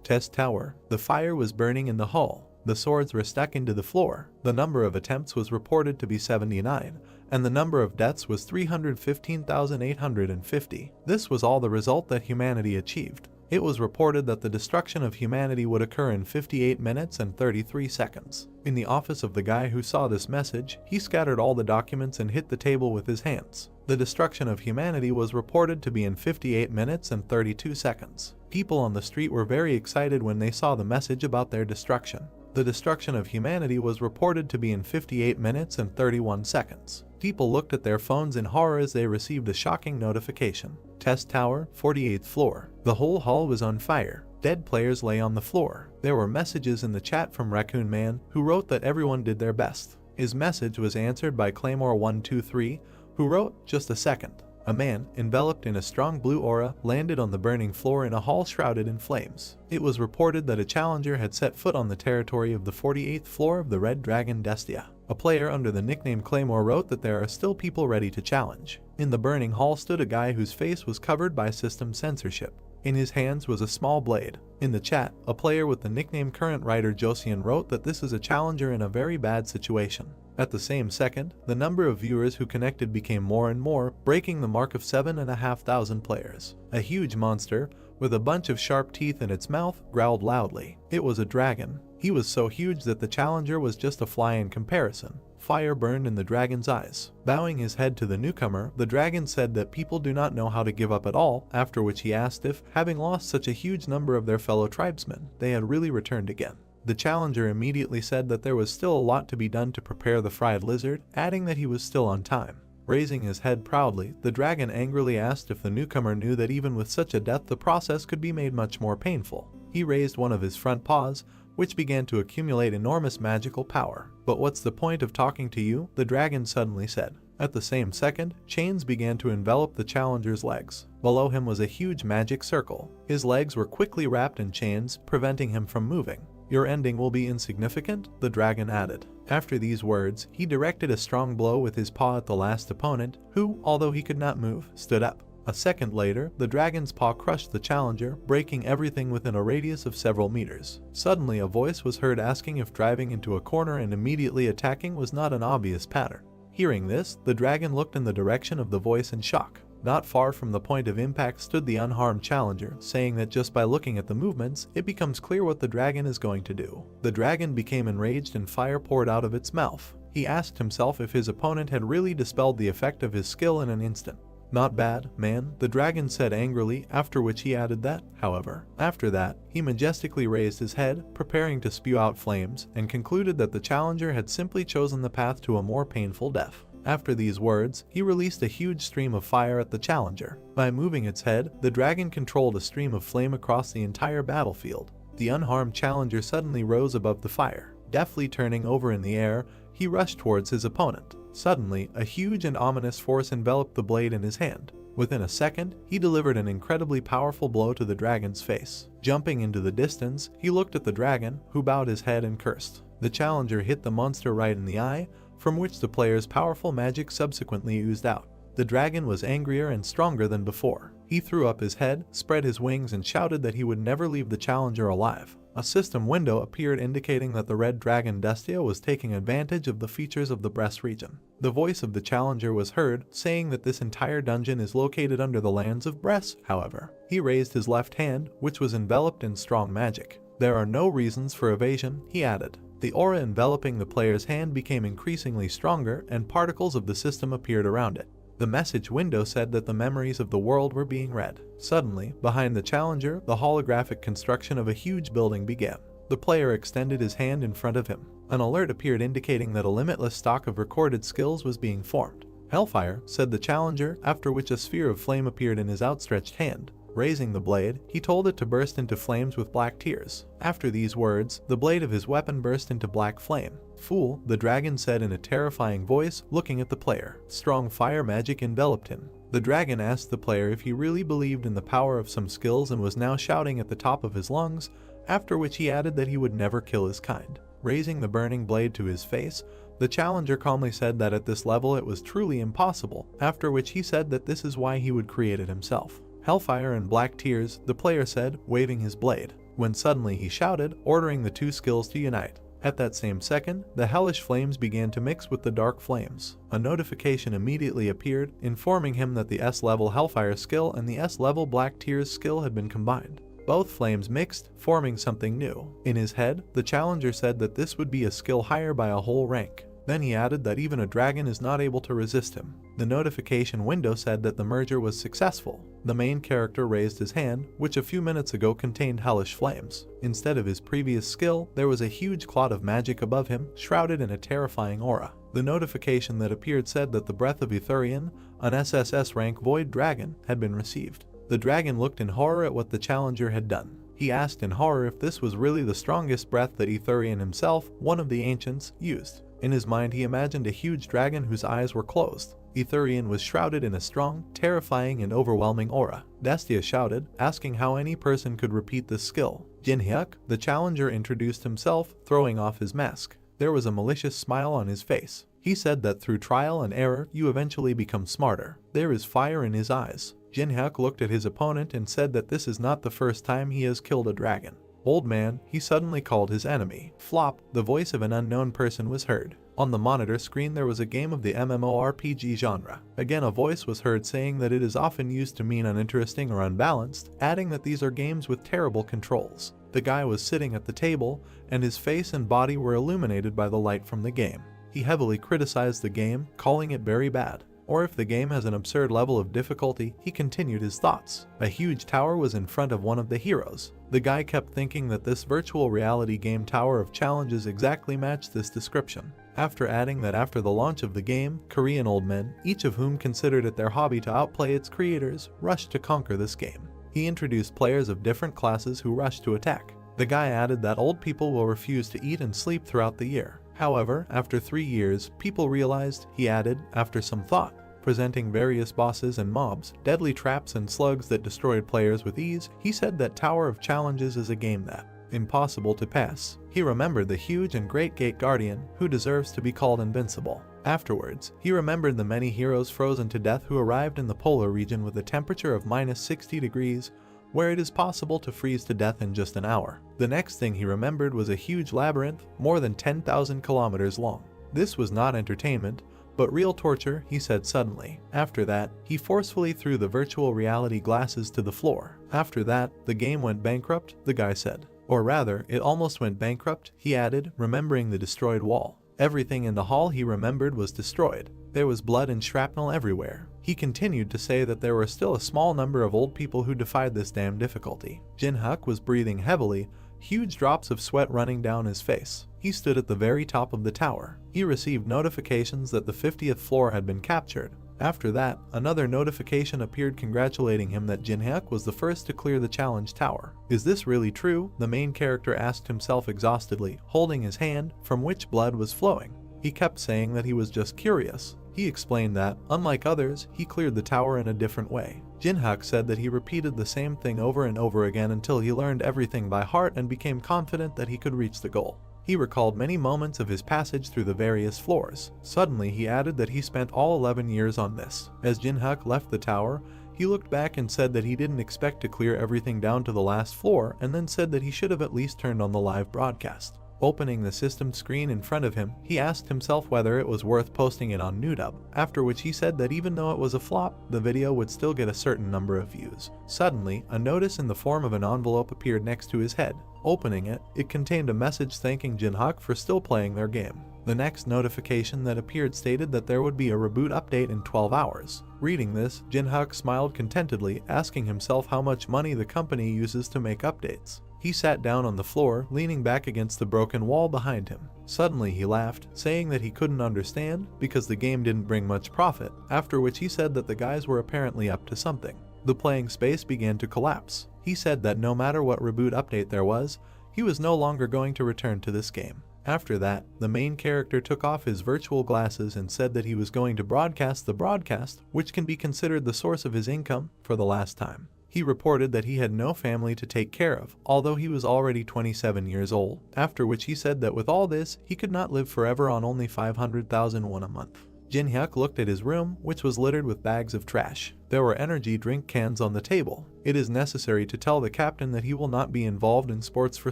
Test tower. The fire was burning in the hall. The swords were stuck into the floor. The number of attempts was reported to be 79, and the number of deaths was 315,850. This was all the result that humanity achieved. It was reported that the destruction of humanity would occur in 58 minutes and 33 seconds. In the office of the guy who saw this message, he scattered all the documents and hit the table with his hands. The destruction of humanity was reported to be in 58 minutes and 32 seconds. People on the street were very excited when they saw the message about their destruction. The destruction of humanity was reported to be in 58 minutes and 31 seconds. People looked at their phones in horror as they received a shocking notification. Test tower, 48th floor. The whole hall was on fire. Dead players lay on the floor. There were messages in the chat from Raccoon Man, who wrote that everyone did their best. His message was answered by Claymore123, who wrote, "Just a second." A man, enveloped in a strong blue aura, landed on the burning floor in a hall shrouded in flames. It was reported that a challenger had set foot on the territory of the 48th floor of the Red Dragon Destia. A player under the nickname Claymore wrote that there are still people ready to challenge. In the burning hall stood a guy whose face was covered by system censorship. In his hands was a small blade. In the chat, a player with the nickname Current Writer Josian wrote that this is a challenger in a very bad situation. At the same second, the number of viewers who connected became more and more, breaking the mark of 7,500 players. A huge monster, with a bunch of sharp teeth in its mouth, growled loudly. It was a dragon. He was so huge that the challenger was just a fly in comparison. Fire burned in the dragon's eyes. Bowing his head to the newcomer, the dragon said that people do not know how to give up at all, after which he asked if, having lost such a huge number of their fellow tribesmen, they had really returned again. The challenger immediately said that there was still a lot to be done to prepare the fried lizard, adding that he was still on time. Raising his head proudly, the dragon angrily asked if the newcomer knew that even with such a death the process could be made much more painful. He raised one of his front paws, which began to accumulate enormous magical power. "But what's the point of talking to you?" the dragon suddenly said. At the same second, chains began to envelop the challenger's legs. Below him was a huge magic circle. His legs were quickly wrapped in chains, preventing him from moving. "Your ending will be insignificant," the dragon added. After these words, he directed a strong blow with his paw at the last opponent, who, although he could not move, stood up. A second later, the dragon's paw crushed the challenger, breaking everything within a radius of several meters. Suddenly a voice was heard asking if driving into a corner and immediately attacking was not an obvious pattern. Hearing this, the dragon looked in the direction of the voice in shock. Not far from the point of impact stood the unharmed challenger, saying that just by looking at the movements, it becomes clear what the dragon is going to do. The dragon became enraged and fire poured out of its mouth. He asked himself if his opponent had really dispelled the effect of his skill in an instant. "Not bad, man," the dragon said angrily, after which he added that, however. After that, he majestically raised his head, preparing to spew out flames, and concluded that the challenger had simply chosen the path to a more painful death. After these words, he released a huge stream of fire at the challenger. By moving its head, the dragon controlled a stream of flame across the entire battlefield. The unharmed challenger suddenly rose above the fire. Deftly turning over in the air, he rushed towards his opponent. Suddenly, a huge and ominous force enveloped the blade in his hand. Within a second, he delivered an incredibly powerful blow to the dragon's face. Jumping into the distance, he looked at the dragon, who bowed his head and cursed. The challenger hit the monster right in the eye, from which the player's powerful magic subsequently oozed out. The dragon was angrier and stronger than before. He threw up his head, spread his wings, and shouted that he would never leave the challenger alive. A system window appeared indicating that the Red Dragon Destia was taking advantage of the features of the breast region. The voice of the challenger was heard, saying that this entire dungeon is located under the lands of Bress, however. He raised his left hand, which was enveloped in strong magic. "There are no reasons for evasion," he added. The aura enveloping the player's hand became increasingly stronger, and particles of the system appeared around it. The message window said that the memories of the world were being read. Suddenly, behind the challenger, the holographic construction of a huge building began. The player extended his hand in front of him. An alert appeared indicating that a limitless stock of recorded skills was being formed. "Hellfire," said the challenger, after which a sphere of flame appeared in his outstretched hand. Raising the blade, he told it to burst into flames with black tears. After these words, the blade of his weapon burst into black flame. "Fool," the dragon said in a terrifying voice, looking at the player. Strong fire magic enveloped him. The dragon asked the player if he really believed in the power of some skills and was now shouting at the top of his lungs, after which he added that he would never kill his kind. Raising the burning blade to his face, the challenger calmly said that at this level it was truly impossible, after which he said that this is why he would create it himself. Hellfire and black tears, the player said, waving his blade, when suddenly he shouted, ordering the two skills to unite. At that same second, the hellish flames began to mix with the dark flames. A notification immediately appeared, informing him that the S-level Hellfire skill and the S-level Black Tears skill had been combined. Both flames mixed, forming something new. In his head, the challenger said that this would be a skill higher by a whole rank. Then he added that even a dragon is not able to resist him. The notification window said that the merger was successful. The main character raised his hand, which a few minutes ago contained hellish flames. Instead of his previous skill, there was a huge cloud of magic above him, shrouded in a terrifying aura. The notification that appeared said that the breath of Etherian, an SSS-rank void dragon, had been received. The dragon looked in horror at what the challenger had done. He asked in horror if this was really the strongest breath that Etherian himself, one of the ancients, used. In his mind he imagined a huge dragon whose eyes were closed. Etherian was shrouded in a strong, terrifying and overwhelming aura. Destia shouted, asking how any person could repeat this skill. Jinhyuk, the challenger, introduced himself, throwing off his mask. There was a malicious smile on his face. He said that through trial and error you eventually become smarter. There is fire in his eyes. Jinhyuk looked at his opponent and said that this is not the first time he has killed a dragon. Old man, he suddenly called his enemy. Flop, the voice of an unknown person was heard. On the monitor screen there was a game of the MMORPG genre. Again a voice was heard saying that it is often used to mean uninteresting or unbalanced, adding that these are games with terrible controls. The guy was sitting at the table, and his face and body were illuminated by the light from the game. He heavily criticized the game, calling it very bad. Or if the game has an absurd level of difficulty, he continued his thoughts. A huge tower was in front of one of the heroes. The guy kept thinking that this virtual reality game Tower of Challenges exactly matched this description. After adding that after the launch of the game, Korean old men, each of whom considered it their hobby to outplay its creators, rushed to conquer this game. He introduced players of different classes who rushed to attack. The guy added that old people will refuse to eat and sleep throughout the year. However, after 3 years, people realized, he added, after some thought, presenting various bosses and mobs, deadly traps and slugs that destroyed players with ease. He said that Tower of Challenges is a game that impossible to pass. He remembered the huge and great Gate Guardian, who deserves to be called invincible. Afterwards, he remembered the many heroes frozen to death who arrived in the polar region with a temperature of -60 degrees, where it is possible to freeze to death in just an hour. The next thing he remembered was a huge labyrinth, more than 10,000 kilometers long. This was not entertainment, but real torture, he said suddenly. After that, he forcefully threw the virtual reality glasses to the floor. After that, the game went bankrupt, the guy said. Or rather, it almost went bankrupt, he added, remembering the destroyed wall. Everything in the hall he remembered was destroyed. There was blood and shrapnel everywhere. He continued to say that there were still a small number of old people who defied this damn difficulty. Jinhyuk was breathing heavily, huge drops of sweat running down his face. He stood at the very top of the tower. He received notifications that the 50th floor had been captured. After that, another notification appeared congratulating him that Jinhyuk was the first to clear the challenge tower. Is this really true? The main character asked himself exhaustedly, holding his hand, from which blood was flowing. He kept saying that he was just curious. He explained that, unlike others, he cleared the tower in a different way. Jinhyuk said that he repeated the same thing over and over again until he learned everything by heart and became confident that he could reach the goal. He recalled many moments of his passage through the various floors. Suddenly, he added that he spent all 11 years on this. As Jinhyuk left the tower, he looked back and said that he didn't expect to clear everything down to the last floor, and then said that he should have at least turned on the live broadcast. Opening the system screen in front of him, he asked himself whether it was worth posting it on Newdub, after which he said that even though it was a flop, the video would still get a certain number of views. Suddenly, a notice in the form of an envelope appeared next to his head. Opening it, it contained a message thanking Jinhyuk for still playing their game. The next notification that appeared stated that there would be a reboot update in 12 hours. Reading this, Jinhyuk smiled contentedly, asking himself how much money the company uses to make updates. He sat down on the floor, leaning back against the broken wall behind him. Suddenly he laughed, saying that he couldn't understand because the game didn't bring much profit, after which he said that the guys were apparently up to something. The playing space began to collapse. He said that no matter what reboot update there was, he was no longer going to return to this game. After that, the main character took off his virtual glasses and said that he was going to broadcast the broadcast, which can be considered the source of his income, for the last time. He reported that he had no family to take care of, although he was already 27 years old, after which he said that with all this, he could not live forever on only 500,000 won a month. Jin-hyuk looked at his room, which was littered with bags of trash. There were energy drink cans on the table. "It is necessary to tell the captain that he will not be involved in sports for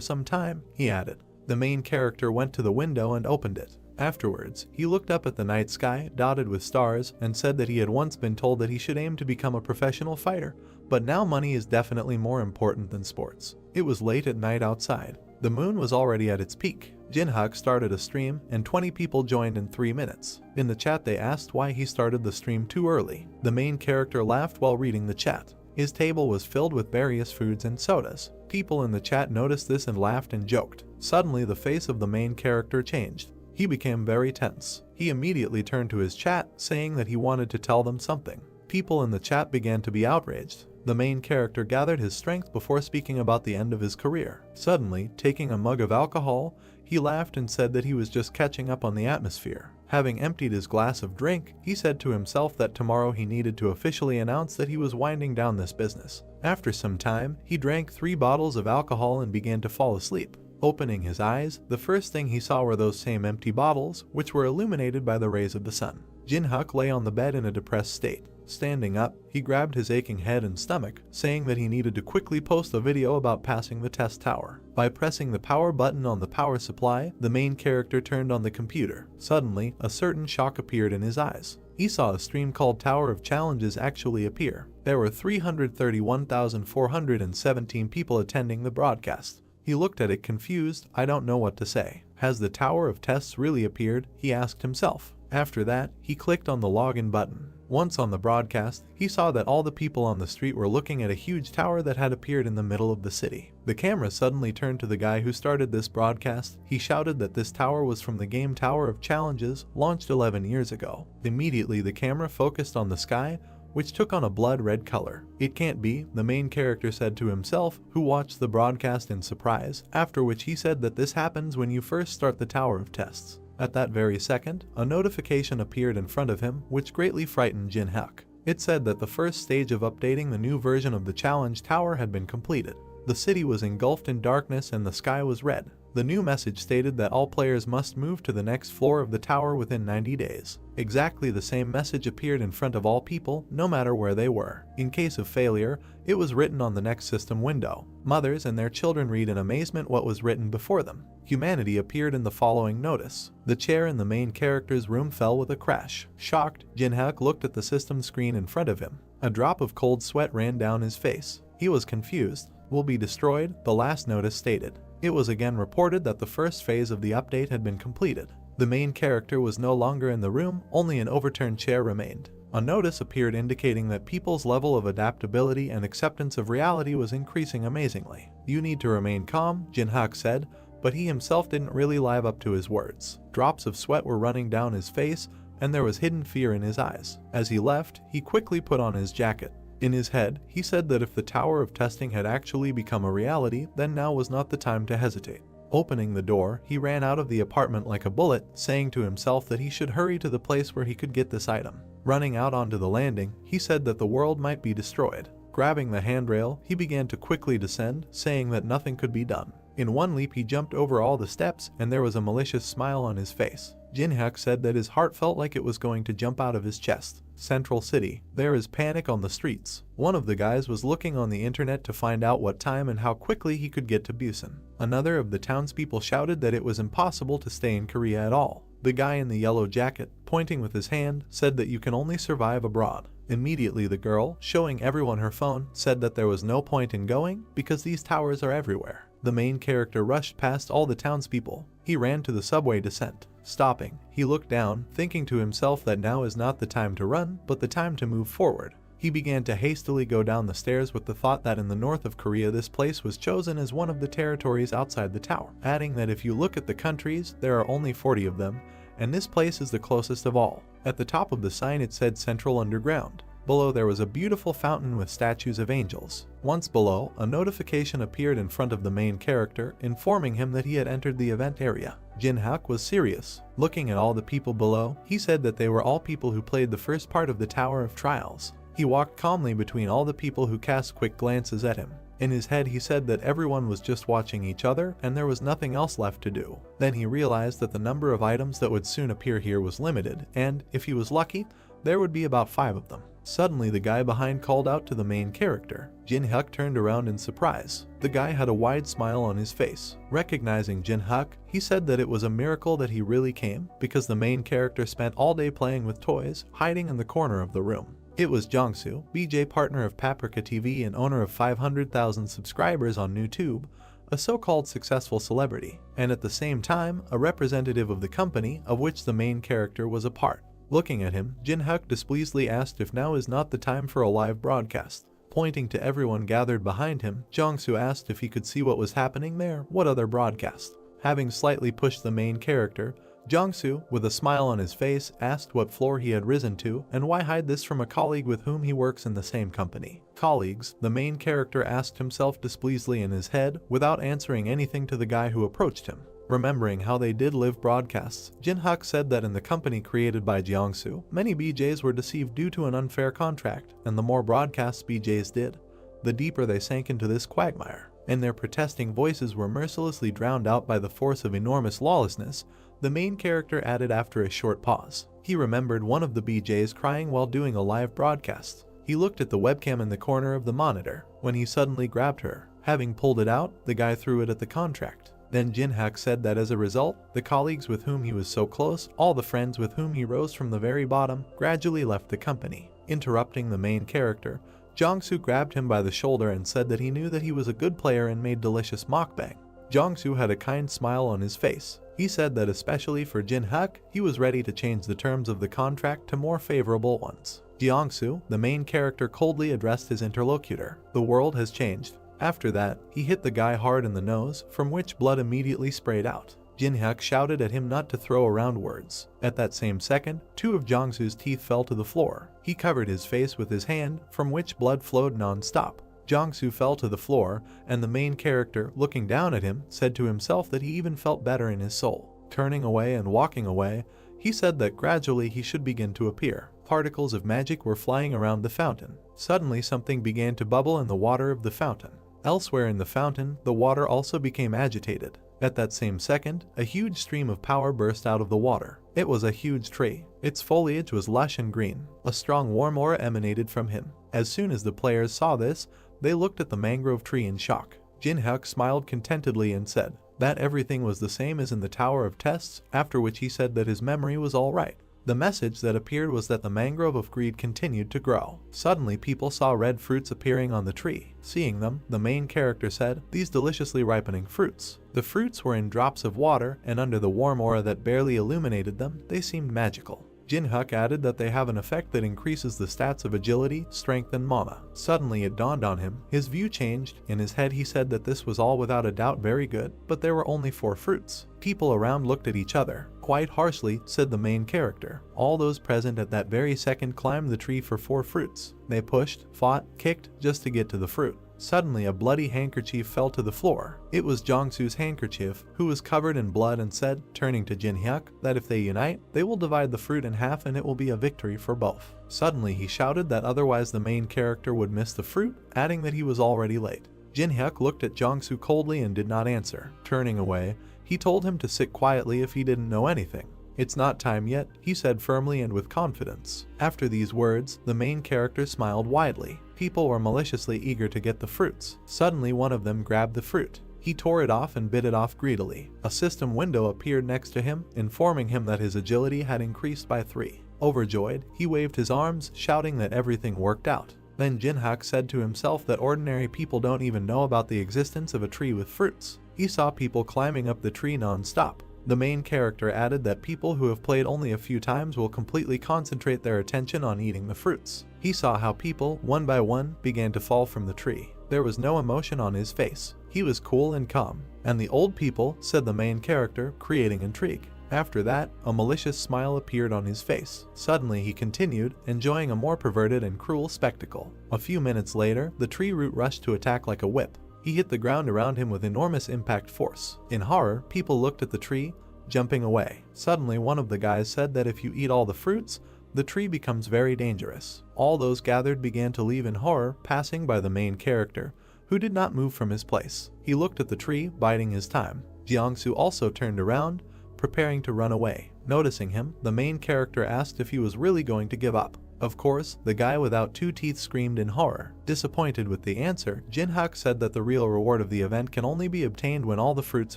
some time," he added. The main character went to the window and opened it. Afterwards, he looked up at the night sky, dotted with stars, and said that he had once been told that he should aim to become a professional fighter, but now money is definitely more important than sports. It was late at night outside. The moon was already at its peak. Jin-hyuk started a stream, and 20 people joined in 3 minutes. In the chat they asked why he started the stream too early. The main character laughed while reading the chat. His table was filled with various foods and sodas. People in the chat noticed this and laughed and joked. Suddenly the face of the main character changed. He became very tense. He immediately turned to his chat, saying that he wanted to tell them something. People in the chat began to be outraged. The main character gathered his strength before speaking about the end of his career. Suddenly, taking a mug of alcohol, he laughed and said that he was just catching up on the atmosphere. Having emptied his glass of drink, he said to himself that tomorrow he needed to officially announce that he was winding down this business. After some time, he drank 3 bottles of alcohol and began to fall asleep. Opening his eyes, the first thing he saw were those same empty bottles, which were illuminated by the rays of the sun. Jin-hyuk lay on the bed in a depressed state. Standing up, he grabbed his aching head and stomach, saying that he needed to quickly post a video about passing the test tower. By pressing the power button on the power supply, the main character turned on the computer. Suddenly, a certain shock appeared in his eyes. He saw a stream called Tower of Challenges actually appear. There were 331,417 people attending the broadcast. He looked at it confused. "I don't know what to say. Has the Tower of Tests really appeared?" he asked himself. After that, he clicked on the login button. Once on the broadcast, he saw that all the people on the street were looking at a huge tower that had appeared in the middle of the city. The camera suddenly turned to the guy who started this broadcast. He shouted that this tower was from the game Tower of Challenges, launched 11 years ago. Immediately the camera focused on the sky, which took on a blood red color. "It can't be," the main character said to himself, who watched the broadcast in surprise, after which he said that this happens when you first start the Tower of Tests. At that very second, a notification appeared in front of him, which greatly frightened Jin-hyuk. It said that the first stage of updating the new version of the challenge tower had been completed. The city was engulfed in darkness and the sky was red. The new message stated that all players must move to the next floor of the tower within 90 days. Exactly the same message appeared in front of all people, no matter where they were. In case of failure, it was written on the next system window. Mothers and their children read in amazement what was written before them. Humanity appeared in the following notice. The chair in the main character's room fell with a crash. Shocked, Jin-hyuk looked at the system screen in front of him. A drop of cold sweat ran down his face. He was confused. "Will be destroyed," the last notice stated. It was again reported that the first phase of the update had been completed. The main character was no longer in the room, only an overturned chair remained. A notice appeared indicating that people's level of adaptability and acceptance of reality was increasing amazingly. "You need to remain calm," Jin-hyuk said, but he himself didn't really live up to his words. Drops of sweat were running down his face, and there was hidden fear in his eyes. As he left, he quickly put on his jacket. In his head, he said that if the Tower of Testing had actually become a reality, then now was not the time to hesitate. Opening the door, he ran out of the apartment like a bullet, saying to himself that he should hurry to the place where he could get this item. Running out onto the landing, he said that the world might be destroyed. Grabbing the handrail, he began to quickly descend, saying that nothing could be done. In one leap he jumped over all the steps, and there was a malicious smile on his face. Jin-hyuk said that his heart felt like it was going to jump out of his chest. Central City. There is panic on the streets. One of the guys was looking on the internet to find out what time and how quickly he could get to Busan. Another of the townspeople shouted that it was impossible to stay in Korea at all. The guy in the yellow jacket, pointing with his hand, said that you can only survive abroad. Immediately the girl, showing everyone her phone, said that there was no point in going because these towers are everywhere. The main character rushed past all the townspeople. He ran to the subway descent. Stopping, he looked down, thinking to himself that now is not the time to run, but the time to move forward. He began to hastily go down the stairs with the thought that in the north of Korea this place was chosen as one of the territories outside the tower, adding that if you look at the countries, there are only 40 of them, and this place is the closest of all. At the top of the sign it said Central Underground. Below there was a beautiful fountain with statues of angels. Once below, a notification appeared in front of the main character, informing him that he had entered the event area. Jin-hyuk was serious. Looking at all the people below, he said that they were all people who played the first part of the Tower of Trials. He walked calmly between all the people who cast quick glances at him. In his head he said that everyone was just watching each other and there was nothing else left to do. Then he realized that the number of items that would soon appear here was limited, and, if he was lucky, there would be about 5 of them. Suddenly the guy behind called out to the main character. Jin-hyuk turned around in surprise. The guy had a wide smile on his face. Recognizing Jin-hyuk, he said that it was a miracle that he really came, because the main character spent all day playing with toys, hiding in the corner of the room. It was Jongsu, BJ partner of Paprika TV and owner of 500,000 subscribers on YouTube, a so-called successful celebrity, and at the same time, a representative of the company of which the main character was a part. Looking at him, Jin-hyuk displeasedly asked if now is not the time for a live broadcast. Pointing to everyone gathered behind him, Jongsu asked if he could see what was happening there. What other broadcast? Having slightly pushed the main character, Jongsu, with a smile on his face, asked what floor he had risen to and why hide this from a colleague with whom he works in the same company. Colleagues, the main character asked himself displeasedly in his head without answering anything to the guy who approached him. Remembering how they did live broadcasts, Jin-hyuk said that in the company created by Jongsu, many BJs were deceived due to an unfair contract, and the more broadcasts BJs did, the deeper they sank into this quagmire, and their protesting voices were mercilessly drowned out by the force of enormous lawlessness. The main character added after a short pause. He remembered one of the BJs crying while doing a live broadcast. He looked at the webcam in the corner of the monitor, when he suddenly grabbed her. Having pulled it out, the guy threw it at the contract. Then Jin-hyuk said that as a result, the colleagues with whom he was so close, all the friends with whom he rose from the very bottom, gradually left the company. Interrupting the main character, Jongsu grabbed him by the shoulder and said that he knew that he was a good player and made delicious mukbang. Jongsu had a kind smile on his face. He said that especially for Jin-hyuk, he was ready to change the terms of the contract to more favorable ones. Jongsu, the main character, coldly addressed his interlocutor. The world has changed. After that, he hit the guy hard in the nose, from which blood immediately sprayed out. Jin-hyuk shouted at him not to throw around words. At that same second, 2 of Jongsu's teeth fell to the floor. He covered his face with his hand, from which blood flowed non-stop. Jongsu fell to the floor, and the main character, looking down at him, said to himself that he even felt better in his soul. Turning away and walking away, he said that gradually he should begin to appear. Particles of magic were flying around the fountain. Suddenly something began to bubble in the water of the fountain. Elsewhere in the fountain, the water also became agitated. At that same second, a huge stream of power burst out of the water. It was a huge tree. Its foliage was lush and green. A strong warm aura emanated from him. As soon as the players saw this, they looked at the mangrove tree in shock. Jin-hyuk smiled contentedly and said that everything was the same as in the Tower of Tests, after which he said that his memory was all right. The message that appeared was that the mangrove of greed continued to grow. Suddenly people saw red fruits appearing on the tree. Seeing them, the main character said, "These deliciously ripening fruits." The fruits were in drops of water, and under the warm aura that barely illuminated them, they seemed magical. Jin-hyuk added that they have an effect that increases the stats of agility, strength, and mana. Suddenly it dawned on him. His view changed. In his head he said that this was all without a doubt very good, but there were only 4 fruits. People around looked at each other. Quite harshly, said the main character. All those present at that very second climbed the tree for 4 fruits. They pushed, fought, kicked, just to get to the fruit. Suddenly a bloody handkerchief fell to the floor. It was Jongsu's handkerchief, who was covered in blood, and said, turning to Jin-hyuk, that if they unite, they will divide the fruit in half and it will be a victory for both. Suddenly he shouted that otherwise the main character would miss the fruit, adding that he was already late. Jin-hyuk looked at Jongsu coldly and did not answer. Turning away, he told him to sit quietly if he didn't know anything. "It's not time yet," he said firmly and with confidence. After these words, the main character smiled widely. People were maliciously eager to get the fruits. Suddenly one of them grabbed the fruit. He tore it off and bit it off greedily. A system window appeared next to him, informing him that his agility had increased by 3. Overjoyed, he waved his arms, shouting that everything worked out. Then Jin-hyuk said to himself that ordinary people don't even know about the existence of a tree with fruits. He saw people climbing up the tree non-stop. The main character added that people who have played only a few times will completely concentrate their attention on eating the fruits. He saw how people, one by one, began to fall from the tree. There was no emotion on his face. He was cool and calm. "And the old people," said the main character, creating intrigue. After that, a malicious smile appeared on his face. Suddenly he continued, enjoying a more perverted and cruel spectacle. A few minutes later, the tree root rushed to attack like a whip. He hit the ground around him with enormous impact force. In horror, people looked at the tree, jumping away. Suddenly one of the guys said that if you eat all the fruits, the tree becomes very dangerous. All those gathered began to leave in horror, passing by the main character, who did not move from his place. He looked at the tree, biding his time. Jiangsu also turned around, preparing to run away. Noticing him, the main character asked if he was really going to give up. Of course, the guy without 2 teeth screamed in horror. Disappointed with the answer, Jinhyuk said that the real reward of the event can only be obtained when all the fruits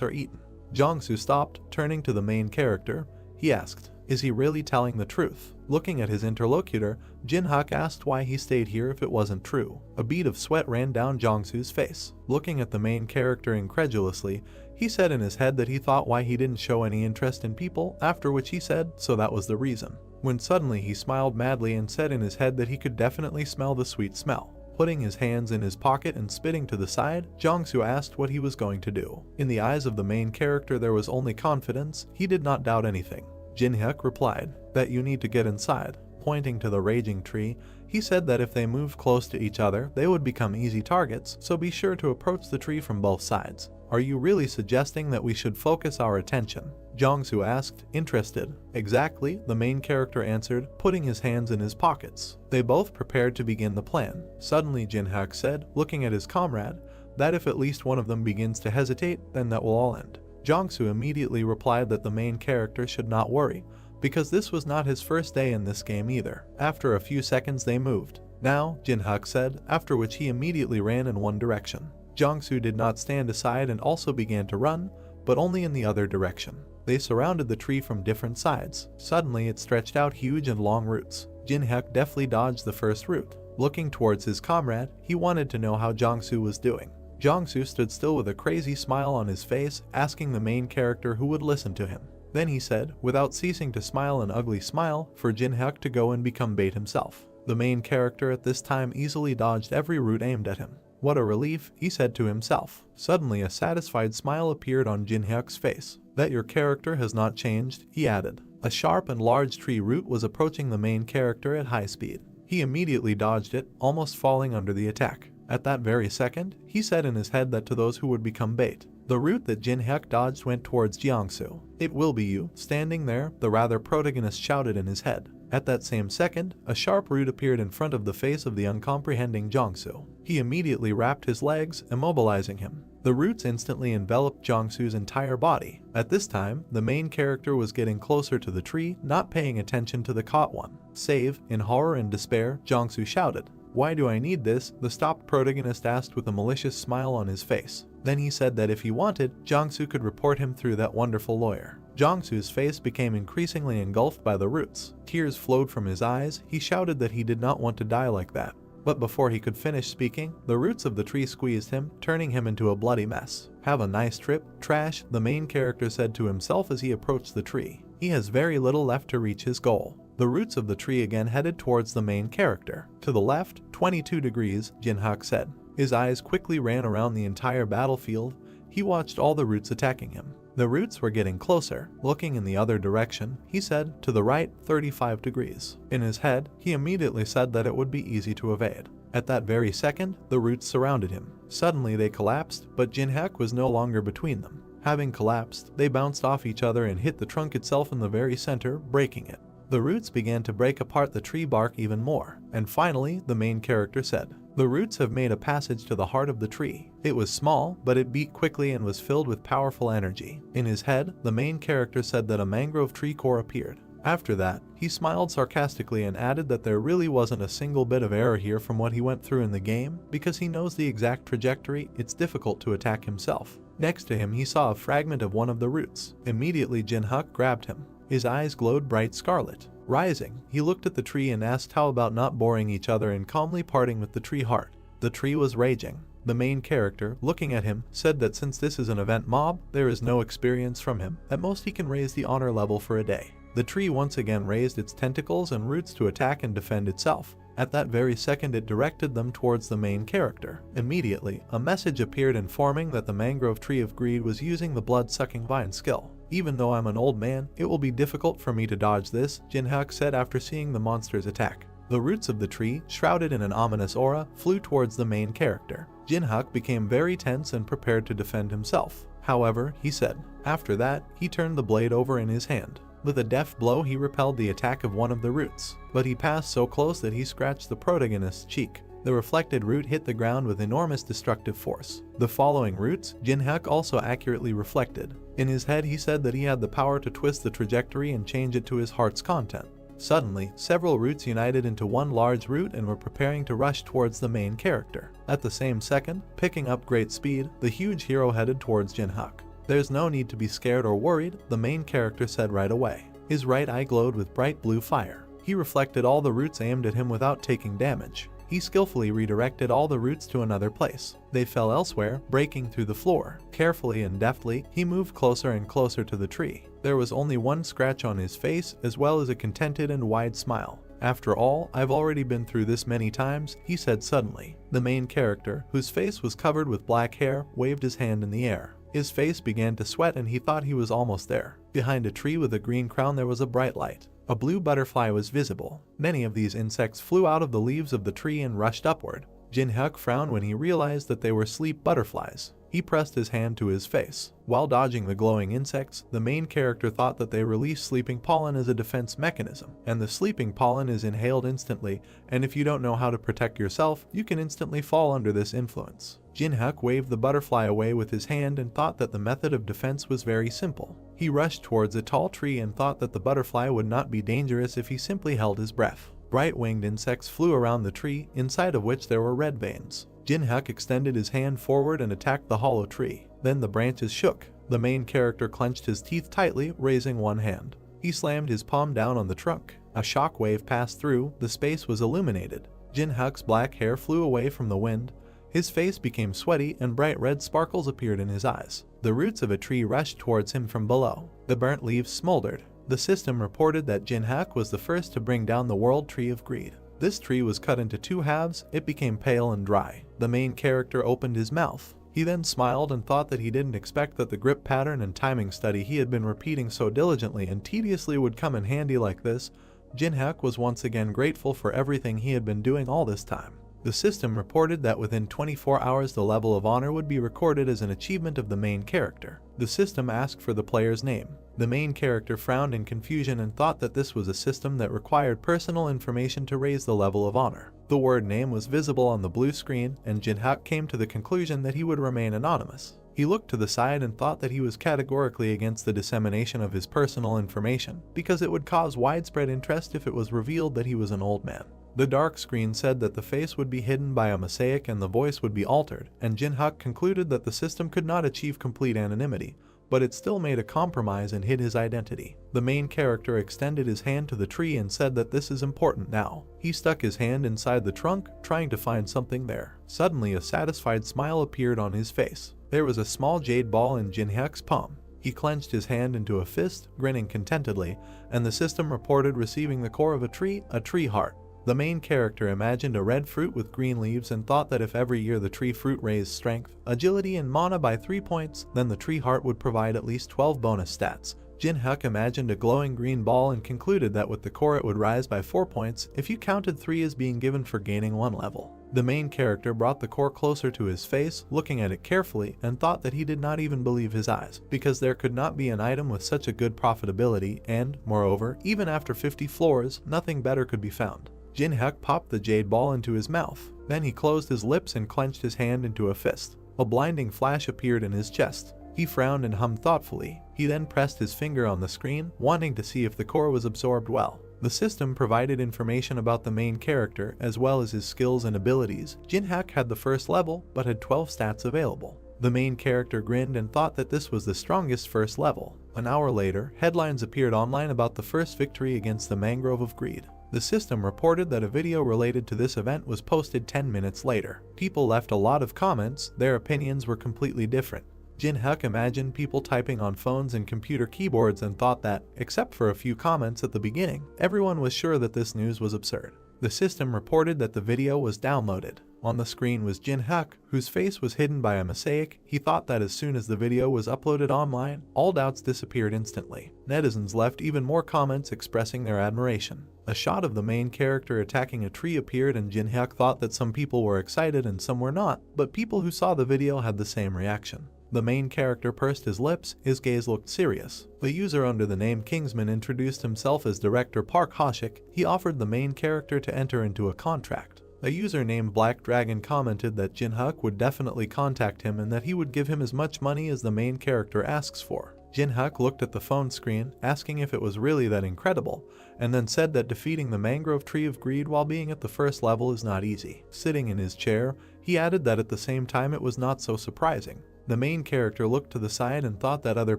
are eaten. Jiangsu stopped, turning to the main character. He asked, "Is he really telling the truth?" Looking at his interlocutor, Jinhyuk asked why he stayed here if it wasn't true. A bead of sweat ran down Jiangsu's face. Looking at the main character incredulously, he said in his head that he thought why he didn't show any interest in people, after which he said, so that was the reason. When suddenly he smiled madly and said in his head that he could definitely smell the sweet smell. Putting his hands in his pocket and spitting to the side, Jiangsu asked what he was going to do. In the eyes of the main character there was only confidence. He did not doubt anything. Jinhyuk replied, "That you need to get inside." Pointing to the raging tree, he said that if they moved close to each other, they would become easy targets, so be sure to approach the tree from both sides. "Are you really suggesting that we should focus our attention?" Jiangsu asked, interested. "Exactly," the main character answered, putting his hands in his pockets. They both prepared to begin the plan. Suddenly Jinhyuk said, looking at his comrade, that if at least one of them begins to hesitate, then that will all end. Jiangsu immediately replied that the main character should not worry, because this was not his first day in this game either. After a few seconds they moved. "Now," Jinhyuk said, after which he immediately ran in one direction. Jiangsu did not stand aside and also began to run, but only in the other direction. They surrounded the tree from different sides. Suddenly it stretched out huge and long roots. Jinhyuk deftly dodged the first root. Looking towards his comrade, he wanted to know how Jiangsu was doing. Jiangsu stood still with a crazy smile on his face, asking the main character who would listen to him. Then he said, without ceasing to smile an ugly smile, for Jinhyuk to go and become bait himself. The main character at this time easily dodged every root aimed at him. "What a relief," he said to himself. Suddenly a satisfied smile appeared on Jinhyuk's face. "That your character has not changed," he added. A sharp and large tree root was approaching the main character at high speed. He immediately dodged it, almost falling under the attack. At that very second, he said in his head that to those who would become bait. The route that Jinhyuk dodged went towards Jiangsu. "It will be you, standing there," the rather protagonist shouted in his head. At that same second, a sharp root appeared in front of the face of the uncomprehending Jiangsu. He immediately wrapped his legs, immobilizing him. The roots instantly enveloped Jiangsu's entire body. At this time, the main character was getting closer to the tree, not paying attention to the caught one. "Save!" In horror and despair, Jiangsu shouted. "Why do I need this?" the stopped protagonist asked with a malicious smile on his face. Then he said that if he wanted, Jiangsu could report him through that wonderful lawyer. Jiangsu's face became increasingly engulfed by the roots. Tears flowed from his eyes. He shouted that he did not want to die like that. But before he could finish speaking, the roots of the tree squeezed him, turning him into a bloody mess. "Have a nice trip, trash," the main character said to himself as he approached the tree. He has very little left to reach his goal. The roots of the tree again headed towards the main character. To the left, 22 degrees, Jinhyuk said. His eyes quickly ran around the entire battlefield. He watched all the roots attacking him. The roots were getting closer. Looking in the other direction, he said, "To the right, 35 degrees. In his head, he immediately said that it would be easy to evade. At that very second, the roots surrounded him. Suddenly they collapsed, but Jinhyuk was no longer between them. Having collapsed, they bounced off each other and hit the trunk itself in the very center, breaking it. The roots began to break apart the tree bark even more. And finally, the main character said, "The roots have made a passage to the heart of the tree." It was small, but it beat quickly and was filled with powerful energy. In his head, the main character said that a mangrove tree core appeared. After that, he smiled sarcastically and added that there really wasn't a single bit of error here from what he went through in the game, because he knows the exact trajectory. It's difficult to attack himself. Next to him, he saw a fragment of one of the roots. Immediately, Jinhyuk grabbed him. His eyes glowed bright scarlet. Rising, he looked at the tree and asked how about not boring each other and calmly parting with the tree heart. The tree was raging. The main character, looking at him, said that since this is an event mob, there is no experience from him. At most he can raise the honor level for a day. The tree once again raised its tentacles and roots to attack and defend itself. At that very second it directed them towards the main character. Immediately, a message appeared informing that the mangrove tree of greed was using the blood-sucking vine skill. "Even though I'm an old man, it will be difficult for me to dodge this," Jinhyuk said after seeing the monster's attack. The roots of the tree, shrouded in an ominous aura, flew towards the main character. Jinhyuk became very tense and prepared to defend himself. "However," he said. After that, he turned the blade over in his hand. With a deft blow he repelled the attack of one of the roots, but he passed so close that he scratched the protagonist's cheek. The reflected root hit the ground with enormous destructive force. The following roots, Jinhyuk also accurately reflected. In his head he said that he had the power to twist the trajectory and change it to his heart's content. Suddenly, several roots united into one large root and were preparing to rush towards the main character. At the same second, picking up great speed, the huge hero headed towards Jinhyuk. "There's no need to be scared or worried," the main character said right away. His right eye glowed with bright blue fire. He reflected all the roots aimed at him without taking damage. He skillfully redirected all the roots to another place. They fell elsewhere, breaking through the floor. Carefully and deftly, he moved closer and closer to the tree. There was only one scratch on his face, as well as a contented and wide smile. "After all, I've already been through this many times," he said suddenly. The main character, whose face was covered with black hair, waved his hand in the air. His face began to sweat and he thought he was almost there. Behind a tree with a green crown there was a bright light. A blue butterfly was visible. Many of these insects flew out of the leaves of the tree and rushed upward. Jinhyuk frowned when he realized that they were sleep butterflies. He pressed his hand to his face. While dodging the glowing insects, the main character thought that they released sleeping pollen as a defense mechanism, and the sleeping pollen is inhaled instantly, and if you don't know how to protect yourself, you can instantly fall under this influence. Jinhyuk waved the butterfly away with his hand and thought that the method of defense was very simple. He rushed towards a tall tree and thought that the butterfly would not be dangerous if he simply held his breath. Bright winged insects flew around the tree, inside of which there were red veins. Jinhyuk extended his hand forward and attacked the hollow tree. Then the branches shook. The main character clenched his teeth tightly, raising one hand. He slammed his palm down on the trunk. A shock wave passed through, the space was illuminated. Jinhyuk's black hair flew away from the wind. His face became sweaty and bright red sparkles appeared in his eyes. The roots of a tree rushed towards him from below. The burnt leaves smoldered. The system reported that Jinhyuk was the first to bring down the World Tree of Greed. This tree was cut into two halves, it became pale and dry. The main character opened his mouth. He then smiled and thought that he didn't expect that the grip pattern and timing study he had been repeating so diligently and tediously would come in handy like this. Jinhyuk was once again grateful for everything he had been doing all this time. The system reported that within 24 hours the level of honor would be recorded as an achievement of the main character. The system asked for the player's name. The main character frowned in confusion and thought that this was a system that required personal information to raise the level of honor. The word name was visible on the blue screen, and Jinhyuk came to the conclusion that he would remain anonymous. He looked to the side and thought that he was categorically against the dissemination of his personal information, because it would cause widespread interest if it was revealed that he was an old man. The dark screen said that the face would be hidden by a mosaic and the voice would be altered, and Jinhyuk concluded that the system could not achieve complete anonymity, but it still made a compromise and hid his identity. The main character extended his hand to the tree and said that this is important now. He stuck his hand inside the trunk, trying to find something there. Suddenly a satisfied smile appeared on his face. There was a small jade ball in Jinhyuk's palm. He clenched his hand into a fist, grinning contentedly, and the system reported receiving the core of a tree heart. The main character imagined a red fruit with green leaves and thought that if every year the tree fruit raised strength, agility, and mana by 3 points, then the tree heart would provide at least 12 bonus stats. Jinhyuk imagined a glowing green ball and concluded that with the core it would rise by 4 points if you counted 3 as being given for gaining 1 level. The main character brought the core closer to his face, looking at it carefully, and thought that he did not even believe his eyes, because there could not be an item with such a good profitability and, moreover, even after 50 floors, nothing better could be found. Jinhyuk popped the jade ball into his mouth. Then he closed his lips and clenched his hand into a fist. A blinding flash appeared in his chest. He frowned and hummed thoughtfully. He then pressed his finger on the screen, wanting to see if the core was absorbed well. The system provided information about the main character, as well as his skills and abilities. Jinhyuk had the first level, but had 12 stats available. The main character grinned and thought that this was the strongest first level. An hour later, headlines appeared online about the first victory against the Mangrove of Greed. The system reported that a video related to this event was posted 10 minutes later. People left a lot of comments, their opinions were completely different. Jinhyuk imagined people typing on phones and computer keyboards and thought that, except for a few comments at the beginning, everyone was sure that this news was absurd. The system reported that the video was downloaded. On the screen was Jinhyuk, whose face was hidden by a mosaic. He thought that as soon as the video was uploaded online, all doubts disappeared instantly. Netizens left even more comments expressing their admiration. A shot of the main character attacking a tree appeared and Jinhyuk thought that some people were excited and some were not, but people who saw the video had the same reaction. The main character pursed his lips, his gaze looked serious. The user under the name Kingsman introduced himself as Director Park Hoshik. He offered the main character to enter into a contract. A user named Black Dragon commented that Jinhyuk would definitely contact him and that he would give him as much money as the main character asks for. Jinhyuk looked at the phone screen, asking if it was really that incredible, and then said that defeating the mangrove tree of greed while being at the first level is not easy. Sitting in his chair, he added that at the same time it was not so surprising. The main character looked to the side and thought that other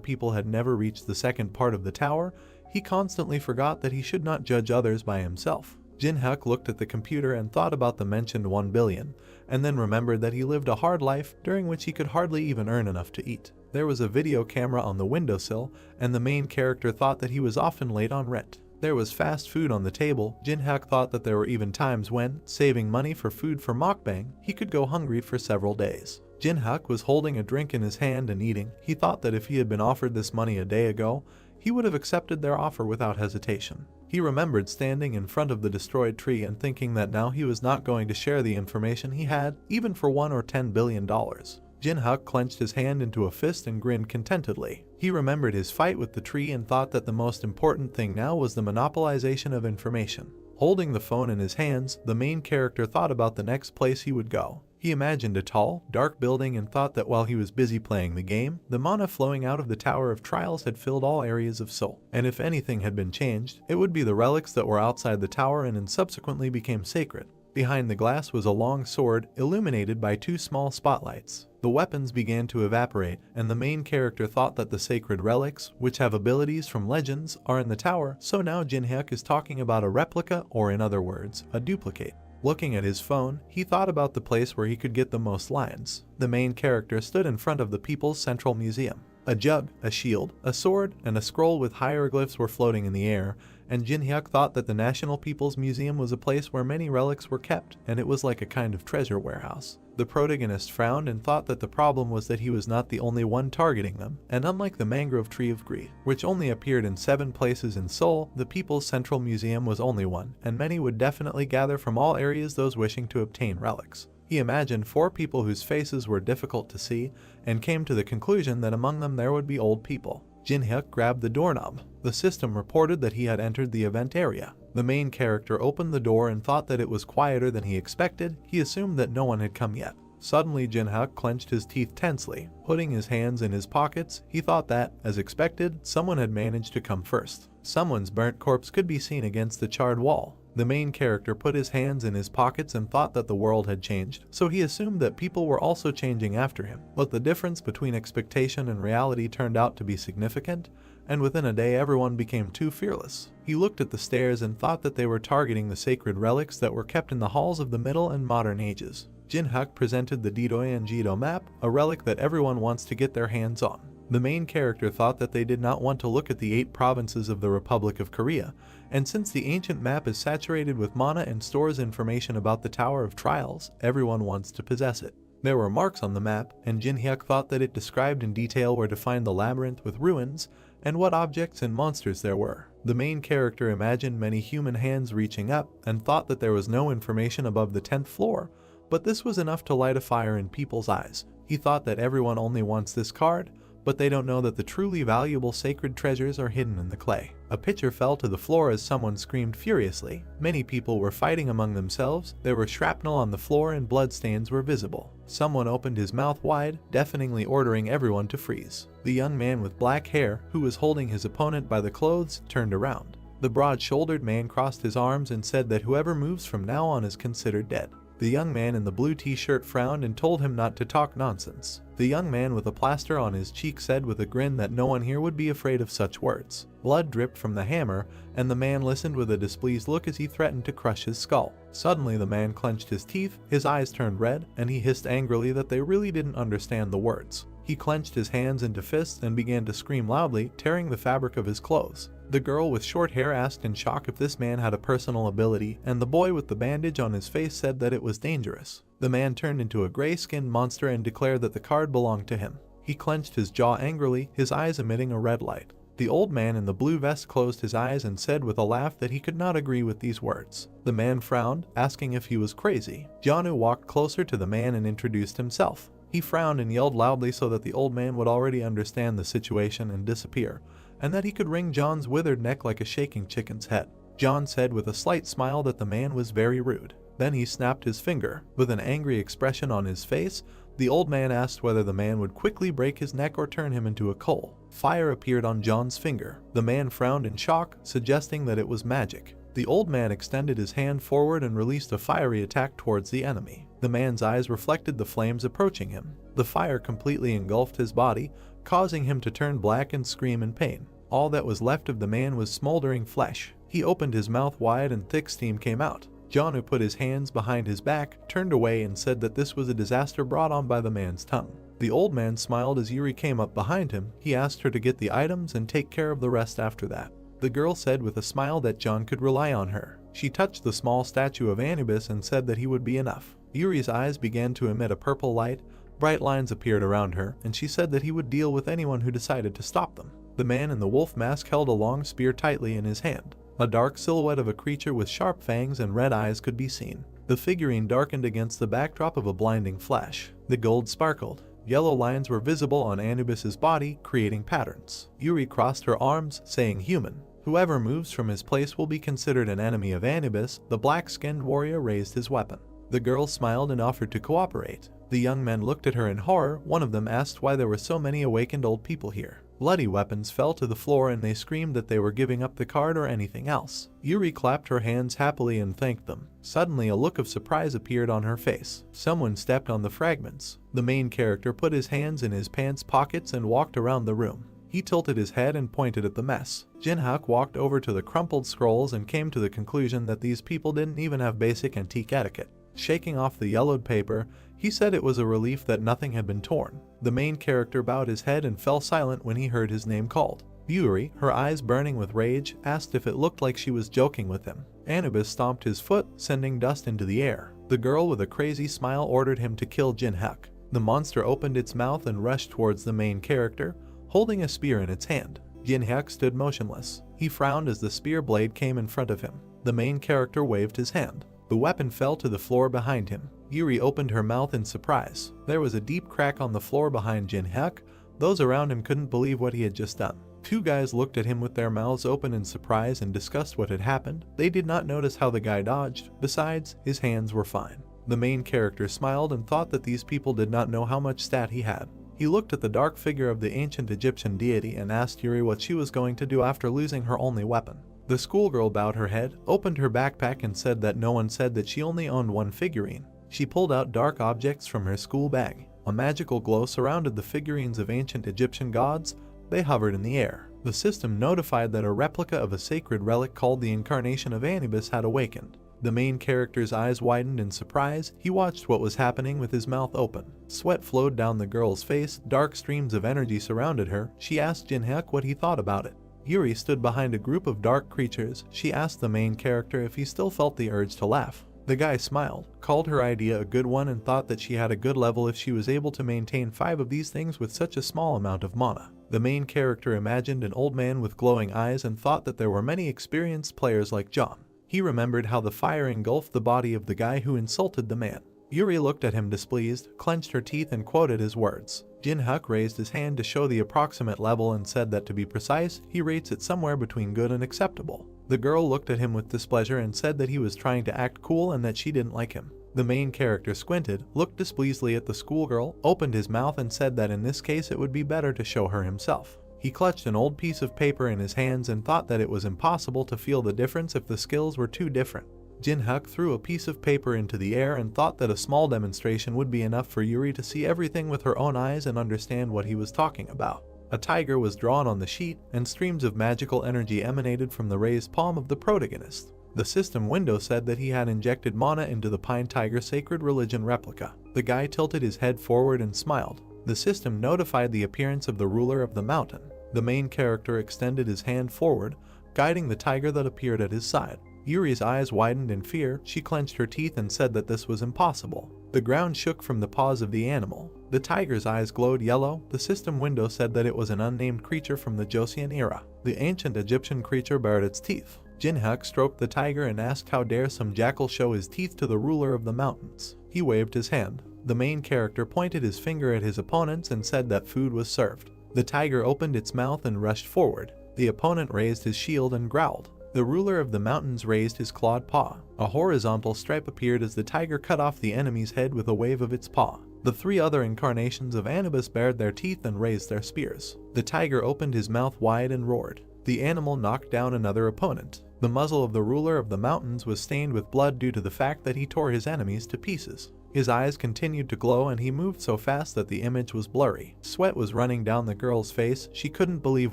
people had never reached the second part of the tower. He constantly forgot that he should not judge others by himself. Jinhyuk looked at the computer and thought about the mentioned 1 billion, and then remembered that he lived a hard life during which he could hardly even earn enough to eat. There was a video camera on the windowsill, and the main character thought that he was often late on rent. There was fast food on the table. Jinhyuk thought that there were even times when, saving money for food for mukbang, he could go hungry for several days. Jinhyuk was holding a drink in his hand and eating. He thought that if he had been offered this money a day ago, he would have accepted their offer without hesitation. He remembered standing in front of the destroyed tree and thinking that now he was not going to share the information he had, even for $1 or $10 billion. Jinhyuk clenched his hand into a fist and grinned contentedly. He remembered his fight with the tree and thought that the most important thing now was the monopolization of information. Holding the phone in his hands, the main character thought about the next place he would go. He imagined a tall, dark building and thought that while he was busy playing the game, the mana flowing out of the Tower of Trials had filled all areas of Seoul. And if anything had been changed, it would be the relics that were outside the tower and subsequently became sacred. Behind the glass was a long sword, illuminated by 2 small spotlights. The weapons began to evaporate, and the main character thought that the sacred relics, which have abilities from legends, are in the tower, so now Jinhyuk is talking about a replica, or in other words, a duplicate. Looking at his phone, he thought about the place where he could get the most lines. The main character stood in front of the People's Central Museum. A jug, a shield, a sword, and a scroll with hieroglyphs were floating in the air, and Jinhyuk thought that the National People's Museum was a place where many relics were kept, and it was like a kind of treasure warehouse. The protagonist frowned and thought that the problem was that he was not the only one targeting them, and unlike the mangrove tree of greed, which only appeared in 7 places in Seoul, the People's Central Museum was only one, and many would definitely gather from all areas those wishing to obtain relics. He imagined 4 people whose faces were difficult to see, and came to the conclusion that among them there would be old people. Jinhyuk grabbed the doorknob. The system reported that he had entered the event area. The main character opened the door and thought that it was quieter than he expected. He assumed that no one had come yet. Suddenly Jinhyuk clenched his teeth tensely. Putting his hands in his pockets, he thought that, as expected, someone had managed to come first. Someone's burnt corpse could be seen against the charred wall. The main character put his hands in his pockets and thought that the world had changed, so he assumed that people were also changing after him. But the difference between expectation and reality turned out to be significant, and within a day everyone became too fearless. He looked at the stairs and thought that they were targeting the sacred relics that were kept in the halls of the Middle and Modern Ages. Jinhyuk presented the Didoyanjido map, a relic that everyone wants to get their hands on. The main character thought that they did not want to look at the 8 provinces of the Republic of Korea, and since the ancient map is saturated with mana and stores information about the Tower of Trials, everyone wants to possess it. There were marks on the map, and Jinhyuk thought that it described in detail where to find the labyrinth with ruins, and what objects and monsters there were. The main character imagined many human hands reaching up, and thought that there was no information above the 10th floor, but this was enough to light a fire in people's eyes. He thought that everyone only wants this card, but they don't know that the truly valuable sacred treasures are hidden in the clay. A pitcher fell to the floor as someone screamed furiously. Many people were fighting among themselves. There were shrapnel on the floor and bloodstains were visible. Someone opened his mouth wide, deafeningly ordering everyone to freeze. The young man with black hair, who was holding his opponent by the clothes, turned around. The broad-shouldered man crossed his arms and said that whoever moves from now on is considered dead. The young man in the blue t-shirt frowned and told him not to talk nonsense. The young man with a plaster on his cheek said with a grin that no one here would be afraid of such words. Blood dripped from the hammer, and the man listened with a displeased look as he threatened to crush his skull. Suddenly the man clenched his teeth, his eyes turned red, and he hissed angrily that they really didn't understand the words. He clenched his hands into fists and began to scream loudly, tearing the fabric of his clothes. The girl with short hair asked in shock if this man had a personal ability, and the boy with the bandage on his face said that it was dangerous. The man turned into a gray-skinned monster and declared that the card belonged to him. He clenched his jaw angrily, his eyes emitting a red light. The old man in the blue vest closed his eyes and said with a laugh that he could not agree with these words. The man frowned, asking if he was crazy. Janu walked closer to the man and introduced himself. He frowned and yelled loudly so that the old man would already understand the situation and disappear, and that he could wring John's withered neck like a shaking chicken's head. John said with a slight smile that the man was very rude. Then he snapped his finger. With an angry expression on his face, the old man asked whether the man would quickly break his neck or turn him into a coal. Fire appeared on John's finger. The man frowned in shock, suggesting that it was magic. The old man extended his hand forward and released a fiery attack towards the enemy. The man's eyes reflected the flames approaching him. The fire completely engulfed his body, causing him to turn black and scream in pain. All that was left of the man was smoldering flesh. He opened his mouth wide and thick steam came out. John, who put his hands behind his back, turned away and said that this was a disaster brought on by the man's tongue. The old man smiled as Yuri came up behind him. He asked her to get the items and take care of the rest after that. The girl said with a smile that John could rely on her. She touched the small statue of Anubis and said that he would be enough. Yuri's eyes began to emit a purple light. Bright lines appeared around her, and she said that he would deal with anyone who decided to stop them. The man in the wolf mask held a long spear tightly in his hand. A dark silhouette of a creature with sharp fangs and red eyes could be seen. The figurine darkened against the backdrop of a blinding flash. The gold sparkled. Yellow lines were visible on Anubis's body, creating patterns. Yuri crossed her arms, saying human. Whoever moves from his place will be considered an enemy of Anubis. The black-skinned warrior raised his weapon. The girl smiled and offered to cooperate. The young men looked at her in horror. One of them asked why there were so many awakened old people here. Bloody weapons fell to the floor and they screamed that they were giving up the card or anything else. Yuri clapped her hands happily and thanked them. Suddenly a look of surprise appeared on her face. Someone stepped on the fragments. The main character put his hands in his pants pockets and walked around the room. He tilted his head and pointed at the mess. Jinhyuk walked over to the crumpled scrolls and came to the conclusion that these people didn't even have basic antique etiquette. Shaking off the yellowed paper, he said it was a relief that nothing had been torn. The main character bowed his head and fell silent when he heard his name called. Yuri, her eyes burning with rage, asked if it looked like she was joking with him. Anubis stomped his foot, sending dust into the air. The girl with a crazy smile ordered him to kill Jinhyuk. The monster opened its mouth and rushed towards the main character, holding a spear in its hand. Jinhyuk stood motionless. He frowned as the spear blade came in front of him. The main character waved his hand. The weapon fell to the floor behind him. Yuri opened her mouth in surprise. There was a deep crack on the floor behind Jinhyuk. Those around him couldn't believe what he had just done. Two guys looked at him with their mouths open in surprise and discussed what had happened. They did not notice how the guy dodged. Besides, his hands were fine. The main character smiled and thought that these people did not know how much stat he had. He looked at the dark figure of the ancient Egyptian deity and asked Yuri what she was going to do after losing her only weapon. The schoolgirl bowed her head, opened her backpack and said that no one said that she only owned one figurine. She pulled out dark objects from her school bag. A magical glow surrounded the figurines of ancient Egyptian gods. They hovered in the air. The system notified that a replica of a sacred relic called the Incarnation of Anubis had awakened. The main character's eyes widened in surprise. He watched what was happening with his mouth open. Sweat flowed down the girl's face. Dark streams of energy surrounded her. She asked Jinhyuk what he thought about it. Yuri stood behind a group of dark creatures. She asked the main character if he still felt the urge to laugh. The guy smiled, called her idea a good one and thought that she had a good level if she was able to maintain 5 of these things with such a small amount of mana. The main character imagined an old man with glowing eyes and thought that there were many experienced players like John. He remembered how the fire engulfed the body of the guy who insulted the man. Yuri looked at him displeased, clenched her teeth and quoted his words. Jinhyuk raised his hand to show the approximate level and said that to be precise, he rates it somewhere between good and acceptable. The girl looked at him with displeasure and said that he was trying to act cool and that she didn't like him. The main character squinted, looked displeasantly at the schoolgirl, opened his mouth and said that in this case it would be better to show her himself. He clutched an old piece of paper in his hands and thought that it was impossible to feel the difference if the skills were too different. Jinhyuk threw a piece of paper into the air and thought that a small demonstration would be enough for Yuri to see everything with her own eyes and understand what he was talking about. A tiger was drawn on the sheet, and streams of magical energy emanated from the raised palm of the protagonist. The system window said that he had injected mana into the Pine Tiger Sacred Religion replica. The guy tilted his head forward and smiled. The system notified the appearance of the ruler of the mountain. The main character extended his hand forward, guiding the tiger that appeared at his side. Yuri's eyes widened in fear. She clenched her teeth and said that this was impossible. The ground shook from the paws of the animal. The tiger's eyes glowed yellow. The system window said that it was an unnamed creature from the Joseon era. The ancient Egyptian creature bared its teeth. Jinhyuk stroked the tiger and asked how dare some jackal show his teeth to the ruler of the mountains. He waved his hand. The main character pointed his finger at his opponents and said that food was served. The tiger opened its mouth and rushed forward. The opponent raised his shield and growled. The ruler of the mountains raised his clawed paw. A horizontal stripe appeared as the tiger cut off the enemy's head with a wave of its paw. The 3 other incarnations of Anubis bared their teeth and raised their spears. The tiger opened his mouth wide and roared. The animal knocked down another opponent. The muzzle of the ruler of the mountains was stained with blood due to the fact that he tore his enemies to pieces. His eyes continued to glow and he moved so fast that the image was blurry. Sweat was running down the girl's face. She couldn't believe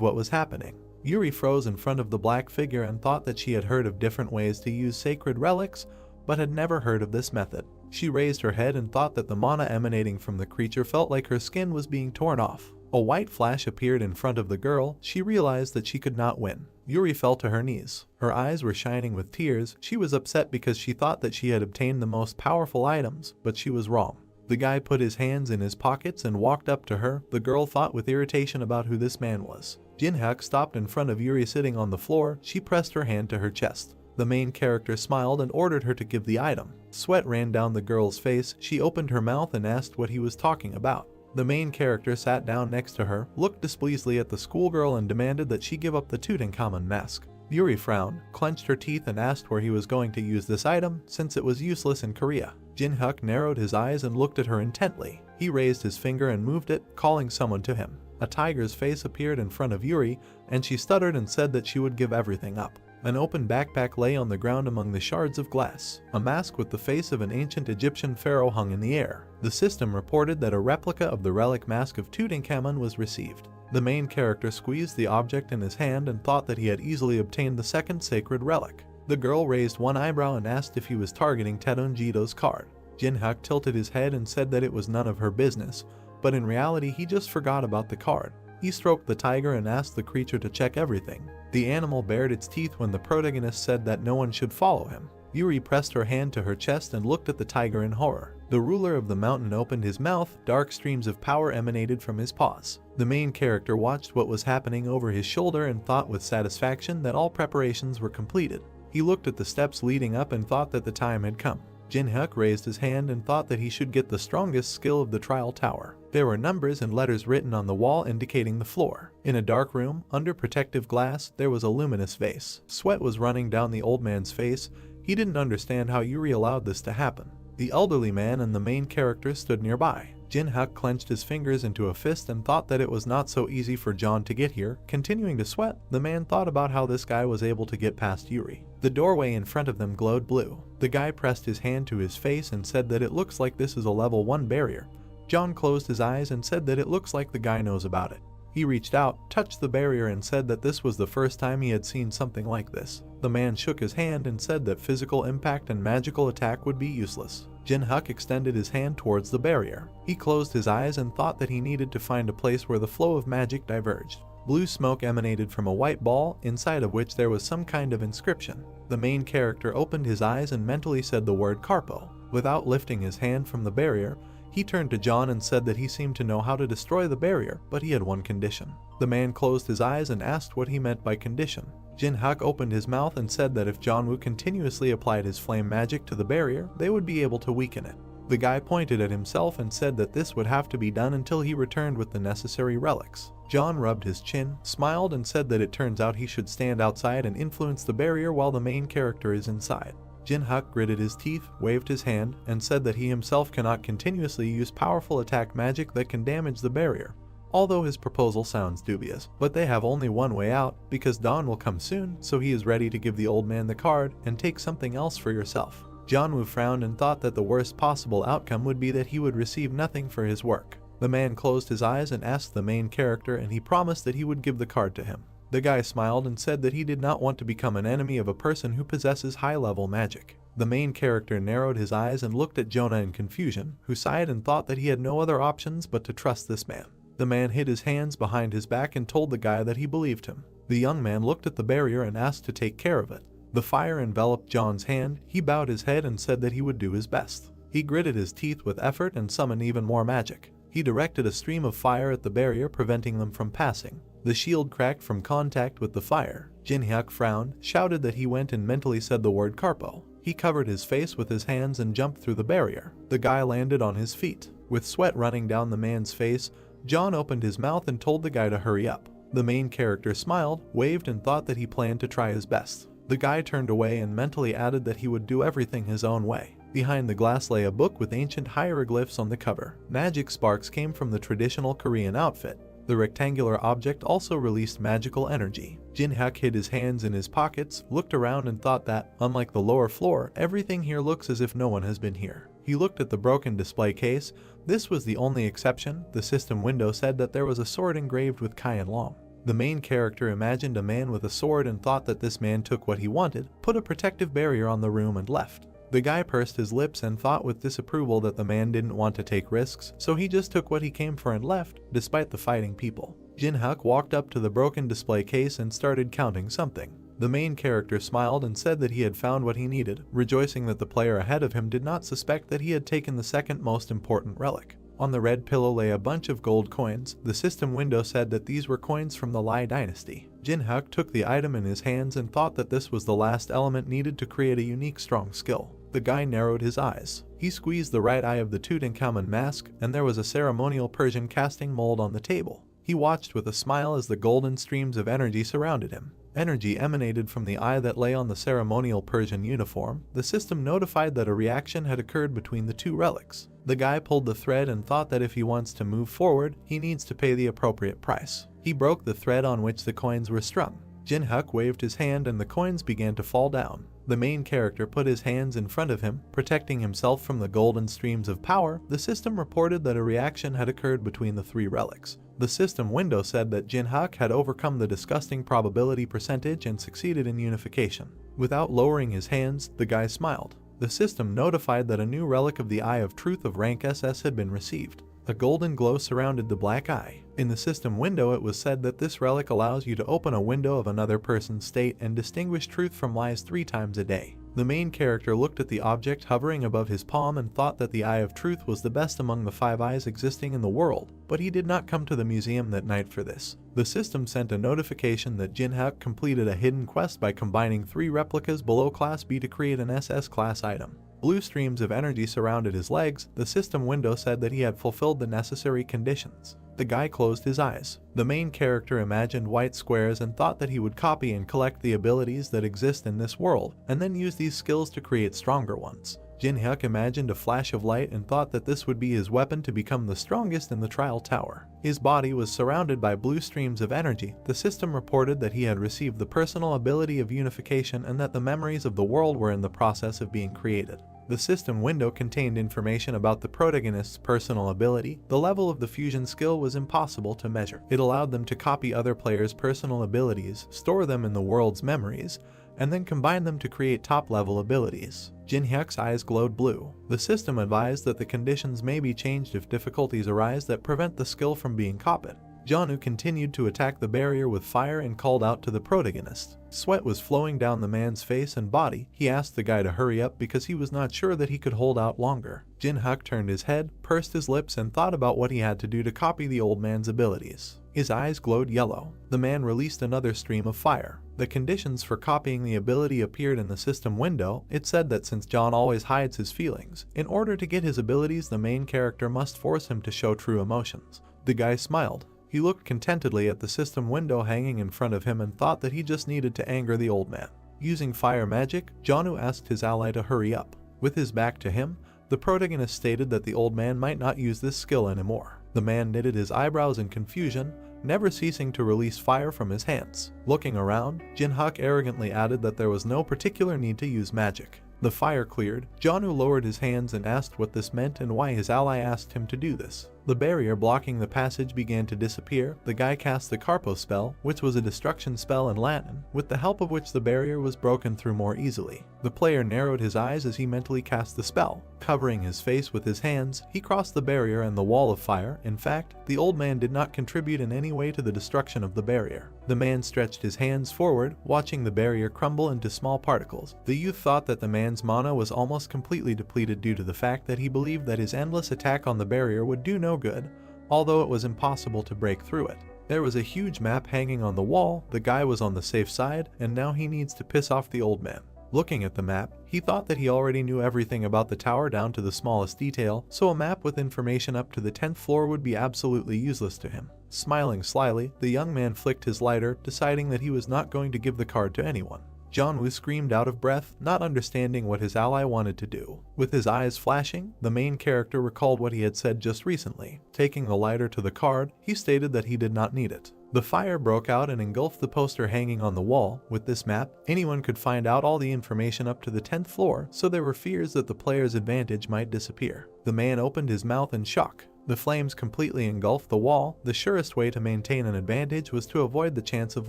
what was happening. Yuri froze in front of the black figure and thought that she had heard of different ways to use sacred relics, but had never heard of this method. She raised her head and thought that the mana emanating from the creature felt like her skin was being torn off. A white flash appeared in front of the girl. She realized that she could not win. Yuri fell to her knees. Her eyes were shining with tears. She was upset because she thought that she had obtained the most powerful items, but she was wrong. The guy put his hands in his pockets and walked up to her. The girl thought with irritation about who this man was. Jinhyuk stopped in front of Yuri sitting on the floor. She pressed her hand to her chest. The main character smiled and ordered her to give the item. Sweat ran down the girl's face. She opened her mouth and asked what he was talking about. The main character sat down next to her, looked displeasantly at the schoolgirl and demanded that she give up the Tutankhamun mask. Yuri frowned, clenched her teeth and asked where he was going to use this item, since it was useless in Korea. Jinhyuk narrowed his eyes and looked at her intently. He raised his finger and moved it, calling someone to him. A tiger's face appeared in front of Yuri, and she stuttered and said that she would give everything up. An open backpack lay on the ground among the shards of glass. A mask with the face of an ancient Egyptian pharaoh hung in the air. The system reported that a replica of the relic mask of Tutankhamun was received. The main character squeezed the object in his hand and thought that he had easily obtained the second sacred relic. The girl raised one eyebrow and asked if he was targeting Tedonjido's card. Jinhyuk tilted his head and said that it was none of her business, but in reality he just forgot about the card. He stroked the tiger and asked the creature to check everything. The animal bared its teeth when the protagonist said that no one should follow him. Yuri pressed her hand to her chest and looked at the tiger in horror. The ruler of the mountain opened his mouth. Dark streams of power emanated from his paws. The main character watched what was happening over his shoulder and thought with satisfaction that all preparations were completed. He looked at the steps leading up and thought that the time had come. Jinhyuk raised his hand and thought that he should get the strongest skill of the trial tower. There were numbers and letters written on the wall indicating the floor. In a dark room, under protective glass, there was a luminous vase. Sweat was running down the old man's face. He didn't understand how Yuri allowed this to happen. The elderly man and the main character stood nearby. Jinhyuk clenched his fingers into a fist and thought that it was not so easy for John to get here. Continuing to sweat, the man thought about how this guy was able to get past Yuri. The doorway in front of them glowed blue. The guy pressed his hand to his face and said that it looks like this is a level 1 barrier. John closed his eyes and said that it looks like the guy knows about it. He reached out, touched the barrier and said that this was the first time he had seen something like this. The man shook his hand and said that physical impact and magical attack would be useless. Jinhyuk extended his hand towards the barrier. He closed his eyes and thought that he needed to find a place where the flow of magic diverged. Blue smoke emanated from a white ball, inside of which there was some kind of inscription. The main character opened his eyes and mentally said the word Carpo. Without lifting his hand from the barrier, he turned to John and said that he seemed to know how to destroy the barrier, but he had one condition. The man closed his eyes and asked what he meant by condition. Jinhyuk opened his mouth and said that if John Woo continuously applied his flame magic to the barrier, they would be able to weaken it. The guy pointed at himself and said that this would have to be done until he returned with the necessary relics. John rubbed his chin, smiled and said that it turns out he should stand outside and influence the barrier while the main character is inside. Jinhyuk gritted his teeth, waved his hand, and said that he himself cannot continuously use powerful attack magic that can damage the barrier. Although his proposal sounds dubious, but they have only one way out, because dawn will come soon, so he is ready to give the old man the card and take something else for yourself. John Woo frowned and thought that the worst possible outcome would be that he would receive nothing for his work. The man closed his eyes and asked the main character, and he promised that he would give the card to him. The guy smiled and said that he did not want to become an enemy of a person who possesses high-level magic. The main character narrowed his eyes and looked at Jonah in confusion, who sighed and thought that he had no other options but to trust this man. The man hid his hands behind his back and told the guy that he believed him. The young man looked at the barrier and asked to take care of it. The fire enveloped John's hand. He bowed his head and said that he would do his best. He gritted his teeth with effort and summoned even more magic. He directed a stream of fire at the barrier, preventing them from passing. The shield cracked from contact with the fire. Jinhyuk frowned, shouted that he went and mentally said the word Carpo. He covered his face with his hands and jumped through the barrier. The guy landed on his feet. With sweat running down the man's face, John opened his mouth and told the guy to hurry up. The main character smiled, waved and thought that he planned to try his best. The guy turned away and mentally added that he would do everything his own way. Behind the glass lay a book with ancient hieroglyphs on the cover. Magic sparks came from the traditional Korean outfit. The rectangular object also released magical energy. Jin-hyuk hid his hands in his pockets, looked around and thought that, unlike the lower floor, everything here looks as if no one has been here. He looked at the broken display case. This was the only exception. The system window said that there was a sword engraved with Kai and Long. The main character imagined a man with a sword and thought that this man took what he wanted, put a protective barrier on the room and left. The guy pursed his lips and thought with disapproval that the man didn't want to take risks, so he just took what he came for and left, despite the fighting people. Jin-hyuk walked up to the broken display case and started counting something. The main character smiled and said that he had found what he needed, rejoicing that the player ahead of him did not suspect that he had taken the second most important relic. On the red pillow lay a bunch of gold coins. The system window said that these were coins from the Lai dynasty. Jin-hyuk took the item in his hands and thought that this was the last element needed to create a unique strong skill. The guy narrowed his eyes. He squeezed the right eye of the Tutankhamun mask, and there was a ceremonial Persian casting mold on the table. He watched with a smile as the golden streams of energy surrounded him. Energy emanated from the eye that lay on the ceremonial Persian uniform. The system notified that a reaction had occurred between the two relics. The guy pulled the thread and thought that if he wants to move forward, he needs to pay the appropriate price. He broke the thread on which the coins were strung. Jin-hyuk waved his hand and the coins began to fall down. The main character put his hands in front of him, protecting himself from the golden streams of power. The system reported that a reaction had occurred between the three relics. The system window said that Jin-hyuk had overcome the disgusting probability percentage and succeeded in unification. Without lowering his hands, the guy smiled. The system notified that a new relic of the Eye of Truth of rank SS had been received. A golden glow surrounded the black eye. In the system window it was said that this relic allows you to open a window of another person's state and distinguish truth from lies 3 times a day. The main character looked at the object hovering above his palm and thought that the Eye of Truth was the best among the 5 eyes existing in the world, but he did not come to the museum that night for this. The system sent a notification that Jin-hyuk completed a hidden quest by combining 3 replicas below Class B to create an SS class item. Blue streams of energy surrounded his legs. The system window said that he had fulfilled the necessary conditions. The guy closed his eyes. The main character imagined white squares and thought that he would copy and collect the abilities that exist in this world, and then use these skills to create stronger ones. Jin-hyuk imagined a flash of light and thought that this would be his weapon to become the strongest in the trial tower. His body was surrounded by blue streams of energy. The system reported that he had received the personal ability of unification and that the memories of the world were in the process of being created. The system window contained information about the protagonist's personal ability. The level of the fusion skill was impossible to measure. It allowed them to copy other players' personal abilities, store them in the world's memories, and then combine them to create top-level abilities. Jin-hyuk's eyes glowed blue. The system advised that the conditions may be changed if difficulties arise that prevent the skill from being copied. Janu continued to attack the barrier with fire and called out to the protagonist. Sweat was flowing down the man's face and body. He asked the guy to hurry up because he was not sure that he could hold out longer. Jin-hyuk turned his head, pursed his lips, and thought about what he had to do to copy the old man's abilities. His eyes glowed yellow. The man released another stream of fire. The conditions for copying the ability appeared in the system window. It said that since John always hides his feelings, in order to get his abilities, the main character must force him to show true emotions. The guy smiled. He looked contentedly at the system window hanging in front of him and thought that he just needed to anger the old man. Using fire magic, Janu asked his ally to hurry up. With his back to him, the protagonist stated that the old man might not use this skill anymore. The man knitted his eyebrows in confusion, never ceasing to release fire from his hands. Looking around, Jin-hyuk arrogantly added that there was no particular need to use magic. The fire cleared. Janu lowered his hands and asked what this meant and why his ally asked him to do this. The barrier blocking the passage began to disappear. The guy cast the Carpo spell, which was a destruction spell in Latin, with the help of which the barrier was broken through more easily. The player narrowed his eyes as he mentally cast the spell. Covering his face with his hands, he crossed the barrier and the wall of fire. In fact, the old man did not contribute in any way to the destruction of the barrier. The man stretched his hands forward, watching the barrier crumble into small particles. The youth thought that the man's mana was almost completely depleted due to the fact that he believed that his endless attack on the barrier would do no good, although it was impossible to break through it. There was a huge map hanging on the wall. The guy was on the safe side, and now he needs to piss off the old man. Looking at the map, he thought that he already knew everything about the tower down to the smallest detail, so a map with information up to the 10th floor would be absolutely useless to him. Smiling slyly, the young man flicked his lighter, deciding that he was not going to give the card to anyone. Jianwoo screamed out of breath, not understanding what his ally wanted to do. With his eyes flashing, the main character recalled what he had said just recently. Taking the lighter to the card, he stated that he did not need it. The fire broke out and engulfed the poster hanging on the wall. With this map, anyone could find out all the information up to the 10th floor, so there were fears that the player's advantage might disappear. The man opened his mouth in shock. The flames completely engulfed the wall. The surest way to maintain an advantage was to avoid the chance of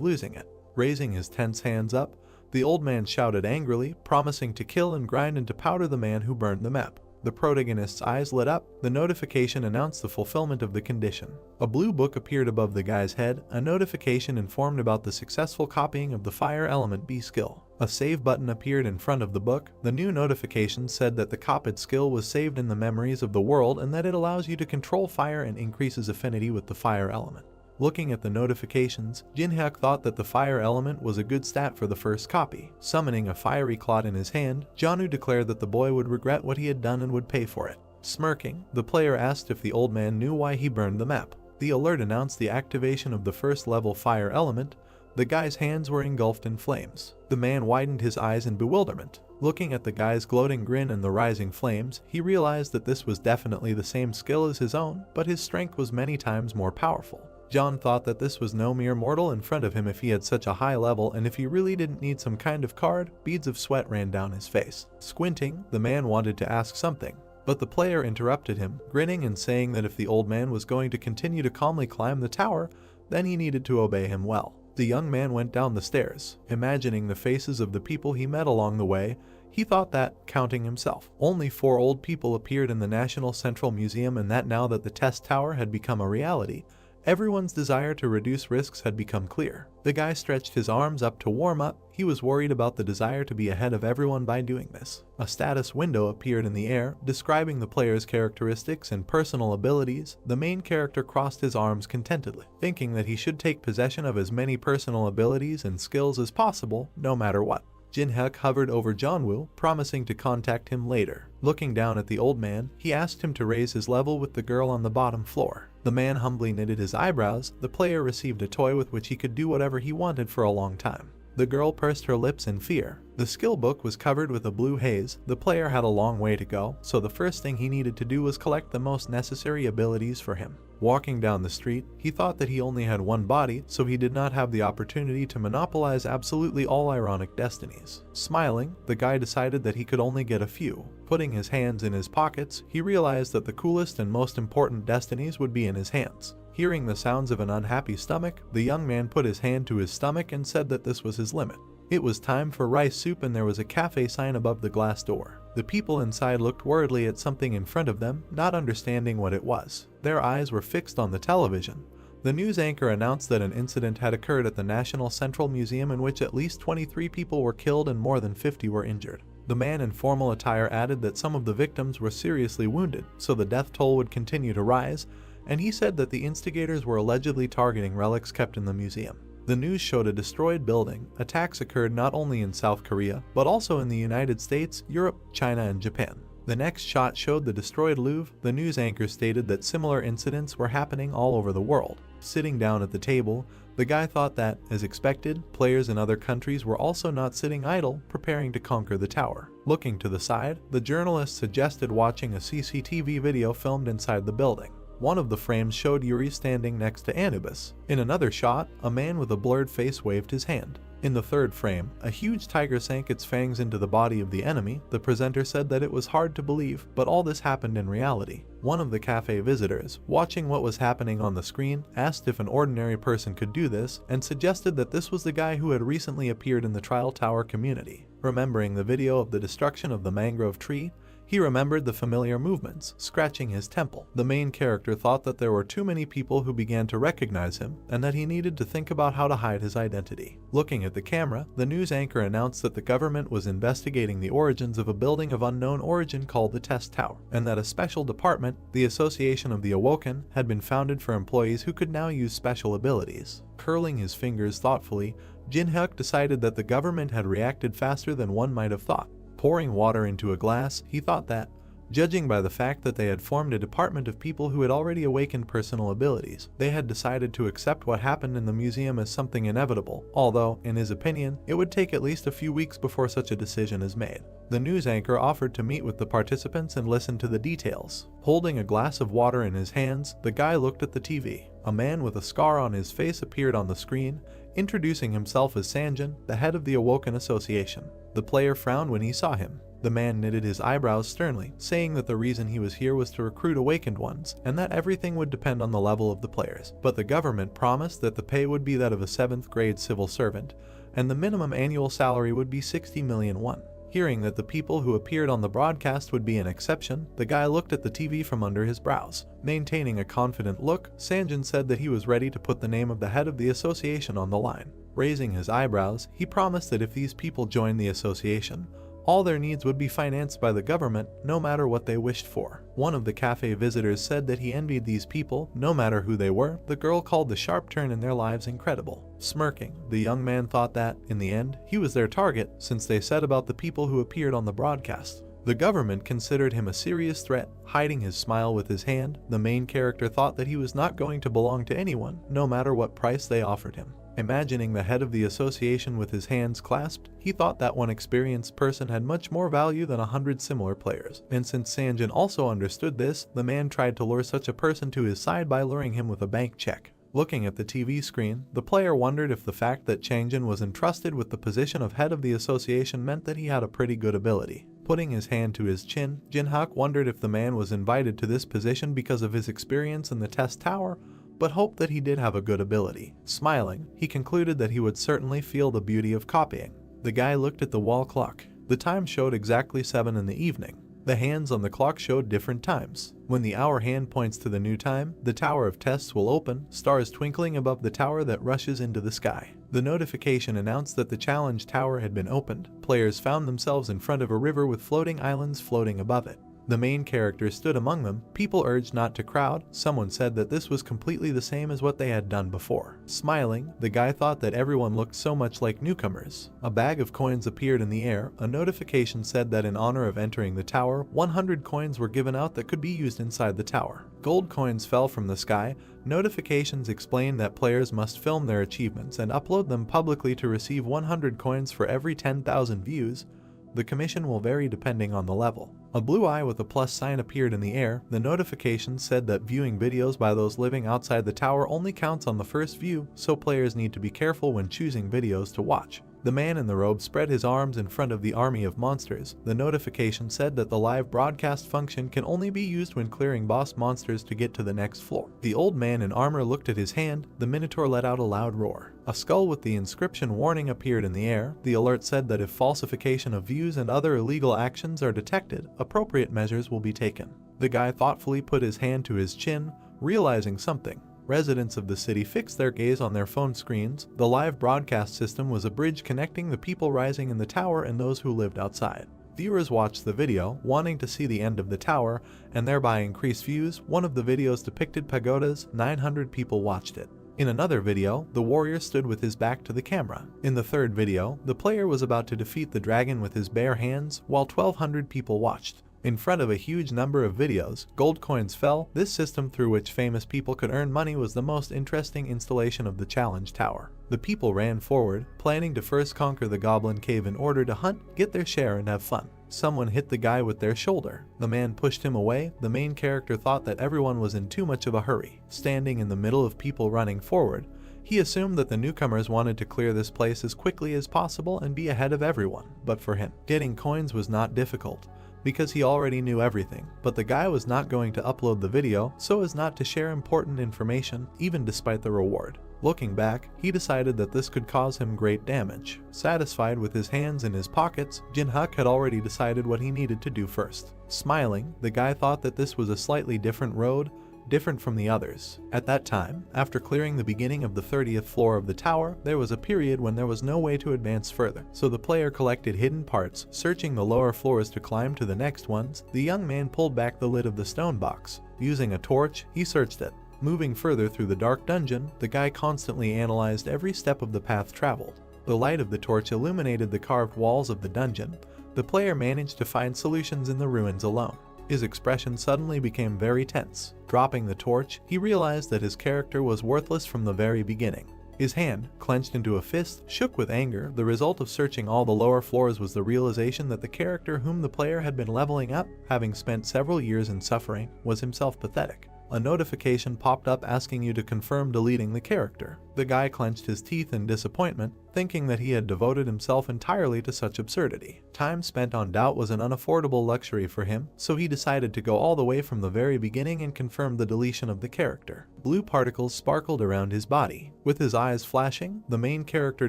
losing it. Raising his tense hands up, the old man shouted angrily, promising to kill and grind into powder the man who burned the map. The protagonist's eyes lit up. The notification announced the fulfillment of the condition. A blue book appeared above the guy's head. A notification informed about the successful copying of the Fire Element B skill. A save button appeared in front of the book. The new notification said that the copied skill was saved in the memories of the world and that it allows you to control fire and increases affinity with the fire element. Looking at the notifications, Jinhyuk thought that the fire element was a good stat for the first copy. Summoning a fiery clod in his hand, Jianwoo declared that the boy would regret what he had done and would pay for it. Smirking, the player asked if the old man knew why he burned the map. The alert announced the activation of the first level fire element. The guy's hands were engulfed in flames. The man widened his eyes in bewilderment. Looking at the guy's gloating grin and the rising flames, he realized that this was definitely the same skill as his own, but his strength was many times more powerful. John thought that this was no mere mortal in front of him if he had such a high level, and if he really didn't need some kind of card. Beads of sweat ran down his face. Squinting, the man wanted to ask something, but the player interrupted him, grinning and saying that if the old man was going to continue to calmly climb the tower, then he needed to obey him well. The young man went down the stairs. Imagining the faces of the people he met along the way, he thought that, counting himself, only 4 old people appeared in the National Central Museum, and that now that the test tower had become a reality, everyone's desire to reduce risks had become clear. The guy stretched his arms up to warm up. He was worried about the desire to be ahead of everyone by doing this. A status window appeared in the air, describing the player's characteristics and personal abilities. The main character crossed his arms contentedly, thinking that he should take possession of as many personal abilities and skills as possible, no matter what. Jinhyuk hovered over Jianwoo, promising to contact him later. Looking down at the old man, he asked him to raise his level with the girl on the bottom floor. The man humbly knitted his eyebrows. The player received a toy with which he could do whatever he wanted for a long time. The girl pursed her lips in fear. The skill book was covered with a blue haze. The player had a long way to go, so the first thing he needed to do was collect the most necessary abilities for him. Walking down the street, he thought that he only had one body, so he did not have the opportunity to monopolize absolutely all ironic destinies. Smiling, the guy decided that he could only get a few. Putting his hands in his pockets, he realized that the coolest and most important destinies would be in his hands. Hearing the sounds of an unhappy stomach, the young man put his hand to his stomach and said that this was his limit. It was time for rice soup, and there was a cafe sign above the glass door. The people inside looked worriedly at something in front of them, not understanding what it was. Their eyes were fixed on the television. The news anchor announced that an incident had occurred at the National Central Museum in which at least 23 people were killed and more than 50 were injured. The man in formal attire added that some of the victims were seriously wounded, so the death toll would continue to rise, and he said that the instigators were allegedly targeting relics kept in the museum. The news showed a destroyed building. Attacks occurred not only in South Korea, but also in the United States, Europe, China, and Japan. The next shot showed the destroyed Louvre. The news anchor stated that similar incidents were happening all over the world. Sitting down at the table, the guy thought that, as expected, players in other countries were also not sitting idle, preparing to conquer the tower. Looking to the side, the journalist suggested watching a CCTV video filmed inside the building. One of the frames showed Yuri standing next to Anubis. In another shot, a man with a blurred face waved his hand. In the third frame, a huge tiger sank its fangs into the body of the enemy. The presenter said that it was hard to believe, but all this happened in reality. One of the cafe visitors, watching what was happening on the screen, asked if an ordinary person could do this, and suggested that this was the guy who had recently appeared in the Trial Tower community. Remembering the video of the destruction of the mangrove tree, he remembered the familiar movements, scratching his temple. The main character thought that there were too many people who began to recognize him, and that he needed to think about how to hide his identity. Looking at the camera, the news anchor announced that the government was investigating the origins of a building of unknown origin called the Test Tower, and that a special department, the Association of the Awoken, had been founded for employees who could now use special abilities. Curling his fingers thoughtfully, Jinhyuk decided that the government had reacted faster than one might have thought. Pouring water into a glass, he thought that, Judging by the fact that they had formed a department of people who had already awakened personal abilities, they had decided to accept what happened in the museum as something inevitable, although, in his opinion, it would take at least a few weeks before such a decision is made. The news anchor offered to meet with the participants and listen to the details. Holding a glass of water in his hands, the guy looked at the TV. A man with a scar on his face appeared on the screen, introducing himself as Sanjin, the head of the Awoken Association. The player frowned when he saw him. The man knitted his eyebrows sternly, saying that the reason he was here was to recruit awakened ones, and that everything would depend on the level of the players. But the government promised that the pay would be that of a 7th grade civil servant, and the minimum annual salary would be 60 million won. Hearing that the people who appeared on the broadcast would be an exception, the guy looked at the TV from under his brows. Maintaining a confident look, Sanjin said that he was ready to put the name of the head of the association on the line. Raising his eyebrows, he promised that if these people joined the association, all their needs would be financed by the government, no matter what they wished for. One of the cafe visitors said that he envied these people, no matter who they were. The girl called the sharp turn in their lives incredible. Smirking, the young man thought that, in the end, he was their target, since they said about the people who appeared on the broadcast. The government considered him a serious threat. Hiding his smile with his hand, the main character thought that he was not going to belong to anyone, no matter what price they offered him. Imagining the head of the association with his hands clasped, he thought that one experienced person had much more value than 100 similar players. And since Sanjin also understood this, the man tried to lure such a person to his side by luring him with a bank check. Looking at the TV screen, the player wondered if the fact that Changjin was entrusted with the position of head of the association meant that he had a pretty good ability. Putting his hand to his chin, Jinhak wondered if the man was invited to this position because of his experience in the test tower, but hoped that he did have a good ability. Smiling, he concluded that he would certainly feel the beauty of copying. The guy looked at the wall clock. The time showed exactly 7 in the evening. The hands on the clock showed different times. When the hour hand points to the new time, the tower of tests will open, stars twinkling above the tower that rushes into the sky. The notification announced that the challenge tower had been opened. Players found themselves in front of a river with floating islands floating above it. The main character stood among them. People urged not to crowd. Someone said that this was completely the same as what they had done before. Smiling, the guy thought that everyone looked so much like newcomers. A bag of coins appeared in the air. A notification said that in honor of entering the tower, 100 coins were given out that could be used inside the tower. Gold coins fell from the sky. Notifications explained that players must film their achievements and upload them publicly to receive 100 coins for every 10,000 views. The commission will vary depending on the level. A blue eye with a plus sign appeared in the air. The notification said that viewing videos by those living outside the tower only counts on the first view, so players need to be careful when choosing videos to watch. The man in the robe spread his arms in front of the army of monsters. The notification said that the live broadcast function can only be used when clearing boss monsters to get to the next floor. The old man in armor looked at his hand. The minotaur let out a loud roar. A skull with the inscription warning appeared in the air. The alert said that if falsification of views and other illegal actions are detected, appropriate measures will be taken. The guy thoughtfully put his hand to his chin, realizing something. Residents of the city fixed their gaze on their phone screens. The live broadcast system was a bridge connecting the people rising in the tower and those who lived outside. Viewers watched the video, wanting to see the end of the tower, and thereby increase views. One of the videos depicted pagodas. 900 people watched it. In another video, the warrior stood with his back to the camera. In the third video, the player was about to defeat the dragon with his bare hands, while 1,200 people watched. In front of a huge number of videos, gold coins fell. This system through which famous people could earn money was the most interesting installation of the challenge tower. The people ran forward, planning to first conquer the goblin cave in order to hunt, get their share, and have fun. Someone hit the guy with their shoulder. The man pushed him away. The main character thought that everyone was in too much of a hurry. Standing in the middle of people running forward, he assumed that the newcomers wanted to clear this place as quickly as possible and be ahead of everyone. But for him, getting coins was not difficult, because he already knew everything. But the guy was not going to upload the video so as not to share important information, even despite the reward. Looking back, he decided that this could cause him great damage. Satisfied with his hands in his pockets, Jinhak had already decided what he needed to do first. Smiling, the guy thought that this was a slightly different road, different from the others. At that time, after clearing the beginning of the 30th floor of the tower, there was a period when there was no way to advance further. So the player collected hidden parts, searching the lower floors to climb to the next ones. The young man pulled back the lid of the stone box. Using a torch, he searched it. Moving further through the dark dungeon, the guy constantly analyzed every step of the path traveled. The light of the torch illuminated the carved walls of the dungeon. The player managed to find solutions in the ruins alone. His expression suddenly became very tense. Dropping the torch, he realized that his character was worthless from the very beginning. His hand, clenched into a fist, shook with anger. The result of searching all the lower floors was the realization that the character whom the player had been leveling up, having spent several years in suffering, was himself pathetic. A notification popped up asking you to confirm deleting the character. The guy clenched his teeth in disappointment, thinking that he had devoted himself entirely to such absurdity. Time spent on doubt was an unaffordable luxury for him, so he decided to go all the way from the very beginning and confirm the deletion of the character. Blue particles sparkled around his body. With his eyes flashing, the main character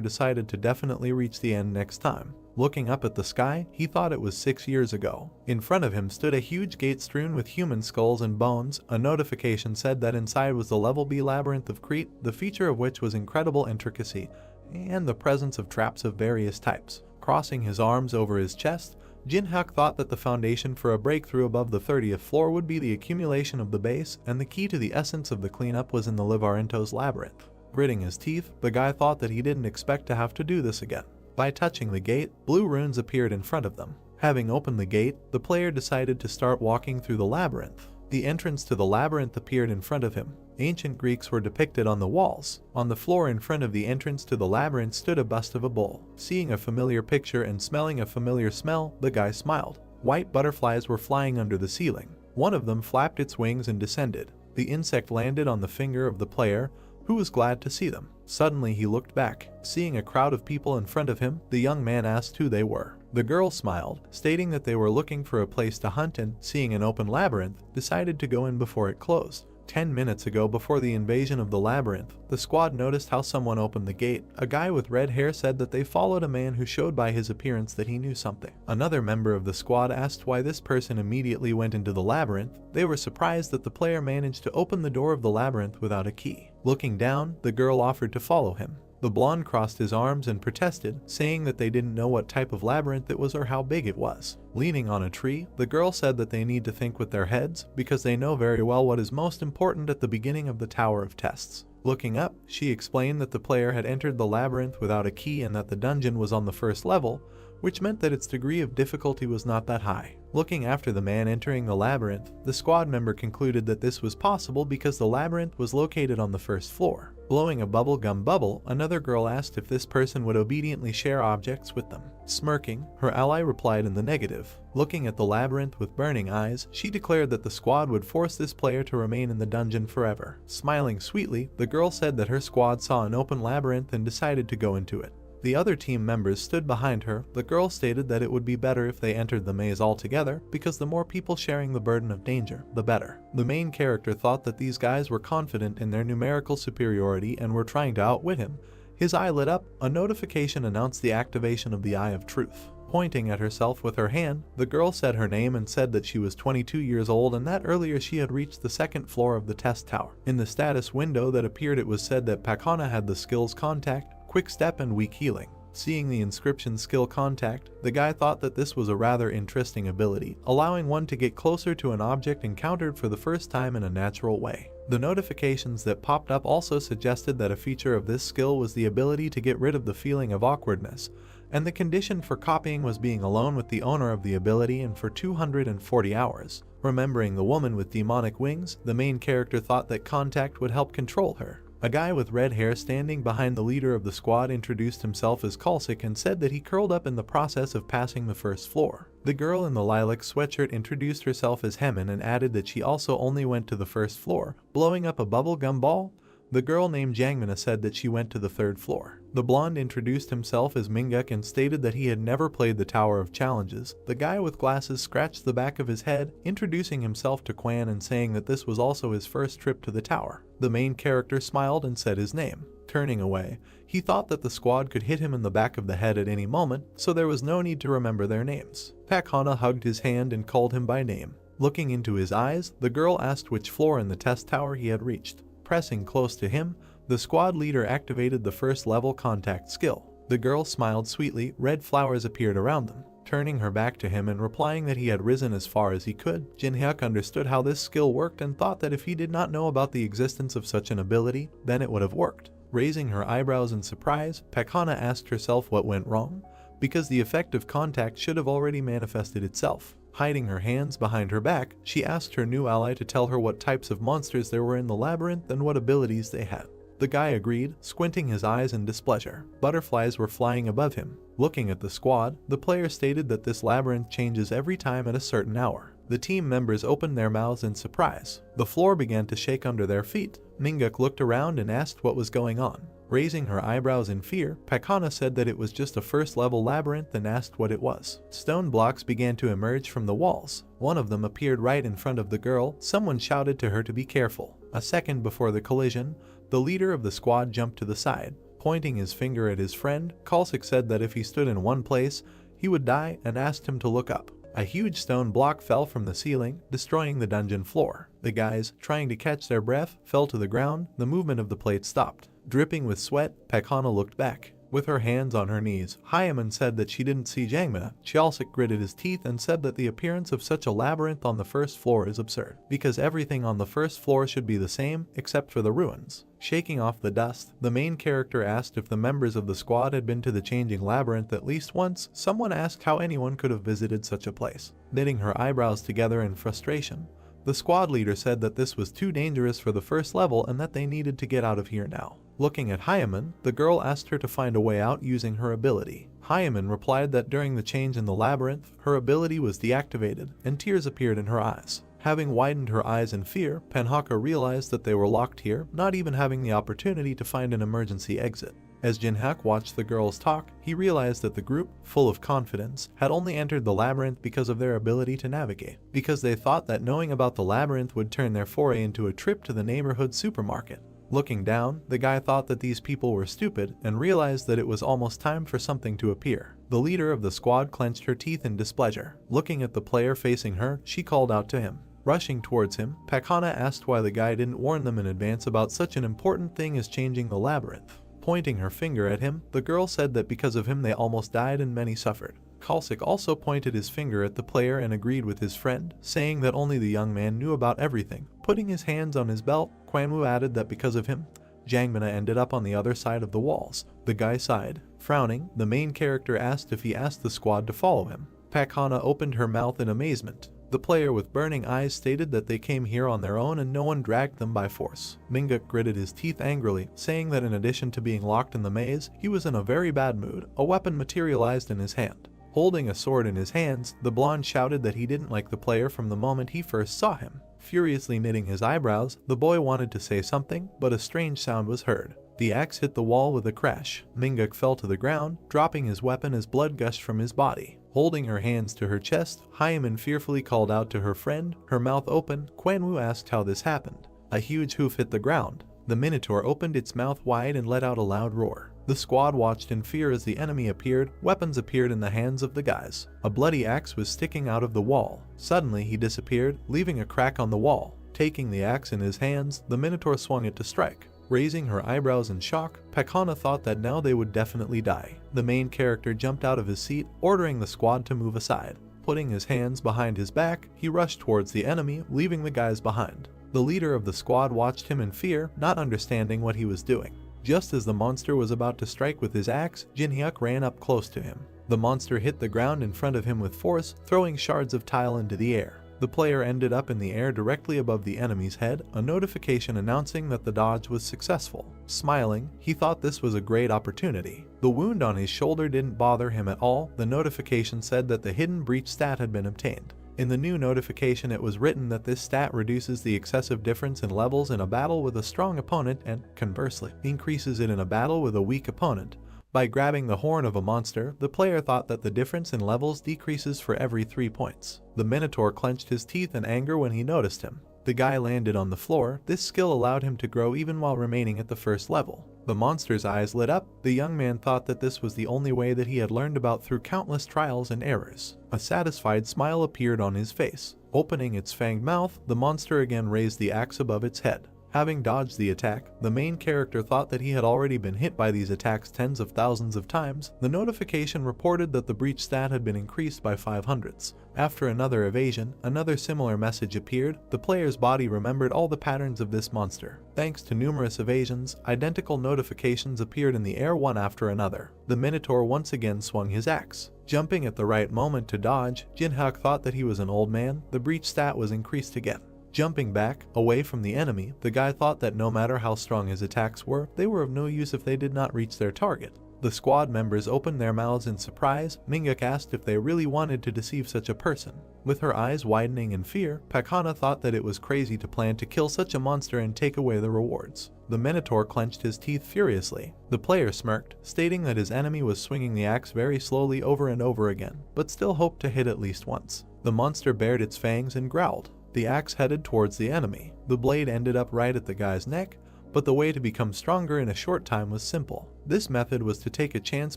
decided to definitely reach the end next time. Looking up at the sky, he thought it was 6 years ago. In front of him stood a huge gate strewn with human skulls and bones. A notification said that inside was the Level B Labyrinth of Crete, the feature of which was incredible intricacy, and the presence of traps of various types. Crossing his arms over his chest, Jin-hyuk thought that the foundation for a breakthrough above the 30th floor would be the accumulation of the base, and the key to the essence of the cleanup was in the Livarento's labyrinth. Gritting his teeth, the guy thought that he didn't expect to have to do this again. By touching the gate, blue runes appeared in front of them. Having opened the gate, the player decided to start walking through the labyrinth. The entrance to the labyrinth appeared in front of him. Ancient Greeks were depicted on the walls. On the floor in front of the entrance to the labyrinth stood a bust of a bull. Seeing a familiar picture and smelling a familiar smell, the guy smiled. White butterflies were flying under the ceiling. One of them flapped its wings and descended. The insect landed on the finger of the player, who was glad to see them. Suddenly he looked back. Seeing a crowd of people in front of him, the young man asked who they were. The girl smiled, stating that they were looking for a place to hunt and, seeing an open labyrinth, decided to go in before it closed. 10 minutes ago, before the invasion of the labyrinth, the squad noticed how someone opened the gate. A guy with red hair said that they followed a man who showed by his appearance that he knew something. Another member of the squad asked why this person immediately went into the labyrinth. They were surprised that the player managed to open the door of the labyrinth without a key. Looking down, the girl offered to follow him. The blonde crossed his arms and protested, saying that they didn't know what type of labyrinth it was or how big it was. Leaning on a tree, the girl said that they need to think with their heads, because they know very well what is most important at the beginning of the Tower of Tests. Looking up, she explained that the player had entered the labyrinth without a key and that the dungeon was on the first level, which meant that its degree of difficulty was not that high. Looking after the man entering the labyrinth, the squad member concluded that this was possible because the labyrinth was located on the first floor. Blowing a bubblegum bubble, another girl asked if this person would obediently share objects with them. Smirking, her ally replied in the negative. Looking at the labyrinth with burning eyes, she declared that the squad would force this player to remain in the dungeon forever. Smiling sweetly, the girl said that her squad saw an open labyrinth and decided to go into it. The other team members stood behind her. The girl stated that it would be better if they entered the maze altogether, because the more people sharing the burden of danger, the better. The main character thought that these guys were confident in their numerical superiority and were trying to outwit him. His eye lit up. A notification announced the activation of the Eye of Truth. Pointing at herself with her hand, the girl said her name and said that she was 22 years old and that earlier she had reached the second floor of the test tower. In the status window that appeared, it was said that Pakana had the skills Contact, Quick Step and Weak Healing. Seeing the inscription Skill Contact, the guy thought that this was a rather interesting ability, allowing one to get closer to an object encountered for the first time in a natural way. The notifications that popped up also suggested that a feature of this skill was the ability to get rid of the feeling of awkwardness, and the condition for copying was being alone with the owner of the ability and for 240 hours. Remembering the woman with demonic wings, the main character thought that Contact would help control her. A guy with red hair standing behind the leader of the squad introduced himself as Kalsik and said that he curled up in the process of passing the first floor. The girl in the lilac sweatshirt introduced herself as Hemin and added that she also only went to the first floor. Blowing up a bubblegum ball, the girl named Jangmina said that she went to the third floor. The blonde introduced himself as Minguk and stated that he had never played the Tower of Challenges. The guy with glasses scratched the back of his head, introducing himself to Quan and saying that this was also his first trip to the tower. The main character smiled and said his name. Turning away, he thought that the squad could hit him in the back of the head at any moment, so there was no need to remember their names. Pakhana hugged his hand and called him by name. Looking into his eyes, the girl asked which floor in the test tower he had reached. Pressing close to him, the squad leader activated the first level Contact skill. The girl smiled sweetly. Red flowers appeared around them. Turning her back to him and replying that he had risen as far as he could, Jin-hyuk understood how this skill worked and thought that if he did not know about the existence of such an ability, then it would have worked. Raising her eyebrows in surprise, Pakhana asked herself what went wrong, because the effect of Contact should have already manifested itself. Hiding her hands behind her back, she asked her new ally to tell her what types of monsters there were in the labyrinth and what abilities they had. The guy agreed, squinting his eyes in displeasure. Butterflies were flying above him. Looking at the squad, the player stated that this labyrinth changes every time at a certain hour. The team members opened their mouths in surprise. The floor began to shake under their feet. Manga looked around and asked what was going on. Raising her eyebrows in fear, Pakana said that it was just a first-level labyrinth and asked what it was. Stone blocks began to emerge from the walls. One of them appeared right in front of the girl. Someone shouted to her to be careful. A second before the collision, the leader of the squad jumped to the side. Pointing his finger at his friend, Kalsik said that if he stood in one place, he would die and asked him to look up. A huge stone block fell from the ceiling, destroying the dungeon floor. The guys, trying to catch their breath, fell to the ground. The movement of the plate stopped. Dripping with sweat, Pakana looked back. With her hands on her knees, Hyaman said that she didn't see Jangmina. Chalsik gritted his teeth and said that the appearance of such a labyrinth on the first floor is absurd, because everything on the first floor should be the same, except for the ruins. Shaking off the dust, the main character asked if the members of the squad had been to the changing labyrinth at least once. Someone asked how anyone could have visited such a place. Knitting her eyebrows together in frustration, the squad leader said that this was too dangerous for the first level and that they needed to get out of here now. Looking at Hyaman, the girl asked her to find a way out using her ability. Hyaman replied that during the change in the labyrinth, her ability was deactivated, and tears appeared in her eyes. Having widened her eyes in fear, Panhaka realized that they were locked here, not even having the opportunity to find an emergency exit. As Jinhak watched the girls talk, he realized that the group, full of confidence, had only entered the labyrinth because of their ability to navigate, because they thought that knowing about the labyrinth would turn their foray into a trip to the neighborhood supermarket. Looking down, the guy thought that these people were stupid and realized that it was almost time for something to appear. The leader of the squad clenched her teeth in displeasure. Looking at the player facing her, she called out to him. Rushing towards him, Pakana asked why the guy didn't warn them in advance about such an important thing as changing the labyrinth. Pointing her finger at him, the girl said that because of him they almost died and many suffered. Kalsik also pointed his finger at the player and agreed with his friend, saying that only the young man knew about everything. Putting his hands on his belt, Quanwu added that because of him, Jangmina ended up on the other side of the walls. The guy sighed. Frowning, the main character asked if he asked the squad to follow him. Pakana opened her mouth in amazement. The player with burning eyes stated that they came here on their own and no one dragged them by force. Manga gritted his teeth angrily, saying that in addition to being locked in the maze, he was in a very bad mood. A weapon materialized in his hand. Holding a sword in his hands, the blonde shouted that he didn't like the player from the moment he first saw him. Furiously knitting his eyebrows, the boy wanted to say something, but a strange sound was heard. The axe hit the wall with a crash. Minguk fell to the ground, dropping his weapon as blood gushed from his body. Holding her hands to her chest, Hyaman fearfully called out to her friend, her mouth open. Quanwu asked how this happened. A huge hoof hit the ground. The Minotaur opened its mouth wide and let out a loud roar. The squad watched in fear as the enemy appeared. Weapons appeared in the hands of the guys. A bloody axe was sticking out of the wall. Suddenly he disappeared, leaving a crack on the wall. Taking the axe in his hands, the Minotaur swung it to strike. Raising her eyebrows in shock, Pakana thought that now they would definitely die. The main character jumped out of his seat, ordering the squad to move aside. Putting his hands behind his back, he rushed towards the enemy, leaving the guys behind. The leader of the squad watched him in fear, not understanding what he was doing. Just as the monster was about to strike with his axe, Jinhyuk ran up close to him. The monster hit the ground in front of him with force, throwing shards of tile into the air. The player ended up in the air directly above the enemy's head, a notification announcing that the dodge was successful. Smiling, he thought this was a great opportunity. The wound on his shoulder didn't bother him at all. The notification said that the hidden breach stat had been obtained. In the new notification it was written that this stat reduces the excessive difference in levels in a battle with a strong opponent and, conversely, increases it in a battle with a weak opponent. By grabbing the horn of a monster, the player thought that the difference in levels decreases for every 3 points. The Minotaur clenched his teeth in anger when he noticed him. The guy landed on the floor. This skill allowed him to grow even while remaining at the first level. The monster's eyes lit up. The young man thought that this was the only way that he had learned about through countless trials and errors. A satisfied smile appeared on his face. Opening its fanged mouth, the monster again raised the axe above its head. Having dodged the attack, the main character thought that he had already been hit by these attacks tens of thousands of times. The notification reported that the breach stat had been increased by 500s. After another evasion, another similar message appeared. The player's body remembered all the patterns of this monster. Thanks to numerous evasions, identical notifications appeared in the air one after another. The Minotaur once again swung his axe. Jumping at the right moment to dodge, Jinhyuk thought that he was an old man. The breach stat was increased again. Jumping back, away from the enemy, the guy thought that no matter how strong his attacks were, they were of no use if they did not reach their target. The squad members opened their mouths in surprise. Mingak asked if they really wanted to deceive such a person. With her eyes widening in fear, Pakhana thought that it was crazy to plan to kill such a monster and take away the rewards. The Minotaur clenched his teeth furiously. The player smirked, stating that his enemy was swinging the axe very slowly over and over again, but still hoped to hit at least once. The monster bared its fangs and growled. The axe headed towards the enemy. The blade ended up right at the guy's neck, but the way to become stronger in a short time was simple. This method was to take a chance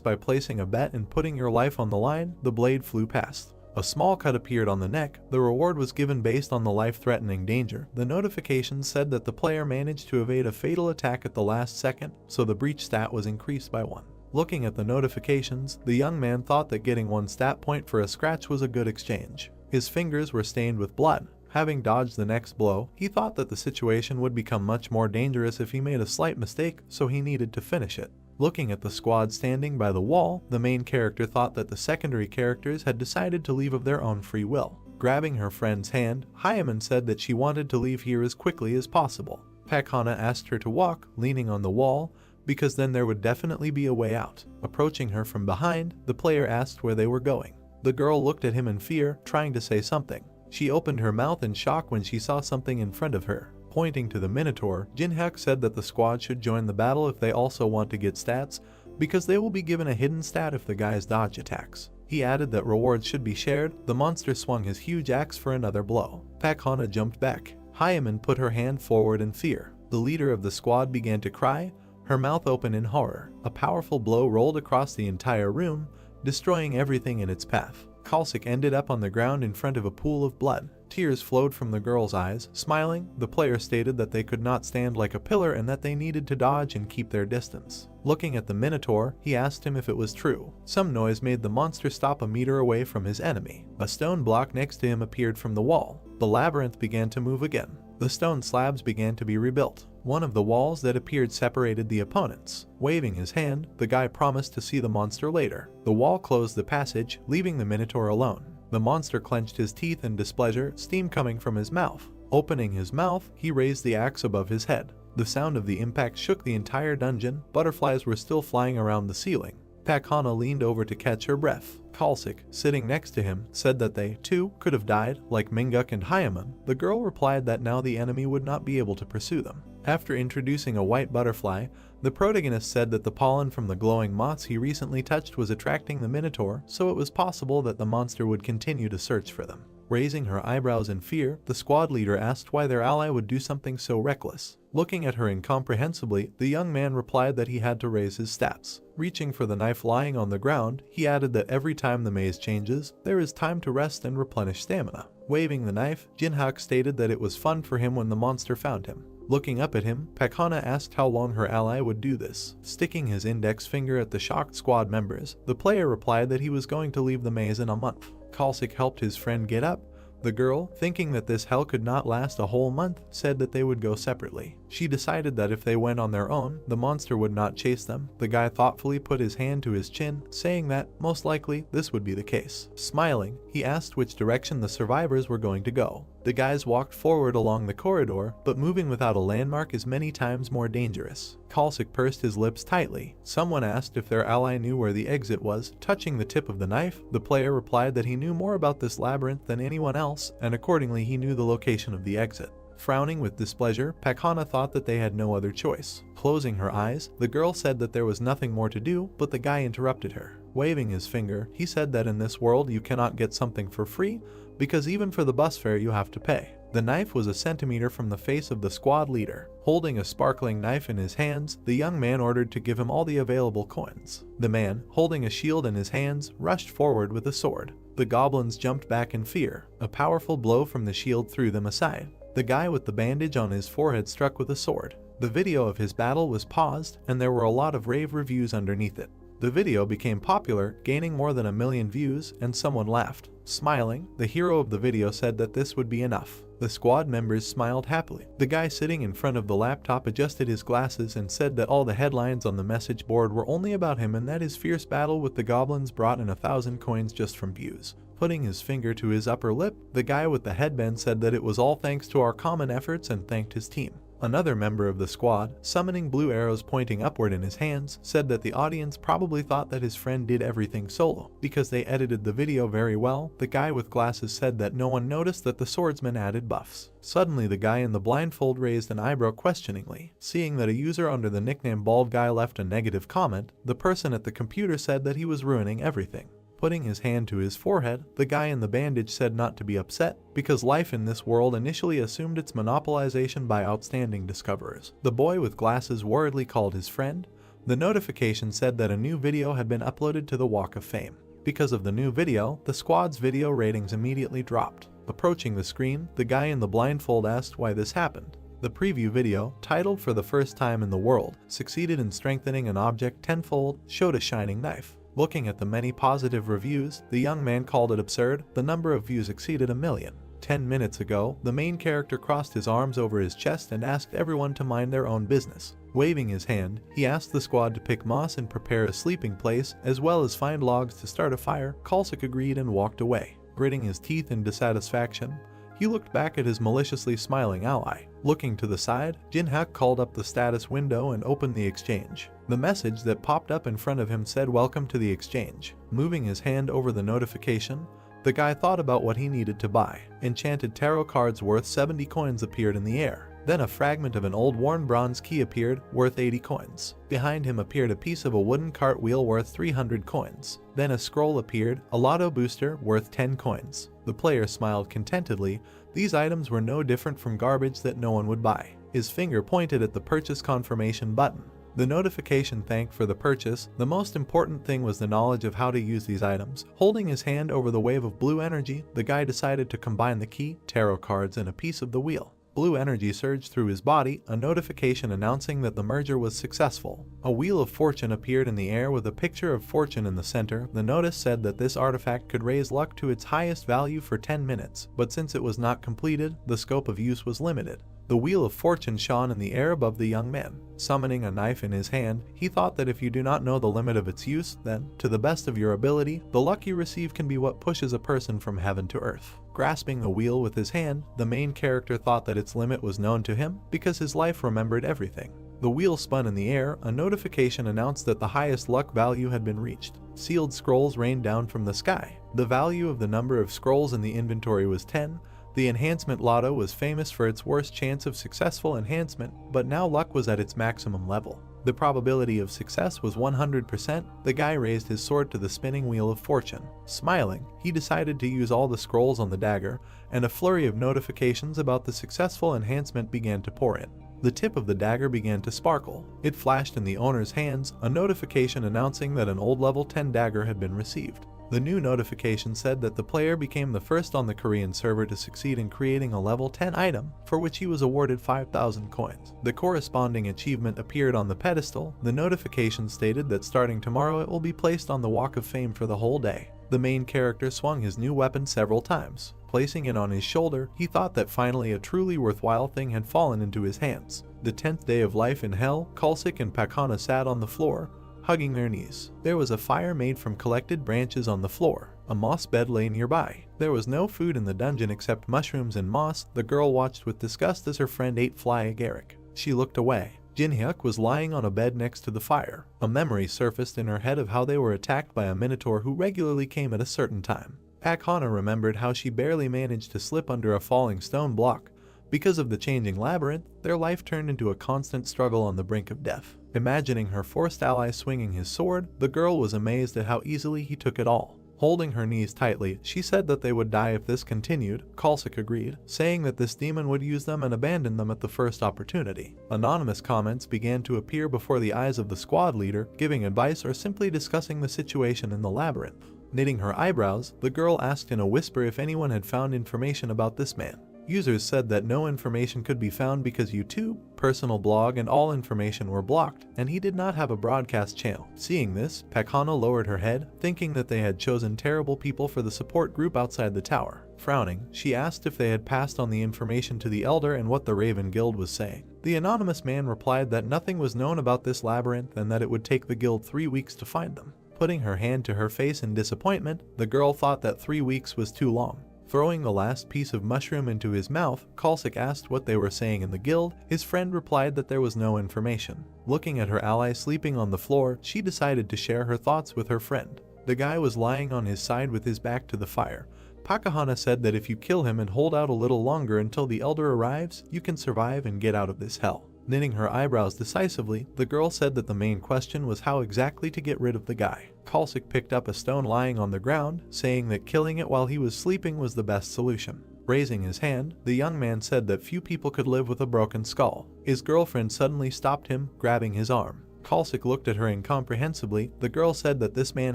by placing a bet and putting your life on the line. The blade flew past. A small cut appeared on the neck. The reward was given based on the life-threatening danger. The notification said that the player managed to evade a fatal attack at the last second, so the breach stat was increased by 1. Looking at the notifications, the young man thought that getting 1 stat point for a scratch was a good exchange. His fingers were stained with blood. Having dodged the next blow, he thought that the situation would become much more dangerous if he made a slight mistake, so he needed to finish it. Looking at the squad standing by the wall, the main character thought that the secondary characters had decided to leave of their own free will. Grabbing her friend's hand, Hyaman said that she wanted to leave here as quickly as possible. Pakhana asked her to walk, leaning on the wall, because then there would definitely be a way out. Approaching her from behind, the player asked where they were going. The girl looked at him in fear, trying to say something. She opened her mouth in shock when she saw something in front of her. Pointing to the Minotaur, Jinhyuk said that the squad should join the battle if they also want to get stats, because they will be given a hidden stat if the guy's dodge attacks. He added that rewards should be shared. The monster swung his huge axe for another blow. Pakhana jumped back. Hyaman put her hand forward in fear. The leader of the squad began to cry, her mouth open in horror. A powerful blow rolled across the entire room, destroying everything in its path. Kalsik ended up on the ground in front of a pool of blood. Tears flowed from the girl's eyes. Smiling, the player stated that they could not stand like a pillar and that they needed to dodge and keep their distance. Looking at the Minotaur, he asked him if it was true. Some noise made the monster stop a meter away from his enemy. A stone block next to him appeared from the wall. The labyrinth began to move again. The stone slabs began to be rebuilt. One of the walls that appeared separated the opponents. Waving his hand, the guy promised to see the monster later. The wall closed the passage, leaving the Minotaur alone. The monster clenched his teeth in displeasure, steam coming from his mouth. Opening his mouth, he raised the axe above his head. The sound of the impact shook the entire dungeon. Butterflies were still flying around the ceiling. Pakhana leaned over to catch her breath. Kalsik, sitting next to him, said that they, too, could have died, like Minguk and Hyaman. The girl replied that now the enemy would not be able to pursue them. After introducing a white butterfly, the protagonist said that the pollen from the glowing moths he recently touched was attracting the Minotaur, so it was possible that the monster would continue to search for them. Raising her eyebrows in fear, the squad leader asked why their ally would do something so reckless. Looking at her incomprehensibly, the young man replied that he had to raise his stats. Reaching for the knife lying on the ground, he added that every time the maze changes, there is time to rest and replenish stamina. Waving the knife, Jinhyuk stated that it was fun for him when the monster found him. Looking up at him, Pakhana asked how long her ally would do this. Sticking his index finger at the shocked squad members, the player replied that he was going to leave the maze in a month. Kalsik helped his friend get up. The girl, thinking that this hell could not last a whole month, said that they would go separately. She decided that if they went on their own, the monster would not chase them. The guy thoughtfully put his hand to his chin, saying that, most likely, this would be the case. Smiling, he asked which direction the survivors were going to go. The guys walked forward along the corridor, but moving without a landmark is many times more dangerous. Kalsik pursed his lips tightly. Someone asked if their ally knew where the exit was. Touching the tip of the knife, the player replied that he knew more about this labyrinth than anyone else, and accordingly he knew the location of the exit. Frowning with displeasure, Pakhana thought that they had no other choice. Closing her eyes, the girl said that there was nothing more to do, but the guy interrupted her. Waving his finger, he said that in this world you cannot get something for free, because even for the bus fare you have to pay. The knife was a centimeter from the face of the squad leader. Holding a sparkling knife in his hands, the young man ordered to give him all the available coins. The man, holding a shield in his hands, rushed forward with a sword. The goblins jumped back in fear. A powerful blow from the shield threw them aside. The guy with the bandage on his forehead struck with a sword. The video of his battle was paused, and there were a lot of rave reviews underneath it. The video became popular, gaining more than 1 million views, and someone laughed. Smiling, the hero of the video said that this would be enough. The squad members smiled happily. The guy sitting in front of the laptop adjusted his glasses and said that all the headlines on the message board were only about him and that his fierce battle with the goblins brought in 1,000 coins just from views. Putting his finger to his upper lip, the guy with the headband said that it was all thanks to our common efforts and thanked his team. Another member of the squad, summoning blue arrows pointing upward in his hands, said that the audience probably thought that his friend did everything solo. Because they edited the video very well, the guy with glasses said that no one noticed that the swordsman added buffs. Suddenly the guy in the blindfold raised an eyebrow questioningly. Seeing that a user under the nickname Bald Guy left a negative comment, the person at the computer said that he was ruining everything. Putting his hand to his forehead, the guy in the bandage said not to be upset, because life in this world initially assumed its monopolization by outstanding discoverers. The boy with glasses worriedly called his friend. The notification said that a new video had been uploaded to the Walk of Fame. Because of the new video, the squad's video ratings immediately dropped. Approaching the screen, the guy in the blindfold asked why this happened. The preview video, titled "For the First Time in the World," succeeded in strengthening an object tenfold, showed a shining knife. Looking at the many positive reviews, the young man called it absurd. The number of views exceeded 1 million. 10 minutes ago, the main character crossed his arms over his chest and asked everyone to mind their own business. Waving his hand, he asked the squad to pick moss and prepare a sleeping place, as well as find logs to start a fire. Kalsik agreed and walked away. Gritting his teeth in dissatisfaction, he looked back at his maliciously smiling ally. Looking to the side, Jinhyuk called up the status window and opened the exchange. The message that popped up in front of him said "Welcome to the exchange." Moving his hand over the notification, the guy thought about what he needed to buy. Enchanted tarot cards worth 70 coins appeared in the air. Then a fragment of an old worn bronze key appeared, worth 80 coins. Behind him appeared a piece of a wooden cartwheel worth 300 coins. Then a scroll appeared, a lotto booster worth 10 coins. The player smiled contentedly. These items were no different from garbage that no one would buy. His finger pointed at the purchase confirmation button. The notification thanked for the purchase. The most important thing was the knowledge of how to use these items. Holding his hand over the wave of blue energy, the guy decided to combine the key, tarot cards, and a piece of the wheel. Blue energy surged through his body, a notification announcing that the merger was successful. A wheel of fortune appeared in the air with a picture of fortune in the center. The notice said that this artifact could raise luck to its highest value for 10 minutes, but since it was not completed, the scope of use was limited. The wheel of fortune shone in the air above the young man. Summoning a knife in his hand, he thought that if you do not know the limit of its use, then, to the best of your ability, the luck you receive can be what pushes a person from heaven to earth. Grasping the wheel with his hand, the main character thought that its limit was known to him because his life remembered everything. The wheel spun in the air. A notification announced that the highest luck value had been reached. Sealed scrolls rained down from the sky. The value of the number of scrolls in the inventory was 10. The enhancement lotto was famous for its worst chance of successful enhancement, but now luck was at its maximum level. The probability of success was 100%. The guy raised his sword to the spinning wheel of fortune. Smiling, he decided to use all the scrolls on the dagger, and a flurry of notifications about the successful enhancement began to pour in. The tip of the dagger began to sparkle. It flashed in the owner's hands, a notification announcing that an old level 10 dagger had been received. The new notification said that the player became the first on the Korean server to succeed in creating a level 10 item, for which he was awarded 5,000 coins. The corresponding achievement appeared on the pedestal. The notification stated that starting tomorrow it will be placed on the Walk of Fame for the whole day. The main character swung his new weapon several times. Placing it on his shoulder, he thought that finally a truly worthwhile thing had fallen into his hands. The 10th day of life in hell, Kalsik and Pakana sat on the floor, hugging their knees. There was a fire made from collected branches on the floor. A moss bed lay nearby. There was no food in the dungeon except mushrooms and moss. The girl watched with disgust as her friend ate fly agaric. She looked away. Jinhyuk was lying on a bed next to the fire. A memory surfaced in her head of how they were attacked by a minotaur who regularly came at a certain time. Pakana remembered how she barely managed to slip under a falling stone block. Because of the changing labyrinth, their life turned into a constant struggle on the brink of death. Imagining her forced ally swinging his sword, the girl was amazed at how easily he took it all. Holding her knees tightly, she said that they would die if this continued. Kalsik agreed, saying that this demon would use them and abandon them at the first opportunity. Anonymous comments began to appear before the eyes of the squad leader, giving advice or simply discussing the situation in the labyrinth. Knitting her eyebrows, the girl asked in a whisper if anyone had found information about this man. Users said that no information could be found because YouTube, personal blog, and all information were blocked, and he did not have a broadcast channel. Seeing this, Pakana lowered her head, thinking that they had chosen terrible people for the support group outside the tower. Frowning, she asked if they had passed on the information to the Elder and what the Raven Guild was saying. The anonymous man replied that nothing was known about this labyrinth and that it would take the guild 3 weeks to find them. Putting her hand to her face in disappointment, the girl thought that 3 weeks was too long. Throwing the last piece of mushroom into his mouth, Kalsik asked what they were saying in the guild. His friend replied that there was no information. Looking at her ally sleeping on the floor, she decided to share her thoughts with her friend. The guy was lying on his side with his back to the fire. Pakahana said that if you kill him and hold out a little longer until the Elder arrives, you can survive and get out of this hell. Knitting her eyebrows decisively, the girl said that the main question was how exactly to get rid of the guy. Kalsik picked up a stone lying on the ground, saying that killing it while he was sleeping was the best solution. Raising his hand, the young man said that few people could live with a broken skull. His girlfriend suddenly stopped him, grabbing his arm. Kalsik looked at her incomprehensibly. The girl said that this man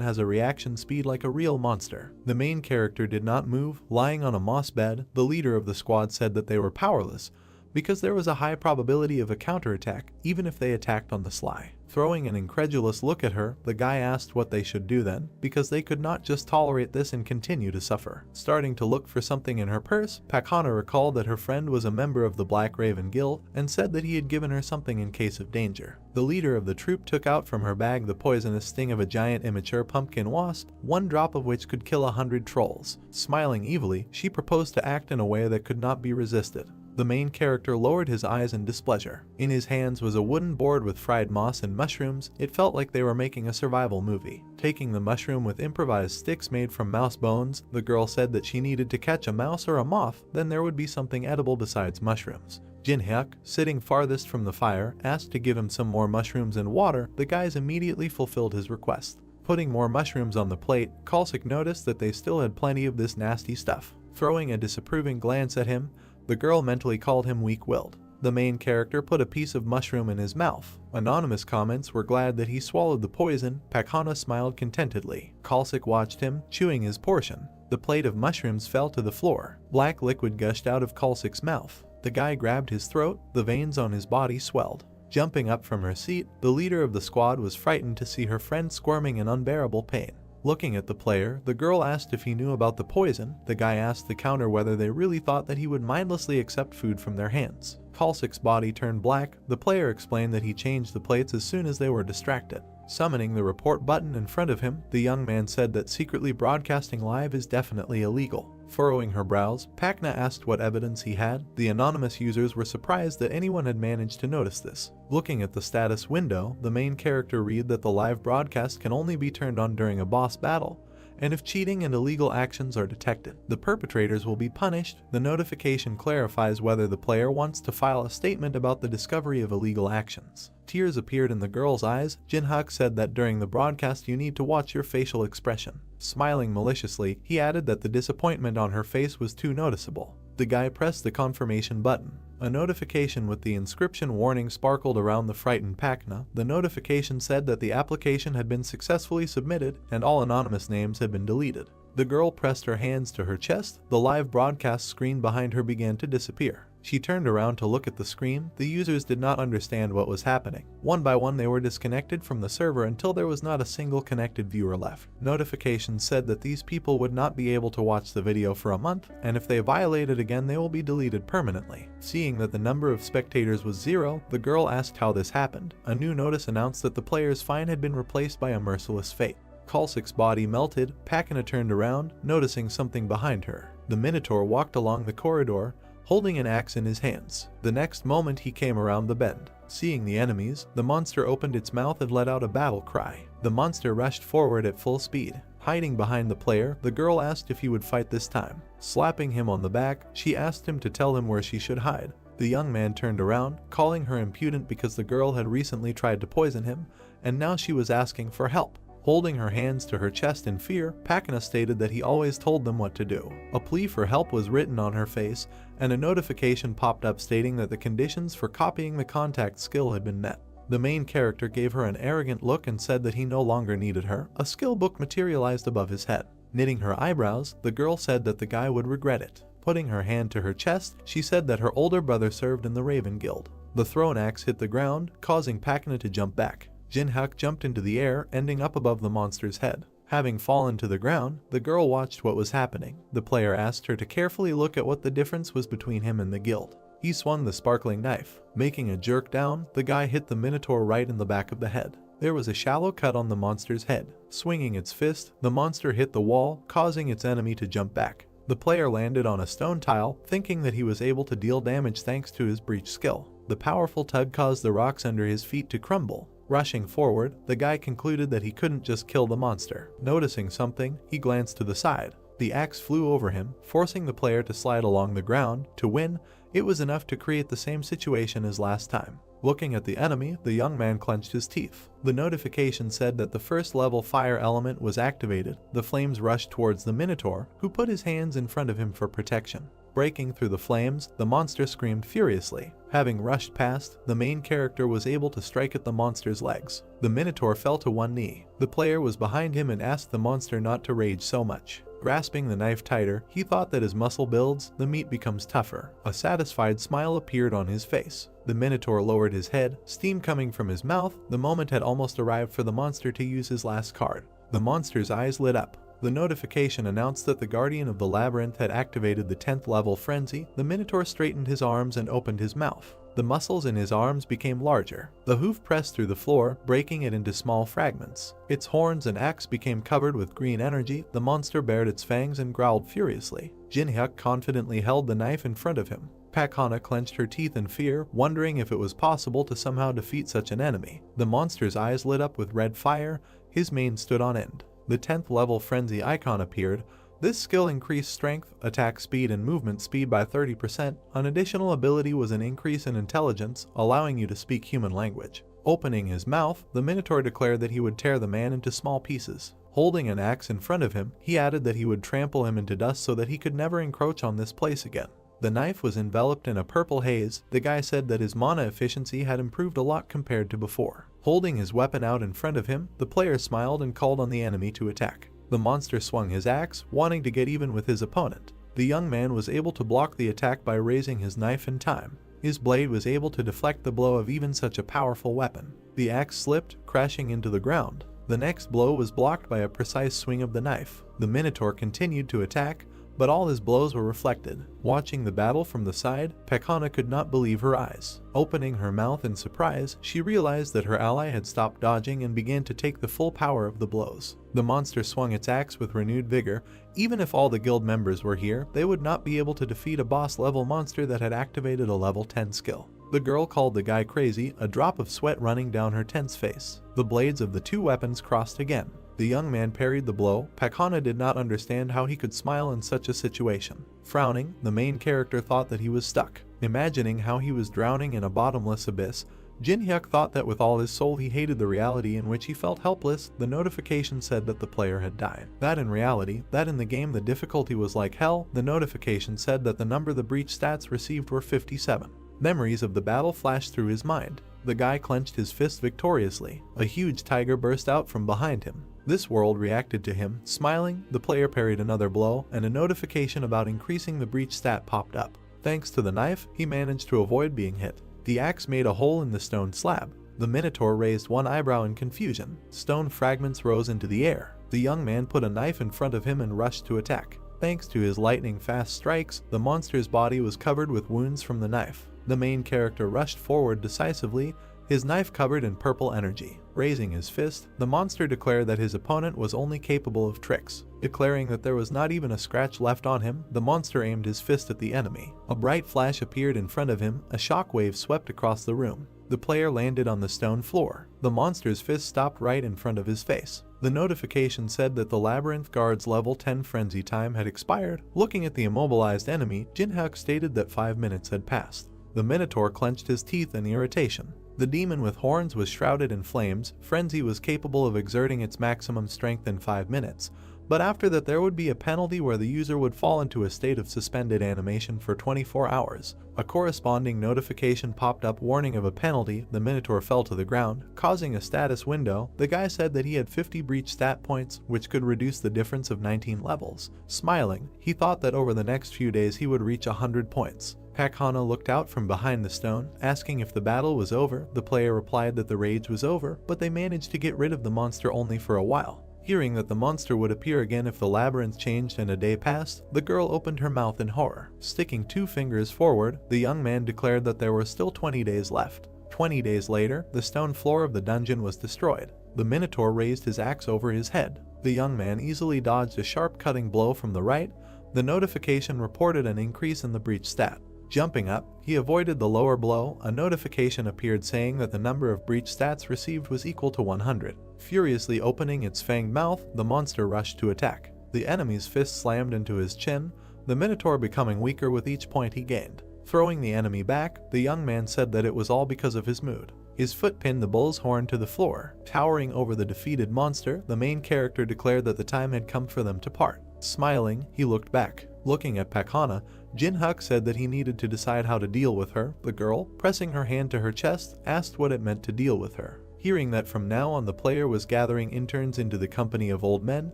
has a reaction speed like a real monster. The main character did not move. Lying on a moss bed, the leader of the squad said that they were powerless, because there was a high probability of a counterattack, even if they attacked on the sly. Throwing an incredulous look at her, the guy asked what they should do then, because they could not just tolerate this and continue to suffer. Starting to look for something in her purse, Pakana recalled that her friend was a member of the Black Raven Guild and said that he had given her something in case of danger. The leader of the troop took out from her bag the poisonous sting of a giant immature pumpkin wasp, 1 drop of which could kill 100 trolls. Smiling evilly, she proposed to act in a way that could not be resisted. The main character lowered his eyes in displeasure. In his hands was a wooden board with fried moss and mushrooms. It felt like they were making a survival movie. Taking the mushroom with improvised sticks made from mouse bones, the girl said that she needed to catch a mouse or a moth, then there would be something edible besides mushrooms. Jinhyuk, sitting farthest from the fire, asked to give him some more mushrooms and water. The guys immediately fulfilled his request. Putting more mushrooms on the plate, Kalsik noticed that they still had plenty of this nasty stuff. Throwing a disapproving glance at him, the girl mentally called him weak-willed. The main character put a piece of mushroom in his mouth. Anonymous comments were glad that he swallowed the poison. Pakana smiled contentedly. Kalsik watched him, chewing his portion. The plate of mushrooms fell to the floor. Black liquid gushed out of Kalsik's mouth. The guy grabbed his throat. The veins on his body swelled. Jumping up from her seat, the leader of the squad was frightened to see her friend squirming in unbearable pain. Looking at the player, the girl asked if he knew about the poison. The guy asked the counter whether they really thought that he would mindlessly accept food from their hands. Kalsik's body turned black. The player explained that he changed the plates as soon as they were distracted. Summoning the report button in front of him, the young man said that secretly broadcasting live is definitely illegal. Furrowing her brows, Pakna asked what evidence he had. The anonymous users were surprised that anyone had managed to notice this. Looking at the status window, the main character read that the live broadcast can only be turned on during a boss battle, and if cheating and illegal actions are detected, the perpetrators will be punished. The notification clarifies whether the player wants to file a statement about the discovery of illegal actions. Tears appeared in the girl's eyes. Jinhyuk said that during the broadcast you need to watch your facial expression. Smiling maliciously, he added that the disappointment on her face was too noticeable. The guy pressed the confirmation button. A notification with the inscription warning sparkled around the frightened Pakna. The notification said that the application had been successfully submitted and all anonymous names had been deleted. The girl pressed her hands to her chest. The live broadcast screen behind her began to disappear. She turned around to look at the screen. The users did not understand what was happening. One by one they were disconnected from the server until there was not a single connected viewer left. Notifications said that these people would not be able to watch the video for a month, and if they violate it again they will be deleted permanently. Seeing that the number of spectators was 0, the girl asked how this happened. A new notice announced that the player's fine had been replaced by a merciless fate. Kalsik's body melted. Pakana turned around, noticing something behind her. The Minotaur walked along the corridor, holding an axe in his hands. The next moment he came around the bend. Seeing the enemies, the monster opened its mouth and let out a battle cry. The monster rushed forward at full speed. Hiding behind the player, the girl asked if he would fight this time. Slapping him on the back, she asked him to tell him where she should hide. The young man turned around, calling her impudent because the girl had recently tried to poison him, and now she was asking for help. Holding her hands to her chest in fear, Pakana stated that he always told them what to do. A plea for help was written on her face, and a notification popped up stating that the conditions for copying the contact skill had been met. The main character gave her an arrogant look and said that he no longer needed her. A skill book materialized above his head. Knitting her eyebrows, the girl said that the guy would regret it. Putting her hand to her chest, she said that her older brother served in the Raven Guild. The thrown axe hit the ground, causing Pakana to jump back. Jinhyuk jumped into the air, ending up above the monster's head. Having fallen to the ground, the girl watched what was happening. The player asked her to carefully look at what the difference was between him and the guild. He swung the sparkling knife. Making a jerk down, the guy hit the Minotaur right in the back of the head. There was a shallow cut on the monster's head. Swinging its fist, the monster hit the wall, causing its enemy to jump back. The player landed on a stone tile, thinking that he was able to deal damage thanks to his breach skill. The powerful tug caused the rocks under his feet to crumble. Rushing forward, the guy concluded that he couldn't just kill the monster. Noticing something, he glanced to the side. The axe flew over him, forcing the player to slide along the ground. To win, it was enough to create the same situation as last time. Looking at the enemy, the young man clenched his teeth. The notification said that the first level fire element was activated. The flames rushed towards the Minotaur, who put his hands in front of him for protection. Breaking through the flames, the monster screamed furiously. Having rushed past, the main character was able to strike at the monster's legs. The Minotaur fell to one knee. The player was behind him and asked the monster not to rage so much. Grasping the knife tighter, he thought that as muscle builds, the meat becomes tougher. A satisfied smile appeared on his face. The Minotaur lowered his head, steam coming from his mouth. The moment had almost arrived for the monster to use his last card. The monster's eyes lit up. The notification announced that the Guardian of the Labyrinth had activated the 10th level frenzy. The Minotaur straightened his arms and opened his mouth. The muscles in his arms became larger. The hoof pressed through the floor, breaking it into small fragments. Its horns and axe became covered with green energy. The monster bared its fangs and growled furiously. Jinhyuk confidently held the knife in front of him. Pakana clenched her teeth in fear, wondering if it was possible to somehow defeat such an enemy. The monster's eyes lit up with red fire. His mane stood on end. The 10th level frenzy icon appeared. This skill increased strength, attack speed, and movement speed by 30%. An additional ability was an increase in intelligence, allowing you to speak human language. Opening his mouth, the Minotaur declared that he would tear the man into small pieces. Holding an axe in front of him, he added that he would trample him into dust so that he could never encroach on this place again. The knife was enveloped in a purple haze. The guy said that his mana efficiency had improved a lot compared to before. Holding his weapon out in front of him, the player smiled and called on the enemy to attack. The monster swung his axe, wanting to get even with his opponent. The young man was able to block the attack by raising his knife in time. His blade was able to deflect the blow of even such a powerful weapon. The axe slipped, crashing into the ground. The next blow was blocked by a precise swing of the knife. The Minotaur continued to attack, but all his blows were reflected. Watching the battle from the side, Pakana could not believe her eyes. Opening her mouth in surprise, she realized that her ally had stopped dodging and began to take the full power of the blows. The monster swung its axe with renewed vigor. Even if all the guild members were here, they would not be able to defeat a boss-level monster that had activated a level 10 skill. The girl called the guy crazy, a drop of sweat running down her tense face. The blades of the two weapons crossed again. The young man parried the blow. Pakana did not understand how he could smile in such a situation. Frowning, the main character thought that he was stuck. Imagining how he was drowning in a bottomless abyss, Jinhyuk thought that with all his soul he hated the reality in which he felt helpless. The notification said that the player had died. That in reality, that in the game the difficulty was like hell. The notification said that the number the breach stats received were 57. Memories of the battle flashed through his mind. The guy clenched his fist victoriously. A huge tiger burst out from behind him. This world reacted to him. Smiling, the player parried another blow, and a notification about increasing the breach stat popped up. Thanks to the knife, he managed to avoid being hit. The axe made a hole in the stone slab. The Minotaur raised one eyebrow in confusion. Stone fragments rose into the air. The young man put a knife in front of him and rushed to attack. Thanks to his lightning-fast strikes, the monster's body was covered with wounds from the knife. The main character rushed forward decisively, his knife covered in purple energy. Raising his fist, the monster declared that his opponent was only capable of tricks. Declaring that there was not even a scratch left on him, the monster aimed his fist at the enemy. A bright flash appeared in front of him. A shockwave swept across the room. The player landed on the stone floor. The monster's fist stopped right in front of his face. The notification said that the Labyrinth Guard's level 10 frenzy time had expired. Looking at the immobilized enemy, Jinhyuk stated that 5 minutes had passed. The Minotaur clenched his teeth in irritation. The demon with horns was shrouded in flames. Frenzy was capable of exerting its maximum strength in 5 minutes. but after that there would be a penalty where the user would fall into a state of suspended animation for 24 hours. A corresponding notification popped up warning of a penalty. The Minotaur fell to the ground, causing a status window. The guy said that he had 50 breach stat points, which could reduce the difference of 19 levels. Smiling, he thought that over the next few days he would reach 100 points. Pakana looked out from behind the stone, asking if the battle was over. The player replied that the rage was over, but they managed to get rid of the monster only for a while. Hearing that the monster would appear again if the labyrinth changed and a day passed, the girl opened her mouth in horror. Sticking 2 fingers forward, the young man declared that there were still 20 days left. 20 days later, the stone floor of the dungeon was destroyed. The Minotaur raised his axe over his head. The young man easily dodged a sharp cutting blow from the right. The notification reported an increase in the breach stat. Jumping up, he avoided the lower blow. A notification appeared saying that the number of breach stats received was equal to 100. Furiously opening its fanged mouth, the monster rushed to attack. The enemy's fist slammed into his chin, the Minotaur becoming weaker with each point he gained. Throwing the enemy back, the young man said that it was all because of his mood. His foot pinned the bull's horn to the floor. Towering over the defeated monster, the main character declared that the time had come for them to part. Smiling, he looked back. Looking at Pakana, Jin-Huk said that he needed to decide how to deal with her. The girl, pressing her hand to her chest, asked what it meant to deal with her. Hearing that from now on the player was gathering interns into the company of old men,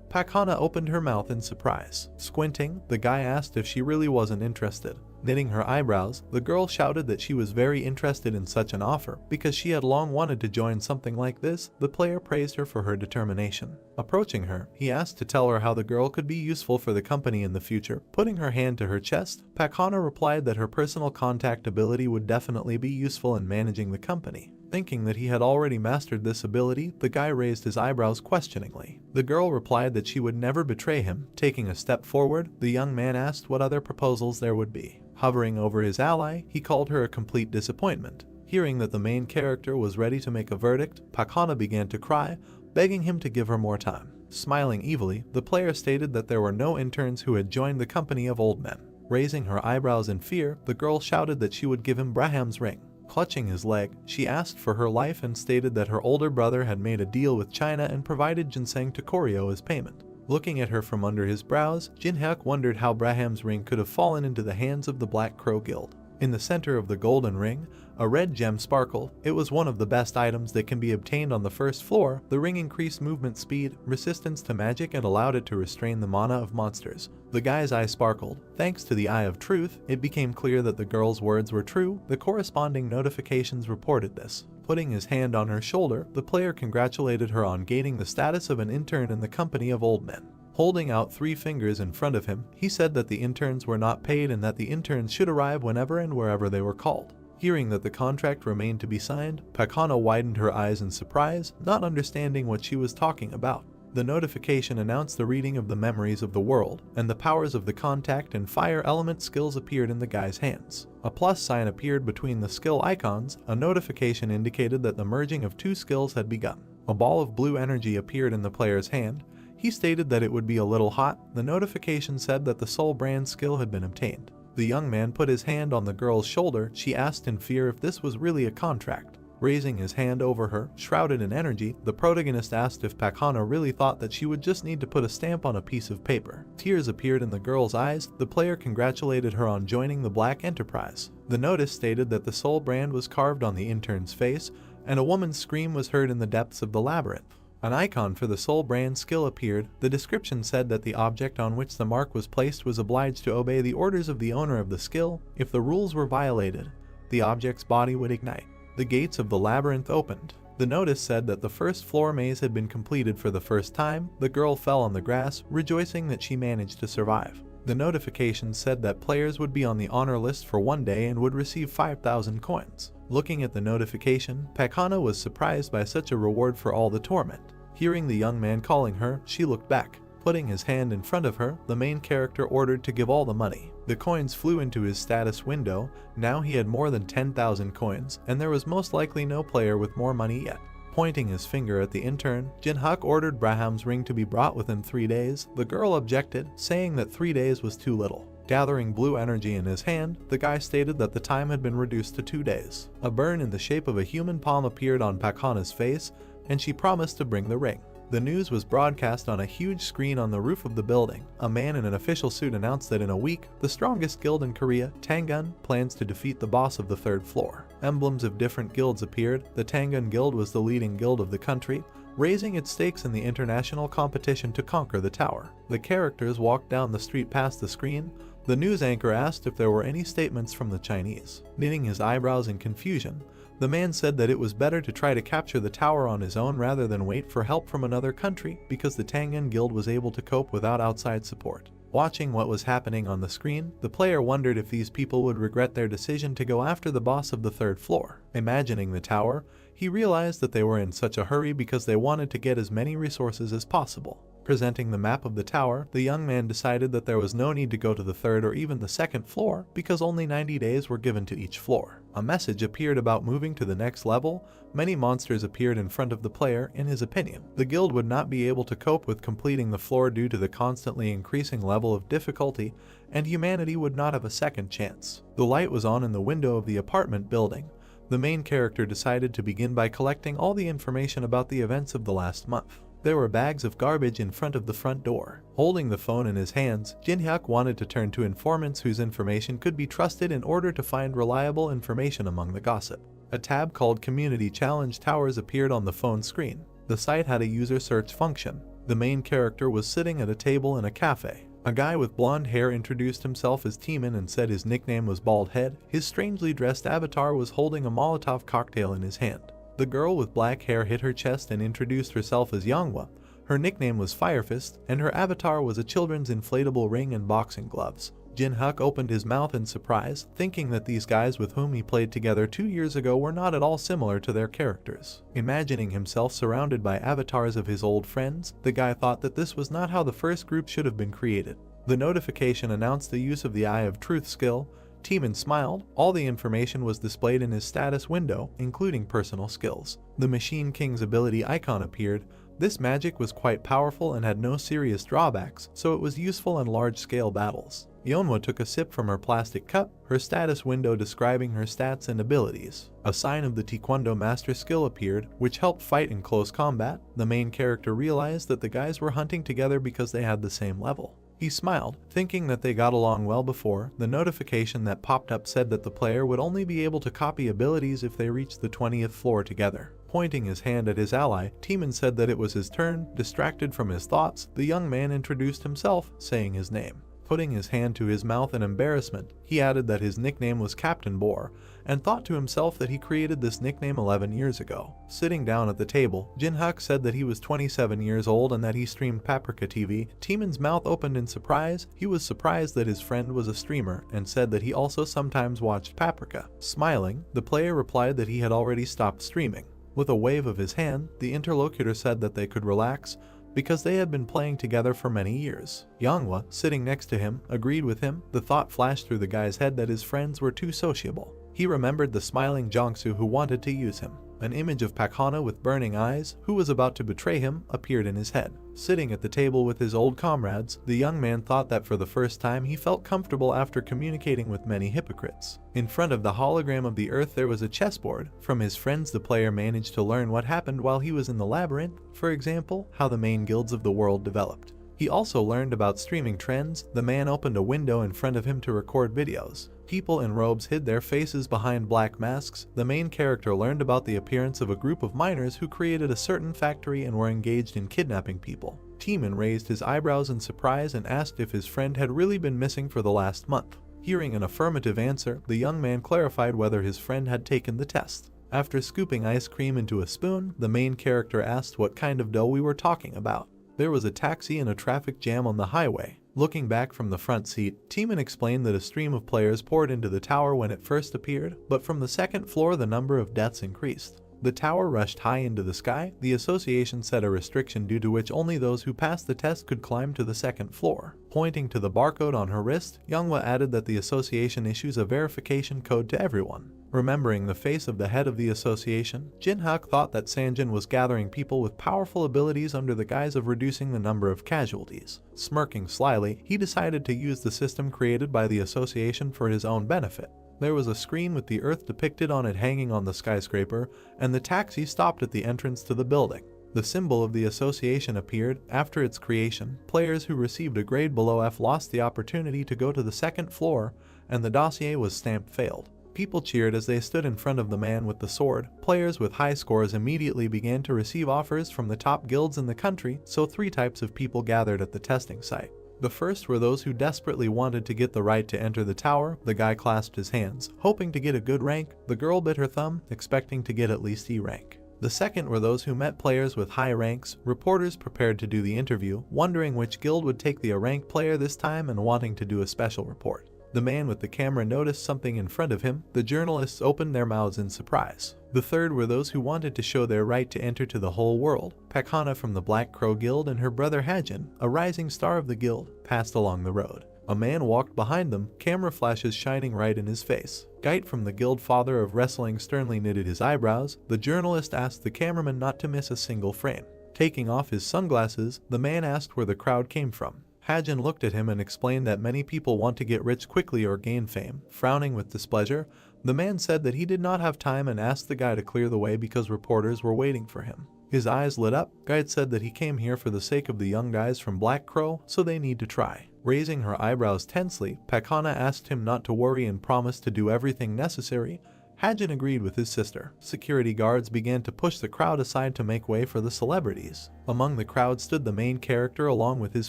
Pakana opened her mouth in surprise. Squinting, the guy asked if she really wasn't interested. Knitting her eyebrows, the girl shouted that she was very interested in such an offer because she had long wanted to join something like this. The player praised her for her determination. Approaching her, he asked to tell her how the girl could be useful for the company in the future. Putting her hand to her chest, Pakana replied that her personal contact ability would definitely be useful in managing the company. Thinking that he had already mastered this ability, the guy raised his eyebrows questioningly. The girl replied that she would never betray him. Taking a step forward, the young man asked what other proposals there would be. Hovering over his ally, he called her a complete disappointment. Hearing that the main character was ready to make a verdict, Pakana began to cry, begging him to give her more time. Smiling evilly, the player stated that there were no interns who had joined the company of old men. Raising her eyebrows in fear, the girl shouted that she would give him Braham's ring. Clutching his leg, she asked for her life and stated that her older brother had made a deal with China and provided ginseng to Koryo as payment. Looking at her from under his brows, Jin-Huk wondered how Braham's ring could have fallen into the hands of the Black Crow Guild. In the center of the golden ring, a red gem sparkled. It was one of the best items that can be obtained on the first floor. The ring increased movement speed, resistance to magic, and allowed it to restrain the mana of monsters. The guy's eye sparkled. Thanks to the Eye of Truth, it became clear that the girl's words were true. The corresponding notifications reported this. Putting his hand on her shoulder, the player congratulated her on gaining the status of an intern in the company of old men. Holding out 3 fingers in front of him, he said that the interns were not paid and that the interns should arrive whenever and wherever they were called. Hearing that the contract remained to be signed, Pakana widened her eyes in surprise, not understanding what she was talking about. The notification announced the reading of the memories of the world, and the powers of the contact and fire element skills appeared in the guy's hands. A plus sign appeared between the skill icons. A notification indicated that the merging of 2 skills had begun. A ball of blue energy appeared in the player's hand. He stated that it would be a little hot. The notification said that the soul brand skill had been obtained. The young man put his hand on the girl's shoulder. She asked in fear if this was really a contract. Raising his hand over her, shrouded in energy, the protagonist asked if Pakana really thought that she would just need to put a stamp on a piece of paper. Tears appeared in the girl's eyes. The player congratulated her on joining the Black Enterprise. The notice stated that the soul brand was carved on the intern's face, and a woman's scream was heard in the depths of the labyrinth. An icon for the soul brand skill appeared. The description said that the object on which the mark was placed was obliged to obey the orders of the owner of the skill. If the rules were violated, the object's body would ignite. The gates of the labyrinth opened. The notice said that the first floor maze had been completed for the first time. The girl fell on the grass, rejoicing that she managed to survive. The notification said that players would be on the honor list for 1 day and would receive 5,000 coins. Looking at the notification, Pakana was surprised by such a reward for all the torment. Hearing the young man calling her, she looked back. Putting his hand in front of her, the main character ordered to give all the money. The coins flew into his status window. Now he had more than 10,000 coins, and there was most likely no player with more money yet. Pointing his finger at the intern, Jin-Huk ordered Braham's ring to be brought within 3 days. The girl objected, saying that 3 days was too little. Gathering blue energy in his hand, the guy stated that the time had been reduced to 2 days. A burn in the shape of a human palm appeared on Pakana's face, and she promised to bring the ring. The news was broadcast on a huge screen on the roof of the building. A man in an official suit announced that in a week, the strongest guild in Korea, Tangun, plans to defeat the boss of the third floor. Emblems of different guilds appeared. The Tangun Guild was the leading guild of the country, raising its stakes in the international competition to conquer the tower. The characters walked down the street past the screen. The news anchor asked if there were any statements from the Chinese. Knitting his eyebrows in confusion, the man said that it was better to try to capture the tower on his own rather than wait for help from another country because the Tangun Guild was able to cope without outside support. Watching what was happening on the screen, the player wondered if these people would regret their decision to go after the boss of the third floor. Imagining the tower, he realized that they were in such a hurry because they wanted to get as many resources as possible. Presenting the map of the tower, the young man decided that there was no need to go to the third or even the second floor because only 90 days were given to each floor. A message appeared about moving to the next level. Many monsters appeared in front of the player. In his opinion, the guild would not be able to cope with completing the floor due to the constantly increasing level of difficulty, and humanity would not have a second chance. The light was on in the window of the apartment building. The main character decided to begin by collecting all the information about the events of the last month. There were bags of garbage in front of the front door. Holding the phone in his hands, Jin-hyuk wanted to turn to informants whose information could be trusted in order to find reliable information among the gossip. A tab called Community Challenge Towers appeared on the phone screen. The site had a user search function. The main character was sitting at a table in a cafe. A guy with blonde hair introduced himself as Teeman and said his nickname was Bald Head. His strangely dressed avatar was holding a Molotov cocktail in his hand. The girl with black hair hit her chest and introduced herself as Yanghwa. Her nickname was Firefist, and her avatar was a children's inflatable ring and boxing gloves. Jin-hyuk opened his mouth in surprise, thinking that these guys with whom he played together 2 years ago were not at all similar to their characters. Imagining himself surrounded by avatars of his old friends, the guy thought that this was not how the first group should have been created. The notification announced the use of the Eye of Truth skill. Teeman smiled. All the information was displayed in his status window, including personal skills. The Machine King's ability icon appeared. This magic was quite powerful and had no serious drawbacks, so it was useful in large-scale battles. Yeonhwa took a sip from her plastic cup, her status window describing her stats and abilities. A sign of the Taekwondo Master skill appeared, which helped fight in close combat. The main character realized that the guys were hunting together because they had the same level. He smiled, thinking that they got along well before. The notification that popped up said that the player would only be able to copy abilities if they reached the 20th floor together. Pointing his hand at his ally, Teeman said that it was his turn. Distracted from his thoughts, the young man introduced himself, saying his name. Putting his hand to his mouth in embarrassment, he added that his nickname was Captain Boar, and thought to himself that he created this nickname 11 years ago. Sitting down at the table, Jin-hyuk said that he was 27 years old and that he streamed Paprika TV. Teeman's mouth opened in surprise. He was surprised that his friend was a streamer and said that he also sometimes watched Paprika. Smiling, the player replied that he had already stopped streaming. With a wave of his hand, the interlocutor said that they could relax because they had been playing together for many years. Yanghwa, sitting next to him, agreed with him. The thought flashed through the guy's head that his friends were too sociable. He remembered the smiling Jongsu who wanted to use him. An image of Pak Hana with burning eyes, who was about to betray him, appeared in his head. Sitting at the table with his old comrades, the young man thought that for the first time he felt comfortable after communicating with many hypocrites. In front of the hologram of the earth there was a chessboard. From his friends the player managed to learn what happened while he was in the labyrinth, for example, how the main guilds of the world developed. He also learned about streaming trends. The man opened a window in front of him to record videos. People in robes hid their faces behind black masks. The main character learned about the appearance of a group of miners who created a certain factory and were engaged in kidnapping people. Teeman raised his eyebrows in surprise and asked if his friend had really been missing for the last month. Hearing an affirmative answer, the young man clarified whether his friend had taken the test. After scooping ice cream into a spoon, the main character asked what kind of dough we were talking about. There was a taxi and a traffic jam on the highway. Looking back from the front seat, Teeman explained that a stream of players poured into the tower when it first appeared, but from the second floor the number of deaths increased. The tower rushed high into the sky. The association set a restriction due to which only those who passed the test could climb to the second floor. Pointing to the barcode on her wrist, Yanghwa added that the association issues a verification code to everyone. Remembering the face of the head of the association, Jin-hyuk thought that Sanjin was gathering people with powerful abilities under the guise of reducing the number of casualties. Smirking slyly, he decided to use the system created by the association for his own benefit. There was a screen with the Earth depicted on it hanging on the skyscraper, and the taxi stopped at the entrance to the building. The symbol of the association appeared. After its creation, players who received a grade below F lost the opportunity to go to the second floor, and the dossier was stamped failed. People cheered as they stood in front of the man with the sword. Players with high scores immediately began to receive offers from the top guilds in the country, so 3 types of people gathered at the testing site. The first were those who desperately wanted to get the right to enter the tower. The guy clasped his hands, hoping to get a good rank. The girl bit her thumb, expecting to get at least E rank. The second were those who met players with high ranks. Reporters prepared to do the interview, wondering which guild would take the A-rank player this time and wanting to do a special report. The man with the camera noticed something in front of him. The journalists opened their mouths in surprise. The third were those who wanted to show their right to enter to the whole world. Pakhana from the Black Crow Guild and her brother Hajin, a rising star of the guild, passed along the road. A man walked behind them, camera flashes shining right in his face. Gait from the guild father of wrestling sternly knitted his eyebrows. The journalist asked the cameraman not to miss a single frame. Taking off his sunglasses, the man asked where the crowd came from. Hajin looked at him and explained that many people want to get rich quickly or gain fame. Frowning with displeasure, the man said that he did not have time and asked the guy to clear the way because reporters were waiting for him. His eyes lit up. Guide said that he came here for the sake of the young guys from Black Crow, so they need to try. Raising her eyebrows tensely, Pakhana asked him not to worry and promised to do everything necessary. Hajin agreed with his sister. Security guards began to push the crowd aside to make way for the celebrities. Among the crowd stood the main character along with his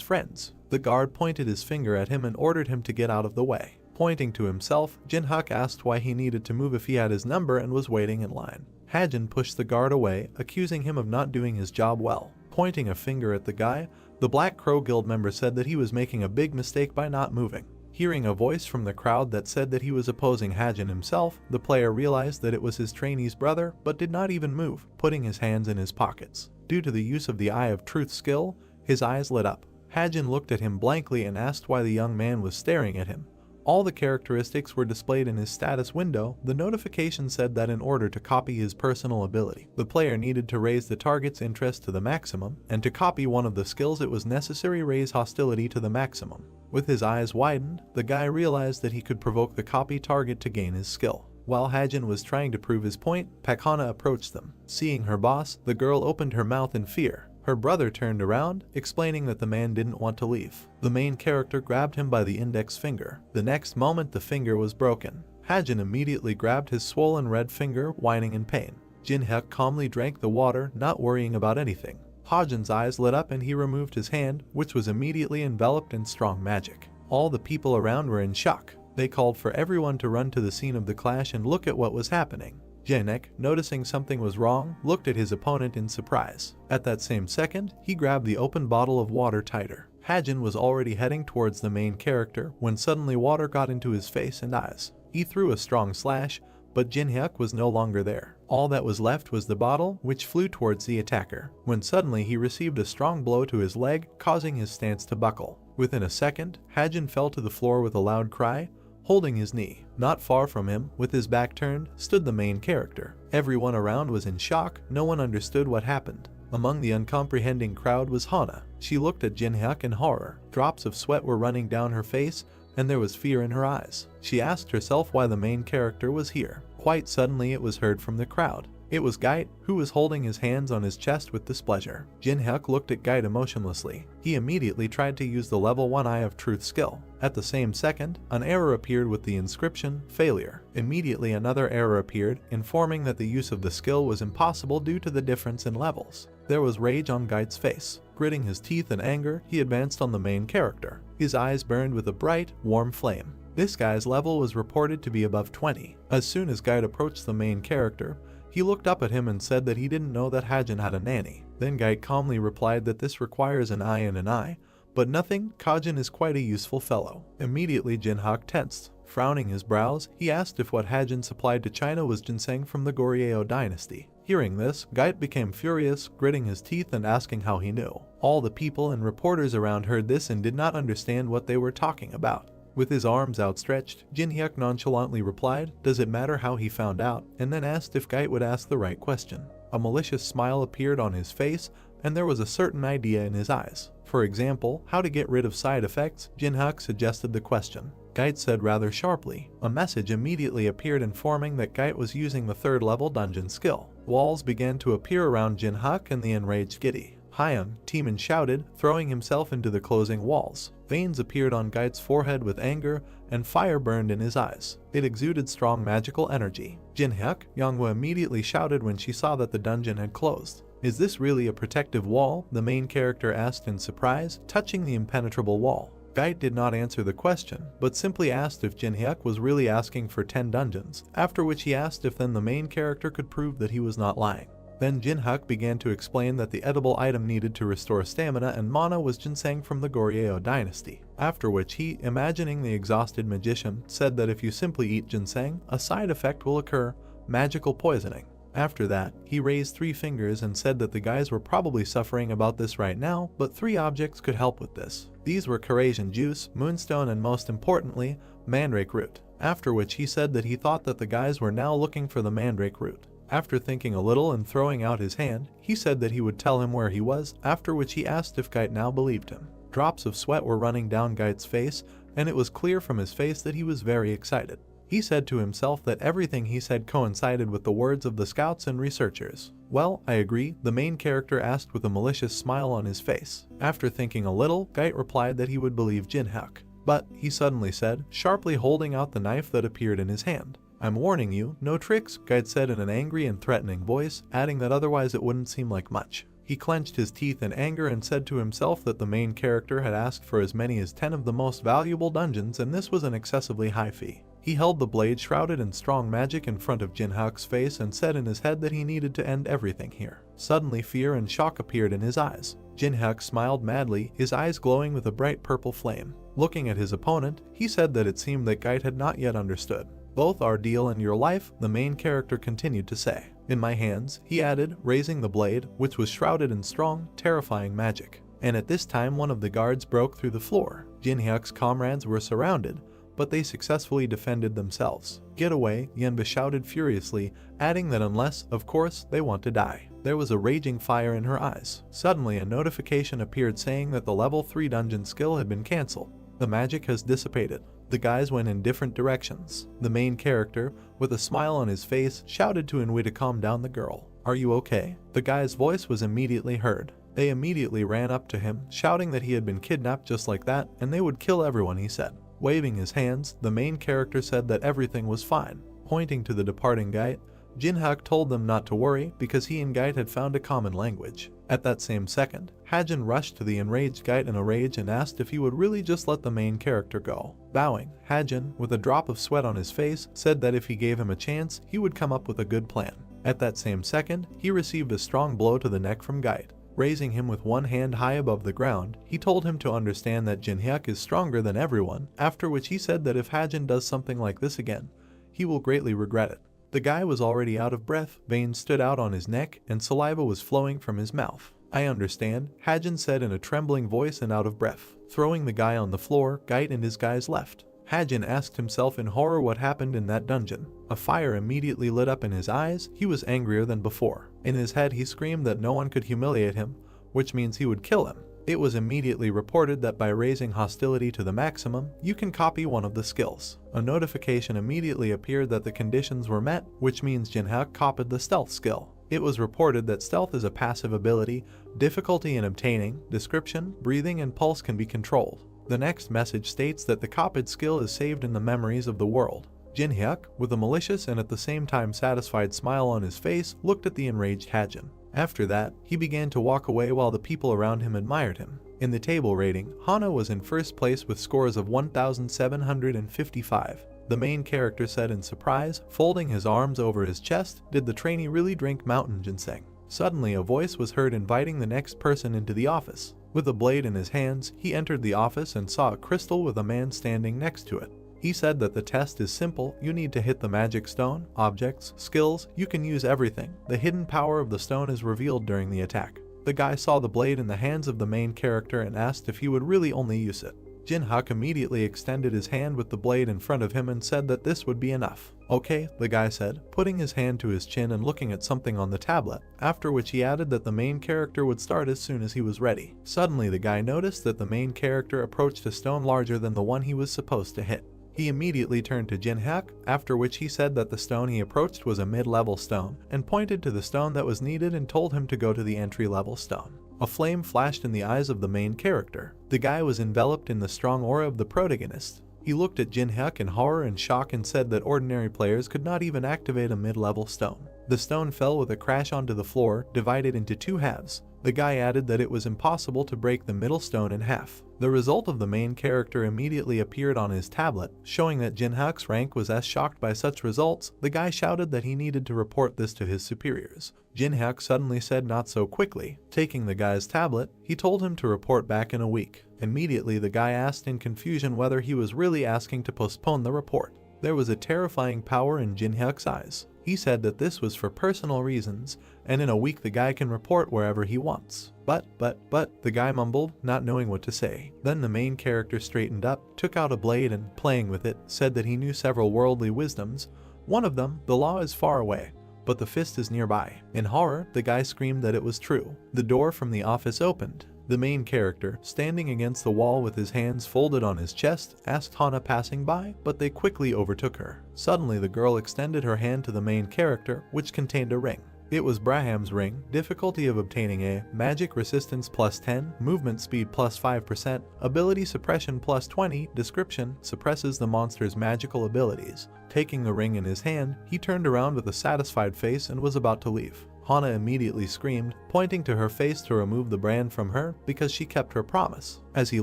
friends. The guard pointed his finger at him and ordered him to get out of the way. Pointing to himself, Jinhyuk asked why he needed to move if he had his number and was waiting in line. Hajin pushed the guard away, accusing him of not doing his job well. Pointing a finger at the guy, the Black Crow Guild member said that he was making a big mistake by not moving. Hearing a voice from the crowd that said that he was opposing Hajin himself, the player realized that it was his trainee's brother, but did not even move, putting his hands in his pockets. Due to the use of the Eye of Truth skill, his eyes lit up. Hajin looked at him blankly and asked why the young man was staring at him. All the characteristics were displayed in his status window. The notification said that in order to copy his personal ability, the player needed to raise the target's interest to the maximum, and to copy one of the skills it was necessary to raise hostility to the maximum. With his eyes widened, the guy realized that he could provoke the copy target to gain his skill. While Hajin was trying to prove his point, Pakhana approached them. Seeing her boss, the girl opened her mouth in fear. Her brother turned around, explaining that the man didn't want to leave. The main character grabbed him by the index finger. The next moment the finger was broken. Hajin immediately grabbed his swollen red finger, whining in pain. Jinhyuk calmly drank the water, not worrying about anything. Hajin's eyes lit up and he removed his hand, which was immediately enveloped in strong magic. All the people around were in shock. They called for everyone to run to the scene of the clash and look at what was happening. Janek, noticing something was wrong, looked at his opponent in surprise. At that same second, he grabbed the open bottle of water tighter. Hajin was already heading towards the main character when suddenly water got into his face and eyes. He threw a strong slash, but Jinhyuk was no longer there. All that was left was the bottle, which flew towards the attacker, when suddenly he received a strong blow to his leg, causing his stance to buckle. Within a second, Hajin fell to the floor with a loud cry, holding his knee. Not far from him, with his back turned, stood the main character. Everyone around was in shock. No one understood what happened. Among the uncomprehending crowd was Hana. She looked at Jinhyuk in horror. Drops of sweat were running down her face, and there was fear in her eyes. She asked herself why the main character was here. Quite suddenly it was heard from the crowd. It was Gait, who was holding his hands on his chest with displeasure. Jinhyuk looked at Gait emotionlessly. He immediately tried to use the level 1 Eye of Truth skill. At the same second, an error appeared with the inscription, Failure. Immediately another error appeared, informing that the use of the skill was impossible due to the difference in levels. There was rage on Gait's face. Gritting his teeth in anger, he advanced on the main character. His eyes burned with a bright, warm flame. This guy's level was reported to be above 20. As soon as Gait approached the main character, he looked up at him and said that he didn't know that Hajin had a nanny. Then Gait calmly replied that this requires an eye and an eye, but nothing, Kajin is quite a useful fellow. Immediately Jinhyuk tensed. Frowning his brows, he asked if what Hajin supplied to China was ginseng from the Goryeo dynasty. Hearing this, Gait became furious, gritting his teeth and asking how he knew. All the people and reporters around heard this and did not understand what they were talking about. With his arms outstretched, Jinhyuk nonchalantly replied, "Does it matter how he found out?" and then asked if Gait would ask the right question. A malicious smile appeared on his face, and there was a certain idea in his eyes. For example, how to get rid of side effects, Jinhyuk suggested the question. Gait said rather sharply. A message immediately appeared informing that Gait was using the 3rd level dungeon skill. Walls began to appear around Jinhyuk and the enraged Giddy. Hyung, Teeman shouted, throwing himself into the closing walls. Veins appeared on Gait's forehead with anger, and fire burned in his eyes. It exuded strong magical energy. Jinhyuk, Yonghwa immediately shouted when she saw that the dungeon had closed. "Is this really a protective wall?" the main character asked in surprise, touching the impenetrable wall. Gait did not answer the question, but simply asked if Jinhyuk was really asking for 10 dungeons, after which he asked if then the main character could prove that he was not lying. Then Jinhyuk began to explain that the edible item needed to restore stamina and mana was ginseng from the Goryeo dynasty, after which he, imagining the exhausted magician, said that if you simply eat ginseng, a side effect will occur, magical poisoning. After that, he raised 3 fingers and said that the guys were probably suffering about this right now, but 3 objects could help with this. These were Carasian juice, moonstone, and most importantly, mandrake root, after which he said that he thought that the guys were now looking for the mandrake root. After thinking a little and throwing out his hand, he said that he would tell him where he was, after which he asked if Gait now believed him. Drops of sweat were running down Gait's face, and it was clear from his face that he was very excited. He said to himself that everything he said coincided with the words of the scouts and researchers. "Well, I agree," the main character asked with a malicious smile on his face. After thinking a little, Gait replied that he would believe Jinhyuk. But, he suddenly said, sharply holding out the knife that appeared in his hand. "I'm warning you, no tricks," Gait said in an angry and threatening voice, adding that otherwise it wouldn't seem like much. He clenched his teeth in anger and said to himself that the main character had asked for as many as 10 of the most valuable dungeons, and this was an excessively high fee. He held the blade shrouded in strong magic in front of Jinhyuk's face and said in his head that he needed to end everything here. Suddenly fear and shock appeared in his eyes. Jinhyuk smiled madly, his eyes glowing with a bright purple flame. Looking at his opponent, he said that it seemed that Gait had not yet understood. "Both our deal and your life," the main character continued to say. "In my hands," he added, raising the blade, which was shrouded in strong, terrifying magic. And at this time one of the guards broke through the floor. Jinhyuk's comrades were surrounded, but they successfully defended themselves. "Get away," Yenba shouted furiously, adding that unless, of course, they want to die. There was a raging fire in her eyes. Suddenly a notification appeared saying that the level 3 dungeon skill had been cancelled. The magic has dissipated. The guys went in different directions. The main character, with a smile on his face, shouted to Inui to calm down the girl. "Are you okay?" The guy's voice was immediately heard. They immediately ran up to him, shouting that he had been kidnapped just like that, and they would kill everyone, he said. Waving his hands, the main character said that everything was fine. Pointing to the departing Gait, Jinhyuk told them not to worry because he and Gait had found a common language. At that same second, Hajin rushed to the enraged Gait in a rage and asked if he would really just let the main character go. Bowing, Hajin, with a drop of sweat on his face, said that if he gave him a chance, he would come up with a good plan. At that same second, he received a strong blow to the neck from Gait. Raising him with one hand high above the ground, he told him to understand that Jinhyuk is stronger than everyone, after which he said that if Hajin does something like this again, he will greatly regret it. The guy was already out of breath, veins stood out on his neck, and saliva was flowing from his mouth. "I understand," Hajin said in a trembling voice and out of breath. Throwing the guy on the floor, Gait and his guys left. Hajin asked himself in horror what happened in that dungeon. A fire immediately lit up in his eyes. He was angrier than before. In his head he screamed that no one could humiliate him, which means he would kill him. It was immediately reported that by raising hostility to the maximum, you can copy one of the skills. A notification immediately appeared that the conditions were met, which means Jinhyuk copied the stealth skill. It was reported that stealth is a passive ability, difficulty in obtaining, description, breathing, and pulse can be controlled. The next message states that the copied skill is saved in the memories of the world. Jinhyuk, with a malicious and at the same time satisfied smile on his face, looked at the enraged Hajin. After that, he began to walk away while the people around him admired him. In the table rating, Hana was in first place with scores of 1,755. The main character said in surprise, folding his arms over his chest, "Did the trainee really drink mountain ginseng?" Suddenly a voice was heard inviting the next person into the office. With a blade in his hands, he entered the office and saw a crystal with a man standing next to it. He said that the test is simple, you need to hit the magic stone, objects, skills, you can use everything. The hidden power of the stone is revealed during the attack. The guy saw the blade in the hands of the main character and asked if he would really only use it. Jinhyuk immediately extended his hand with the blade in front of him and said that this would be enough. "Okay," the guy said, putting his hand to his chin and looking at something on the tablet, after which he added that the main character would start as soon as he was ready. Suddenly the guy noticed that the main character approached a stone larger than the one he was supposed to hit. He immediately turned to Jinhyuk, after which he said that the stone he approached was a mid-level stone, and pointed to the stone that was needed and told him to go to the entry-level stone. A flame flashed in the eyes of the main character. The guy was enveloped in the strong aura of the protagonist. He looked at Jinhyuk in horror and shock and said that ordinary players could not even activate a mid-level stone. The stone fell with a crash onto the floor, divided into two halves. The guy added that it was impossible to break the middle stone in half. The result of the main character immediately appeared on his tablet, showing that Jinhyuk's rank was as shocked by such results. The guy shouted that he needed to report this to his superiors. Jinhyuk suddenly said not so quickly. Taking the guy's tablet, he told him to report back in a week. Immediately the guy asked in confusion whether he was really asking to postpone the report. There was a terrifying power in Jinhyuk's eyes. He said that this was for personal reasons, and in a week the guy can report wherever he wants. But, the guy mumbled, not knowing what to say. Then the main character straightened up, took out a blade and, playing with it, said that he knew several worldly wisdoms. One of them, the law is far away, but the fist is nearby. In horror, the guy screamed that it was true. The door from the office opened. The main character, standing against the wall with his hands folded on his chest, asked Hana passing by, but they quickly overtook her. Suddenly the girl extended her hand to the main character, which contained a ring. It was Braham's ring. Difficulty of obtaining a magic resistance plus 10, movement speed plus 5%, ability suppression plus 20, description, suppresses the monster's magical abilities. Taking the ring in his hand, he turned around with a satisfied face and was about to leave. Hana immediately screamed, pointing to her face to remove the brand from her because she kept her promise. As he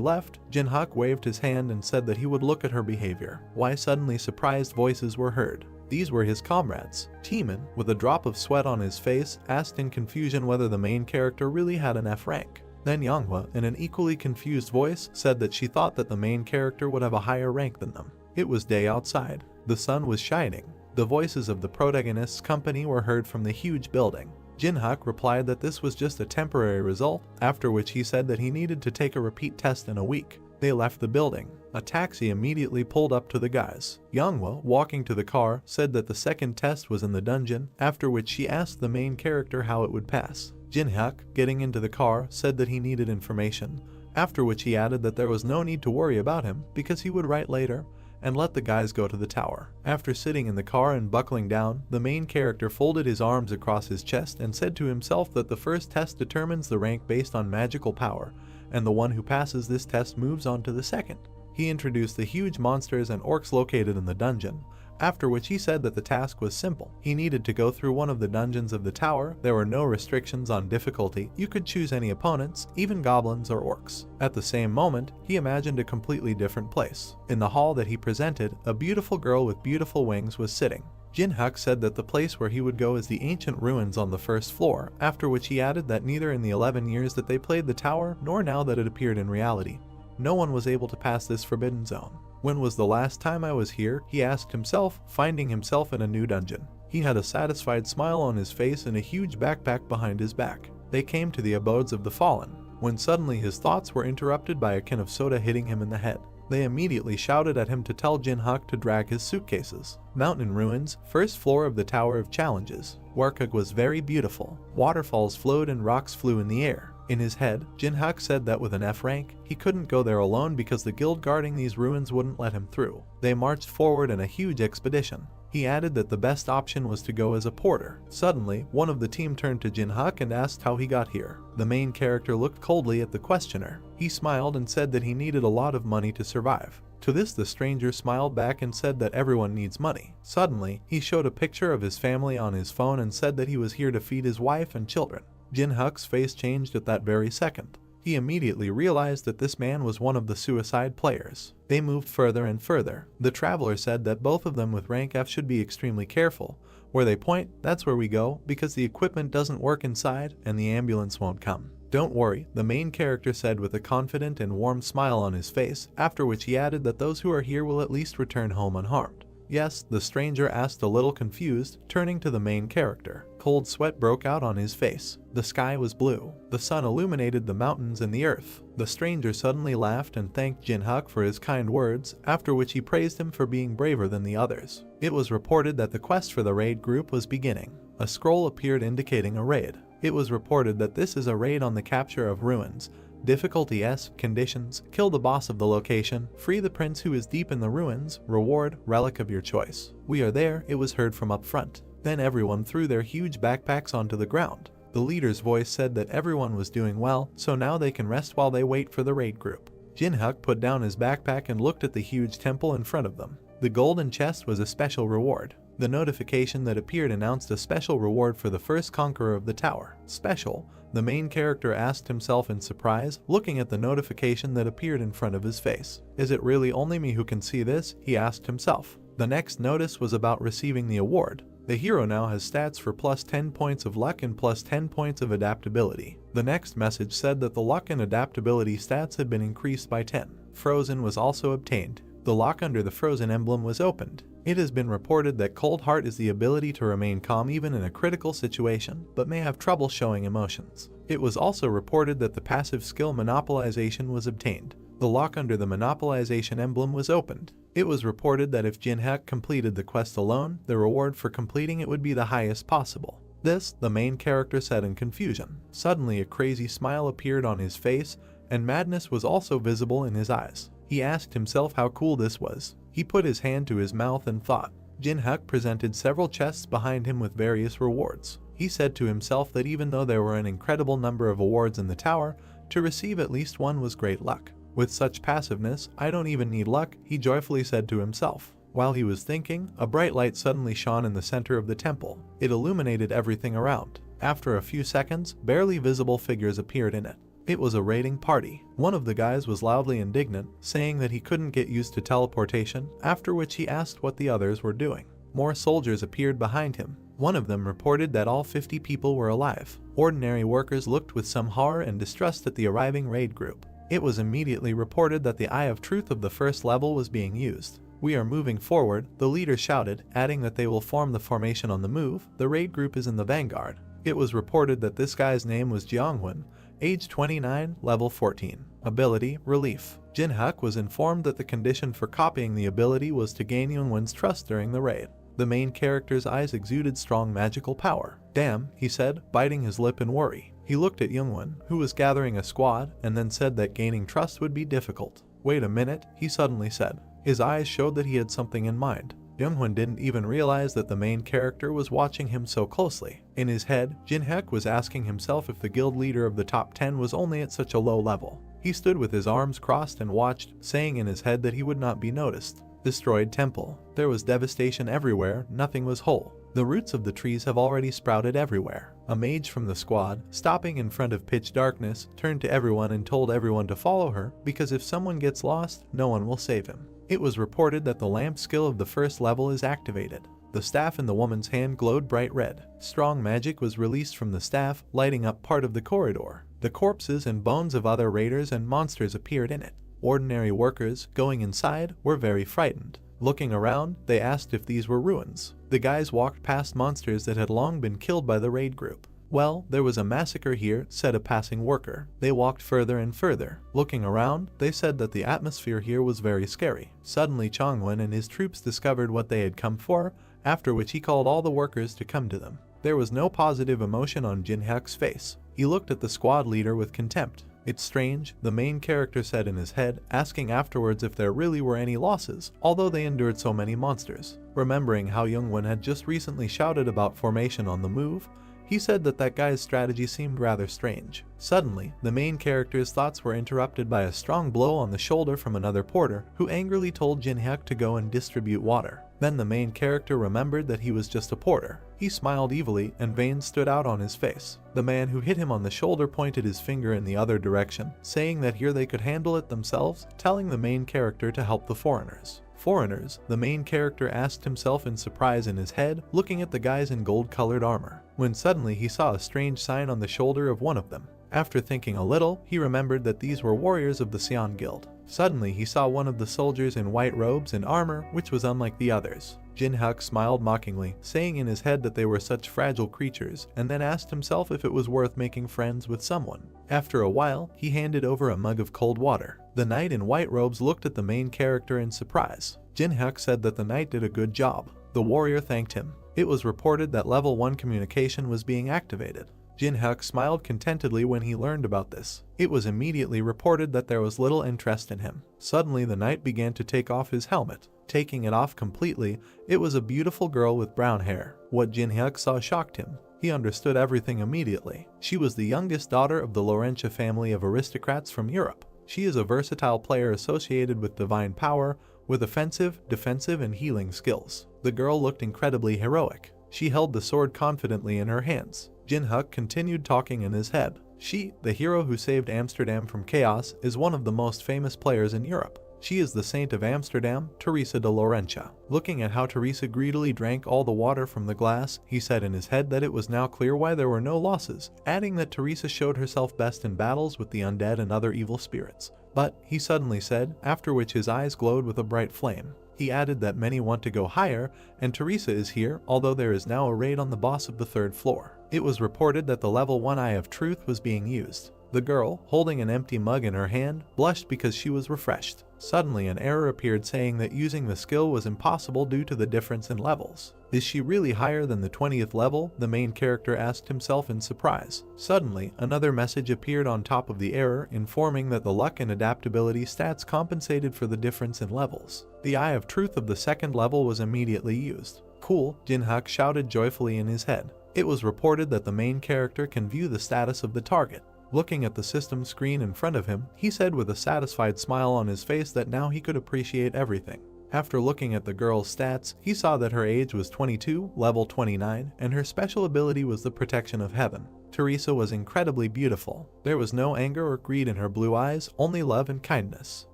left, Jinhyuk waved his hand and said that he would look at her behavior. Why suddenly surprised voices were heard. These were his comrades. Teeman, with a drop of sweat on his face, asked in confusion whether the main character really had an F rank. Then Yanghwa, in an equally confused voice, said that she thought that the main character would have a higher rank than them. It was day outside. The sun was shining. The voices of the protagonist's company were heard from the huge building. Jinhyuk replied that this was just a temporary result, after which he said that he needed to take a repeat test in a week. They left the building. A taxi immediately pulled up to the guys. Yanghwa, walking to the car, said that the second test was in the dungeon, after which she asked the main character how it would pass. Jinhyuk, getting into the car, said that he needed information, after which he added that there was no need to worry about him because he would write later, and let the guys go to the tower. After sitting in the car and buckling down, the main character folded his arms across his chest and said to himself that the first test determines the rank based on magical power, and the one who passes this test moves on to the second. He introduced the huge monsters and orcs located in the dungeon, after which he said that the task was simple. He needed to go through one of the dungeons of the tower. There were no restrictions on difficulty. You could choose any opponents, even goblins or orcs. At the same moment, he imagined a completely different place. In the hall that he presented, a beautiful girl with beautiful wings was sitting. Jinhyuk said that the place where he would go is the ancient ruins on the first floor, after which he added that neither in the 11 years that they played the tower, nor now that it appeared in reality, no one was able to pass this forbidden zone. When was the last time I was here? He asked himself, finding himself in a new dungeon. He had a satisfied smile on his face and a huge backpack behind his back. They came to the abodes of the fallen, when suddenly his thoughts were interrupted by a can of soda hitting him in the head. They immediately shouted at him to tell Jinhyuk to drag his suitcases. Mountain ruins, first floor of the Tower of Challenges. Warkug was very beautiful. Waterfalls flowed and rocks flew in the air. In his head, Jinhyuk said that with an F rank, he couldn't go there alone because the guild guarding these ruins wouldn't let him through. They marched forward in a huge expedition. He added that the best option was to go as a porter. Suddenly, one of the team turned to Jinhyuk and asked how he got here. The main character looked coldly at the questioner. He smiled and said that he needed a lot of money to survive. To this the stranger smiled back and said that everyone needs money. Suddenly, he showed a picture of his family on his phone and said that he was here to feed his wife and children. Jinhyuk's face changed at that very second. He immediately realized that this man was one of the suicide players. They moved further and further. The traveler said that both of them with rank F should be extremely careful. Where they point, that's where we go, because the equipment doesn't work inside and the ambulance won't come. Don't worry, the main character said with a confident and warm smile on his face, after which he added that those who are here will at least return home unharmed. Yes, the stranger asked, a little confused, turning to the main character. Cold sweat broke out on his face. The sky was blue. The sun illuminated the mountains and the earth. The stranger suddenly laughed and thanked Jinhyuk for his kind words, after which he praised him for being braver than the others. It was reported that the quest for the raid group was beginning. A scroll appeared indicating a raid. It was reported that this is a raid on the capture of ruins. Difficulty S, conditions, kill the boss of the location, free the prince who is deep in the ruins, reward, relic of your choice. We are there, it was heard from up front. Then everyone threw their huge backpacks onto the ground. The leader's voice said that everyone was doing well, so now they can rest while they wait for the raid group. Jinhyuk put down his backpack and looked at the huge temple in front of them. The golden chest was a special reward. The notification that appeared announced a special reward for the first conqueror of the tower. Special, the main character asked himself in surprise, looking at the notification that appeared in front of his face. Is it really only me who can see this? He asked himself. The next notice was about receiving the award. The hero now has stats for plus 10 points of luck and plus 10 points of adaptability. The next message said that the luck and adaptability stats had been increased by 10. Frozen was also obtained. The lock under the frozen emblem was opened. It has been reported that Cold Heart is the ability to remain calm even in a critical situation, but may have trouble showing emotions. It was also reported that the passive skill Monopolization was obtained. The lock under the Monopolization emblem was opened. It was reported that if Jinhyuk completed the quest alone, the reward for completing it would be the highest possible. This, the main character said in confusion. Suddenly a crazy smile appeared on his face, and madness was also visible in his eyes. He asked himself how cool this was. He put his hand to his mouth and thought. Jinhyuk presented several chests behind him with various rewards. He said to himself that even though there were an incredible number of awards in the tower, to receive at least one was great luck. With such passiveness, I don't even need luck, he joyfully said to himself. While he was thinking, a bright light suddenly shone in the center of the temple. It illuminated everything around. After a few seconds, barely visible figures appeared in it. It was a raiding party. One of the guys was loudly indignant, saying that he couldn't get used to teleportation, after which he asked what the others were doing. More soldiers appeared behind him. One of them reported that all 50 people were alive. Ordinary workers looked with some horror and distrust at the arriving raid group. It was immediately reported that the Eye of Truth of the first level was being used. We are moving forward, the leader shouted, adding that they will form the formation on the move. The raid group is in the vanguard. It was reported that this guy's name was Jeonghwan, age 29, level 14. Ability, Relief. Jinhyuk was informed that the condition for copying the ability was to gain Jeonghwan's trust during the raid. The main character's eyes exuded strong magical power. Damn, he said, biting his lip in worry. He looked at Jeonghwan, who was gathering a squad, and then said that gaining trust would be difficult. Wait a minute, he suddenly said. His eyes showed that he had something in mind. Jeonghwan didn't even realize that the main character was watching him so closely. In his head, Jinhyuk was asking himself if the guild leader of the top 10 was only at such a low level. He stood with his arms crossed and watched, saying in his head that he would not be noticed. Destroyed temple. There was devastation everywhere, nothing was whole. The roots of the trees have already sprouted everywhere. A mage from the squad, stopping in front of pitch darkness, turned to everyone and told everyone to follow her, because if someone gets lost, no one will save him. It was reported that the lamp skill of the first level is activated. The staff in the woman's hand glowed bright red. Strong magic was released from the staff, lighting up part of the corridor. The corpses and bones of other raiders and monsters appeared in it. Ordinary workers, going inside, were very frightened. Looking around, they asked if these were ruins. The guys walked past monsters that had long been killed by the raid group. Well, there was a massacre here, said a passing worker. They walked further and further. Looking around, they said that the atmosphere here was very scary. Suddenly Jeonghwan and his troops discovered what they had come for, after which he called all the workers to come to them. There was no positive emotion on Jinhyuk's face. He looked at the squad leader with contempt. It's strange, the main character said in his head, asking afterwards if there really were any losses, although they endured so many monsters. Remembering how Jeonghwan had just recently shouted about formation on the move, he said that guy's strategy seemed rather strange. Suddenly, the main character's thoughts were interrupted by a strong blow on the shoulder from another porter, who angrily told Jinhyuk to go and distribute water. Then the main character remembered that he was just a porter. He smiled evilly, and veins stood out on his face. The man who hit him on the shoulder pointed his finger in the other direction, saying that here they could handle it themselves, telling the main character to help the foreigners. Foreigners, the main character asked himself in surprise in his head, looking at the guys in gold-colored armor, when suddenly he saw a strange sign on the shoulder of one of them. After thinking a little, he remembered that these were warriors of the Sion Guild. Suddenly he saw one of the soldiers in white robes and armor, which was unlike the others. Jinhyuk smiled mockingly, saying in his head that they were such fragile creatures, and then asked himself if it was worth making friends with someone. After a while, he handed over a mug of cold water. The knight in white robes looked at the main character in surprise. Jinhyuk said that the knight did a good job. The warrior thanked him. It was reported that level 1 communication was being activated. Jin-hyuk smiled contentedly when he learned about this. It was immediately reported that there was little interest in him. Suddenly the knight began to take off his helmet. Taking it off completely, it was a beautiful girl with brown hair. What Jin-hyuk saw shocked him. He understood everything immediately. She was the youngest daughter of the Laurentia family of aristocrats from Europe. She is a versatile player associated with divine power, with offensive, defensive, and healing skills. The girl looked incredibly heroic. She held the sword confidently in her hands. Jin-hyuk continued talking in his head. She, the hero who saved Amsterdam from chaos, is one of the most famous players in Europe. She is the Saint of Amsterdam, Teresa de Laurentia. Looking at how Teresa greedily drank all the water from the glass, he said in his head that it was now clear why there were no losses, adding that Teresa showed herself best in battles with the undead and other evil spirits. But, he suddenly said, after which his eyes glowed with a bright flame. He added that many want to go higher, and Teresa is here, although there is now a raid on the boss of the 3rd floor. It was reported that the level 1 Eye of Truth was being used. The girl, holding an empty mug in her hand, blushed because she was refreshed. Suddenly an error appeared saying that using the skill was impossible due to the difference in levels. Is she really higher than the 20th level? The main character asked himself in surprise. Suddenly, another message appeared on top of the error, informing that the luck and adaptability stats compensated for the difference in levels. The Eye of Truth of the 2nd level was immediately used. Cool, Jin-hyuk shouted joyfully in his head. It was reported that the main character can view the status of the target. Looking at the system screen in front of him, he said with a satisfied smile on his face that now he could appreciate everything. After looking at the girl's stats, he saw that her age was 22, level 29, and her special ability was the protection of heaven. Teresa was incredibly beautiful. There was no anger or greed in her blue eyes, only love and kindness.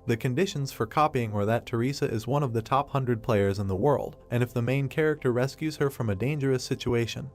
The conditions for copying were that Teresa is one of the top 100 players in the world, and if the main character rescues her from a dangerous situation,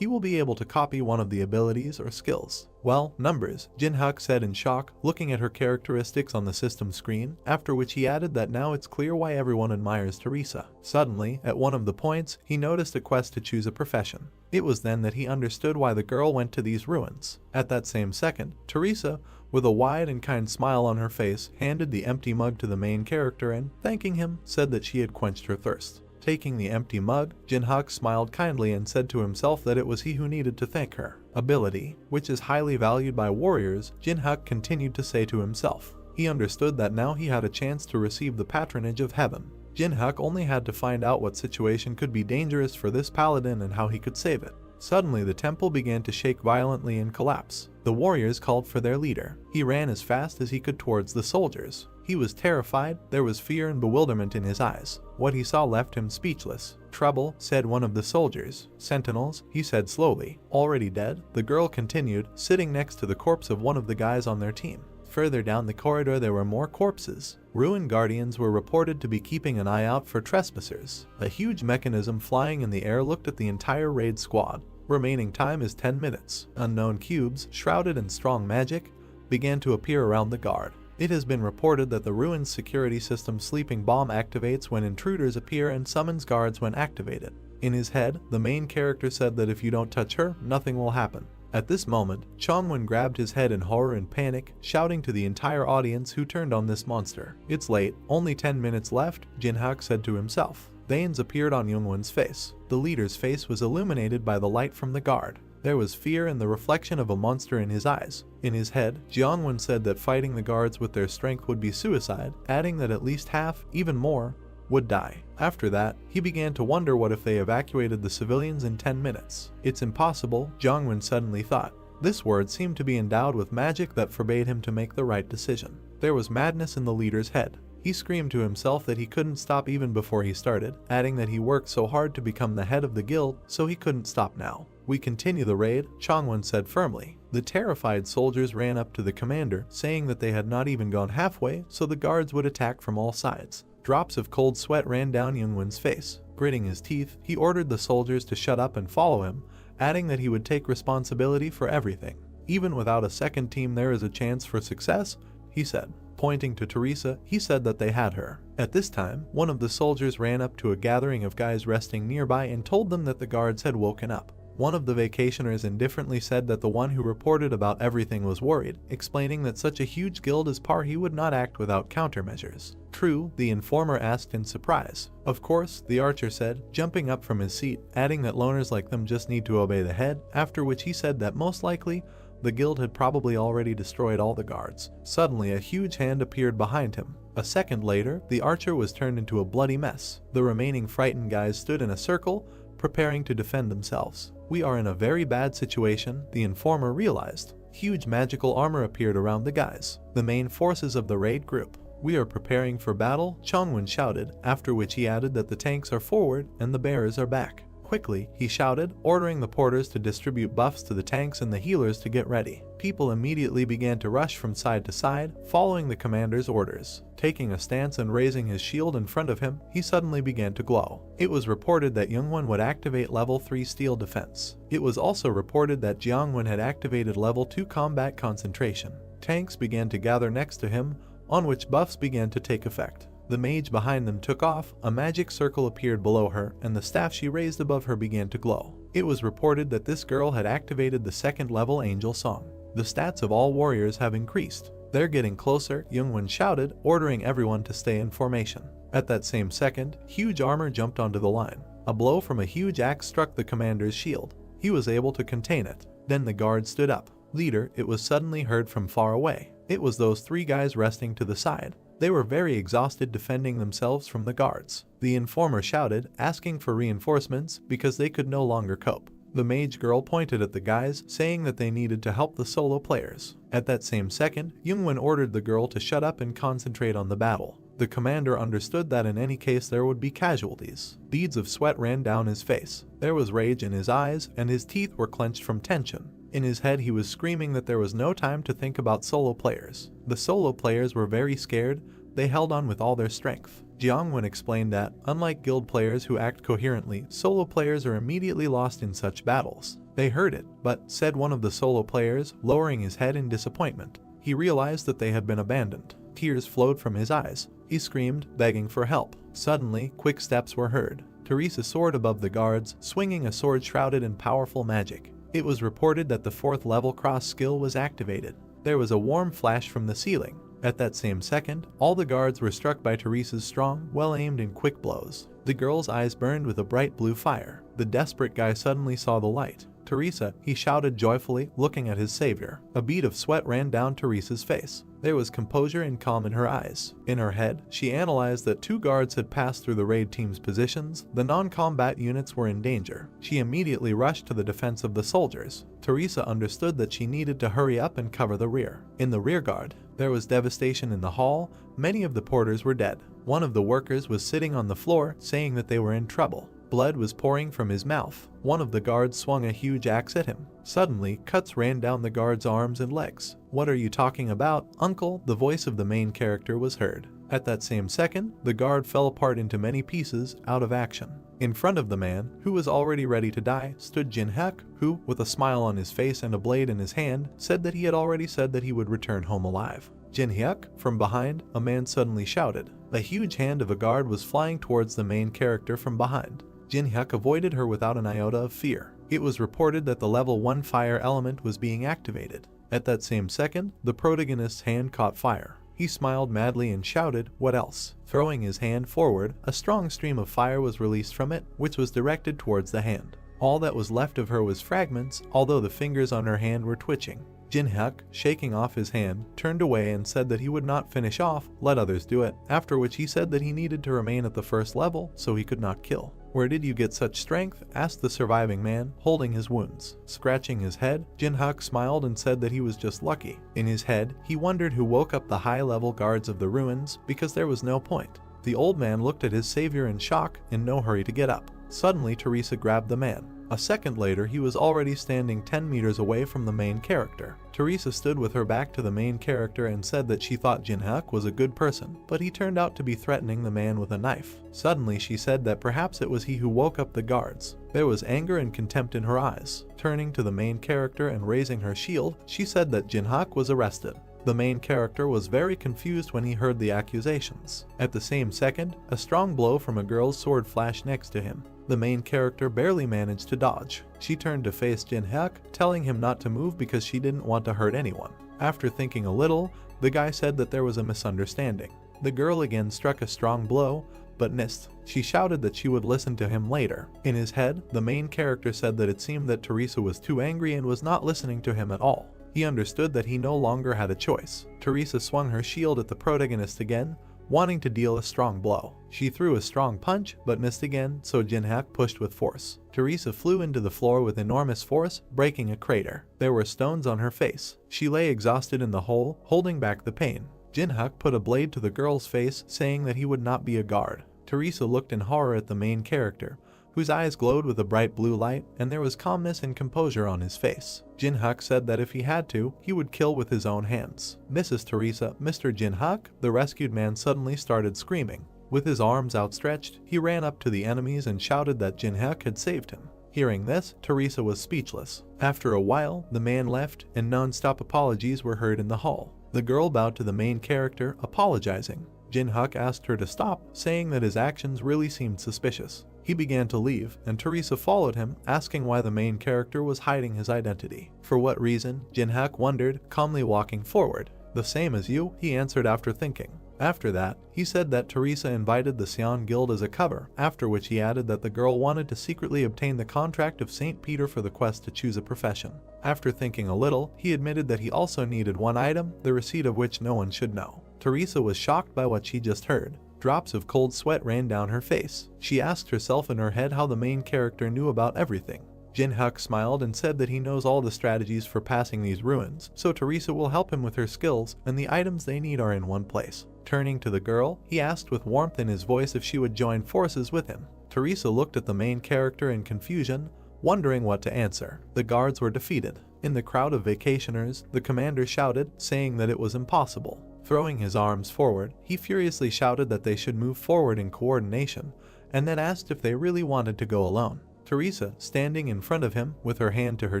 he will be able to copy one of the abilities or skills. Well, numbers, Jin-hyuk said in shock, looking at her characteristics on the system screen, after which he added that now it's clear why everyone admires Teresa. Suddenly, at one of the points, he noticed a quest to choose a profession. It was then that he understood why the girl went to these ruins. At that same second, Teresa, with a wide and kind smile on her face, handed the empty mug to the main character and, thanking him, said that she had quenched her thirst. Taking the empty mug, Jin-hyuk smiled kindly and said to himself that it was he who needed to thank her. Ability, which is highly valued by warriors, Jin-hyuk continued to say to himself. He understood that now he had a chance to receive the patronage of heaven. Jin-hyuk only had to find out what situation could be dangerous for this paladin and how he could save it. Suddenly the temple began to shake violently and collapse. The warriors called for their leader. He ran as fast as he could towards the soldiers. He was terrified, there was fear and bewilderment in his eyes. What he saw left him speechless. Trouble, said one of the soldiers. Sentinels, he said slowly. Already dead? The girl continued, sitting next to the corpse of one of the guys on their team. Further down the corridor there were more corpses. Ruined guardians were reported to be keeping an eye out for trespassers. A huge mechanism flying in the air looked at the entire raid squad. Remaining time is 10 minutes. Unknown cubes, shrouded in strong magic, began to appear around the guard. It has been reported that the ruin's security system sleeping bomb activates when intruders appear and summons guards when activated. In his head, the main character said that if you don't touch her, nothing will happen. At this moment, Chongwon grabbed his head in horror and panic, shouting to the entire audience who turned on this monster. It's late, only 10 minutes left, Jin-hyuk said to himself. Veins appeared on Youngwon's face. The leader's face was illuminated by the light from the guard. There was fear and the reflection of a monster in his eyes. In his head, Jeongwon said that fighting the guards with their strength would be suicide, adding that at least half, even more, would die. After that, he began to wonder what if they evacuated the civilians in 10 minutes. It's impossible, Jeongwon suddenly thought. This word seemed to be endowed with magic that forbade him to make the right decision. There was madness in the leader's head. He screamed to himself that he couldn't stop even before he started, adding that he worked so hard to become the head of the guild, so he couldn't stop now. We continue the raid, Chongwon said firmly. The terrified soldiers ran up to the commander, saying that they had not even gone halfway, so the guards would attack from all sides. Drops of cold sweat ran down Youngwon's face. Gritting his teeth, he ordered the soldiers to shut up and follow him, adding that he would take responsibility for everything. Even without a second team there is a chance for success, he said. Pointing to Teresa, he said that they had her. At this time, one of the soldiers ran up to a gathering of guys resting nearby and told them that the guards had woken up. One of the vacationers indifferently said that the one who reported about everything was worried, explaining that such a huge guild as Parhi would not act without countermeasures. True, the informer asked in surprise. Of course, the archer said, jumping up from his seat, adding that loners like them just need to obey the head, after which he said that most likely, the guild had probably already destroyed all the guards. Suddenly, a huge hand appeared behind him. A second later, the archer was turned into a bloody mess. The remaining frightened guys stood in a circle, preparing to defend themselves. We are in a very bad situation, the informer realized. Huge magical armor appeared around the guys, the main forces of the raid group. We are preparing for battle, Chongwon shouted, after which he added that the tanks are forward and the bearers are back. Quickly, he shouted, ordering the porters to distribute buffs to the tanks and the healers to get ready. People immediately began to rush from side to side, following the commander's orders. Taking a stance and raising his shield in front of him, he suddenly began to glow. It was reported that Youngwon would activate level 3 steel defense. It was also reported that Jiangwon had activated level 2 combat concentration. Tanks began to gather next to him, on which buffs began to take effect. The mage behind them took off, a magic circle appeared below her, and the staff she raised above her began to glow. It was reported that this girl had activated the second level angel song. The stats of all warriors have increased. They're getting closer, Youngwon shouted, ordering everyone to stay in formation. At that same second, huge armor jumped onto the line. A blow from a huge axe struck the commander's shield. He was able to contain it. Then the guard stood up. Leader, it was suddenly heard from far away. It was those three guys resting to the side. They were very exhausted defending themselves from the guards. The informer shouted, asking for reinforcements because they could no longer cope. The mage girl pointed at the guys, saying that they needed to help the solo players. At that same second, Youngwon ordered the girl to shut up and concentrate on the battle. The commander understood that in any case there would be casualties. Beads of sweat ran down his face. There was rage in his eyes, and his teeth were clenched from tension. In his head he was screaming that there was no time to think about solo players. The solo players were very scared. They held on with all their strength. Jiangwon explained that, unlike guild players who act coherently, solo players are immediately lost in such battles. They heard it, but, said one of the solo players, lowering his head in disappointment. He realized that they had been abandoned. Tears flowed from his eyes. He screamed, begging for help. Suddenly, quick steps were heard. Teresa soared above the guards, swinging a sword shrouded in powerful magic. It was reported that the 4th level cross skill was activated. There was a warm flash from the ceiling. At that same second, all the guards were struck by Teresa's strong, well-aimed and quick blows. The girl's eyes burned with a bright blue fire. The desperate guy suddenly saw the light. Teresa, he shouted joyfully, looking at his savior. A bead of sweat ran down Teresa's face. There was composure and calm in her eyes. In her head, she analyzed that 2 guards had passed through the raid team's positions. The non-combat units were in danger. She immediately rushed to the defense of the soldiers. Teresa understood that she needed to hurry up and cover the rear. In the rear guard, there was devastation in the hall. Many of the porters were dead. One of the workers was sitting on the floor, saying that they were in trouble. Blood was pouring from his mouth. One of the guards swung a huge axe at him. Suddenly, cuts ran down the guard's arms and legs. "What are you talking about, uncle?" The voice of the main character was heard. At that same second, the guard fell apart into many pieces, out of action. In front of the man, who was already ready to die, stood Jin-hyuk, who, with a smile on his face and a blade in his hand, said that he had already said that he would return home alive. Jin-hyuk, from behind, a man suddenly shouted. A huge hand of a guard was flying towards the main character from behind. Jin-hyuk avoided her without an iota of fear. It was reported that the level 1 fire element was being activated. At that same second, the protagonist's hand caught fire. He smiled madly and shouted, "What else?" Throwing his hand forward, a strong stream of fire was released from it, which was directed towards the hand. All that was left of her was fragments, although the fingers on her hand were twitching. Jin-hyuk, shaking off his hand, turned away and said that he would not finish off, let others do it, after which he said that he needed to remain at the 1st level so he could not kill. "Where did you get such strength?" asked the surviving man, holding his wounds. Scratching his head, Jin-hyuk smiled and said that he was just lucky. In his head, he wondered who woke up the high-level guards of the ruins, because there was no point. The old man looked at his savior in shock, in no hurry to get up. Suddenly, Teresa grabbed the man. A second later, he was already standing 10 meters away from the main character. Teresa stood with her back to the main character and said that she thought Jin-hyuk was a good person, but he turned out to be threatening the man with a knife. Suddenly, she said that perhaps it was he who woke up the guards. There was anger and contempt in her eyes. Turning to the main character and raising her shield, she said that Jin-hyuk was arrested. The main character was very confused when he heard the accusations. At the same second, a strong blow from a girl's sword flashed next to him. The main character barely managed to dodge. She turned to face Jin-hyuk, telling him not to move because she didn't want to hurt anyone. After thinking a little, the guy said that there was a misunderstanding. The girl again struck a strong blow, but missed. She shouted that she would listen to him later. In his head, the main character said that it seemed that Teresa was too angry and was not listening to him at all. He understood that he no longer had a choice. Teresa swung her shield at the protagonist again, wanting to deal a strong blow. She threw a strong punch, but missed again, so Jin-hyuk pushed with force. Teresa flew into the floor with enormous force, breaking a crater. There were stones on her face. She lay exhausted in the hole, holding back the pain. Jin-hyuk put a blade to the girl's face, saying that he would not be a guard. Teresa looked in horror at the main character, whose eyes glowed with a bright blue light, and there was calmness and composure on his face. Jin-hyuk said that if he had to, he would kill with his own hands. Mrs. Teresa, Mr. Jin-hyuk, the rescued man suddenly started screaming. With his arms outstretched, he ran up to the enemies and shouted that Jin-hyuk had saved him. Hearing this, Teresa was speechless. After a while, the man left, and non-stop apologies were heard in the hall. The girl bowed to the main character, apologizing. Jin-hyuk asked her to stop, saying that his actions really seemed suspicious. He began to leave, and Teresa followed him, asking why the main character was hiding his identity. For what reason, Jin-hyuk wondered, calmly walking forward. "The same as you," he answered after thinking. After that, he said that Teresa invited the Sion Guild as a cover, after which he added that the girl wanted to secretly obtain the contract of St. Peter for the quest to choose a profession. After thinking a little, he admitted that he also needed one item, the receipt of which no one should know. Teresa was shocked by what she just heard. Drops of cold sweat ran down her face. She asked herself in her head how the main character knew about everything. Jin-hyuk smiled and said that he knows all the strategies for passing these ruins, so Teresa will help him with her skills, and the items they need are in one place. Turning to the girl, he asked with warmth in his voice if she would join forces with him. Teresa looked at the main character in confusion, wondering what to answer. The guards were defeated. In the crowd of vacationers, the commander shouted, saying that it was impossible. Throwing his arms forward, he furiously shouted that they should move forward in coordination, and then asked if they really wanted to go alone. Teresa, standing in front of him with her hand to her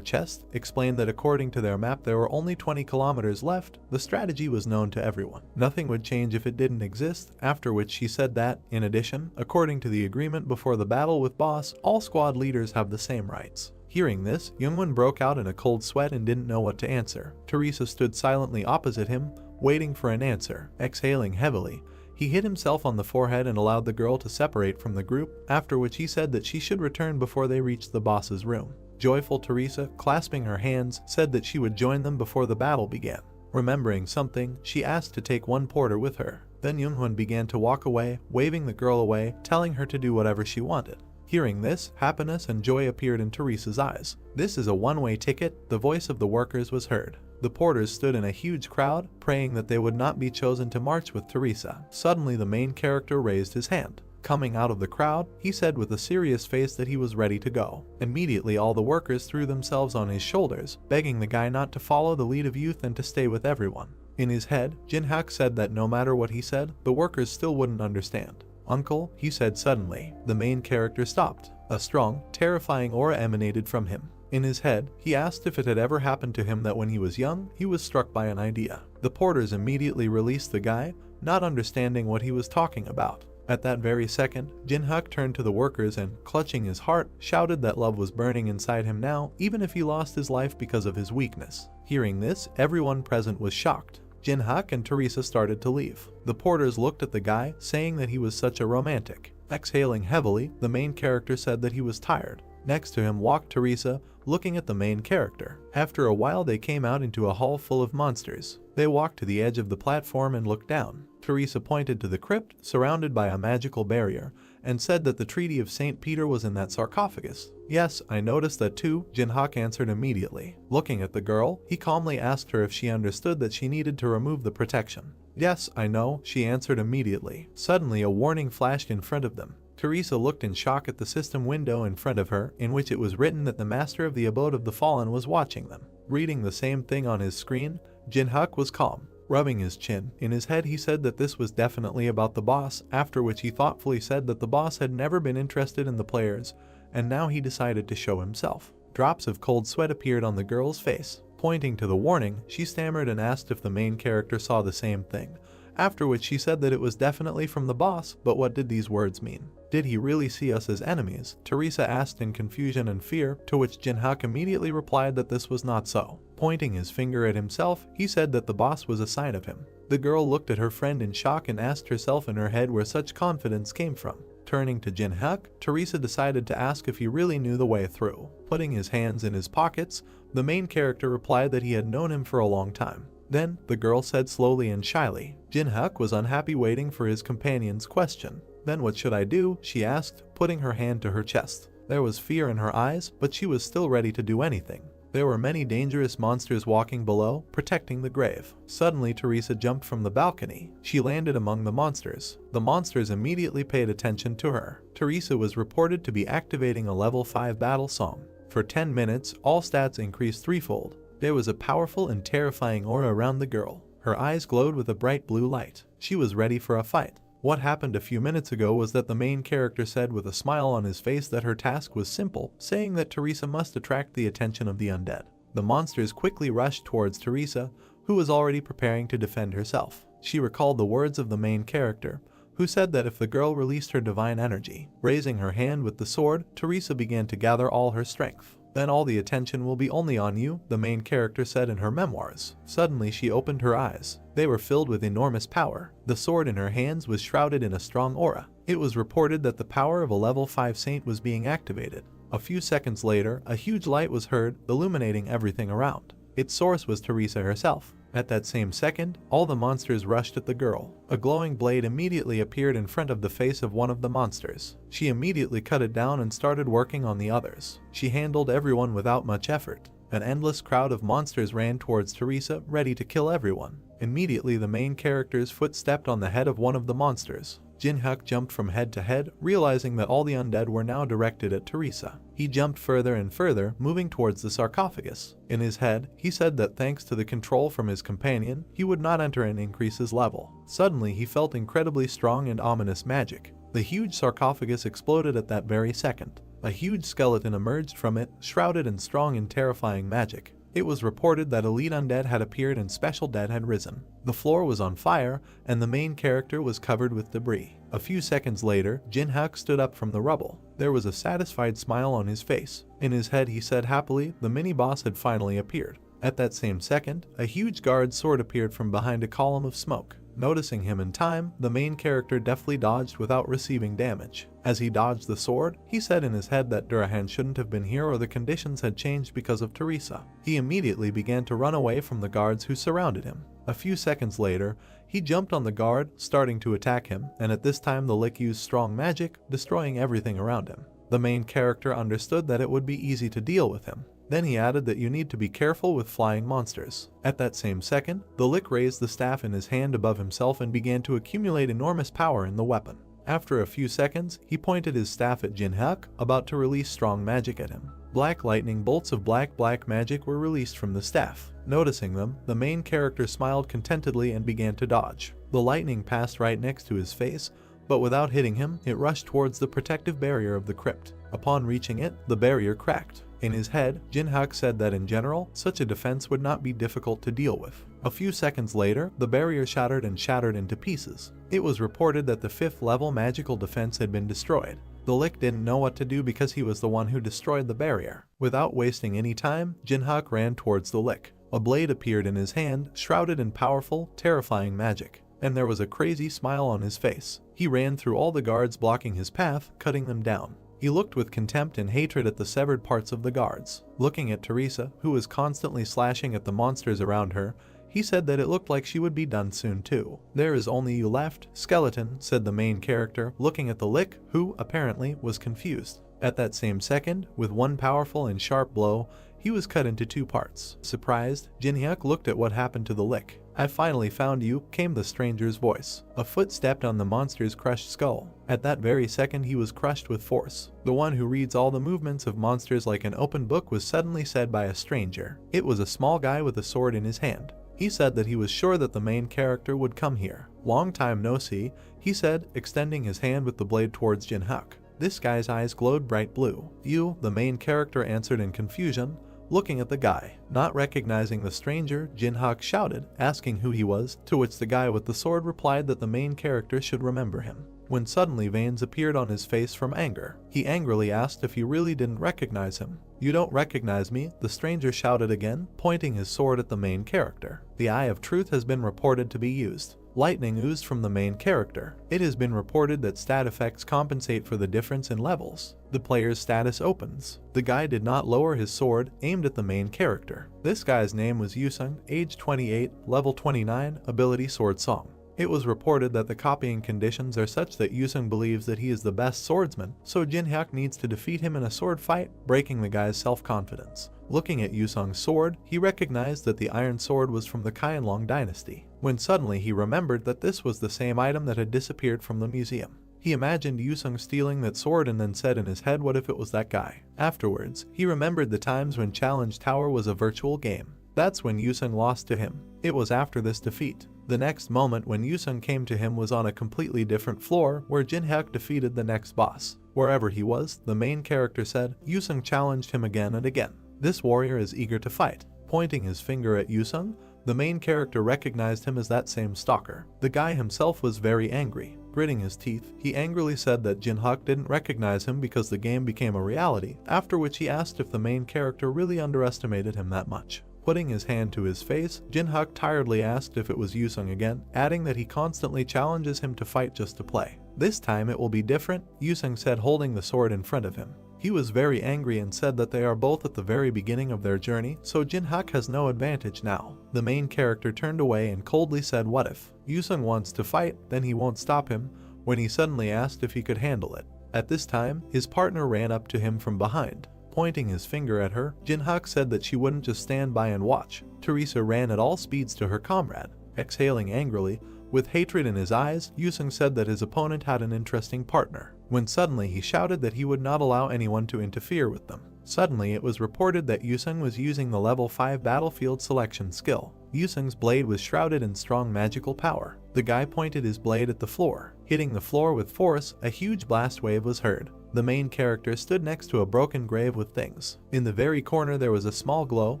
chest, explained that according to their map there were only 20 kilometers left. The strategy was known to everyone. Nothing would change if it didn't exist, after which she said that, in addition, according to the agreement before the battle with Boss, all squad leaders have the same rights. Hearing this, Youngwon broke out in a cold sweat and didn't know what to answer. Teresa stood silently opposite him, waiting for an answer. Exhaling heavily, he hit himself on the forehead and allowed the girl to separate from the group, after which he said that she should return before they reached the boss's room. Joyful Teresa, clasping her hands, said that she would join them before the battle began. Remembering something, she asked to take one porter with her. Then Youngwon began to walk away, waving the girl away, telling her to do whatever she wanted. Hearing this, happiness and joy appeared in Teresa's eyes. "This is a one-way ticket," the voice of the workers was heard. The porters stood in a huge crowd, praying that they would not be chosen to march with Teresa. Suddenly the main character raised his hand. Coming out of the crowd, he said with a serious face that he was ready to go. Immediately all the workers threw themselves on his shoulders, begging the guy not to follow the lead of youth and to stay with everyone. In his head, Jin-hyuk said that no matter what he said, the workers still wouldn't understand. "Uncle," he said suddenly. The main character stopped. A strong, terrifying aura emanated from him. In his head, he asked if it had ever happened to him that when he was young, he was struck by an idea. The porters immediately released the guy, not understanding what he was talking about. At that very second, Jin-hyuk turned to the workers and, clutching his heart, shouted that love was burning inside him now, even if he lost his life because of his weakness. Hearing this, everyone present was shocked. Jin-hyuk and Teresa started to leave. The porters looked at the guy, saying that he was such a romantic. Exhaling heavily, the main character said that he was tired. Next to him walked Teresa, looking at the main character. After a while they came out into a hall full of monsters. They walked to the edge of the platform and looked down. Teresa pointed to the crypt, surrounded by a magical barrier, and said that the Treaty of St. Peter was in that sarcophagus. "Yes, I noticed that too," Jin-hyuk answered immediately. Looking at the girl, he calmly asked her if she understood that she needed to remove the protection. "Yes, I know," she answered immediately. Suddenly a warning flashed in front of them. Teresa looked in shock at the system window in front of her, in which it was written that the master of the abode of the fallen was watching them. Reading the same thing on his screen, Jin-hyuk was calm, rubbing his chin. In his head he said that this was definitely about the boss, after which he thoughtfully said that the boss had never been interested in the players, and now he decided to show himself. Drops of cold sweat appeared on the girl's face. Pointing to the warning, she stammered and asked if the main character saw the same thing, after which she said that it was definitely from the boss, but what did these words mean? Did he really see us as enemies? Teresa asked in confusion and fear, to which Jinhyuk immediately replied that this was not so. Pointing his finger at himself, he said that the boss was a sign of him. The girl looked at her friend in shock and asked herself in her head where such confidence came from. Turning to Jinhyuk, Teresa decided to ask if he really knew the way through. Putting his hands in his pockets, the main character replied that he had known him for a long time. Then, the girl said slowly and shyly. Jinhyuk was unhappy waiting for his companion's question. Then what should I do? She asked, putting her hand to her chest. There was fear in her eyes, but she was still ready to do anything. There were many dangerous monsters walking below, protecting the grave. Suddenly, Teresa jumped from the balcony. She landed among the monsters. The monsters immediately paid attention to her. Teresa was reported to be activating a level 5 battle song. For 10 minutes, all stats increased threefold. There was a powerful and terrifying aura around the girl. Her eyes glowed with a bright blue light. She was ready for a fight. What happened a few minutes ago was that the main character said with a smile on his face that her task was simple, saying that Teresa must attract the attention of the undead. The monsters quickly rushed towards Teresa, who was already preparing to defend herself. She recalled the words of the main character, who said that if the girl released her divine energy, raising her hand with the sword, Teresa began to gather all her strength. Then all the attention will be only on you, the main character said in her memoirs. Suddenly she opened her eyes. They were filled with enormous power. The sword in her hands was shrouded in a strong aura. It was reported that the power of a level 5 saint was being activated. A few seconds later, a huge light was heard, illuminating everything around. Its source was Teresa herself. At that same second, all the monsters rushed at the girl. A glowing blade immediately appeared in front of the face of one of the monsters. She immediately cut it down and started working on the others. She handled everyone without much effort. An endless crowd of monsters ran towards Teresa, ready to kill everyone. Immediately, the main character's foot stepped on the head of one of the monsters. Jinhyuk jumped from head to head, realizing that all the undead were now directed at Teresa. He jumped further and further, moving towards the sarcophagus. In his head, he said that thanks to the control from his companion, he would not enter and increase his level. Suddenly, he felt incredibly strong and ominous magic. The huge sarcophagus exploded at that very second. A huge skeleton emerged from it, shrouded in strong and terrifying magic. It was reported that elite undead had appeared and special dead had risen. The floor was on fire, and the main character was covered with debris. A few seconds later, Jinhyuk stood up from the rubble. There was a satisfied smile on his face. In his head he said happily, the mini-boss had finally appeared. At that same second, a huge guard sword appeared from behind a column of smoke. Noticing him in time, the main character deftly dodged without receiving damage. As he dodged the sword, he said in his head that Durahan shouldn't have been here or the conditions had changed because of Teresa. He immediately began to run away from the guards who surrounded him. A few seconds later, he jumped on the guard, starting to attack him, and at this time the lick used strong magic, destroying everything around him. The main character understood that it would be easy to deal with him. Then he added that you need to be careful with flying monsters. At that same second, the lick raised the staff in his hand above himself and began to accumulate enormous power in the weapon. After a few seconds, he pointed his staff at Jinhyuk, about to release strong magic at him. Black lightning bolts of black magic were released from the staff. Noticing them, the main character smiled contentedly and began to dodge. The lightning passed right next to his face, but without hitting him, it rushed towards the protective barrier of the crypt. Upon reaching it, the barrier cracked. In his head, Jinhyuk said that in general, such a defense would not be difficult to deal with. A few seconds later, the barrier shattered into pieces. It was reported that the 5th level magical defense had been destroyed. The lick didn't know what to do because he was the one who destroyed the barrier. Without wasting any time, Jinhyuk ran towards the lick. A blade appeared in his hand, shrouded in powerful, terrifying magic. And there was a crazy smile on his face. He ran through all the guards blocking his path, cutting them down. He looked with contempt and hatred at the severed parts of the guards. Looking at Teresa, who was constantly slashing at the monsters around her, he said that it looked like she would be done soon too. "There is only you left, skeleton," said the main character, looking at the lick, who, apparently, was confused. At that same second, with one powerful and sharp blow, he was cut into 2 parts. Surprised, Jinhyuk looked at what happened to the lick. "I finally found you," came the stranger's voice. A foot stepped on the monster's crushed skull. At that very second he was crushed with force. The one who reads all the movements of monsters like an open book was suddenly said by a stranger. It was a small guy with a sword in his hand. He said that he was sure that the main character would come here. "Long time no see," he said, extending his hand with the blade towards Jinhyuk. This guy's eyes glowed bright blue. "You," the main character answered in confusion, looking at the guy. Not recognizing the stranger, Jinhyuk shouted, asking who he was, to which the guy with the sword replied that the main character should remember him. When suddenly veins appeared on his face from anger, he angrily asked if he really didn't recognize him. "You don't recognize me?" the stranger shouted again, pointing his sword at the main character. The Eye of Truth has been reported to be used. Lightning oozed from the main character. It has been reported that stat effects compensate for the difference in levels. The player's status opens. The guy did not lower his sword, aimed at the main character. This guy's name was Yusung, age 28, level 29, ability Sword Song. It was reported that the copying conditions are such that Yusung believes that he is the best swordsman, so Jinhyuk needs to defeat him in a sword fight, breaking the guy's self-confidence. Looking at Yusung's sword, he recognized that the iron sword was from the Qianlong dynasty, when suddenly he remembered that this was the same item that had disappeared from the museum. He imagined Yusung stealing that sword and then said in his head, what if it was that guy? Afterwards, he remembered the times when Challenge Tower was a virtual game. That's when Yusung lost to him. It was after this defeat. The next moment when Yusung came to him was on a completely different floor where Jinhyuk defeated the next boss. Wherever he was, the main character said, Yusung challenged him again and again. This warrior is eager to fight. Pointing his finger at Yusung, the main character recognized him as that same stalker. The guy himself was very angry. Gritting his teeth, he angrily said that Jinhyuk didn't recognize him because the game became a reality, after which he asked if the main character really underestimated him that much. Putting his hand to his face, Jinhyuk tiredly asked if it was Yusung again, adding that he constantly challenges him to fight just to play. This time it will be different, Yusung said, holding the sword in front of him. He was very angry and said that they are both at the very beginning of their journey, so Jinhyuk has no advantage now. The main character turned away and coldly said, what if Yusung wants to fight, then he won't stop him, when he suddenly asked if he could handle it. At this time, his partner ran up to him from behind. Pointing his finger at her, Jinhyuk said that she wouldn't just stand by and watch. Teresa ran at all speeds to her comrade. Exhaling angrily, with hatred in his eyes, Yusung said that his opponent had an interesting partner, when suddenly he shouted that he would not allow anyone to interfere with them. Suddenly it was reported that Yusung was using the level 5 battlefield selection skill. Yusung's blade was shrouded in strong magical power. The guy pointed his blade at the floor. Hitting the floor with force, a huge blast wave was heard. The main character stood next to a broken grave with things. In the very corner there was a small glow,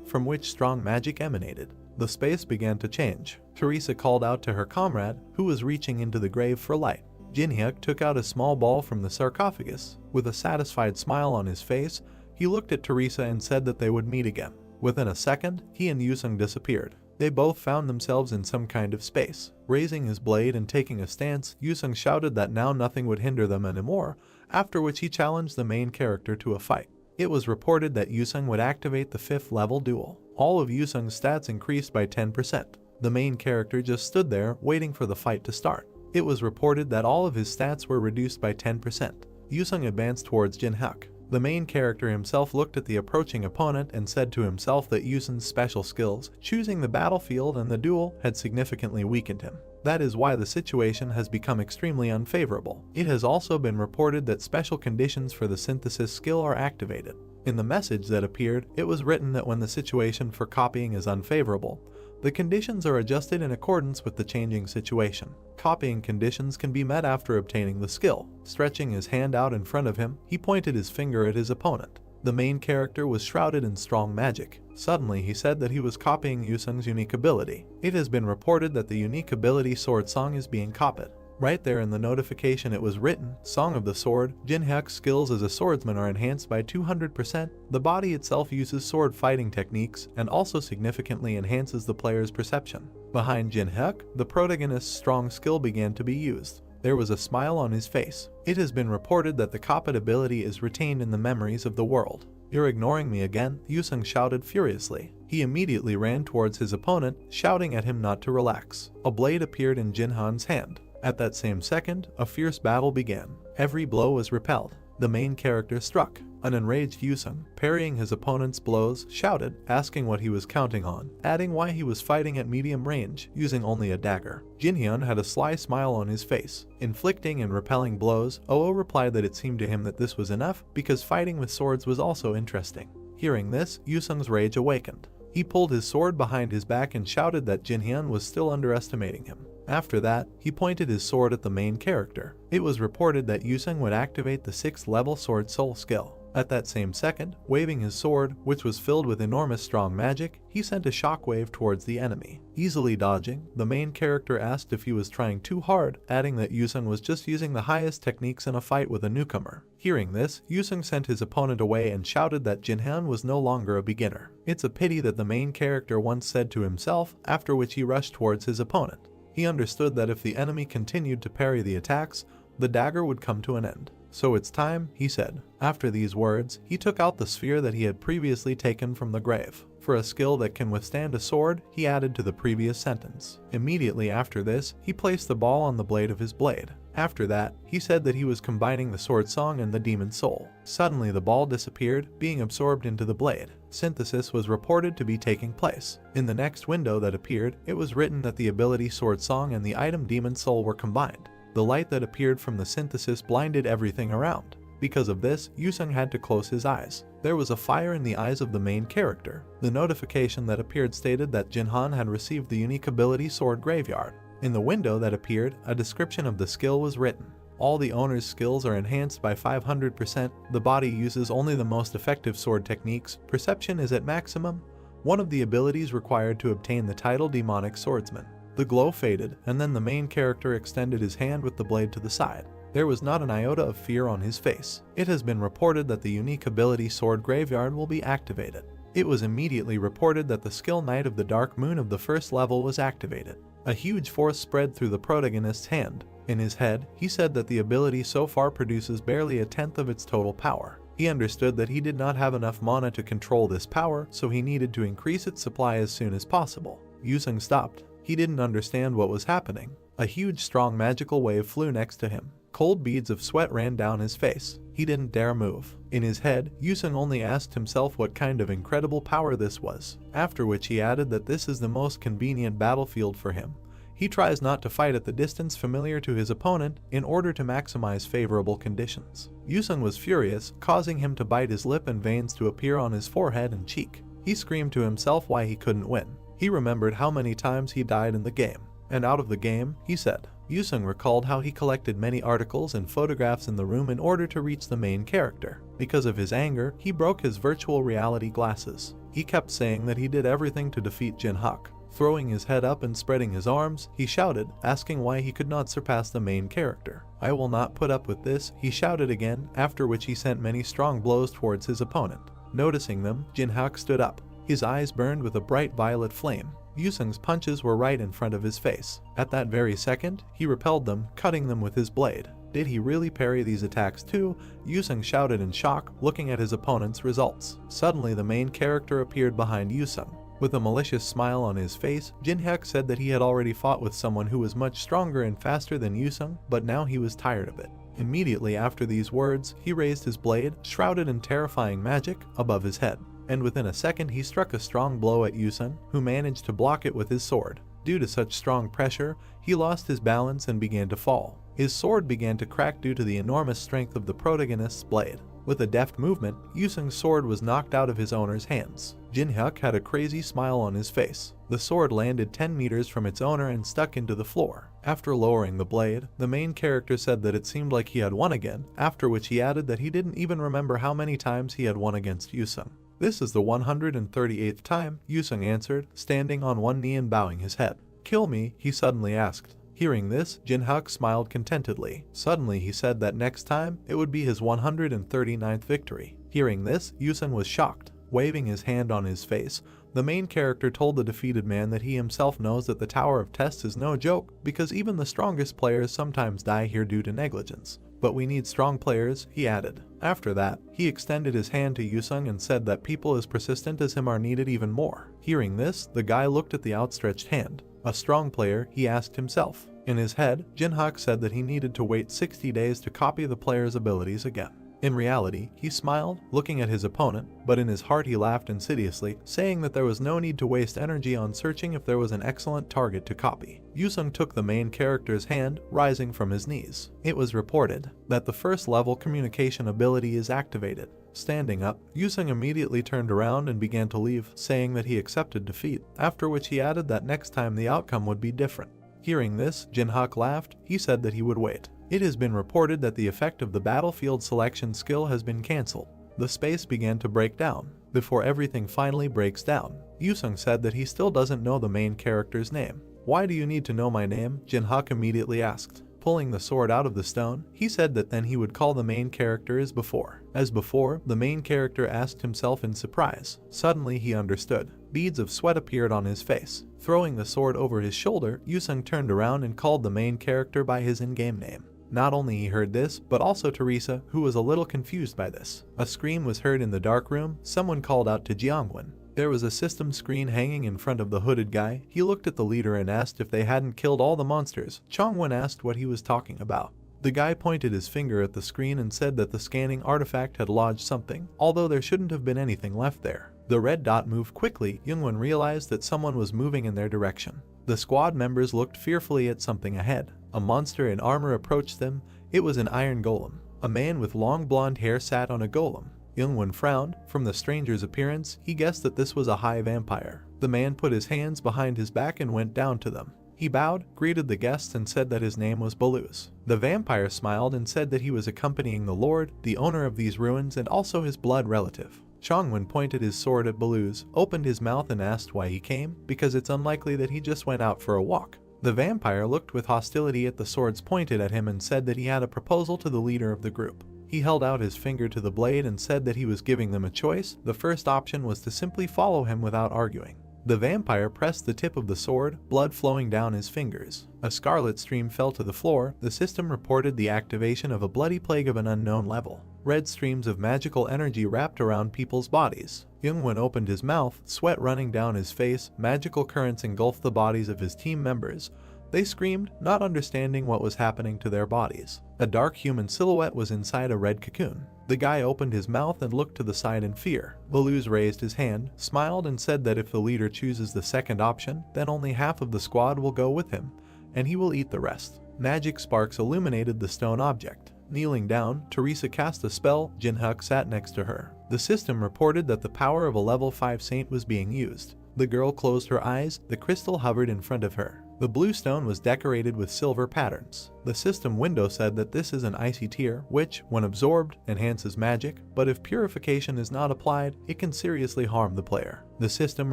from which strong magic emanated. The space began to change. Teresa called out to her comrade, who was reaching into the grave for light. Jinhyuk took out a small ball from the sarcophagus. With a satisfied smile on his face, he looked at Teresa and said that they would meet again. Within a second, he and Yusung disappeared. They both found themselves in some kind of space. Raising his blade and taking a stance, Yusung shouted that now nothing would hinder them anymore, after which he challenged the main character to a fight. It was reported that Yusung would activate the 5th level duel. All of Yusung's stats increased by 10%. The main character just stood there, waiting for the fight to start. It was reported that all of his stats were reduced by 10%. Yusung advanced towards Jinhyuk. The main character himself looked at the approaching opponent and said to himself that Yusung's special skills, choosing the battlefield and the duel, had significantly weakened him. That is why the situation has become extremely unfavorable. It has also been reported that special conditions for the synthesis skill are activated. In the message that appeared, it was written that when the situation for copying is unfavorable, the conditions are adjusted in accordance with the changing situation. Copying conditions can be met after obtaining the skill. Stretching his hand out in front of him, he pointed his finger at his opponent. The main character was shrouded in strong magic. Suddenly he said that he was copying Yusung's unique ability. It has been reported that the unique ability Sword Song is being copied. Right there in the notification it was written, Song of the Sword, Jinhyuk's skills as a swordsman are enhanced by 200%. The body itself uses sword fighting techniques and also significantly enhances the player's perception. Behind Jinhyuk, the protagonist's strong skill began to be used. There was a smile on his face. It has been reported that the copied ability is retained in the memories of the world. You're ignoring me again, Yusung shouted furiously. He immediately ran towards his opponent, shouting at him not to relax. A blade appeared in Jinhan's hand. At that same second, a fierce battle began. Every blow was repelled. The main character struck. An enraged Yusung, parrying his opponent's blows, shouted, asking what he was counting on, adding why he was fighting at medium range, using only a dagger. Jinhyun had a sly smile on his face. Inflicting and repelling blows, Oo replied that it seemed to him that this was enough, because fighting with swords was also interesting. Hearing this, Yusung's rage awakened. He pulled his sword behind his back and shouted that Jinhyun was still underestimating him. After that, he pointed his sword at the main character. It was reported that Yusung would activate the 6th level Sword Soul skill. At that same second, waving his sword, which was filled with enormous strong magic, he sent a shockwave towards the enemy. Easily dodging, the main character asked if he was trying too hard, adding that Yusung was just using the highest techniques in a fight with a newcomer. Hearing this, Yusung sent his opponent away and shouted that Jinhan was no longer a beginner. It's a pity that the main character once said to himself, after which he rushed towards his opponent. He understood that if the enemy continued to parry the attacks, the dagger would come to an end. So it's time, he said. After these words, he took out the sphere that he had previously taken from the grave. For a skill that can withstand a sword, he added to the previous sentence. Immediately after this, he placed the ball on the blade of his blade. After that, he said that he was combining the sword song and the demon soul. Suddenly the ball disappeared, being absorbed into the blade. Synthesis was reported to be taking place. In the next window that appeared, it was written that the ability sword song and the item demon soul were combined. The light that appeared from the synthesis blinded everything around. Because of this, Yusung had to close his eyes. There was a fire in the eyes of the main character. The notification that appeared stated that Jinhan had received the unique ability Sword Graveyard. In the window that appeared, a description of the skill was written. All the owner's skills are enhanced by 500%, the body uses only the most effective sword techniques, perception is at maximum, one of the abilities required to obtain the title Demonic Swordsman. The glow faded, and then the main character extended his hand with the blade to the side. There was not an iota of fear on his face. It has been reported that the unique ability Sword Graveyard will be activated. It was immediately reported that the skill Knight of the Dark Moon of the first level was activated. A huge force spread through the protagonist's hand. In his head, he said that the ability so far produces barely a tenth of its total power. He understood that he did not have enough mana to control this power, so he needed to increase its supply as soon as possible. Yusung stopped. He didn't understand what was happening. A huge strong magical wave flew next to him. Cold beads of sweat ran down his face. He didn't dare move. In his head, Yusung only asked himself what kind of incredible power this was, after which he added that this is the most convenient battlefield for him. He tries not to fight at the distance familiar to his opponent in order to maximize favorable conditions. Yusung was furious, causing him to bite his lip and veins to appear on his forehead and cheek. He screamed to himself why he couldn't win. He remembered how many times he died in the game. And out of the game, he said. Yusung recalled how he collected many articles and photographs in the room in order to reach the main character. Because of his anger, he broke his virtual reality glasses. He kept saying that he did everything to defeat Jinhak. Throwing his head up and spreading his arms, he shouted, asking why he could not surpass the main character. "I will not put up with this," he shouted again, after which he sent many strong blows towards his opponent. Noticing them, Jinhak stood up. His eyes burned with a bright violet flame. Yusung's punches were right in front of his face. At that very second, he repelled them, cutting them with his blade. Did he really parry these attacks too? Yusung shouted in shock, looking at his opponent's results. Suddenly the main character appeared behind Yusung. With a malicious smile on his face, Jinhak said that he had already fought with someone who was much stronger and faster than Yusung, but now he was tired of it. Immediately after these words, he raised his blade, shrouded in terrifying magic, above his head. And within a second he struck a strong blow at Yusung, who managed to block it with his sword. Due to such strong pressure, he lost his balance and began to fall. His sword began to crack due to the enormous strength of the protagonist's blade. With a deft movement, Yusung's sword was knocked out of his owner's hands. Jinhyuk had a crazy smile on his face. The sword landed 10 meters from its owner and stuck into the floor. After lowering the blade, the main character said that it seemed like he had won again, after which he added that he didn't even remember how many times he had won against Yusung. "This is the 138th time," Yusung answered, standing on one knee and bowing his head. "Kill me?" he suddenly asked. Hearing this, Jinhyuk smiled contentedly. Suddenly he said that next time, it would be his 139th victory. Hearing this, Yusung was shocked. Waving his hand on his face, the main character told the defeated man that he himself knows that the Tower of Tests is no joke, because even the strongest players sometimes die here due to negligence. "But we need strong players," he added. After that, he extended his hand to Yusung and said that people as persistent as him are needed even more. Hearing this, the guy looked at the outstretched hand. A strong player, he asked himself. In his head, Jinhyuk said that he needed to wait 60 days to copy the player's abilities again. In reality, he smiled, looking at his opponent, but in his heart he laughed insidiously, saying that there was no need to waste energy on searching if there was an excellent target to copy. Yusung took the main character's hand, rising from his knees. It was reported that the first level communication ability is activated. Standing up, Yusung immediately turned around and began to leave, saying that he accepted defeat, after which he added that next time the outcome would be different. Hearing this, Jinhyuk laughed. He said that he would wait. It has been reported that the effect of the battlefield selection skill has been cancelled. The space began to break down. Before everything finally breaks down, Yusung said that he still doesn't know the main character's name. "Why do you need to know my name?" Jin-hyuk immediately asked. Pulling the sword out of the stone, he said that then he would call the main character as before. As before, the main character asked himself in surprise. Suddenly he understood. Beads of sweat appeared on his face. Throwing the sword over his shoulder, Yusung turned around and called the main character by his in-game name. Not only he heard this, but also Teresa, who was a little confused by this. A scream was heard in the dark room. Someone called out to Jiangwen. There was a system screen hanging in front of the hooded guy. He looked at the leader and asked if they hadn't killed all the monsters. Chongwen asked what he was talking about. The guy pointed his finger at the screen and said that the scanning artifact had lodged something, although there shouldn't have been anything left there. The red dot moved quickly. Youngwon realized that someone was moving in their direction. The squad members looked fearfully at something ahead. A monster in armor approached them. It was an iron golem. A man with long blonde hair sat on a golem. Youngwon frowned. From the stranger's appearance, he guessed that this was a high vampire. The man put his hands behind his back and went down to them. He bowed, greeted the guests, and said that his name was Baluz. The vampire smiled and said that he was accompanying the lord, the owner of these ruins, and also his blood relative. Chongwen pointed his sword at Baluz, opened his mouth and asked why he came, because it's unlikely that he just went out for a walk. The vampire looked with hostility at the swords pointed at him and said that he had a proposal to the leader of the group. He held out his finger to the blade and said that he was giving them a choice. The first option was to simply follow him without arguing. The vampire pressed the tip of the sword, blood flowing down his fingers. A scarlet stream fell to the floor. The system reported the activation of a bloody plague of an unknown level. Red streams of magical energy wrapped around people's bodies. Youngwon opened his mouth, sweat running down his face. Magical currents engulfed the bodies of his team members. They screamed, not understanding what was happening to their bodies. A dark human silhouette was inside a red cocoon. The guy opened his mouth and looked to the side in fear. Baluz raised his hand, smiled, and said that if the leader chooses the second option, then only half of the squad will go with him, and he will eat the rest. Magic sparks illuminated the stone object. Kneeling down, Teresa cast a spell. Jin-hyuk sat next to her. The system reported that the power of a level 5 saint was being used. The girl closed her eyes. The crystal hovered in front of her. The blue stone was decorated with silver patterns. The system window said that this is an icy tear, which, when absorbed, enhances magic, but if purification is not applied, it can seriously harm the player. The system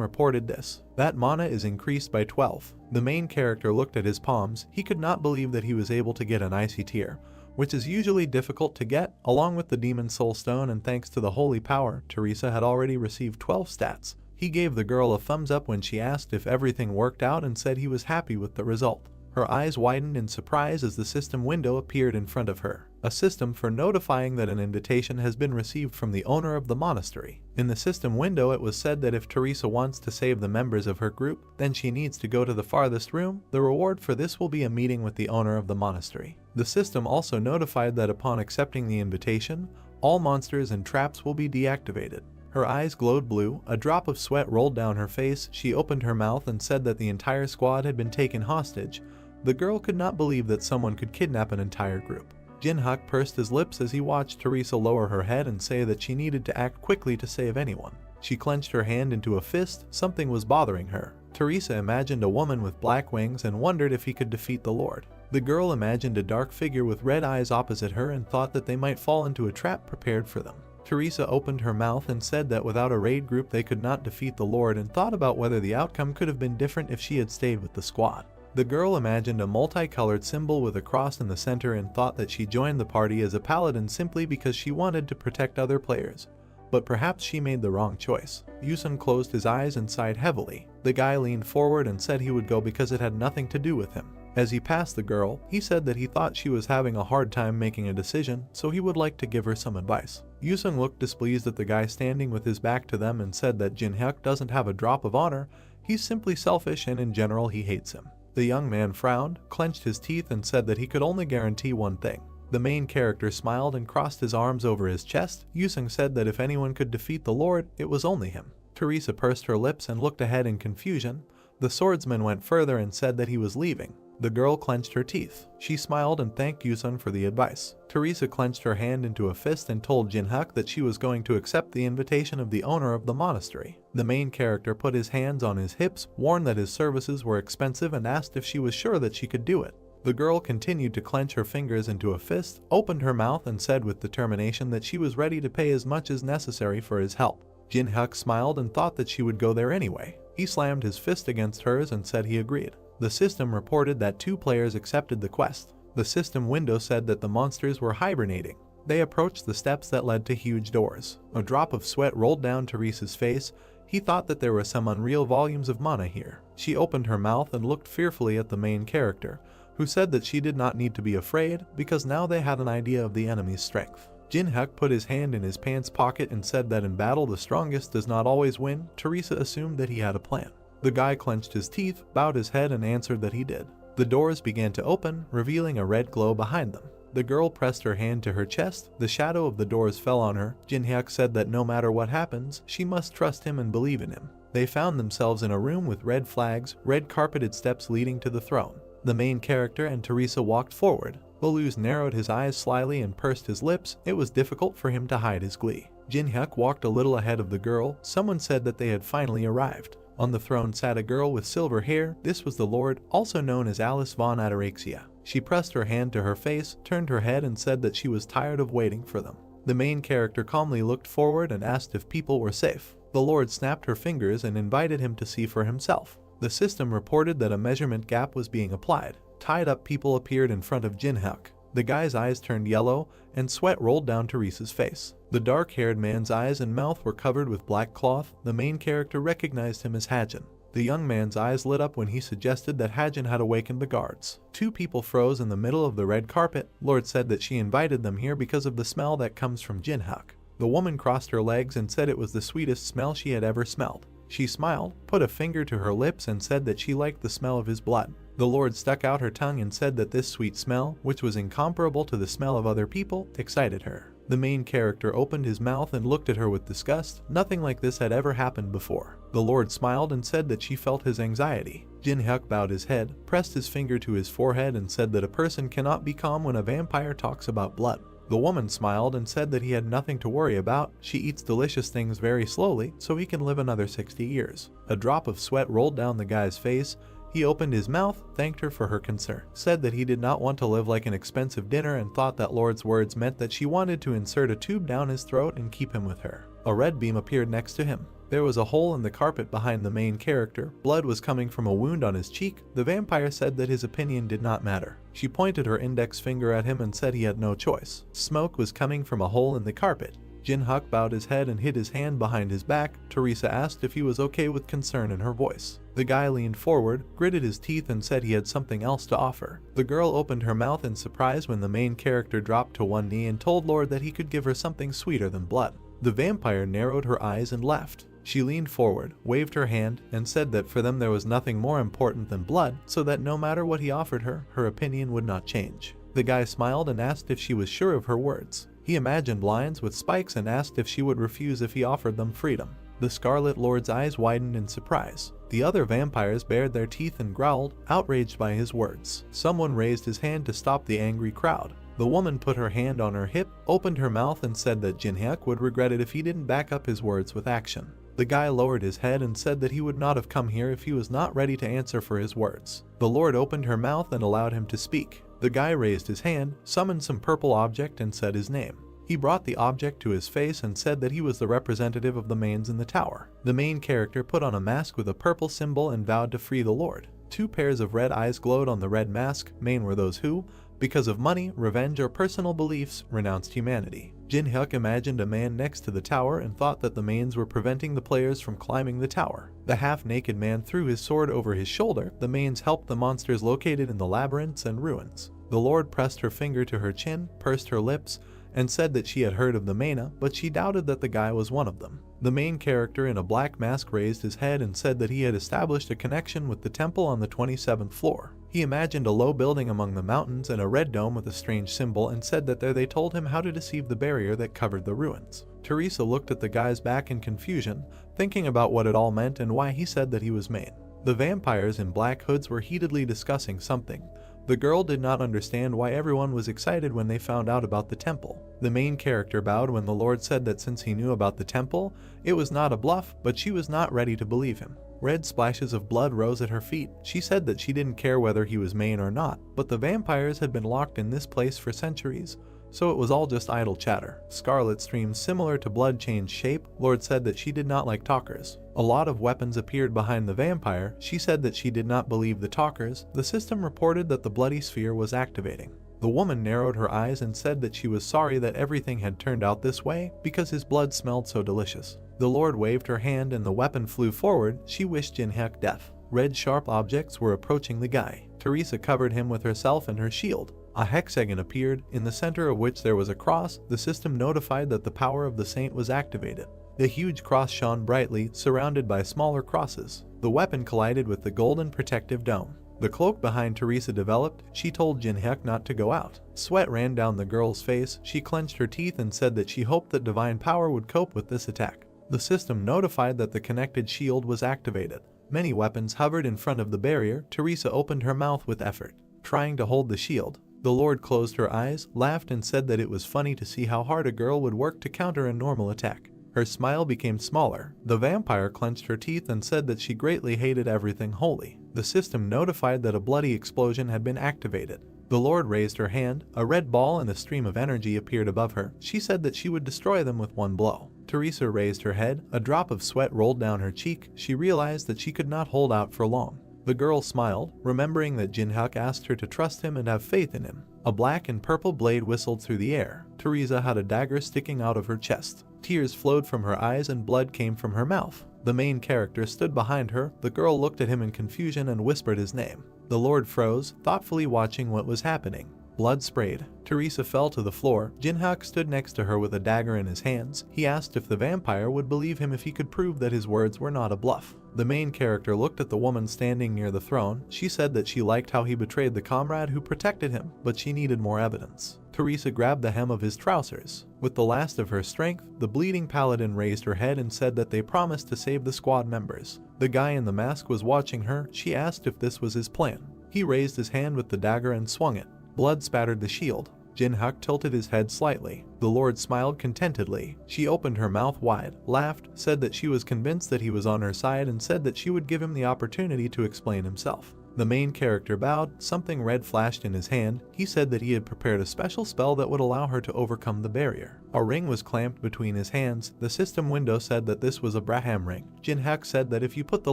reported this. That mana is increased by 12. The main character looked at his palms. He could not believe that he was able to get an icy tear, which is usually difficult to get, along with the Demon Soul Stone, and thanks to the holy power, Teresa had already received 12 stats. He gave the girl a thumbs up when she asked if everything worked out and said he was happy with the result. Her eyes widened in surprise as the system window appeared in front of her. A system for notifying that an invitation has been received from the owner of the monastery. In the system window it was said that if Teresa wants to save the members of her group, then she needs to go to the farthest room. The reward for this will be a meeting with the owner of the monastery. The system also notified that upon accepting the invitation, all monsters and traps will be deactivated. Her eyes glowed blue. A drop of sweat rolled down her face. She opened her mouth and said that the entire squad had been taken hostage. The girl could not believe that someone could kidnap an entire group. Jin-hyuk pursed his lips as he watched Teresa lower her head and say that she needed to act quickly to save anyone. She clenched her hand into a fist. Something was bothering her. Teresa imagined a woman with black wings and wondered if he could defeat the Lord. The girl imagined a dark figure with red eyes opposite her and thought that they might fall into a trap prepared for them. Teresa opened her mouth and said that without a raid group they could not defeat the Lord, and thought about whether the outcome could have been different if she had stayed with the squad. The girl imagined a multicolored symbol with a cross in the center and thought that she joined the party as a paladin simply because she wanted to protect other players. But perhaps she made the wrong choice. Yusun closed his eyes and sighed heavily. The guy leaned forward and said he would go because it had nothing to do with him. As he passed the girl, he said that he thought she was having a hard time making a decision, so he would like to give her some advice. Yusun looked displeased at the guy standing with his back to them and said that Jin-hyuk doesn't have a drop of honor. He's simply selfish and in general he hates him. The young man frowned, clenched his teeth, and said that he could only guarantee one thing. The main character smiled and crossed his arms over his chest. Yusun said that if anyone could defeat the Lord, it was only him. Teresa pursed her lips and looked ahead in confusion. The swordsman went further and said that he was leaving. The girl clenched her teeth. She smiled and thanked Yusun for the advice. Teresa clenched her hand into a fist and told Jin-hyuk that she was going to accept the invitation of the owner of the monastery. The main character put his hands on his hips, warned that his services were expensive, and asked if she was sure that she could do it. The girl continued to clench her fingers into a fist, opened her mouth and said with determination that she was ready to pay as much as necessary for his help. Jin-hyuk smiled and thought that she would go there anyway. He slammed his fist against hers and said he agreed. The system reported that 2 players accepted the quest. The system window said that the monsters were hibernating. They approached the steps that led to huge doors. A drop of sweat rolled down Teresa's face. He thought that there were some unreal volumes of mana here. She opened her mouth and looked fearfully at the main character, who said that she did not need to be afraid because now they had an idea of the enemy's strength. Jin-hyuk put his hand in his pants pocket and said that in battle the strongest does not always win. Teresa assumed that he had a plan. The guy clenched his teeth, bowed his head and answered that he did. The doors began to open, revealing a red glow behind them. The girl pressed her hand to her chest. The shadow of the doors fell on her. Jin-hyuk said that no matter what happens, she must trust him and believe in him. They found themselves in a room with red flags, red carpeted steps leading to the throne. The main character and Teresa walked forward. Baluz narrowed his eyes slyly and pursed his lips. It was difficult for him to hide his glee. Jin-hyuk walked a little ahead of the girl. Someone said that they had finally arrived. On the throne sat a girl with silver hair. This was the Lord, also known as Alice von Ataraxia. She pressed her hand to her face, turned her head and said that she was tired of waiting for them. The main character calmly looked forward and asked if people were safe. The Lord snapped her fingers and invited him to see for himself. The system reported that a measurement gap was being applied. Tied up people appeared in front of Jin-hyuk. The guy's eyes turned yellow, and sweat rolled down Teresa's face. The dark-haired man's eyes and mouth were covered with black cloth. The main character recognized him as Hajin. The young man's eyes lit up when he suggested that Hajin had awakened the guards. 2 people froze in the middle of the red carpet. Lord said that she invited them here because of the smell that comes from Jin-hyuk. The woman crossed her legs and said it was the sweetest smell she had ever smelled. She smiled, put a finger to her lips and said that she liked the smell of his blood. The Lord stuck out her tongue and said that this sweet smell, which was incomparable to the smell of other people, excited her. The main character opened his mouth and looked at her with disgust. Nothing like this had ever happened before. The Lord smiled and said that she felt his anxiety. Jin-hyuk bowed his head, pressed his finger to his forehead and said that a person cannot be calm when a vampire talks about blood. The woman smiled and said that he had nothing to worry about. She eats delicious things very slowly, so he can live another 60 years. A drop of sweat rolled down the guy's face. He opened his mouth, thanked her for her concern, said that he did not want to live like an expensive dinner and thought that Lord's words meant that she wanted to insert a tube down his throat and keep him with her. A red beam appeared next to him. There was a hole in the carpet behind the main character. Blood was coming from a wound on his cheek. The vampire said that his opinion did not matter. She pointed her index finger at him and said he had no choice. Smoke was coming from a hole in the carpet. Jin-hyuk bowed his head and hid his hand behind his back. Teresa asked if he was okay with concern in her voice. The guy leaned forward, gritted his teeth and said he had something else to offer. The girl opened her mouth in surprise when the main character dropped to one knee and told Lord that he could give her something sweeter than blood. The vampire narrowed her eyes and left. She leaned forward, waved her hand, and said that for them there was nothing more important than blood, so that no matter what he offered her, her opinion would not change. The guy smiled and asked if she was sure of her words. He imagined lions with spikes and asked if she would refuse if he offered them freedom. The Scarlet Lord's eyes widened in surprise. The other vampires bared their teeth and growled, outraged by his words. Someone raised his hand to stop the angry crowd. The woman put her hand on her hip, opened her mouth and said that Jin-hyuk would regret it if he didn't back up his words with action. The guy lowered his head and said that he would not have come here if he was not ready to answer for his words. The Lord opened her mouth and allowed him to speak. The guy raised his hand, summoned some purple object and said his name. He brought the object to his face and said that he was the representative of the mains in the tower. The main character put on a mask with a purple symbol and vowed to free the Lord. 2 pairs of red eyes glowed on the red mask. Main were those who, because of money, revenge, or personal beliefs, renounced humanity. Jin-hyuk imagined a man next to the tower and thought that the mains were preventing the players from climbing the tower. The half-naked man threw his sword over his shoulder. The mains helped the monsters located in the labyrinths and ruins. The Lord pressed her finger to her chin, pursed her lips, and said that she had heard of the Mana, but she doubted that the guy was one of them. The main character in a black mask raised his head and said that he had established a connection with the temple on the 27th floor. He imagined a low building among the mountains and a red dome with a strange symbol and said that there they told him how to deceive the barrier that covered the ruins. Teresa looked at the guy's back in confusion, thinking about what it all meant and why he said that he was Main. The vampires in black hoods were heatedly discussing something. The girl did not understand why everyone was excited when they found out about the temple. The main character bowed when the Lord said that since he knew about the temple, it was not a bluff, but she was not ready to believe him. Red splashes of blood rose at her feet. She said that she didn't care whether he was main or not, but the vampires had been locked in this place for centuries, so it was all just idle chatter. Scarlet streams similar to blood changed shape. Lord said that she did not like talkers. A lot of weapons appeared behind the vampire. She said that she did not believe the talkers. The system reported that the bloody sphere was activating. The woman narrowed her eyes and said that she was sorry that everything had turned out this way because his blood smelled so delicious. The Lord waved her hand and the weapon flew forward. She wished Jinhyuk death. Red sharp objects were approaching the guy. Teresa covered him with herself and her shield. A hexagon appeared, in the center of which there was a cross. The system notified that the power of the saint was activated. The huge cross shone brightly, surrounded by smaller crosses. The weapon collided with the golden protective dome. The cloak behind Teresa developed. She told Jinhyuk not to go out. Sweat ran down the girl's face. She clenched her teeth and said that she hoped that divine power would cope with this attack. The system notified that the connected shield was activated. Many weapons hovered in front of the barrier. Teresa opened her mouth with effort, trying to hold the shield. The Lord closed her eyes, laughed and said that it was funny to see how hard a girl would work to counter a normal attack. Her smile became smaller. The vampire clenched her teeth and said that she greatly hated everything holy. The system notified that a bloody explosion had been activated. The Lord raised her hand. A red ball and a stream of energy appeared above her. She said that she would destroy them with one blow. Teresa raised her head. A drop of sweat rolled down her cheek. She realized that she could not hold out for long. The girl smiled, remembering that Jinhyuk asked her to trust him and have faith in him. A black and purple blade whistled through the air. Teresa had a dagger sticking out of her chest. Tears flowed from her eyes and blood came from her mouth. The main character stood behind her. The girl looked at him in confusion and whispered his name. The Lord froze, thoughtfully watching what was happening. Blood sprayed. Teresa fell to the floor. Jinhyuk stood next to her with a dagger in his hands. He asked if the vampire would believe him if he could prove that his words were not a bluff. The main character looked at the woman standing near the throne. She said that she liked how he betrayed the comrade who protected him, but she needed more evidence. Teresa grabbed the hem of his trousers. With the last of her strength, the bleeding paladin raised her head and said that they promised to save the squad members. The guy in the mask was watching her. She asked if this was his plan. He raised his hand with the dagger and swung it. Blood spattered the shield. Jinhyuk tilted his head slightly. The Lord smiled contentedly. She opened her mouth wide, laughed, said that she was convinced that he was on her side and said that she would give him the opportunity to explain himself. The main character bowed. Something red flashed in his hand. He said that he had prepared a special spell that would allow her to overcome the barrier. A ring was clamped between his hands. The system window said that this was a Braham ring. Jinhyuk said that if you put the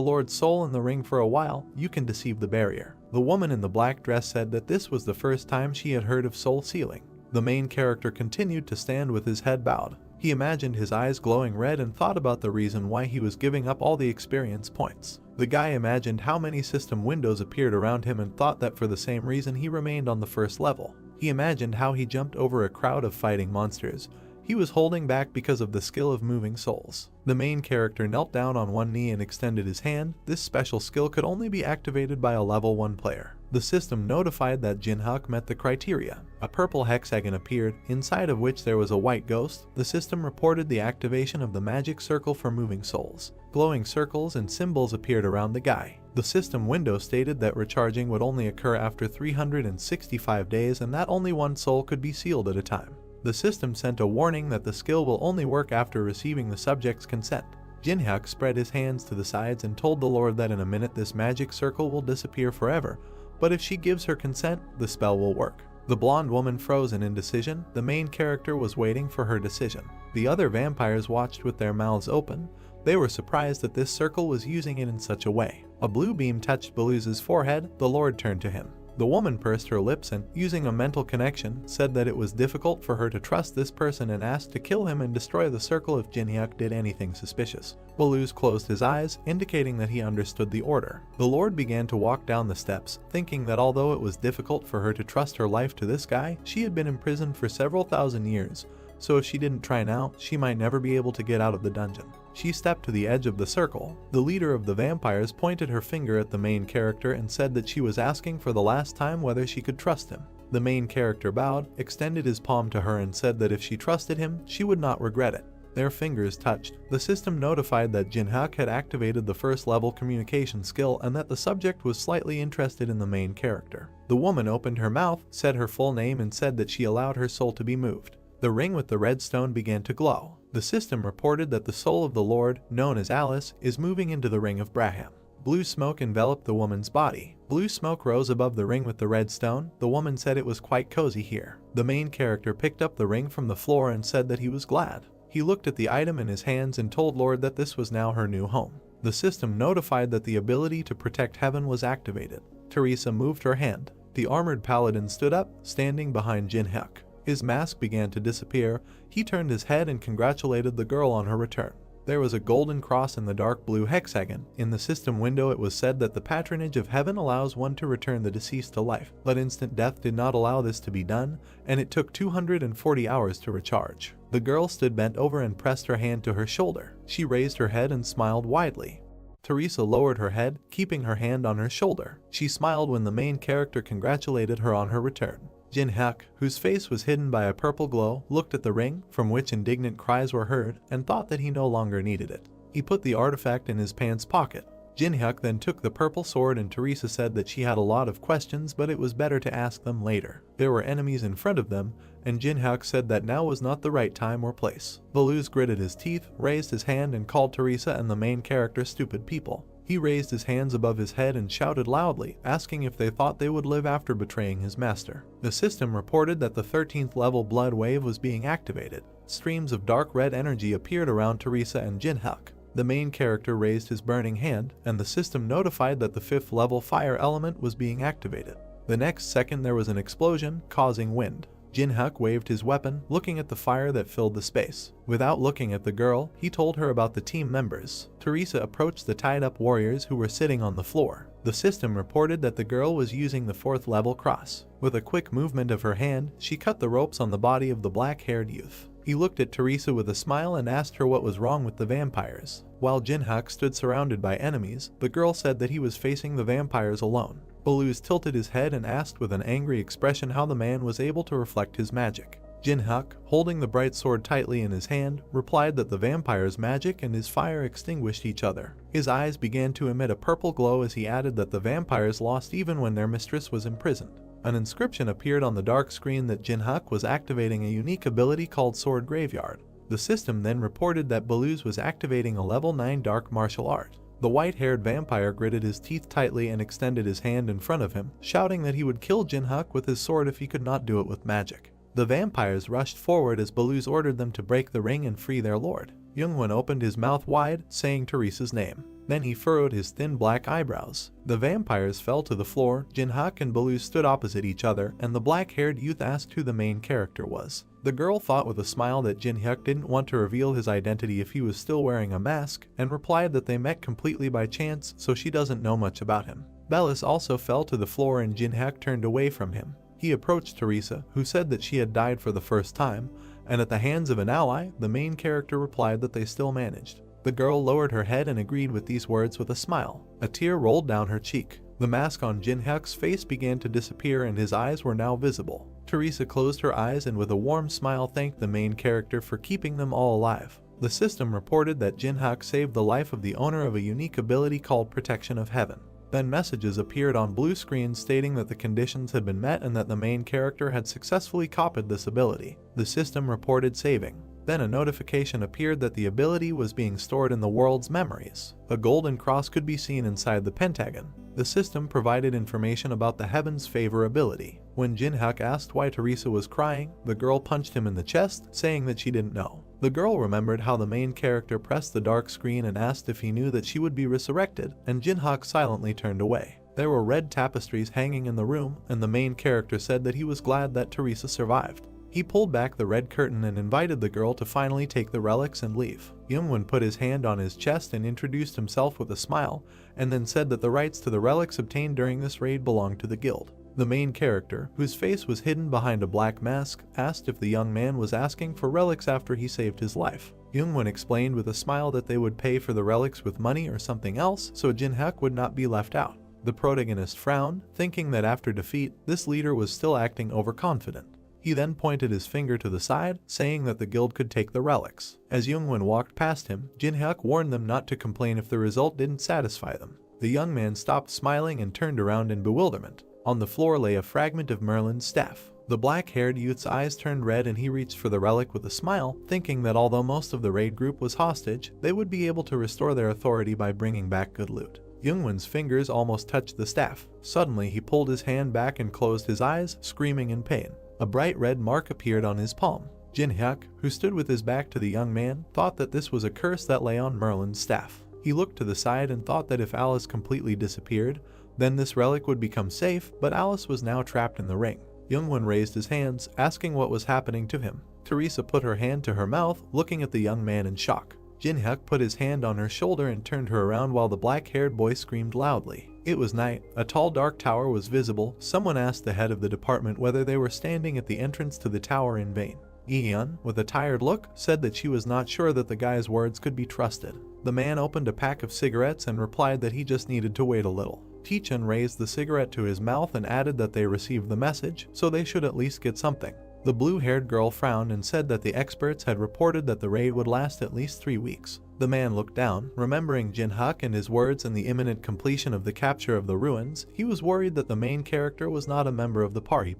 Lord's soul in the ring for a while, you can deceive the barrier. The woman in the black dress said that this was the first time she had heard of soul sealing. The main character continued to stand with his head bowed. He imagined his eyes glowing red and thought about the reason why he was giving up all the experience points. The guy imagined how many system windows appeared around him and thought that for the same reason he remained on the first level. He imagined how he jumped over a crowd of fighting monsters. He was holding back because of the skill of moving souls. The main character knelt down on one knee and extended his hand. This special skill could only be activated by a level 1 player. The system notified that Jinhyuk met the criteria. A purple hexagon appeared, inside of which there was a white ghost. The system reported the activation of the magic circle for moving souls. Glowing circles and symbols appeared around the guy. The system window stated that recharging would only occur after 365 days and that only one soul could be sealed at a time. The system sent a warning that the skill will only work after receiving the subject's consent. Jinhyuk spread his hands to the sides and told the Lord that in a minute this magic circle will disappear forever, but if she gives her consent, the spell will work. The blonde woman froze in indecision. The main character was waiting for her decision. The other vampires watched with their mouths open. They were surprised that this circle was using it in such a way. A blue beam touched Beluse's forehead. The Lord turned to him. The woman pursed her lips and, using a mental connection, said that it was difficult for her to trust this person and asked to kill him and destroy the circle if Jinhyuk did anything suspicious. Beluse closed his eyes, indicating that he understood the order. The Lord began to walk down the steps, thinking that although it was difficult for her to trust her life to this guy, she had been imprisoned for several thousand years, so if she didn't try now, she might never be able to get out of the dungeon. She stepped to the edge of the circle. The leader of the vampires pointed her finger at the main character and said that she was asking for the last time whether she could trust him. The main character bowed, extended his palm to her and said that if she trusted him, she would not regret it. Their fingers touched. The system notified that Jinhyuk had activated the first level communication skill and that the subject was slightly interested in the main character. The woman opened her mouth, said her full name and said that she allowed her soul to be moved. The ring with the red stone began to glow. The system reported that the soul of the Lord, known as Alice, is moving into the ring of Braham. Blue smoke enveloped the woman's body. Blue smoke rose above the ring with the red stone. The woman said it was quite cozy here. The main character picked up the ring from the floor and said that he was glad. He looked at the item in his hands and told Lord that this was now her new home. The system notified that the ability to protect heaven was activated. Teresa moved her hand. The armored paladin stood up, standing behind Jin-hyuk. His mask began to disappear. He turned his head and congratulated the girl on her return. There was a golden cross in the dark blue hexagon. In the system window it was said that the patronage of heaven allows one to return the deceased to life, but instant death did not allow this to be done, and it took 240 hours to recharge. The girl stood bent over and pressed her hand to her shoulder. She raised her head and smiled widely. Teresa lowered her head, keeping her hand on her shoulder. She smiled when the main character congratulated her on her return. Jin-hyuk, whose face was hidden by a purple glow, looked at the ring, from which indignant cries were heard, and thought that he no longer needed it. He put the artifact in his pants pocket. Jin-hyuk then took the purple sword, and Teresa said that she had a lot of questions, but it was better to ask them later. There were enemies in front of them, and Jin-hyuk said that now was not the right time or place. Baluz gritted his teeth, raised his hand, and called Teresa and the main character stupid people. He raised his hands above his head and shouted loudly, asking if they thought they would live after betraying his master. The system reported that the 13th level blood wave was being activated. Streams of dark red energy appeared around Teresa and Jin-hyuk. The main character raised his burning hand, and the system notified that the 5th level fire element was being activated. The next second there was an explosion, causing wind. Jin-hyuk waved his weapon, looking at the fire that filled the space. Without looking at the girl, he told her about the team members. Teresa approached the tied-up warriors who were sitting on the floor. The system reported that the girl was using the 4th level cross. With a quick movement of her hand, she cut the ropes on the body of the black-haired youth. He looked at Teresa with a smile and asked her what was wrong with the vampires. While Jin-hyuk stood surrounded by enemies, the girl said that he was facing the vampires alone. Baluz tilted his head and asked with an angry expression how the man was able to reflect his magic. Jin-hyuk, holding the bright sword tightly in his hand, replied that the vampire's magic and his fire extinguished each other. His eyes began to emit a purple glow as he added that the vampires lost even when their mistress was imprisoned. An inscription appeared on the dark screen that Jin-hyuk was activating a unique ability called Sword Graveyard. The system then reported that Baluz was activating a level 9 dark martial art. The white-haired vampire gritted his teeth tightly and extended his hand in front of him, shouting that he would kill Jin-hyuk with his sword if he could not do it with magic. The vampires rushed forward as Baluz ordered them to break the ring and free their lord. Youngwon opened his mouth wide, saying Teresa's name. Then he furrowed his thin black eyebrows. The vampires fell to the floor. Jin-hyuk and Baluz stood opposite each other, and the black-haired youth asked who the main character was. The girl thought with a smile that Jin-hyuk didn't want to reveal his identity if he was still wearing a mask, and replied that they met completely by chance, so she doesn't know much about him. Bellis also fell to the floor and Jin-hyuk turned away from him. He approached Teresa, who said that she had died for the first time, and at the hands of an ally, the main character replied that they still managed. The girl lowered her head and agreed with these words with a smile. A tear rolled down her cheek. The mask on Jin-hyuk's face began to disappear and his eyes were now visible. Teresa closed her eyes and with a warm smile thanked the main character for keeping them all alive. The system reported that Jin-hyuk saved the life of the owner of a unique ability called Protection of Heaven. Then messages appeared on blue screens stating that the conditions had been met and that the main character had successfully copied this ability. The system reported saving. Then a notification appeared that the ability was being stored in the world's memories. A golden cross could be seen inside the pentagon. The system provided information about the Heaven's Favor ability. When Jin-hyuk asked why Teresa was crying, the girl punched him in the chest, saying that she didn't know. The girl remembered how the main character pressed the dark screen and asked if he knew that she would be resurrected, and Jin-hyuk silently turned away. There were red tapestries hanging in the room, and the main character said that he was glad that Teresa survived. He pulled back the red curtain and invited the girl to finally take the relics and leave. Youngwon put his hand on his chest and introduced himself with a smile, and then said that the rights to the relics obtained during this raid belonged to the guild. The main character, whose face was hidden behind a black mask, asked if the young man was asking for relics after he saved his life. Youngwon explained with a smile that they would pay for the relics with money or something else, so Jin-hyuk would not be left out. The protagonist frowned, thinking that after defeat, this leader was still acting overconfident. He then pointed his finger to the side, saying that the guild could take the relics. As Youngwon walked past him, Jin-hyuk warned them not to complain if the result didn't satisfy them. The young man stopped smiling and turned around in bewilderment. On the floor lay a fragment of Merlin's staff. The black-haired youth's eyes turned red and he reached for the relic with a smile, thinking that although most of the raid group was hostage, they would be able to restore their authority by bringing back good loot. Youngwon's fingers almost touched the staff. Suddenly, he pulled his hand back and closed his eyes, screaming in pain. A bright red mark appeared on his palm. Jin-hyuk, who stood with his back to the young man, thought that this was a curse that lay on Merlin's staff. He looked to the side and thought that if Alice completely disappeared, then this relic would become safe, but Alice was now trapped in the ring. Youngwon raised his hands, asking what was happening to him. Teresa put her hand to her mouth, looking at the young man in shock. Jin-hyuk put his hand on her shoulder and turned her around while the black-haired boy screamed loudly. It was night. A tall dark tower was visible. Someone asked the head of the department whether they were standing at the entrance to the tower in vain. Ihyun, with a tired look, said that she was not sure that the guy's words could be trusted. The man opened a pack of cigarettes and replied that he just needed to wait a little. Taechun raised the cigarette to his mouth and added that they received the message, so they should at least get something. The blue-haired girl frowned and said that the experts had reported that the raid would last at least 3 weeks. The man looked down, remembering Jin-hyuk and his words and the imminent completion of the capture of the ruins. He was worried that the main character was not a member of the party.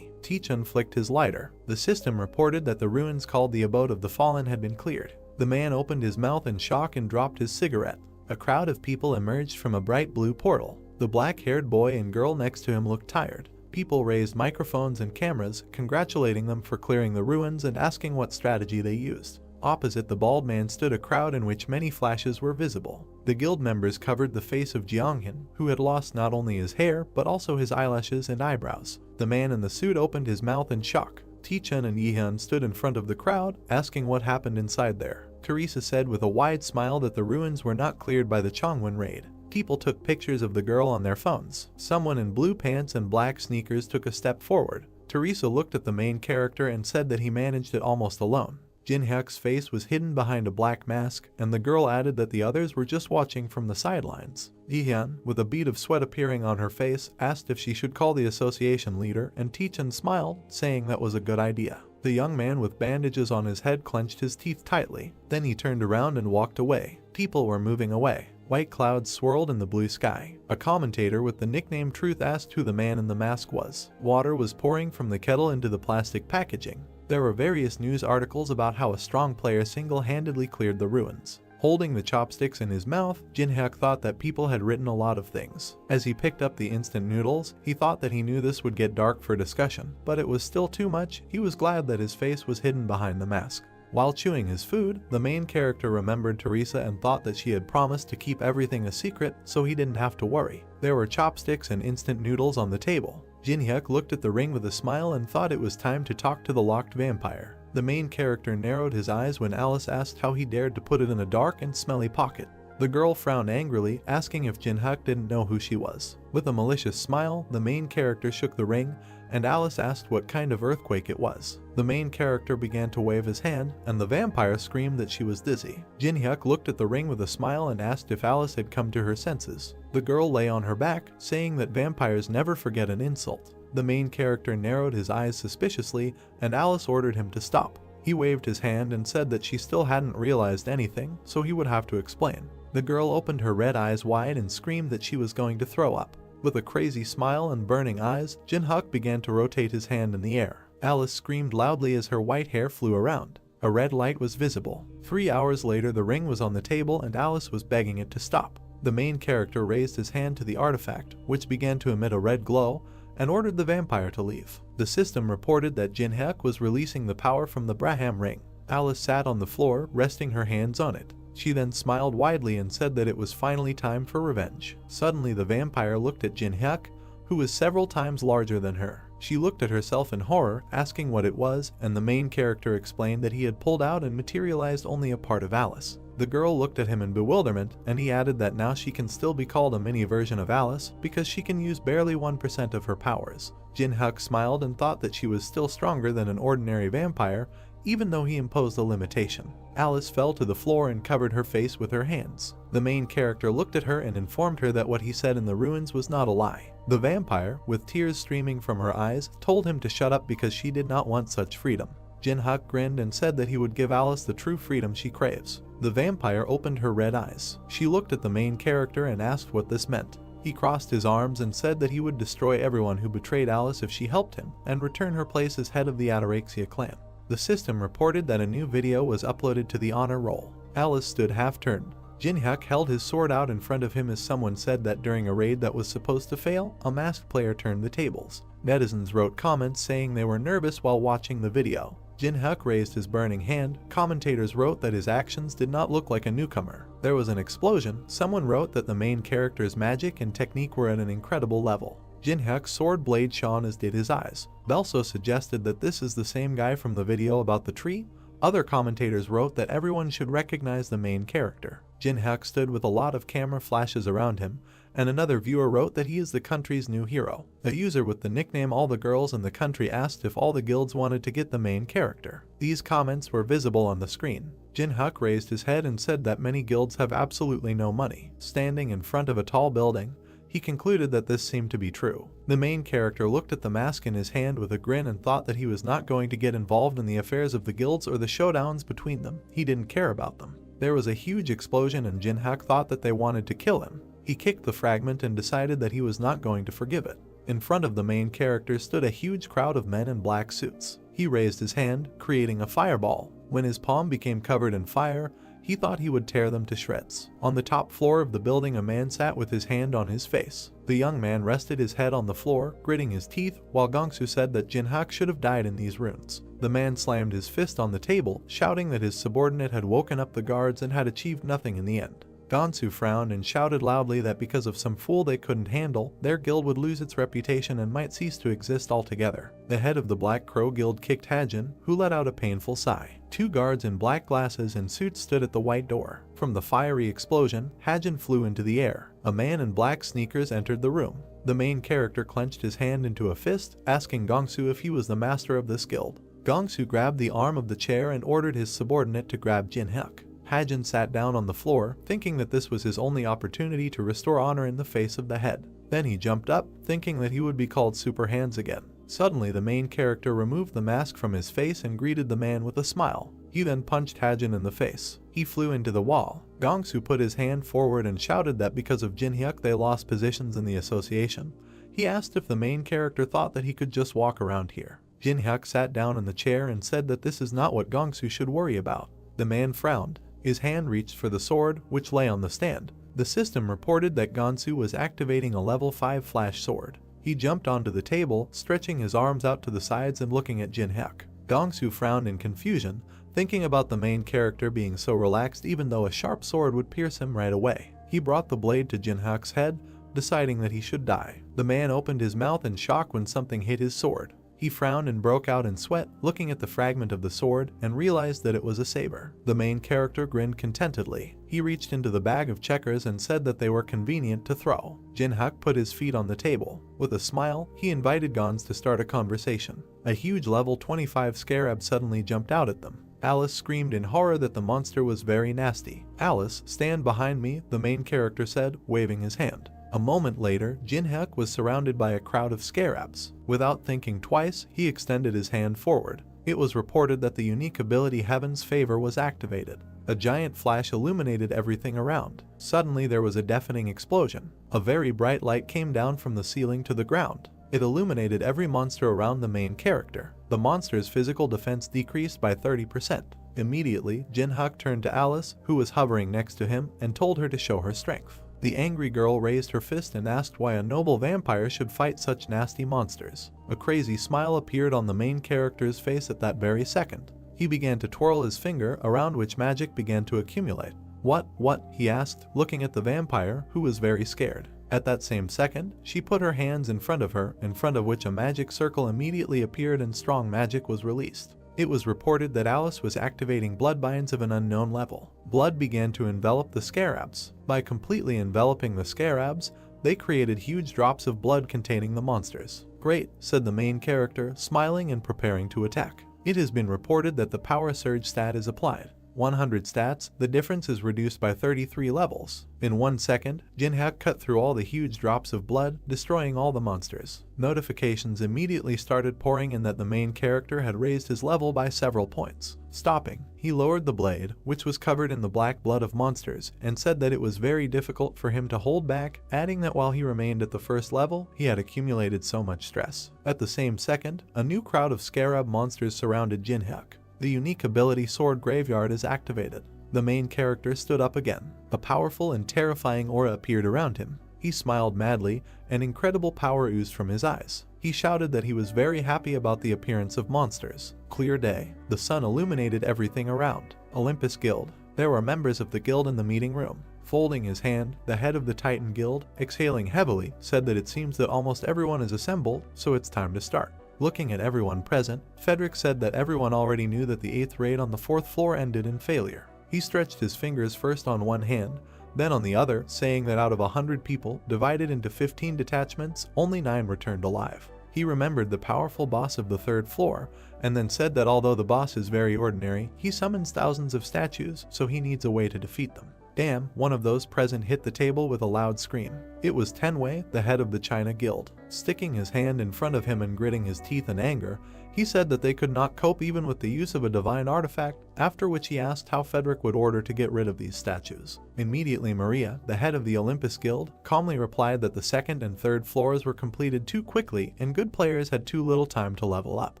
Taechun flicked his lighter. The system reported that the ruins called the Abode of the Fallen had been cleared. The man opened his mouth in shock and dropped his cigarette. A crowd of people emerged from a bright blue portal. The black-haired boy and girl next to him looked tired. People raised microphones and cameras, congratulating them for clearing the ruins and asking what strategy they used. Opposite the bald man stood a crowd in which many flashes were visible. The guild members covered the face of Jeonghyun, who had lost not only his hair, but also his eyelashes and eyebrows. The man in the suit opened his mouth in shock. Taechun and Ihyun stood in front of the crowd, asking what happened inside there. Teresa said with a wide smile that the ruins were not cleared by the Chongwon raid. People took pictures of the girl on their phones. Someone in blue pants and black sneakers took a step forward. Teresa looked at the main character and said that he managed it almost alone. Jin-hyuk's face was hidden behind a black mask, and the girl added that the others were just watching from the sidelines. Ihyun, with a bead of sweat appearing on her face, asked if she should call the association leader, and Taechun smiled, saying that was a good idea. The young man with bandages on his head clenched his teeth tightly. Then he turned around and walked away. People were moving away. White clouds swirled in the blue sky. A commentator with the nickname Truth asked who the man in the mask was. Water was pouring from the kettle into the plastic packaging. There were various news articles about how a strong player single-handedly cleared the ruins. Holding the chopsticks in his mouth, Jin-hyuk thought that people had written a lot of things. As he picked up the instant noodles, he thought that he knew this would get dark for discussion, but it was still too much. He was glad that his face was hidden behind the mask. While chewing his food, the main character remembered Teresa and thought that she had promised to keep everything a secret, so he didn't have to worry. There were chopsticks and instant noodles on the table. Jin-hyuk looked at the ring with a smile and thought it was time to talk to the locked vampire. The main character narrowed his eyes when Alice asked how he dared to put it in a dark and smelly pocket. The girl frowned angrily, asking if Jin-hyuk didn't know who she was. With a malicious smile, the main character shook the ring, and Alice asked what kind of earthquake it was. The main character began to wave his hand, and the vampire screamed that she was dizzy. Jin-hyuk looked at the ring with a smile and asked if Alice had come to her senses. The girl lay on her back, saying that vampires never forget an insult. The main character narrowed his eyes suspiciously, and Alice ordered him to stop. He waved his hand and said that she still hadn't realized anything, so he would have to explain. The girl opened her red eyes wide and screamed that she was going to throw up. With a crazy smile and burning eyes, Jin-hyuk began to rotate his hand in the air. Alice screamed loudly as her white hair flew around. A red light was visible. 3 hours later, the ring was on the table and Alice was begging it to stop. The main character raised his hand to the artifact, which began to emit a red glow, and ordered the vampire to leave. The system reported that Jin-hyuk was releasing the power from the Braham ring. Alice sat on the floor, resting her hands on it. She then smiled widely and said that it was finally time for revenge. Suddenly the vampire looked at Jin-hyuk, who was several times larger than her. She looked at herself in horror, asking what it was, and the main character explained that he had pulled out and materialized only a part of Alice. The girl looked at him in bewilderment, and he added that now she can still be called a mini version of Alice because she can use barely 1% of her powers. Jin-hyuk smiled and thought that she was still stronger than an ordinary vampire, even though he imposed a limitation. Alice fell to the floor and covered her face with her hands. The main character looked at her and informed her that what he said in the ruins was not a lie. The vampire, with tears streaming from her eyes, told him to shut up because she did not want such freedom. Jin-hyuk grinned and said that he would give Alice the true freedom she craves. The vampire opened her red eyes. She looked at the main character and asked what this meant. He crossed his arms and said that he would destroy everyone who betrayed Alice if she helped him and return her place as head of the Anorexia clan. The system reported that a new video was uploaded to the honor roll. Alice stood half-turned. Jinhyuk held his sword out in front of him as someone said that during a raid that was supposed to fail, a masked player turned the tables. Netizens wrote comments saying they were nervous while watching the video. Jinhyuk raised his burning hand. Commentators wrote that his actions did not look like a newcomer. There was an explosion. Someone wrote that the main character's magic and technique were at an incredible level. Jinhyuk's sword blade shone as did his eyes. Belso suggested that this is the same guy from the video about the tree. Other commentators wrote that everyone should recognize the main character. Jinhyuk stood with a lot of camera flashes around him, and another viewer wrote that he is the country's new hero. A user with the nickname All the Girls in the Country asked if all the guilds wanted to get the main character. These comments were visible on the screen. Jinhyuk raised his head and said that many guilds have absolutely no money. Standing in front of a tall building, he concluded that this seemed to be true. The main character looked at the mask in his hand with a grin and thought that he was not going to get involved in the affairs of the guilds or the showdowns between them. He didn't care about them. There was a huge explosion and Jinhyuk thought that they wanted to kill him. He kicked the fragment and decided that he was not going to forgive it. In front of the main character stood a huge crowd of men in black suits. He raised his hand, creating a fireball. When his palm became covered in fire, he thought he would tear them to shreds. On the top floor of the building, a man sat with his hand on his face. The young man rested his head on the floor, gritting his teeth, while Gongsu said that Jinhyuk should have died in these runes. The man slammed his fist on the table, shouting that his subordinate had woken up the guards and had achieved nothing in the end. Gongsu frowned and shouted loudly that because of some fool they couldn't handle, their guild would lose its reputation and might cease to exist altogether. The head of the Black Crow Guild kicked Hajin, who let out a painful sigh. Two guards in black glasses and suits stood at the white door. From the fiery explosion, Hajin flew into the air. A man in black sneakers entered the room. The main character clenched his hand into a fist, asking Gongsu if he was the master of this guild. Gongsu grabbed the arm of the chair and ordered his subordinate to grab Jinhyuk. Hajin sat down on the floor, thinking that this was his only opportunity to restore honor in the face of the head. Then he jumped up, thinking that he would be called Super Hands again. Suddenly, the main character removed the mask from his face and greeted the man with a smile. He then punched Hajin in the face. He flew into the wall. Gongsu put his hand forward and shouted that because of Jinhyuk they lost positions in the association. He asked if the main character thought that he could just walk around here. Jinhyuk sat down in the chair and said that this is not what Gongsu should worry about. The man frowned. His hand reached for the sword, which lay on the stand. The system reported that Gongsu was activating a level 5 flash sword. He jumped onto the table, stretching his arms out to the sides and looking at Jinhyuk. Gongsu frowned in confusion, thinking about the main character being so relaxed even though a sharp sword would pierce him right away. He brought the blade to Jinhyuk's head, deciding that he should die. The man opened his mouth in shock when something hit his sword. He frowned and broke out in sweat, looking at the fragment of the sword, and realized that it was a saber. The main character grinned contentedly. He reached into the bag of checkers and said that they were convenient to throw. Jinhyuk put his feet on the table. With a smile, he invited Gons to start a conversation. A huge level 25 scarab suddenly jumped out at them. Alice screamed in horror that the monster was very nasty. "Alice, stand behind me," the main character said, waving his hand. A moment later, Jinhyuk was surrounded by a crowd of scarabs. Without thinking twice, he extended his hand forward. It was reported that the unique ability Heaven's Favor was activated. A giant flash illuminated everything around. Suddenly there was a deafening explosion. A very bright light came down from the ceiling to the ground. It illuminated every monster around the main character. The monster's physical defense decreased by 30%. Immediately, Jinhyuk turned to Alice, who was hovering next to him, and told her to show her strength. The angry girl raised her fist and asked why a noble vampire should fight such nasty monsters. A crazy smile appeared on the main character's face at that very second. He began to twirl his finger, around which magic began to accumulate. What? He asked, looking at the vampire, who was very scared. At that same second, she put her hands in front of her, in front of which a magic circle immediately appeared and strong magic was released. It was reported that Alice was activating bloodbinds of an unknown level. Blood began to envelop the scarabs. By completely enveloping the scarabs, they created huge drops of blood containing the monsters. "Great," said the main character, smiling and preparing to attack. It has been reported that the power surge stat is applied. 100 stats, the difference is reduced by 33 levels. In 1 second, Jinho cut through all the huge drops of blood, destroying all the monsters. Notifications immediately started pouring in that the main character had raised his level by several points. Stopping, he lowered the blade, which was covered in the black blood of monsters, and said that it was very difficult for him to hold back, adding that while he remained at the first level, he had accumulated so much stress. At the same second, a new crowd of scarab monsters surrounded Jinho. The unique ability Sword Graveyard is activated. The main character stood up again. A powerful and terrifying aura appeared around him. He smiled madly, and incredible power oozed from his eyes. He shouted that he was very happy about the appearance of monsters. Clear day. The sun illuminated everything around. Olympus Guild. There were members of the guild in the meeting room. Folding his hand, the head of the Titan Guild, exhaling heavily, said that it seems that almost everyone is assembled, so it's time to start. Looking at everyone present, Frederick said that everyone already knew that the 8th raid on the 4th floor ended in failure. He stretched his fingers first on one hand, then on the other, saying that out of 100 people, divided into 15 detachments, only 9 returned alive. He remembered the powerful boss of the 3rd floor, and then said that although the boss is very ordinary, he summons thousands of statues, so he needs a way to defeat them. Damn, one of those present hit the table with a loud scream. It was Tenwei, the head of the China Guild. Sticking his hand in front of him and gritting his teeth in anger, he said that they could not cope even with the use of a divine artifact, after which he asked how Frederick would order to get rid of these statues. Immediately Maria, the head of the Olympus Guild, calmly replied that the 2nd and 3rd floors were completed too quickly and good players had too little time to level up.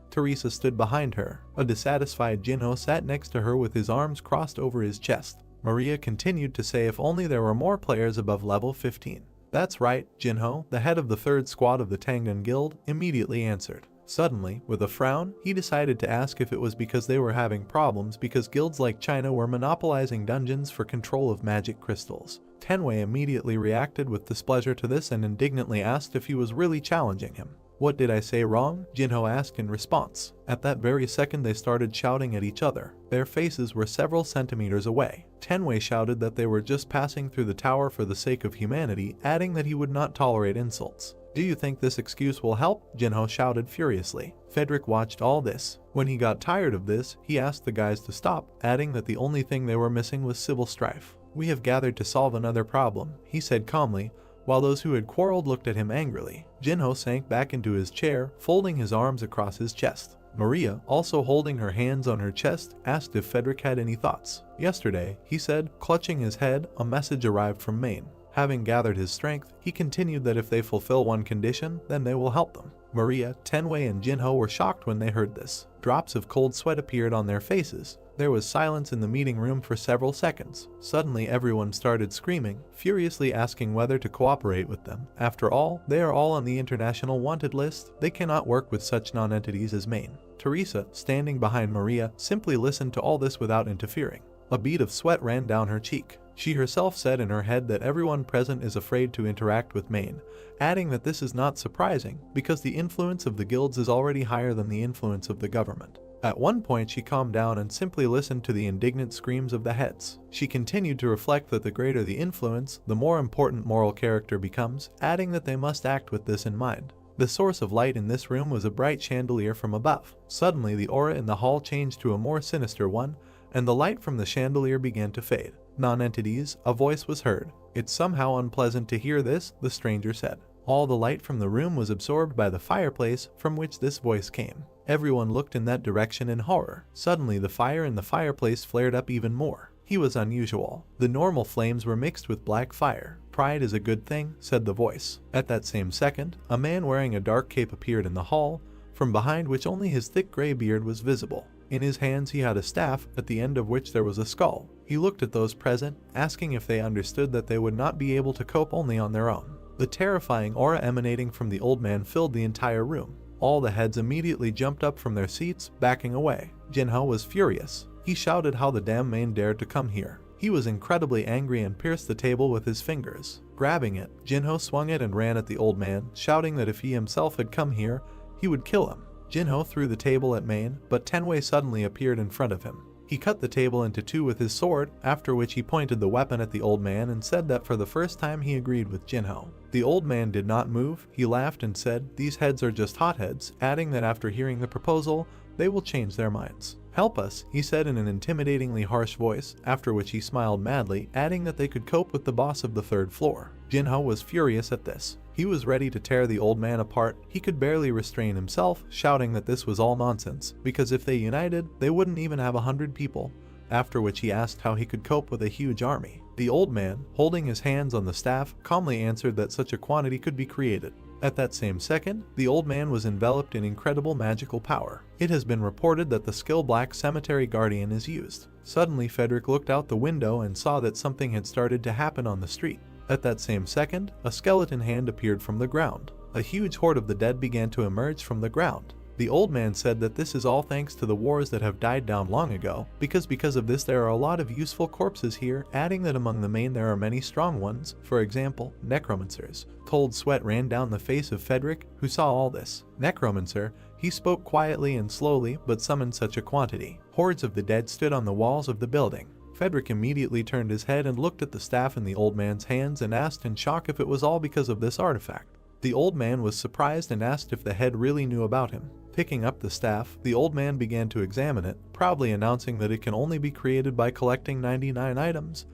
Teresa stood behind her. A dissatisfied Jinho sat next to her with his arms crossed over his chest. Maria continued to say if only there were more players above level 15. That's right, Jinho, the head of the 3rd squad of the Tengan Guild, immediately answered. Suddenly, with a frown, he decided to ask if it was because they were having problems because guilds like China were monopolizing dungeons for control of magic crystals. Tenwei immediately reacted with displeasure to this and indignantly asked if he was really challenging him. What did I say wrong? Jinho asked in response. At that very second they started shouting at each other. Their faces were several centimeters away. Tenwei shouted that they were just passing through the tower for the sake of humanity, adding that he would not tolerate insults. Do you think this excuse will help? Jinho shouted furiously. Frederick watched all this. When he got tired of this, he asked the guys to stop, adding that the only thing they were missing was civil strife. We have gathered to solve another problem, he said calmly, while those who had quarreled looked at him angrily. Jinho sank back into his chair, folding his arms across his chest. Maria, also holding her hands on her chest, asked if Frederick had any thoughts. Yesterday, he said, clutching his head, a message arrived from Maine. Having gathered his strength, he continued that if they fulfill one condition, then they will help them. Maria, Tenwei, and Jinho were shocked when they heard this. Drops of cold sweat appeared on their faces. There was silence in the meeting room for several seconds. Suddenly everyone started screaming, furiously asking whether to cooperate with them. After all, they are all on the international wanted list. They cannot work with such non-entities as Maine. Teresa, standing behind Maria, simply listened to all this without interfering. A bead of sweat ran down her cheek. She herself said in her head that everyone present is afraid to interact with Maine, adding that this is not surprising because the influence of the guilds is already higher than the influence of the government. At one point she calmed down and simply listened to the indignant screams of the heads. She continued to reflect that the greater the influence, the more important moral character becomes, adding that they must act with this in mind. The source of light in this room was a bright chandelier from above. Suddenly the aura in the hall changed to a more sinister one, and the light from the chandelier began to fade. Non-entities, a voice was heard. It's somehow unpleasant to hear this, the stranger said. All the light from the room was absorbed by the fireplace from which this voice came. Everyone looked in that direction in horror. Suddenly the fire in the fireplace flared up even more. He was unusual. The normal flames were mixed with black fire. Pride is a good thing, said the voice. At that same second, a man wearing a dark cape appeared in the hall, from behind which only his thick gray beard was visible. In his hands he had a staff, at the end of which there was a skull. He looked at those present, asking if they understood that they would not be able to cope only on their own. The terrifying aura emanating from the old man filled the entire room. All the heads immediately jumped up from their seats, backing away. Jinho was furious. He shouted how the damn man dared to come here. He was incredibly angry and pierced the table with his fingers. Grabbing it, Jinho swung it and ran at the old man, shouting that if he himself had come here, he would kill him. Jinho threw the table at Maine, but Tenwei suddenly appeared in front of him. He cut the table into two with his sword, after which he pointed the weapon at the old man and said that for the first time he agreed with Jinho. The old man did not move. He laughed and said, "These heads are just hotheads," adding that after hearing the proposal, they will change their minds. "Help us," he said in an intimidatingly harsh voice, after which he smiled madly, adding that they could cope with the boss of the third floor. Jinho was furious at this. He was ready to tear the old man apart. He could barely restrain himself, shouting that this was all nonsense, because if they united, they wouldn't even have 100 people. After which he asked how he could cope with a huge army. The old man, holding his hands on the staff, calmly answered that such a quantity could be created. At that same second, the old man was enveloped in incredible magical power. It has been reported that the skill Black Cemetery Guardian is used. Suddenly Frederick looked out the window and saw that something had started to happen on the street. At that same second, a skeleton hand appeared from the ground. A huge horde of the dead began to emerge from the ground. The old man said that this is all thanks to the wars that have died down long ago, because of this there are a lot of useful corpses here, adding that among the main there are many strong ones, for example, necromancers. Cold sweat ran down the face of Frederick, who saw all this. Necromancer, he spoke quietly and slowly, but summoned such a quantity. Hordes of the dead stood on the walls of the building. Frederick immediately turned his head and looked at the staff in the old man's hands and asked in shock if it was all because of this artifact. The old man was surprised and asked if the head really knew about him. Picking up the staff, the old man began to examine it, proudly announcing that it can only be created by collecting 99 items.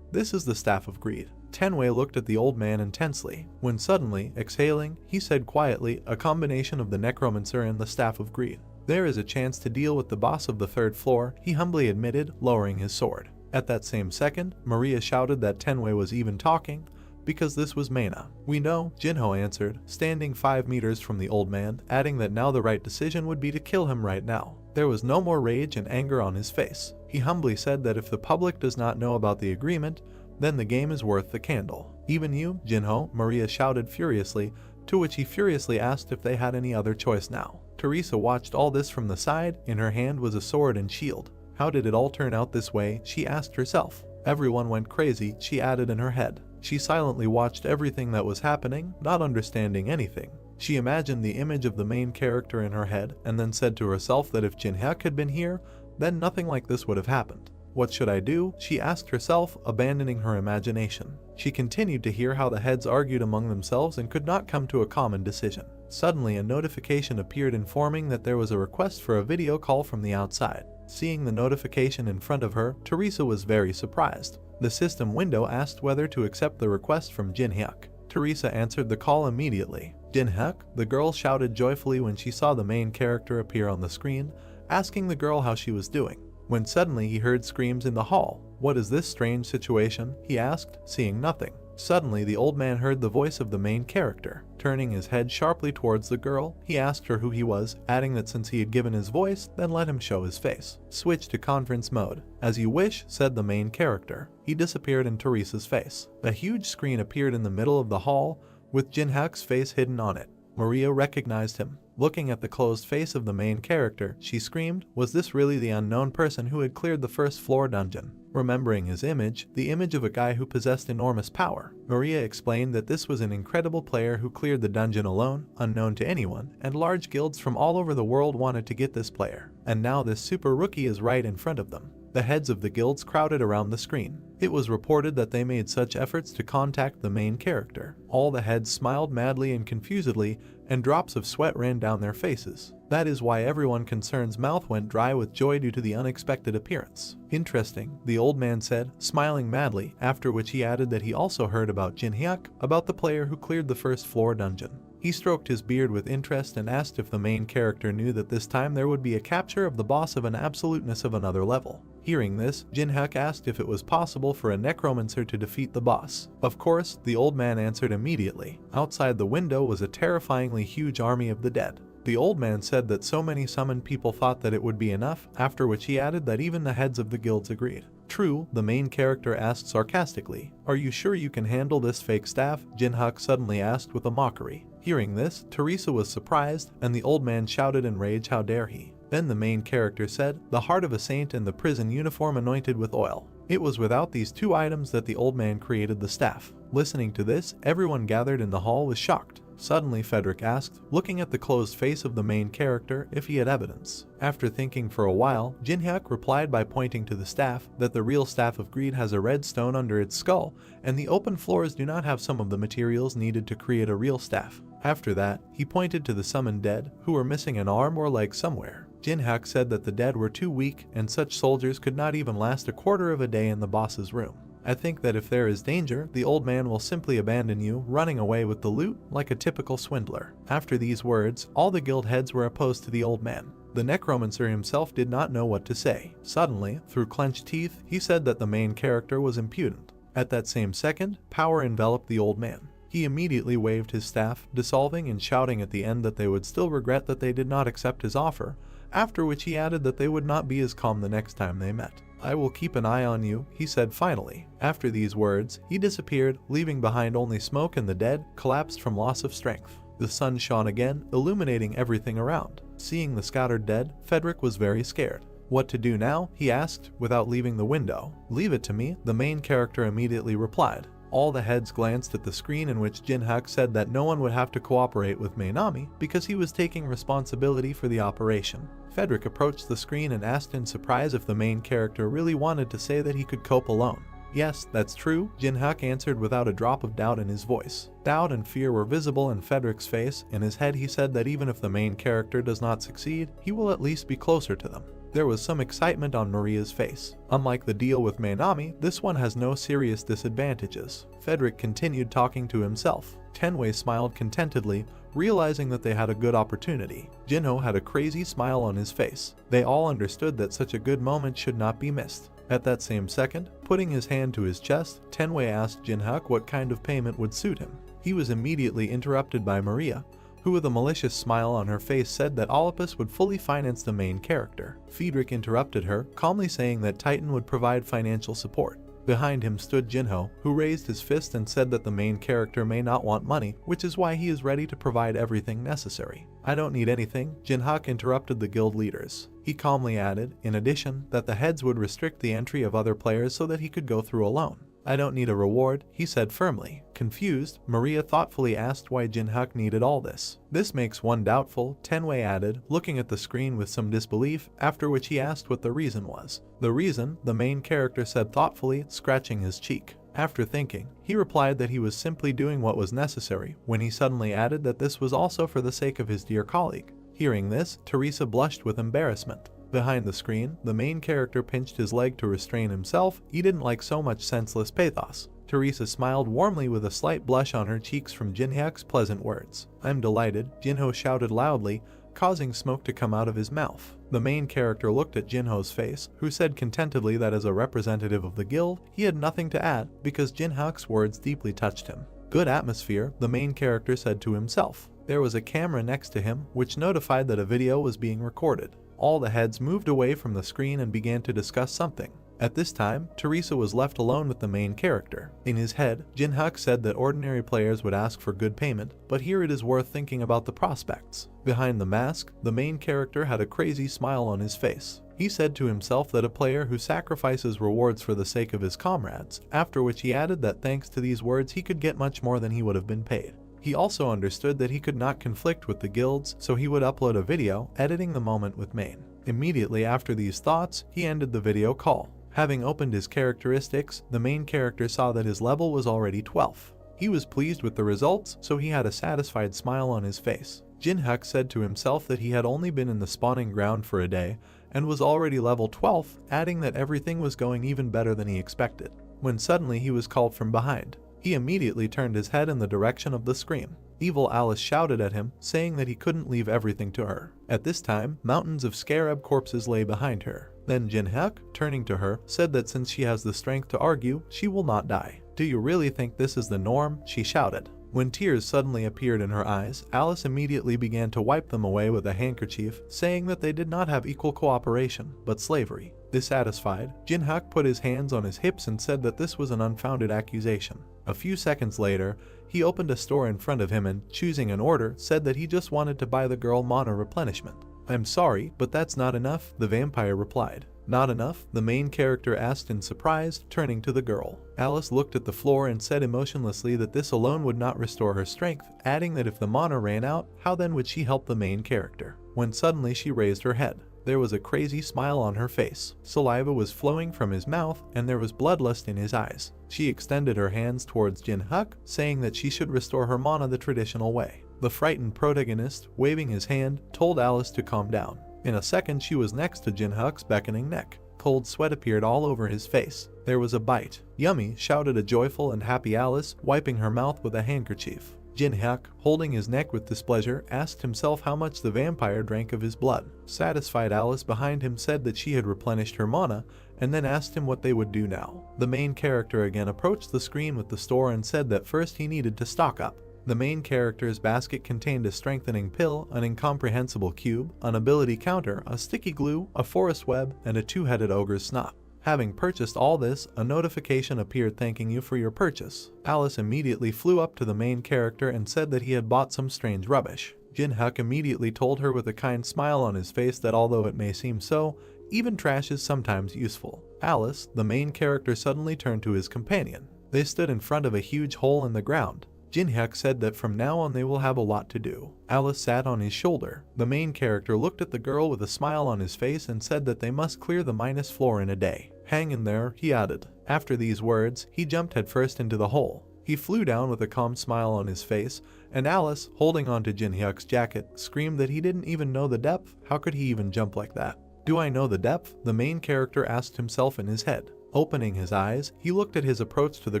This is the Staff of Greed. Tenwei looked at the old man intensely, when suddenly, exhaling, he said quietly, a combination of the necromancer and the Staff of Greed. There is a chance to deal with the boss of the third floor, he humbly admitted, lowering his sword. At that same second, Maria shouted that Tenwei was even talking, because this was Mana. "We know," Jinho answered, standing 5 meters from the old man, adding that now the right decision would be to kill him right now. There was no more rage and anger on his face. He humbly said that if the public does not know about the agreement, then the game is worth the candle. "Even you, Jinho," Maria shouted furiously, to which he furiously asked if they had any other choice now. Teresa watched all this from the side. In her hand was a sword and shield. How did it all turn out this way, she asked herself. Everyone went crazy, she added in her head. She silently watched everything that was happening, not understanding anything. She imagined the image of the main character in her head, and then said to herself that if Jinhyuk had been here, then nothing like this would have happened. What should I do? She asked herself, abandoning her imagination. She continued to hear how the heads argued among themselves and could not come to a common decision. Suddenly a notification appeared informing that there was a request for a video call from the outside. Seeing the notification in front of her, Teresa was very surprised. The system window asked whether to accept the request from Jinhyuk. Teresa answered the call immediately. "Jinhyuk?" the girl shouted joyfully when she saw the main character appear on the screen, asking the girl how she was doing. When suddenly he heard screams in the hall. "What is this strange situation?" he asked, seeing nothing. Suddenly the old man heard the voice of the main character. Turning his head sharply towards the girl, he asked her who he was, adding that since he had given his voice, then let him show his face. Switch to conference mode. "As you wish," said the main character. He disappeared in Teresa's face. A huge screen appeared in the middle of the hall, with Jinhyuk's face hidden on it. Maria recognized him. Looking at the closed face of the main character, she screamed, was this really the unknown person who had cleared the first floor dungeon? Remembering his image, the image of a guy who possessed enormous power, Maria explained that this was an incredible player who cleared the dungeon alone, unknown to anyone, and large guilds from all over the world wanted to get this player. And now this super rookie is right in front of them. The heads of the guilds crowded around the screen. It was reported that they made such efforts to contact the main character. All the heads smiled madly and confusedly, and drops of sweat ran down their faces. That is why everyone concerned's mouth went dry with joy due to the unexpected appearance. "Interesting," the old man said, smiling madly, after which he added that he also heard about Jinhyuk, about the player who cleared the first floor dungeon. He stroked his beard with interest and asked if the main character knew that this time there would be a capture of the boss of an absoluteness of another level. Hearing this, Jinhyuk asked if it was possible for a necromancer to defeat the boss. Of course, the old man answered immediately. Outside the window was a terrifyingly huge army of the dead. The old man said that so many summoned people thought that it would be enough, after which he added that even the heads of the guilds agreed. "True," the main character asked sarcastically. "Are you sure you can handle this fake staff?" Jinhyuk suddenly asked with a mockery. Hearing this, Teresa was surprised, and the old man shouted in rage, "How dare he?" Then the main character said, "The heart of a saint and the prison uniform anointed with oil." It was without these two items that the old man created the staff. Listening to this, everyone gathered in the hall was shocked. Suddenly Frederick asked, looking at the closed face of the main character, if he had evidence. After thinking for a while, Jinhyuk replied by pointing to the staff, that the real Staff of Greed has a red stone under its skull, and the open floors do not have some of the materials needed to create a real staff. After that, he pointed to the summoned dead, who were missing an arm or leg somewhere. Jin-hyuk said that the dead were too weak and such soldiers could not even last a quarter of a day in the boss's room. I think that if there is danger, the old man will simply abandon you, running away with the loot like a typical swindler. After these words, all the guild heads were opposed to the old man. The necromancer himself did not know what to say. Suddenly, through clenched teeth, he said that the main character was impudent. At that same second, power enveloped the old man. He immediately waved his staff, dissolving and shouting at the end that they would still regret that they did not accept his offer, after which he added that they would not be as calm the next time they met. "I will keep an eye on you," he said finally. After these words, he disappeared, leaving behind only smoke, and the dead collapsed from loss of strength. The sun shone again, illuminating everything around. Seeing the scattered dead, Frederick was very scared. "What to do now?" he asked, without leaving the window. "Leave it to me," the main character immediately replied. All the heads glanced at the screen in which Jin-hyuk said that no one would have to cooperate with Mainami because he was taking responsibility for the operation. Frederick approached the screen and asked in surprise if the main character really wanted to say that he could cope alone. "Yes, that's true," Jin-hyuk answered without a drop of doubt in his voice. Doubt and fear were visible in Frederick's face. In his head he said that even if the main character does not succeed, he will at least be closer to them. There was some excitement on Maria's face. Unlike the deal with Mainami, this one has no serious disadvantages. Frederick continued talking to himself. Tenwei smiled contentedly, realizing that they had a good opportunity. Jinho had a crazy smile on his face. They all understood that such a good moment should not be missed. At that same second, putting his hand to his chest, Tenwei asked Jin-hyuk what kind of payment would suit him. He was immediately interrupted by Maria, who with a malicious smile on her face said that Olympus would fully finance the main character. Friedrich interrupted her, calmly saying that Titan would provide financial support. Behind him stood Jinho, who raised his fist and said that the main character may not want money, which is why he is ready to provide everything necessary. "I don't need anything," Jin-hyuk interrupted the guild leaders. He calmly added, in addition, that the heads would restrict the entry of other players so that he could go through alone. "I don't need a reward," he said firmly. Confused, Maria thoughtfully asked why Jin-hyuk needed all this. "This makes one doubtful," Tenwei added, looking at the screen with some disbelief, after which he asked what the reason was. "The reason," the main character said thoughtfully, scratching his cheek. After thinking, he replied that he was simply doing what was necessary, when he suddenly added that this was also for the sake of his dear colleague. Hearing this, Teresa blushed with embarrassment. Behind the screen, the main character pinched his leg to restrain himself. He didn't like so much senseless pathos. Teresa smiled warmly with a slight blush on her cheeks from Jin-hyuk's pleasant words. "I'm delighted," Jinho shouted loudly, causing smoke to come out of his mouth. The main character looked at Jinho's face, who said contentedly that as a representative of the guild, he had nothing to add because Jin-hyuk's words deeply touched him. "Good atmosphere," the main character said to himself. There was a camera next to him, which notified that a video was being recorded. All the heads moved away from the screen and began to discuss something. At this time, Teresa was left alone with the main character. In his head, Jin-hyuk said that ordinary players would ask for good payment, but here it is worth thinking about the prospects. Behind the mask, the main character had a crazy smile on his face. He said to himself that a player who sacrifices rewards for the sake of his comrades, after which he added that thanks to these words he could get much more than he would have been paid. He also understood that he could not conflict with the guilds, so he would upload a video, editing the moment with Main. Immediately after these thoughts, he ended the video call. Having opened his characteristics, the main character saw that his level was already 12. He was pleased with the results, so he had a satisfied smile on his face. Jin-hyuk said to himself that he had only been in the spawning ground for a day, and was already level 12, adding that everything was going even better than he expected. When suddenly he was called from behind. He immediately turned his head in the direction of the scream. Evil Alice shouted at him, saying that he couldn't leave everything to her. At this time, mountains of scarab corpses lay behind her. Then Jin-hyuk, turning to her, said that since she has the strength to argue, she will not die. "Do you really think this is the norm?" she shouted. When tears suddenly appeared in her eyes, Alice immediately began to wipe them away with a handkerchief, saying that they did not have equal cooperation, but slavery. Dissatisfied, Jin-hyuk put his hands on his hips and said that this was an unfounded accusation. A few seconds later, he opened a store in front of him and, choosing an order, said that he just wanted to buy the girl mana replenishment. "I'm sorry, but that's not enough," the vampire replied. "Not enough?" the main character asked in surprise, turning to the girl. Alice looked at the floor and said emotionlessly that this alone would not restore her strength, adding that if the mana ran out, how then would she help the main character? When suddenly she raised her head. There was a crazy smile on her face. Saliva was flowing from his mouth, and there was bloodlust in his eyes. She extended her hands towards Jin-hyuk, saying that she should restore her mana the traditional way. The frightened protagonist, waving his hand, told Alice to calm down. In a second she was next to Jin-hyuk's beckoning neck. Cold sweat appeared all over his face. There was a bite. "Yummy," shouted a joyful and happy Alice, wiping her mouth with a handkerchief. Jin-hyuk, holding his neck with displeasure, asked himself how much the vampire drank of his blood. Satisfied Alice behind him said that she had replenished her mana, and then asked him what they would do now. The main character again approached the screen with the store and said that first he needed to stock up. The main character's basket contained a strengthening pill, an incomprehensible cube, an ability counter, a sticky glue, a forest web, and a two-headed ogre's snot. Having purchased all this, a notification appeared thanking you for your purchase. Alice immediately flew up to the main character and said that he had bought some strange rubbish. Jin-hyuk immediately told her with a kind smile on his face that although it may seem so, even trash is sometimes useful. Alice, the main character, suddenly turned to his companion. They stood in front of a huge hole in the ground. Jin-hyuk said that from now on they will have a lot to do. Alice sat on his shoulder. The main character looked at the girl with a smile on his face and said that they must clear the minus floor in a day. "Hang in there," he added. After these words, he jumped headfirst into the hole. He flew down with a calm smile on his face, and Alice, holding on to Jin-hyuk's jacket, screamed that he didn't even know the depth. How could he even jump like that? "Do I know the depth?" the main character asked himself in his head. Opening his eyes, he looked at his approach to the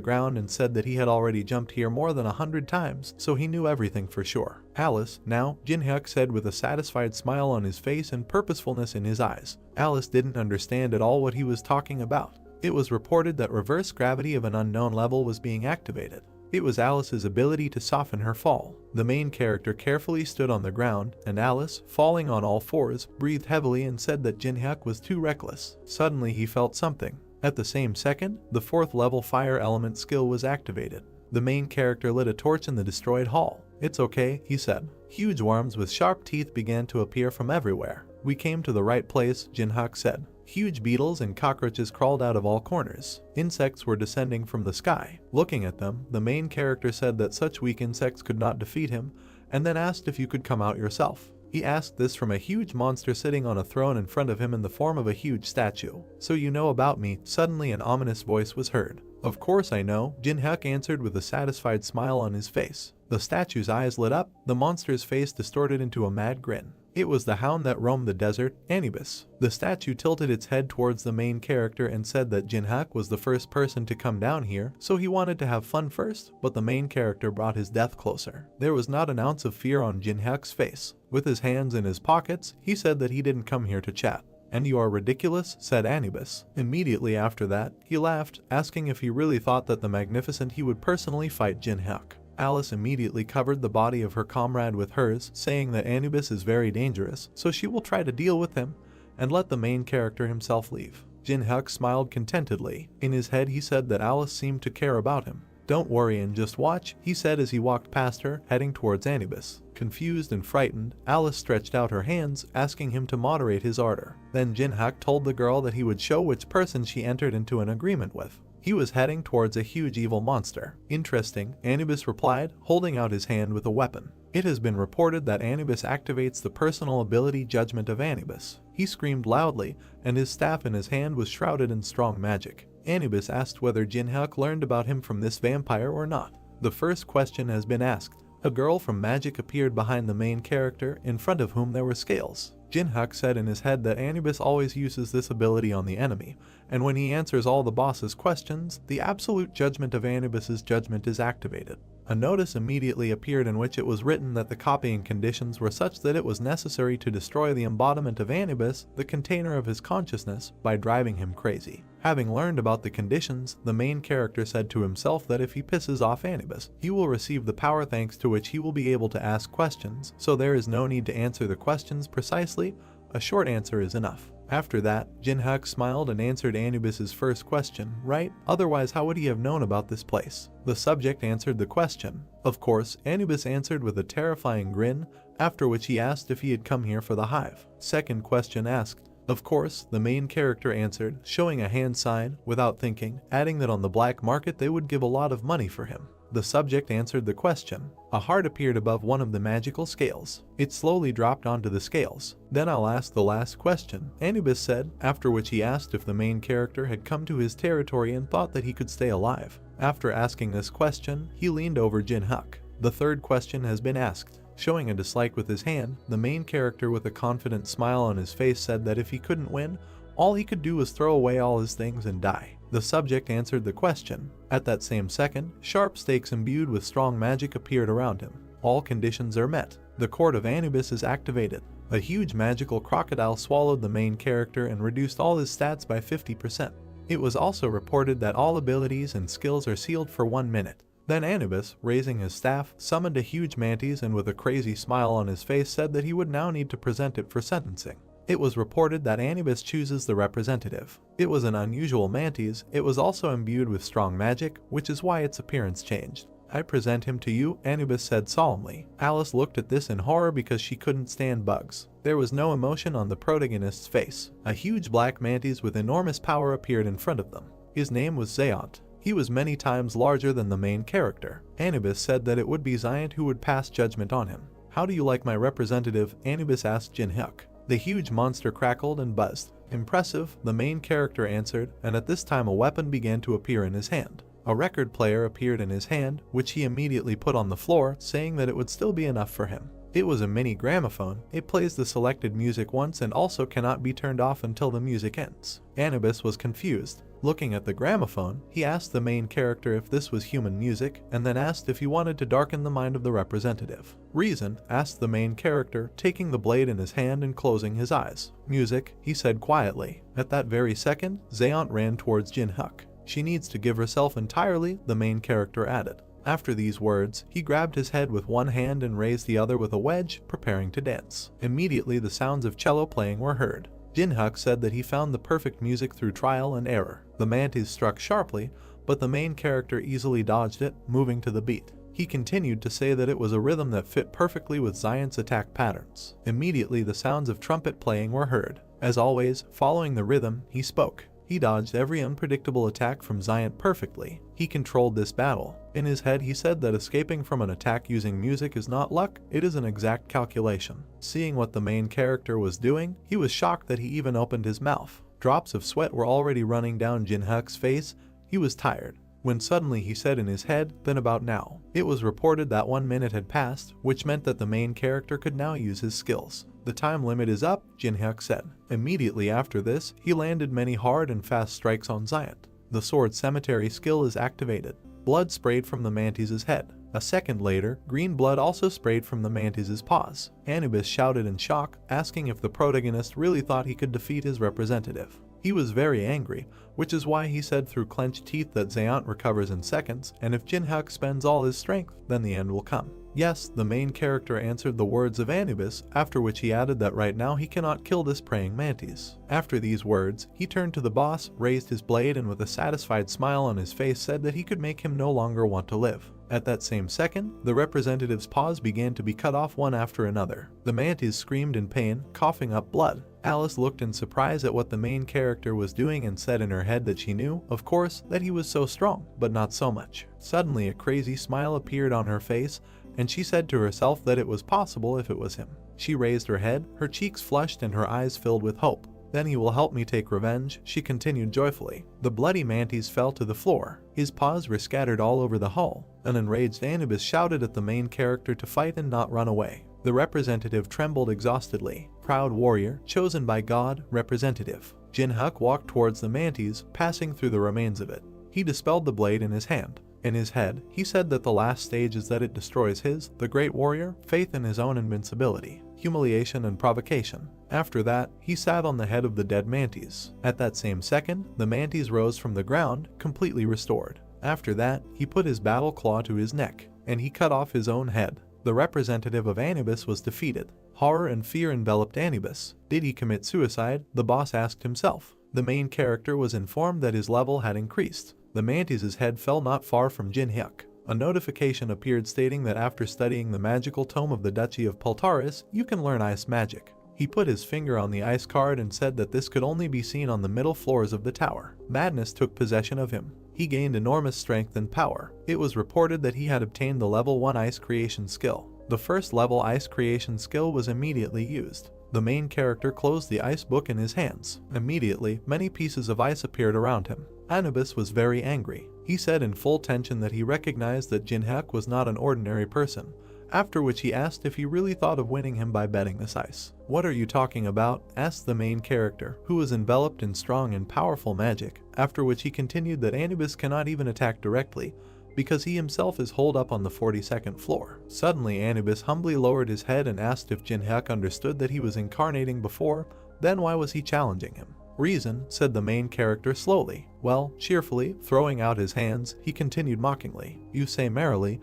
ground and said that he had already jumped here more than 100 times, so he knew everything for sure. "Alice, now," Jin-hyuk said with a satisfied smile on his face and purposefulness in his eyes. Alice didn't understand at all what he was talking about. It was reported that reverse gravity of an unknown level was being activated. It was Alice's ability to soften her fall. The main character carefully stood on the ground, and Alice, falling on all fours, breathed heavily and said that Jin-hyuk was too reckless. Suddenly he felt something. At the same second, the 4th level fire element skill was activated. The main character lit a torch in the destroyed hall. "It's okay," he said. Huge worms with sharp teeth began to appear from everywhere. "We came to the right place," Jin-hyuk said. Huge beetles and cockroaches crawled out of all corners. Insects were descending from the sky. Looking at them, the main character said that such weak insects could not defeat him, and then asked if you could come out yourself. He asked this from a huge monster sitting on a throne in front of him in the form of a huge statue. "So you know about me?" Suddenly an ominous voice was heard. "Of course I know," Jin-hyuk answered with a satisfied smile on his face. The statue's eyes lit up, the monster's face distorted into a mad grin. It was the hound that roamed the desert, Anubis. The statue tilted its head towards the main character and said that Jin-hyuk was the first person to come down here, so he wanted to have fun first, but the main character brought his death closer. There was not an ounce of fear on Jin-hyuk's face. With his hands in his pockets, he said that he didn't come here to chat. "And you are ridiculous," said Anubis. Immediately after that, he laughed, asking if he really thought that the Magnificent he would personally fight Jin-hyuk. Alice immediately covered the body of her comrade with hers, saying that Anubis is very dangerous, so she will try to deal with him and let the main character himself leave. Jin-hyuk smiled contentedly. In his head he said that Alice seemed to care about him. "Don't worry and just watch," he said as he walked past her, heading towards Anubis. Confused and frightened, Alice stretched out her hands, asking him to moderate his ardor. Then Jin-hyuk told the girl that he would show which person she entered into an agreement with. He was heading towards a huge evil monster. "Interesting," Anubis replied, holding out his hand with a weapon. It has been reported that Anubis activates the personal ability Judgment of Anubis. He screamed loudly, and his staff in his hand was shrouded in strong magic. Anubis asked whether Jin-hyuk learned about him from this vampire or not. The first question has been asked. A girl from magic appeared behind the main character, in front of whom there were scales. Jin-hyuk said in his head that Anubis always uses this ability on the enemy, and when he answers all the boss's questions, the absolute judgment of Anubis's judgment is activated. A notice immediately appeared in which it was written that the copying conditions were such that it was necessary to destroy the embodiment of Anubis, the container of his consciousness, by driving him crazy. Having learned about the conditions, the main character said to himself that if he pisses off Anubis, he will receive the power thanks to which he will be able to ask questions, so there is no need to answer the questions precisely, a short answer is enough. After that, Jin-hyuk smiled and answered Anubis's first question, right? Otherwise how would he have known about this place? The subject answered the question. Of course, Anubis answered with a terrifying grin, after which he asked if he had come here for the hive. Second question asked. Of course, the main character answered, showing a hand sign, without thinking, adding that on the black market they would give a lot of money for him. The subject answered the question. A heart appeared above one of the magical scales. It slowly dropped onto the scales. "Then I'll ask the last question," Anubis said, after which he asked if the main character had come to his territory and thought that he could stay alive. After asking this question, he leaned over Jin-hyuk. The third question has been asked. Showing a dislike with his hand, the main character with a confident smile on his face said that if he couldn't win, all he could do was throw away all his things and die. The subject answered the question. At that same second, sharp stakes imbued with strong magic appeared around him. All conditions are met. The Court of Anubis is activated. A huge magical crocodile swallowed the main character and reduced all his stats by 50%. It was also reported that all abilities and skills are sealed for 1 minute. Then Anubis, raising his staff, summoned a huge mantis and with a crazy smile on his face said that he would now need to present it for sentencing. It was reported that Anubis chooses the representative. It was an unusual mantis. It was also imbued with strong magic, which is why its appearance changed. "I present him to you," Anubis said solemnly. Alice looked at this in horror because she couldn't stand bugs. There was no emotion on the protagonist's face. A huge black mantis with enormous power appeared in front of them. His name was Zayant. He was many times larger than the main character. Anubis said that it would be Zayant who would pass judgment on him. "How do you like my representative?" Anubis asked Jinhyuk. The huge monster crackled and buzzed. "Impressive," the main character answered, and at this time a weapon began to appear in his hand. A record player appeared in his hand, which he immediately put on the floor, saying that it would still be enough for him. It was a mini gramophone. It plays the selected music once and also cannot be turned off until the music ends. Anubis was confused. Looking at the gramophone, he asked the main character if this was human music, and then asked if he wanted to darken the mind of the representative. "Reason?" asked the main character, taking the blade in his hand and closing his eyes. "Music," he said quietly. At that very second, Zayant ran towards Jinhyuk. "She needs to give herself entirely," the main character added. After these words, he grabbed his head with one hand and raised the other with a wedge, preparing to dance. Immediately the sounds of cello playing were heard. Jinhyuk said that he found the perfect music through trial and error. The mantis struck sharply, but the main character easily dodged it, moving to the beat. He continued to say that it was a rhythm that fit perfectly with Zayant's attack patterns. Immediately the sounds of trumpet playing were heard. As always, following the rhythm, he spoke. He dodged every unpredictable attack from Zayant perfectly. He controlled this battle. In his head he said that escaping from an attack using music is not luck, it is an exact calculation. Seeing what the main character was doing, he was shocked that he even opened his mouth. Drops of sweat were already running down Jinhyuk's face. He was tired. When suddenly he said in his head, "Then about now." It was reported that 1 minute had passed, which meant that the main character could now use his skills. "The time limit is up," Jinhyuk said. Immediately after this, he landed many hard and fast strikes on Zayant. The sword cemetery skill is activated. Blood sprayed from the mantis's head. A second later, green blood also sprayed from the mantis's paws. Anubis shouted in shock, asking if the protagonist really thought he could defeat his representative. He was very angry, which is why he said through clenched teeth that Zayant recovers in seconds, and if Jinhyuk spends all his strength, then the end will come. "Yes," the main character answered the words of Anubis, after which he added that right now he cannot kill this praying mantis. After these words, he turned to the boss, raised his blade, and with a satisfied smile on his face said that he could make him no longer want to live. At that same second, the representative's paws began to be cut off one after another. The mantis screamed in pain, coughing up blood. Alice looked in surprise at what the main character was doing and said in her head that she knew, of course, that he was so strong, but not so much. Suddenly a crazy smile appeared on her face, and she said to herself that it was possible if it was him. She raised her head, her cheeks flushed and her eyes filled with hope. "Then he will help me take revenge," she continued joyfully. The bloody mantis fell to the floor. His paws were scattered all over the hall. An enraged Anubis shouted at the main character to fight and not run away. The representative trembled exhaustedly. "Proud warrior, chosen by God, representative." Jinhyuk walked towards the mantis, passing through the remains of it. He dispelled the blade in his hand. In his head, he said that the last stage is that it destroys his, the great warrior, faith in his own invincibility, humiliation and provocation. After that, he sat on the head of the dead mantis. At that same second, the mantis rose from the ground, completely restored. After that, he put his battle claw to his neck, and he cut off his own head. The representative of Anubis was defeated. Horror and fear enveloped Anubis. Did he commit suicide? The boss asked himself. The main character was informed that his level had increased. The mantis's head fell not far from Jinhyuk. A notification appeared stating that after studying the magical tome of the Duchy of Peltaris, you can learn ice magic. He put his finger on the ice card and said that this could only be seen on the middle floors of the tower. Madness took possession of him. He gained enormous strength and power. It was reported that he had obtained the level 1 ice creation skill. The first level ice creation skill was immediately used. The main character closed the ice book in his hands. Immediately, many pieces of ice appeared around him. Anubis was very angry. He said in full tension that he recognized that Jinhyuk was not an ordinary person, after which he asked if he really thought of winning him by betting this ice. "What are you talking about?" asked the main character, who was enveloped in strong and powerful magic, after which he continued that Anubis cannot even attack directly, because he himself is holed up on the 42nd floor. Suddenly Anubis humbly lowered his head and asked if Jinhyuk understood that he was incarnating before, then why was he challenging him? "Reason," said the main character slowly. "Well," cheerfully, throwing out his hands, he continued mockingly. You say merrily,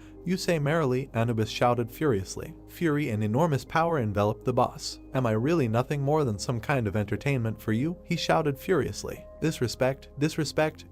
Anubis shouted furiously. Fury and enormous power enveloped the boss. "Am I really nothing more than some kind of entertainment for you?" he shouted furiously. Disrespect,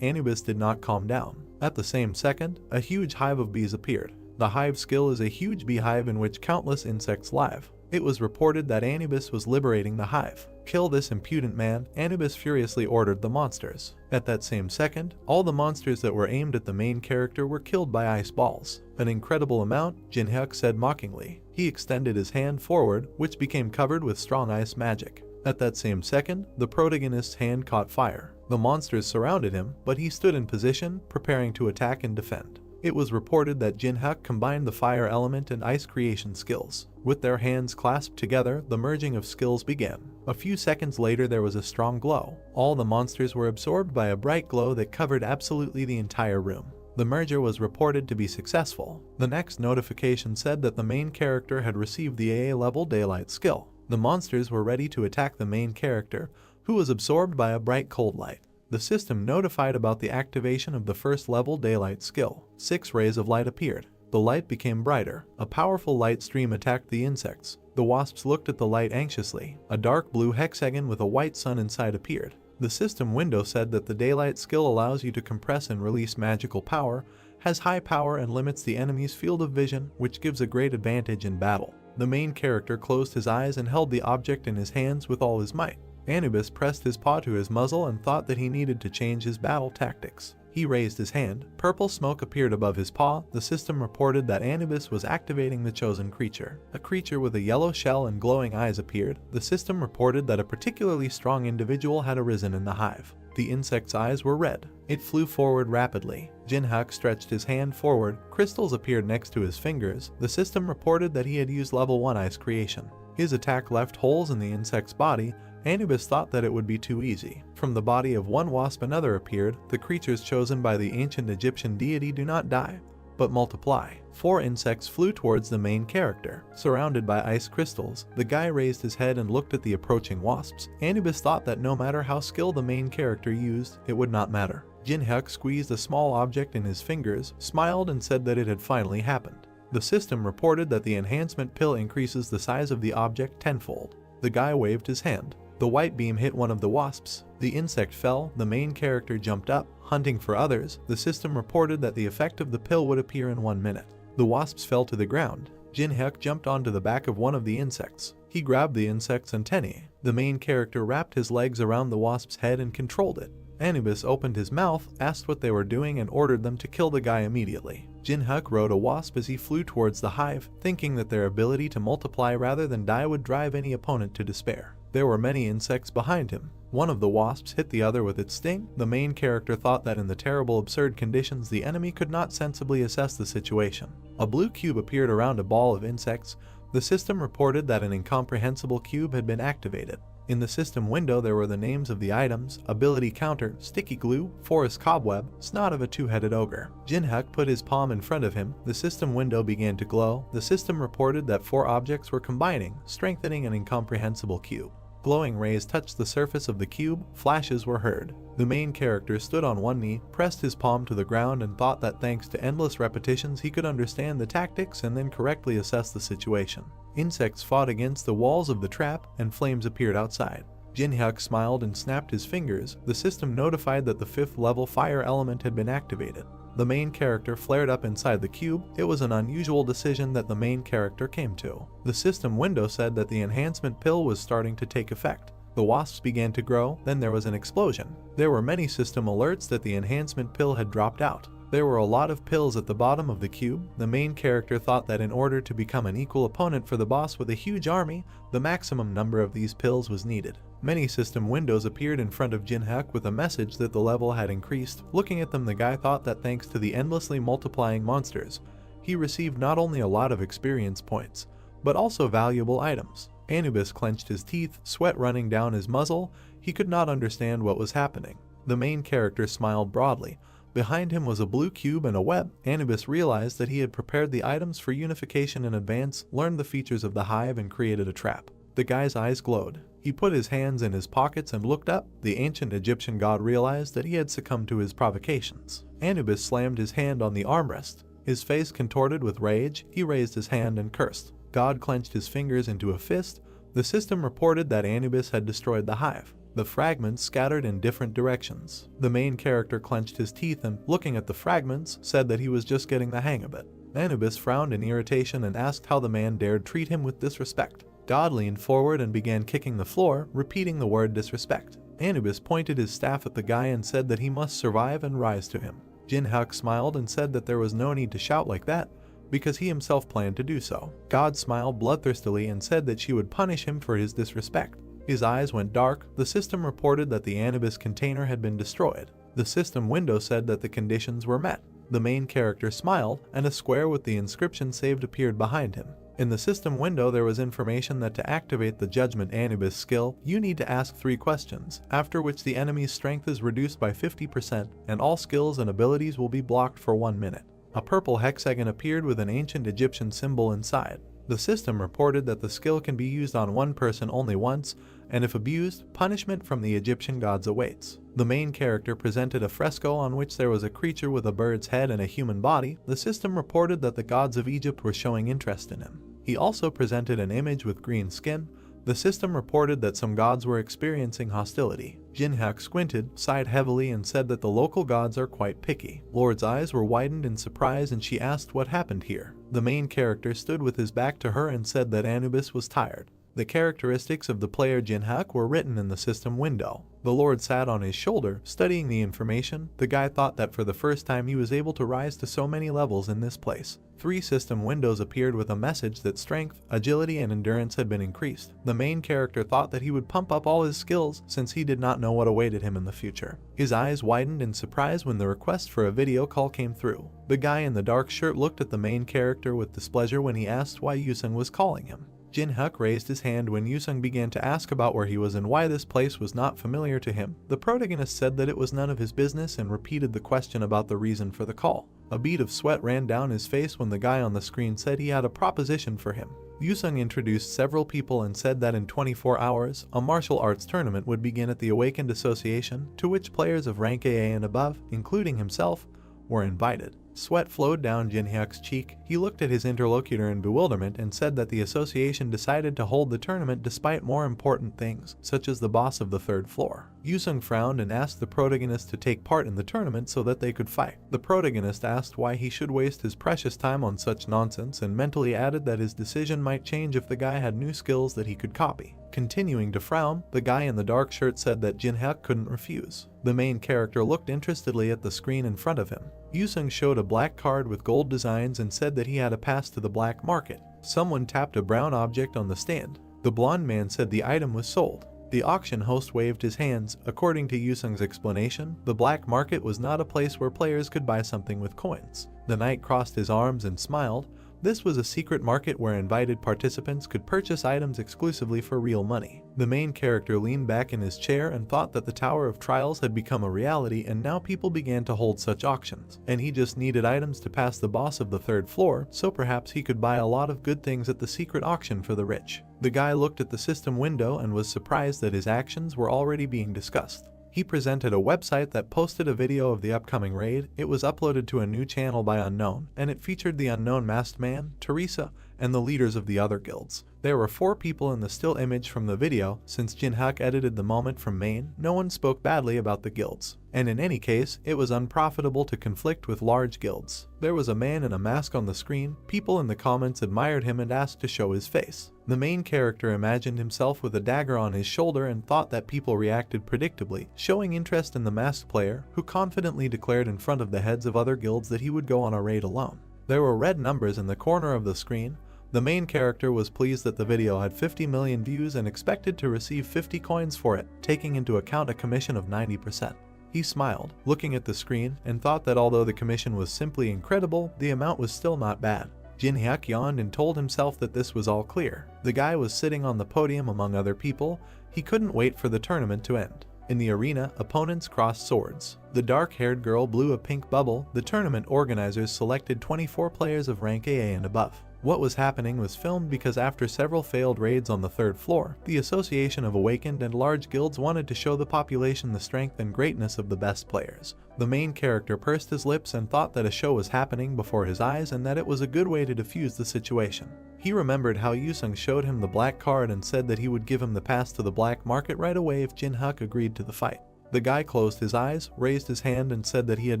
Anubis did not calm down. At the same second, a huge hive of bees appeared. The hive skill is a huge beehive in which countless insects live. It was reported that Anubis was liberating the hive. "Kill this impudent man," Anubis furiously ordered the monsters. At that same second, all the monsters that were aimed at the main character were killed by ice balls. "An incredible amount," Jinhyuk said mockingly. He extended his hand forward, which became covered with strong ice magic. At that same second, the protagonist's hand caught fire. The monsters surrounded him, but he stood in position, preparing to attack and defend. It was reported that Jinhyuk combined the fire element and ice creation skills. With their hands clasped together, the merging of skills began. A few seconds later there was a strong glow. All the monsters were absorbed by a bright glow that covered absolutely the entire room. The merger was reported to be successful. The next notification said that the main character had received the AA level daylight skill. The monsters were ready to attack the main character, who was absorbed by a bright cold light. The system notified about the activation of the first level daylight skill. 6 rays of light appeared. The light became brighter. A powerful light stream attacked the insects. The wasps looked at the light anxiously. A dark blue hexagon with a white sun inside appeared. The system window said that the daylight skill allows you to compress and release magical power, has high power and limits the enemy's field of vision, which gives a great advantage in battle. The main character closed his eyes and held the object in his hands with all his might. Anubis pressed his paw to his muzzle and thought that he needed to change his battle tactics. He raised his hand. Purple smoke appeared above his paw. The system reported that Anubis was activating the chosen creature. A creature with a yellow shell and glowing eyes appeared. The system reported that a particularly strong individual had arisen in the hive. The insect's eyes were red. It flew forward rapidly. Jinhyuk stretched his hand forward. Crystals appeared next to his fingers. The system reported that he had used level 1 ice creation. His attack left holes in the insect's body. Anubis thought that it would be too easy. From the body of one wasp another appeared. The creatures chosen by the ancient Egyptian deity do not die, but multiply. 4 insects flew towards the main character. Surrounded by ice crystals, the guy raised his head and looked at the approaching wasps. Anubis thought that no matter how skilled the main character used, it would not matter. Jinhyuk squeezed a small object in his fingers, smiled and said that it had finally happened. The system reported that the enhancement pill increases the size of the object tenfold. The guy waved his hand. The white beam hit one of the wasps. The insect fell. The main character jumped up, hunting for others. The system reported that the effect of the pill would appear in 1 minute. The wasps fell to the ground. Jinhyuk jumped onto the back of one of the insects. He grabbed the insect's antennae. The main character wrapped his legs around the wasp's head and controlled it. Anubis opened his mouth, asked what they were doing and ordered them to kill the guy immediately. Jinhyuk rode a wasp as he flew towards the hive, thinking that their ability to multiply rather than die would drive any opponent to despair. There were many insects behind him. One of the wasps hit the other with its sting. The main character thought that in the terrible absurd conditions the enemy could not sensibly assess the situation. A blue cube appeared around a ball of insects. The system reported that an incomprehensible cube had been activated. In the system window there were the names of the items: ability counter, sticky glue, forest cobweb, snot of a 2-headed ogre. Jinhyuk put his palm in front of him. The system window began to glow. The system reported that 4 objects were combining, strengthening an incomprehensible cube. Glowing rays touched the surface of the cube. Flashes were heard. The main character stood on one knee, pressed his palm to the ground and thought that thanks to endless repetitions he could understand the tactics and then correctly assess the situation. Insects fought against the walls of the trap and flames appeared outside. Jinhyuk smiled and snapped his fingers. The system notified that the 5th level fire element had been activated. The main character flared up inside the cube. It was an unusual decision that the main character came to. The system window said that the enhancement pill was starting to take effect. The wasps began to grow, then there was an explosion. There were many system alerts that the enhancement pill had dropped out. There were a lot of pills at the bottom of the cube. The main character thought that in order to become an equal opponent for the boss with a huge army, the maximum number of these pills was needed. Many system windows appeared in front of Jinhyuk with a message that the level had increased. Looking at them, the guy thought that thanks to the endlessly multiplying monsters, he received not only a lot of experience points, but also valuable items. Anubis clenched his teeth, sweat running down his muzzle. He could not understand what was happening. The main character smiled broadly. Behind him was a blue cube and a web. Anubis realized that he had prepared the items for unification in advance, learned the features of the hive, and created a trap. The guy's eyes glowed. He put his hands in his pockets and looked up. The ancient Egyptian god realized that he had succumbed to his provocations. Anubis slammed his hand on the armrest. His face contorted with rage. He raised his hand and cursed. God clenched his fingers into a fist. The system reported that Anubis had destroyed the hive. The fragments scattered in different directions. The main character clenched his teeth and, looking at the fragments, said that he was just getting the hang of it. Anubis frowned in irritation and asked how the man dared treat him with disrespect. God leaned forward and began kicking the floor, repeating the word disrespect. Anubis pointed his staff at the guy and said that he must survive and rise to him. Jinhak smiled and said that there was no need to shout like that, because he himself planned to do so. God smiled bloodthirstily and said that she would punish him for his disrespect. His eyes went dark. The system reported that the Anubis container had been destroyed. The system window said that the conditions were met. The main character smiled, and a square with the inscription saved appeared behind him. In the system window there was information that to activate the Judgment Anubis skill, you need to ask 3 questions, after which the enemy's strength is reduced by 50% and all skills and abilities will be blocked for 1 minute. A purple hexagon appeared with an ancient Egyptian symbol inside. The system reported that the skill can be used on one person only once, and if abused, punishment from the Egyptian gods awaits. The main character presented a fresco on which there was a creature with a bird's head and a human body. The system reported that the gods of Egypt were showing interest in him. He also presented an image with green skin. The system reported that some gods were experiencing hostility. Jinhak squinted, sighed heavily, and said that the local gods are quite picky. Lord's eyes were widened in surprise and she asked what happened here. The main character stood with his back to her and said that Anubis was tired. The characteristics of the player Jinhak were written in the system window. The Lord sat on his shoulder, studying the information. The guy thought that for the first time he was able to rise to so many levels in this place. 3 system windows appeared with a message that strength, agility, and endurance had been increased. The main character thought that he would pump up all his skills since he did not know what awaited him in the future. His eyes widened in surprise when the request for a video call came through. The guy in the dark shirt looked at the main character with displeasure when he asked why Yusung was calling him. Jinhak raised his hand when Yusung began to ask about where he was and why this place was not familiar to him. The protagonist said that it was none of his business and repeated the question about the reason for the call. A bead of sweat ran down his face when the guy on the screen said he had a proposition for him. Yusung introduced several people and said that in 24 hours, a martial arts tournament would begin at the Awakened Association, to which players of rank AA and above, including himself, were invited. Sweat flowed down Jinhyuk's cheek. He looked at his interlocutor in bewilderment and said that the association decided to hold the tournament despite more important things, such as the boss of the 3rd floor. Yusung frowned and asked the protagonist to take part in the tournament so that they could fight. The protagonist asked why he should waste his precious time on such nonsense and mentally added that his decision might change if the guy had new skills that he could copy. Continuing to frown, the guy in the dark shirt said that Jinhyuk couldn't refuse. The main character looked interestedly at the screen in front of him. Yusung showed a black card with gold designs and said that he had a pass to the black market. Someone tapped a brown object on the stand. The blonde man said the item was sold. The auction host waved his hands. According to Yusung's explanation, the black market was not a place where players could buy something with coins. The knight crossed his arms and smiled. This was a secret market where invited participants could purchase items exclusively for real money. The main character leaned back in his chair and thought that the Tower of Trials had become a reality and now people began to hold such auctions. And he just needed items to pass the boss of the 3rd floor, so perhaps he could buy a lot of good things at the secret auction for the rich. The guy looked at the system window and was surprised that his actions were already being discussed. He presented a website that posted a video of the upcoming raid. It was uploaded to a new channel by Unknown, and it featured the Unknown Masked Man, Teresa, and the leaders of the other guilds. There were 4 people in the still image from the video. Since Jinhyuk edited the moment from main, no one spoke badly about the guilds. And in any case, it was unprofitable to conflict with large guilds. There was a man in a mask on the screen. People in the comments admired him and asked to show his face. The main character imagined himself with a dagger on his shoulder and thought that people reacted predictably, showing interest in the masked player, who confidently declared in front of the heads of other guilds that he would go on a raid alone. There were red numbers in the corner of the screen. The main character was pleased that the video had 50 million views and expected to receive 50 coins for it, taking into account a commission of 90%. He smiled, looking at the screen, and thought that although the commission was simply incredible, the amount was still not bad. Jin-hyuk yawned and told himself that this was all clear. The guy was sitting on the podium among other people. He couldn't wait for the tournament to end. In the arena, opponents crossed swords. The dark-haired girl blew a pink bubble. The tournament organizers selected 24 players of rank AA and above. What was happening was filmed because after several failed raids on the third floor, the Association of Awakened and large guilds wanted to show the population the strength and greatness of the best players. The main character pursed his lips and thought that a show was happening before his eyes and that it was a good way to defuse the situation. He remembered how Yusung showed him the black card and said that he would give him the pass to the black market right away if Jin-hyuk agreed to the fight. The guy closed his eyes, raised his hand and said that he had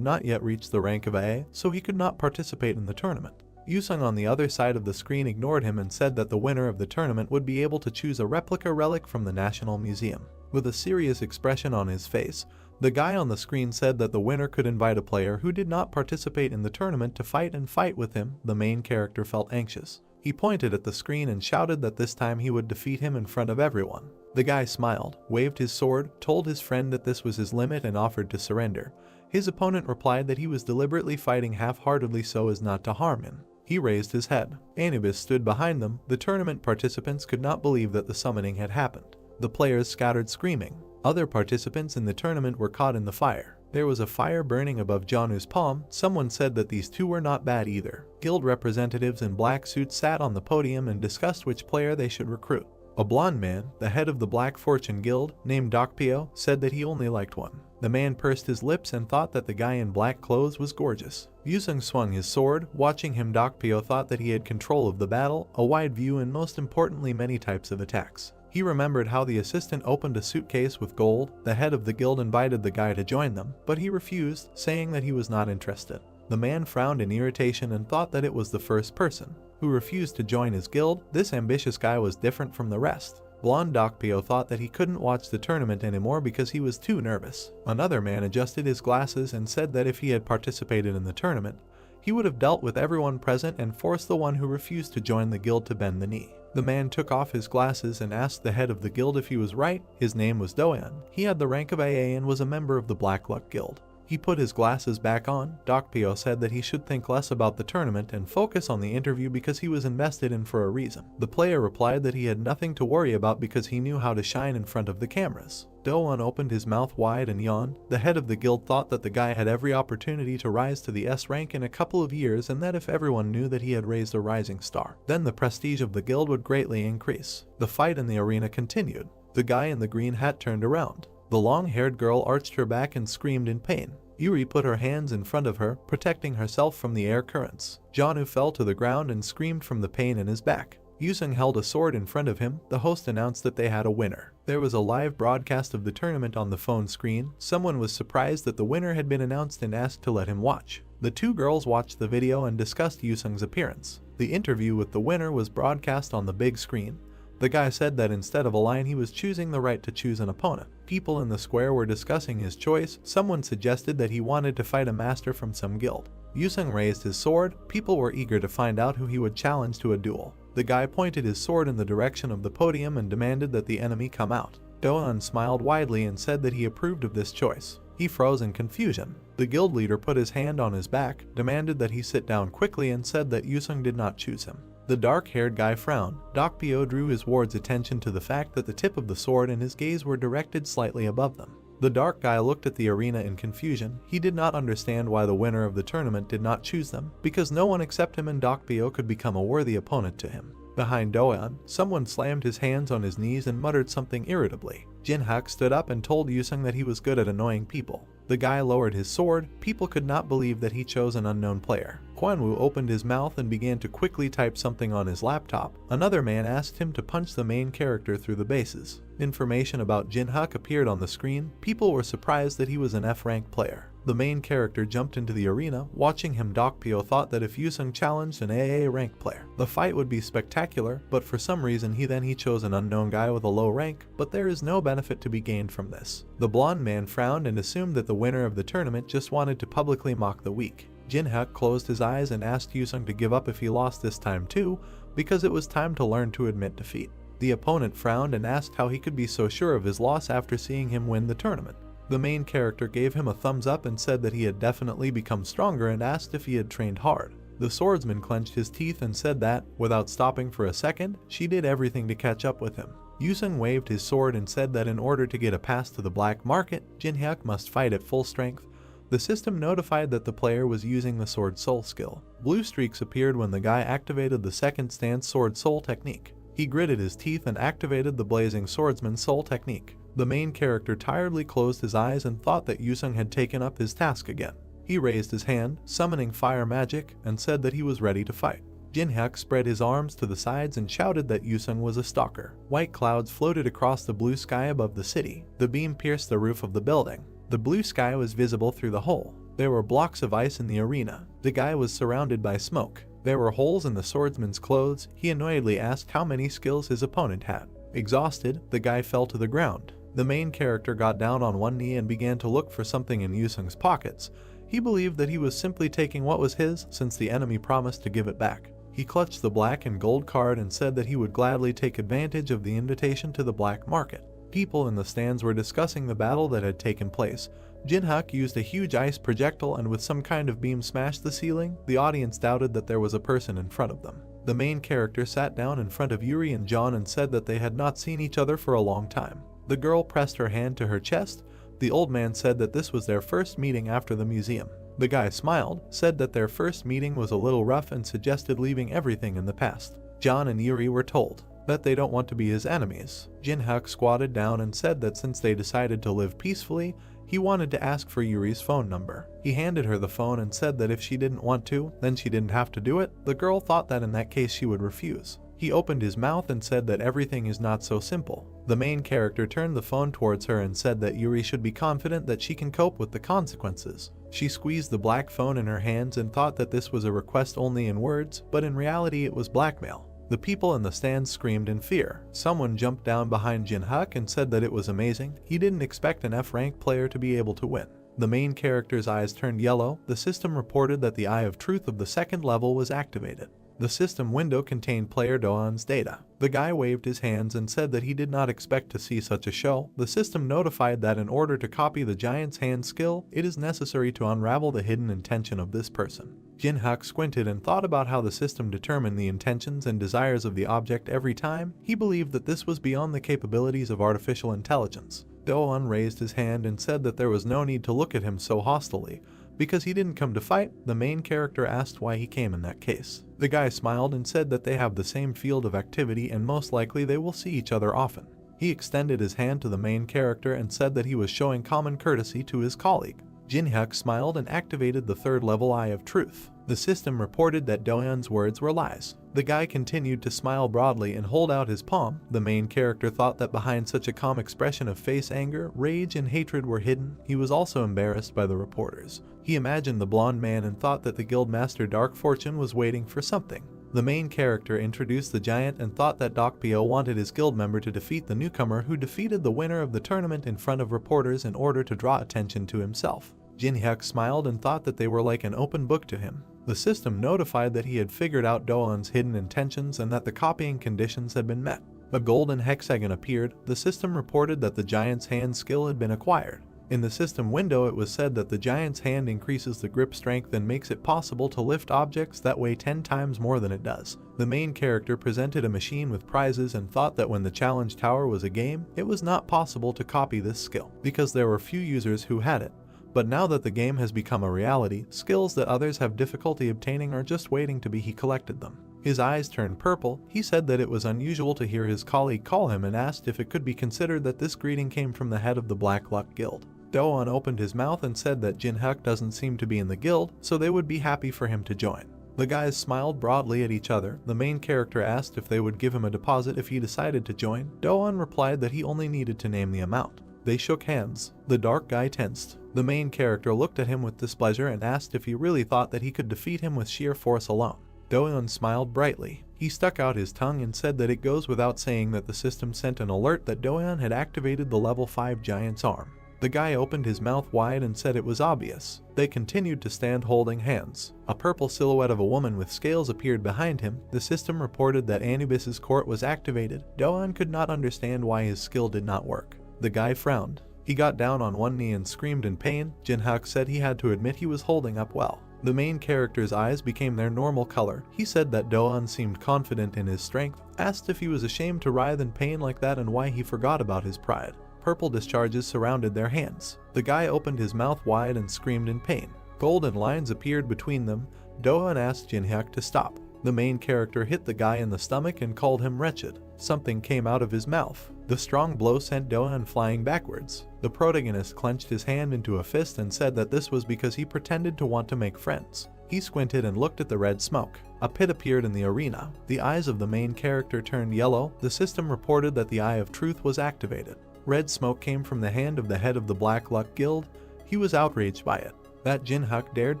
not yet reached the rank of AA, so he could not participate in the tournament. Yusung on the other side of the screen ignored him and said that the winner of the tournament would be able to choose a replica relic from the National Museum. With a serious expression on his face, the guy on the screen said that the winner could invite a player who did not participate in the tournament to fight with him. The main character felt anxious. He pointed at the screen and shouted that this time he would defeat him in front of everyone. The guy smiled, waved his sword, told his friend that this was his limit and offered to surrender. His opponent replied that he was deliberately fighting half-heartedly so as not to harm him. He raised his head. Anubis stood behind them. The tournament participants could not believe that the summoning had happened. The players scattered screaming. Other participants in the tournament were caught in the fire. There was a fire burning above Janu's palm. Someone said that these two were not bad either. Guild representatives in black suits sat on the podium and discussed which player they should recruit. A blonde man, the head of the Black Fortune Guild, named Dokpyo, said that he only liked one. The man pursed his lips and thought that the guy in black clothes was gorgeous. Yusung swung his sword. Watching him, Dokpyo thought that he had control of the battle, a wide view and most importantly many types of attacks. He remembered how the assistant opened a suitcase with gold. The head of the guild invited the guy to join them, but he refused, saying that he was not interested. The man frowned in irritation and thought that it was the first person who refused to join his guild. This ambitious guy was different from the rest. Blonde Dokpyo thought that he couldn't watch the tournament anymore because he was too nervous. Another man adjusted his glasses and said that if he had participated in the tournament, he would have dealt with everyone present and forced the one who refused to join the guild to bend the knee. The man took off his glasses and asked the head of the guild if he was right. His name was Doan. He had the rank of AA and was a member of the Black Luck Guild. He put his glasses back on. Dokpyo said that he should think less about the tournament and focus on the interview because he was invested in for a reason. The player replied that he had nothing to worry about because he knew how to shine in front of the cameras. Doan opened his mouth wide and yawned. The head of the guild thought that the guy had every opportunity to rise to the S rank in a couple of years and that if everyone knew that he had raised a rising star, then the prestige of the guild would greatly increase. The fight in the arena continued. The guy in the green hat turned around. The long-haired girl arched her back and screamed in pain. Yuri put her hands in front of her, protecting herself from the air currents. Janu fell to the ground and screamed from the pain in his back. Yusung held a sword in front of him. The host announced that they had a winner. There was a live broadcast of the tournament on the phone screen. Someone was surprised that the winner had been announced and asked to let him watch. The two girls watched the video and discussed Yusung's appearance. The interview with the winner was broadcast on the big screen. The guy said that instead of a line he was choosing the right to choose an opponent. People in the square were discussing his choice. Someone suggested that he wanted to fight a master from some guild. Yusung raised his sword. People were eager to find out who he would challenge to a duel. The guy pointed his sword in the direction of the podium and demanded that the enemy come out. Doan smiled widely and said that he approved of this choice. He froze in confusion. The guild leader put his hand on his back, demanded that he sit down quickly and said that Yusung did not choose him. The dark-haired guy frowned. Dokpyo drew his ward's attention to the fact that the tip of the sword and his gaze were directed slightly above them. The dark guy looked at the arena in confusion. He did not understand why the winner of the tournament did not choose them, because no one except him and Dokpyo could become a worthy opponent to him. Behind Doan, someone slammed his hands on his knees and muttered something irritably. Jin-hyuk stood up and told Yusung that he was good at annoying people. The guy lowered his sword. People could not believe that he chose an unknown player. Kwanwoo opened his mouth and began to quickly type something on his laptop. Another man asked him to punch the main character through the bases. Information about Jin-hyuk appeared on the screen. People were surprised that he was an F-rank player. The main character jumped into the arena. Watching him, Dokpyo thought that if Yusung challenged an AA rank player, the fight would be spectacular, but for some reason he chose an unknown guy with a low rank, but there is no benefit to be gained from this. The blonde man frowned and assumed that the winner of the tournament just wanted to publicly mock the weak. Jin-hyuk closed his eyes and asked Yusung to give up if he lost this time too, because it was time to learn to admit defeat. The opponent frowned and asked how he could be so sure of his loss after seeing him win the tournament. The main character gave him a thumbs up and said that he had definitely become stronger and asked if he had trained hard. The swordsman clenched his teeth and said that, without stopping for a second, she did everything to catch up with him. Yusung waved his sword and said that in order to get a pass to the black market, Jinhyuk must fight at full strength. The system notified that the player was using the sword soul skill. Blue streaks appeared when the guy activated the second stance sword soul technique. He gritted his teeth and activated the blazing swordsman soul technique. The main character tiredly closed his eyes and thought that Yusung had taken up his task again. He raised his hand, summoning fire magic, and said that he was ready to fight. Jinhyuk spread his arms to the sides and shouted that Yusung was a stalker. White clouds floated across the blue sky above the city. The beam pierced the roof of the building. The blue sky was visible through the hole. There were blocks of ice in the arena. The guy was surrounded by smoke. There were holes in the swordsman's clothes. He annoyedly asked how many skills his opponent had. Exhausted, the guy fell to the ground. The main character got down on one knee and began to look for something in Yusung's pockets. He believed that he was simply taking what was his since the enemy promised to give it back. He clutched the black and gold card and said that he would gladly take advantage of the invitation to the black market. People in the stands were discussing the battle that had taken place. Jinhyuk used a huge ice projectile and with some kind of beam smashed the ceiling. The audience doubted that there was a person in front of them. The main character sat down in front of Yuri and John and said that they had not seen each other for a long time. The girl pressed her hand to her chest. The old man said that this was their first meeting after the museum. The guy smiled, said that their first meeting was a little rough and suggested leaving everything in the past. John and Yuri were told that they don't want to be his enemies. Jinhyuk squatted down and said that since they decided to live peacefully, he wanted to ask for Yuri's phone number. He handed her the phone and said that if she didn't want to, then she didn't have to do it. The girl thought that in that case she would refuse. He opened his mouth and said that everything is not so simple. The main character turned the phone towards her and said that Yuri should be confident that she can cope with the consequences. She squeezed the black phone in her hands and thought that this was a request only in words, but in reality it was blackmail. The people in the stands screamed in fear. Someone jumped down behind Jinhyuk and said that it was amazing. He didn't expect an F-rank player to be able to win. The main character's eyes turned yellow. The system reported that the Eye of Truth of the second level was activated. The system window contained player Doan's data. The guy waved his hands and said that he did not expect to see such a show. The system notified that in order to copy the giant's hand skill, it is necessary to unravel the hidden intention of this person. Jinhyuk squinted and thought about how the system determined the intentions and desires of the object every time. He believed that this was beyond the capabilities of artificial intelligence. Doan raised his hand and said that there was no need to look at him so hostilely. Because he didn't come to fight, the main character asked why he came in that case. The guy smiled and said that they have the same field of activity and most likely they will see each other often. He extended his hand to the main character and said that he was showing common courtesy to his colleague. Jinhyuk smiled and activated the third level Eye of Truth. The system reported that Doan's words were lies. The guy continued to smile broadly and hold out his palm. The main character thought that behind such a calm expression of face, anger, rage, and hatred were hidden. He was also embarrassed by the reporters. He imagined the blonde man and thought that the guildmaster Dark Fortune was waiting for something. The main character introduced the giant and thought that Doc Pio wanted his guild member to defeat the newcomer who defeated the winner of the tournament in front of reporters in order to draw attention to himself. Jinhyuk smiled and thought that they were like an open book to him. The system notified that he had figured out Doan's hidden intentions and that the copying conditions had been met. A golden hexagon appeared. The system reported that the giant's hand skill had been acquired. In the system window it was said that the giant's hand increases the grip strength and makes it possible to lift objects that weigh 10 times more than it does. The main character presented a machine with prizes and thought that when the challenge tower was a game, it was not possible to copy this skill, because there were few users who had it. But now that the game has become a reality, skills that others have difficulty obtaining are just waiting to be. He collected them. His eyes turned purple. He said that it was unusual to hear his colleague call him and asked if it could be considered that this greeting came from the head of the Black Luck Guild. Doan opened his mouth and said that Jinhyuk doesn't seem to be in the guild, so they would be happy for him to join. The guys smiled broadly at each other. The main character asked if they would give him a deposit if he decided to join. Doan replied that he only needed to name the amount. They shook hands. The dark guy tensed. The main character looked at him with displeasure and asked if he really thought that he could defeat him with sheer force alone. Doan smiled brightly. He stuck out his tongue and said that it goes without saying that the system sent an alert that Doan had activated the level 5 giant's arm. The guy opened his mouth wide and said it was obvious. They continued to stand holding hands. A purple silhouette of a woman with scales appeared behind him. The system reported that Anubis's court was activated. Doan could not understand why his skill did not work. The guy frowned. He got down on one knee and screamed in pain. Jin-hyuk said he had to admit he was holding up well. The main character's eyes became their normal color. He said that Do-eun seemed confident in his strength, asked if he was ashamed to writhe in pain like that and why he forgot about his pride. Purple discharges surrounded their hands. The guy opened his mouth wide and screamed in pain. Golden lines appeared between them. Do-eun asked Jin-hyuk to stop. The main character hit the guy in the stomach and called him wretched. Something came out of his mouth. The strong blow sent Do-eun flying backwards. The protagonist clenched his hand into a fist and said that this was because he pretended to want to make friends. He squinted and looked at the red smoke. A pit appeared in the arena. The eyes of the main character turned yellow. The system reported that the Eye of Truth was activated. Red smoke came from the hand of the head of the Black Luck Guild. He was outraged by it. That Jin-hyuk dared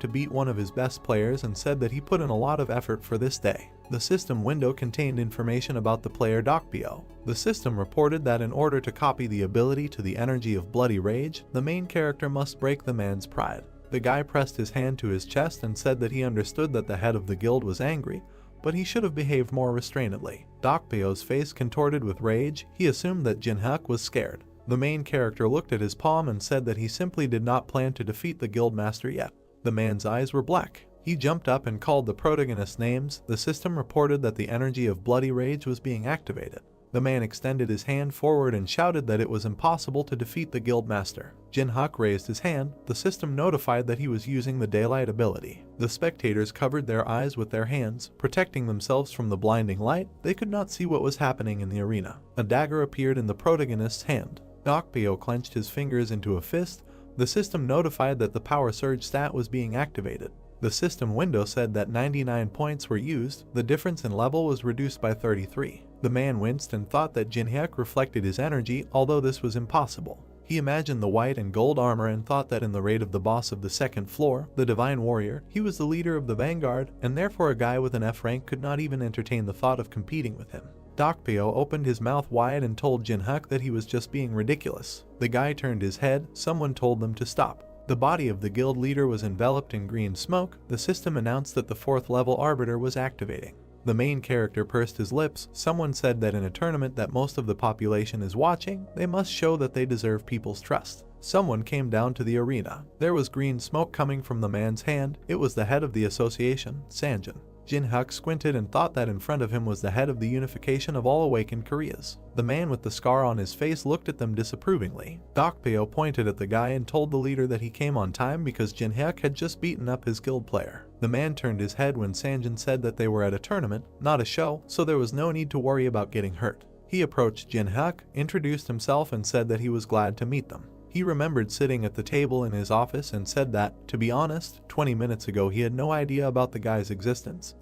to beat one of his best players and said that he put in a lot of effort for this day. The system window contained information about the player Dokpyo. The system reported that in order to copy the ability to the energy of bloody rage, the main character must break the man's pride. The guy pressed his hand to his chest and said that he understood that the head of the guild was angry, but he should have behaved more restrainedly. Dokpyo's face contorted with rage. He assumed that Jin-hyuk was scared. The main character looked at his palm and said that he simply did not plan to defeat the guildmaster yet. The man's eyes were black. He jumped up and called the protagonist's names. The system reported that the energy of bloody rage was being activated. The man extended his hand forward and shouted that it was impossible to defeat the guildmaster. Jin-hyuk raised his hand. The system notified that he was using the daylight ability. The spectators covered their eyes with their hands, protecting themselves from the blinding light. They could not see what was happening in the arena. A dagger appeared in the protagonist's hand. Dokpyo clenched his fingers into a fist. The system notified that the power surge stat was being activated. The system window said that 99 points were used. The difference in level was reduced by 33. The man winced and thought that Jin-hyuk reflected his energy, although this was impossible. He imagined the white and gold armor and thought that in the raid of the boss of the second floor, the Divine Warrior, he was the leader of the Vanguard, and therefore a guy with an F rank could not even entertain the thought of competing with him. Dokpyo opened his mouth wide and told Jin-hyuk that he was just being ridiculous. The guy turned his head. Someone told them to stop. The body of the guild leader was enveloped in green smoke. The system announced that the 4th level arbiter was activating. The main character pursed his lips. Someone said that in a tournament that most of the population is watching, they must show that they deserve people's trust. Someone came down to the arena. There was green smoke coming from the man's hand. It was the head of the association, Sanjin. Jin-hyuk squinted and thought that in front of him was the head of the unification of all awakened Koreas. The man with the scar on his face looked at them disapprovingly. Dokpyo pointed at the guy and told the leader that he came on time because Jin-hyuk had just beaten up his guild player. The man turned his head when Sanjin said that they were at a tournament, not a show, so there was no need to worry about getting hurt. He approached Jin-hyuk, introduced himself and said that he was glad to meet them. He remembered sitting at the table in his office and said that, to be honest, 20 minutes ago he had no idea about the guy's existence.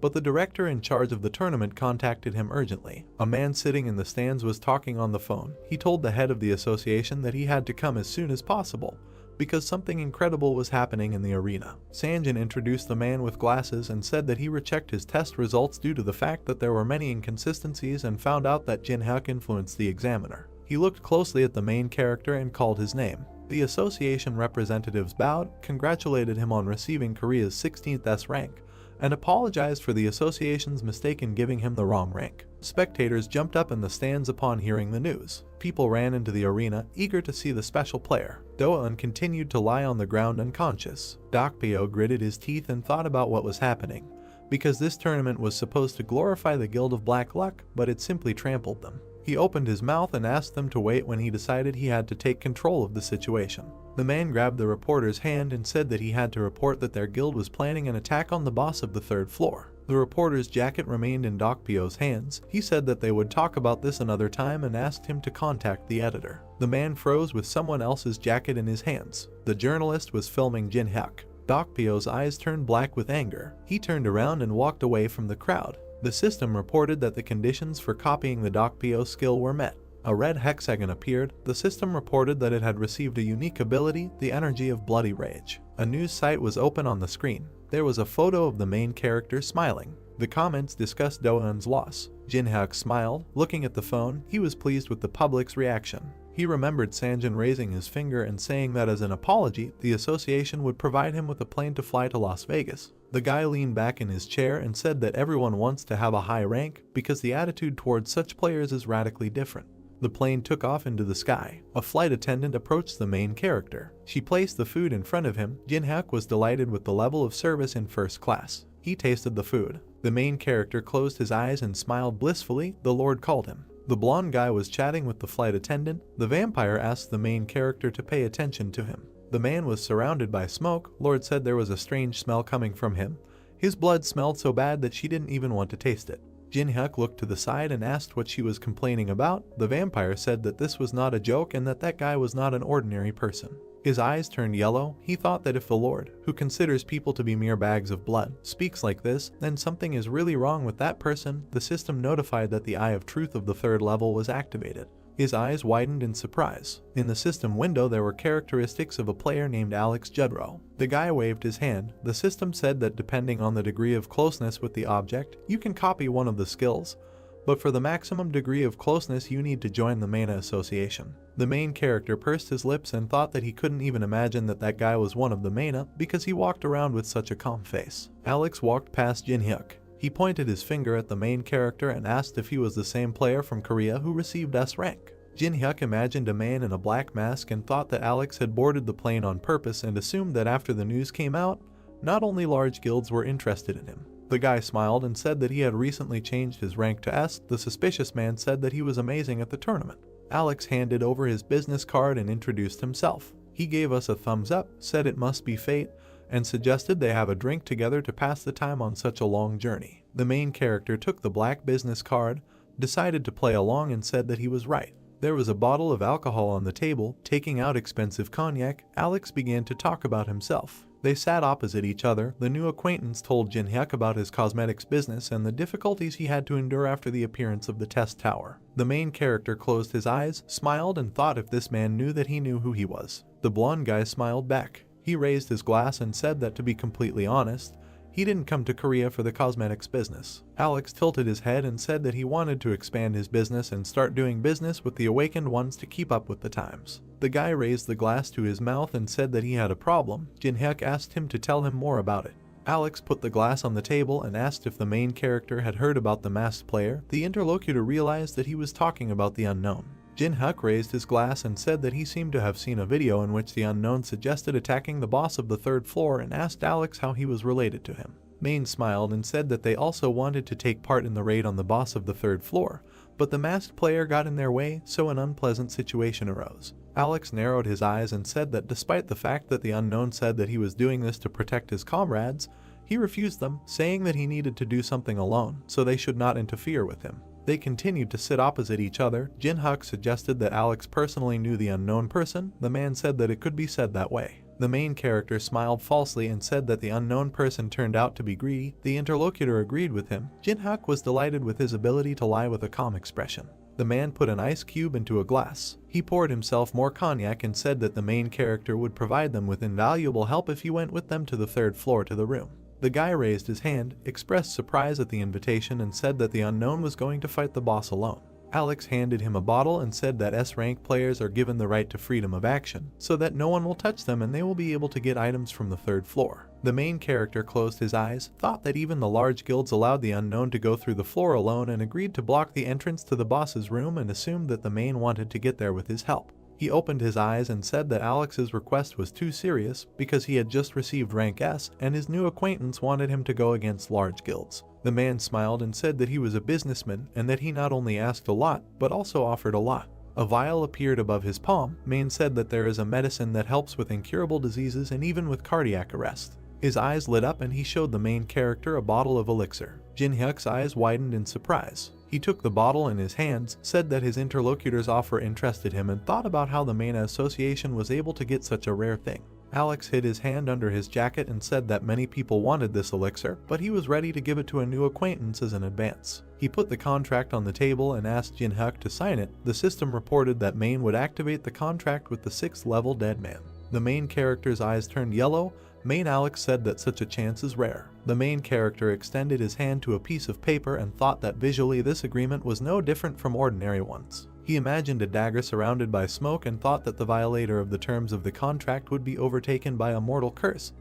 But the director in charge of the tournament contacted him urgently. A man sitting in the stands was talking on the phone. He told the head of the association that he had to come as soon as possible, because something incredible was happening in the arena. Sanjin introduced the man with glasses and said that he rechecked his test results due to the fact that there were many inconsistencies and found out that Jin-hyuk influenced the examiner. He looked closely at the main character and called his name. The association representatives bowed, congratulated him on receiving Korea's 16th S rank, and apologized for the association's mistake in giving him the wrong rank. Spectators jumped up in the stands upon hearing the news. People ran into the arena, eager to see the special player. Do-eun continued to lie on the ground unconscious. Dokpyo gritted his teeth and thought about what was happening, because this tournament was supposed to glorify the Guild of Black Luck, but it simply trampled them. He opened his mouth and asked them to wait when he decided he had to take control of the situation. The man grabbed the reporter's hand and said that he had to report that their guild was planning an attack on the boss of the 3rd floor. The reporter's jacket remained in Dokpyo's hands. He said that they would talk about this another time and asked him to contact the editor. The man froze with someone else's jacket in his hands. The journalist was filming Jin-hyuk. Dokpyo's eyes turned black with anger. He turned around and walked away from the crowd. The system reported that the conditions for copying the Dokpyo skill were met. A red hexagon appeared. The system reported that it had received a unique ability, the energy of bloody rage. A news site was open on the screen. There was a photo of the main character smiling. The comments discussed Do-eun's loss. Jin-hyuk smiled. Looking at the phone, he was pleased with the public's reaction. He remembered Sanjin raising his finger and saying that as an apology, the association would provide him with a plane to fly to Las Vegas. The guy leaned back in his chair and said that everyone wants to have a high rank because the attitude towards such players is radically different. The plane took off into the sky. A flight attendant approached the main character. She placed the food in front of him. Jin-hyuk was delighted with the level of service in first class. He tasted the food. The main character closed his eyes and smiled blissfully. The Lord called him. The blonde guy was chatting with the flight attendant. The vampire asked the main character to pay attention to him. The man was surrounded by smoke. Lord said there was a strange smell coming from him. His blood smelled so bad that she didn't even want to taste it. Jin-hyuk looked to the side and asked what she was complaining about. The vampire said that this was not a joke and that guy was not an ordinary person. His eyes turned yellow. He thought that if the Lord, who considers people to be mere bags of blood, speaks like this, then something is really wrong with that person. The system notified that the Eye of Truth of the 3rd level was activated. His eyes widened in surprise. In the system window there were characteristics of a player named Alex Jedro. The guy waved his hand. The system said that depending on the degree of closeness with the object, you can copy one of the skills, but for the maximum degree of closeness you need to join the Mana Association. The main character pursed his lips and thought that he couldn't even imagine that guy was one of the Mana because he walked around with such a calm face. Alex walked past Jin-hyuk. He pointed his finger at the main character and asked if he was the same player from Korea who received S rank. Jin-hyuk imagined a man in a black mask and thought that Alex had boarded the plane on purpose and assumed that after the news came out, not only large guilds were interested in him. The guy smiled and said that he had recently changed his rank to S. The suspicious man said that he was amazing at the tournament. Alex handed over his business card and introduced himself. He gave us a thumbs up, said it must be fate, and suggested they have a drink together to pass the time on such a long journey. The main character took the black business card, decided to play along and said that he was right. There was a bottle of alcohol on the table. Taking out expensive cognac, Alex began to talk about himself. They sat opposite each other. The new acquaintance told Jin-hyuk about his cosmetics business and the difficulties he had to endure after the appearance of the test tower. The main character closed his eyes, smiled, and thought if this man knew that he knew who he was. The blonde guy smiled back. He raised his glass and said that to be completely honest, he didn't come to Korea for the cosmetics business. Alex tilted his head and said that he wanted to expand his business and start doing business with the awakened ones to keep up with the times. The guy raised the glass to his mouth and said that he had a problem. Jin-hyuk asked him to tell him more about it. Alex put the glass on the table and asked if the main character had heard about the masked player. The interlocutor realized that he was talking about the unknown. Jin-hyuk raised his glass and said that he seemed to have seen a video in which the unknown suggested attacking the boss of the 3rd floor and asked Alex how he was related to him. Main smiled and said that they also wanted to take part in the raid on the boss of the 3rd floor, but the masked player got in their way, so an unpleasant situation arose. Alex narrowed his eyes and said that despite the fact that the unknown said that he was doing this to protect his comrades, he refused them, saying that he needed to do something alone, so they should not interfere with him. They continued to sit opposite each other. Jin-hyuk suggested that Alex personally knew the unknown person. The man said that it could be said that way. The main character smiled falsely and said that the unknown person turned out to be greedy. The interlocutor agreed with him. Jin-hyuk was delighted with his ability to lie with a calm expression. The man put an ice cube into a glass. He poured himself more cognac and said that the main character would provide them with invaluable help if he went with them to the 3rd floor to the room. The guy raised his hand, expressed surprise at the invitation, and said that the unknown was going to fight the boss alone. Alex handed him a bottle and said that S-rank players are given the right to freedom of action, so that no one will touch them and they will be able to get items from the 3rd floor. The main character closed his eyes, thought that even the large guilds allowed the unknown to go through the floor alone, and agreed to block the entrance to the boss's room and assumed that the main wanted to get there with his help. He opened his eyes and said that Alex's request was too serious because he had just received rank S and his new acquaintance wanted him to go against large guilds. The man smiled and said that he was a businessman and that he not only asked a lot, but also offered a lot. A vial appeared above his palm. Main said that there is a medicine that helps with incurable diseases and even with cardiac arrest. His eyes lit up and he showed the main character a bottle of elixir. Jin-hyuk's eyes widened in surprise. He took the bottle in his hands, said that his interlocutor's offer interested him, and thought about how the Mana Association was able to get such a rare thing. Alex hid his hand under his jacket and said that many people wanted this elixir, but he was ready to give it to a new acquaintance as an advance. He put the contract on the table and asked Jin-hyuk to sign it. The system reported that Main would activate the contract with the 6th level dead man. The main character's eyes turned yellow. Main Alex said that such a chance is rare. The main character extended his hand to a piece of paper and thought that visually this agreement was no different from ordinary ones. He imagined a dagger surrounded by smoke and thought that the violator of the terms of the contract would be overtaken by a mortal curse.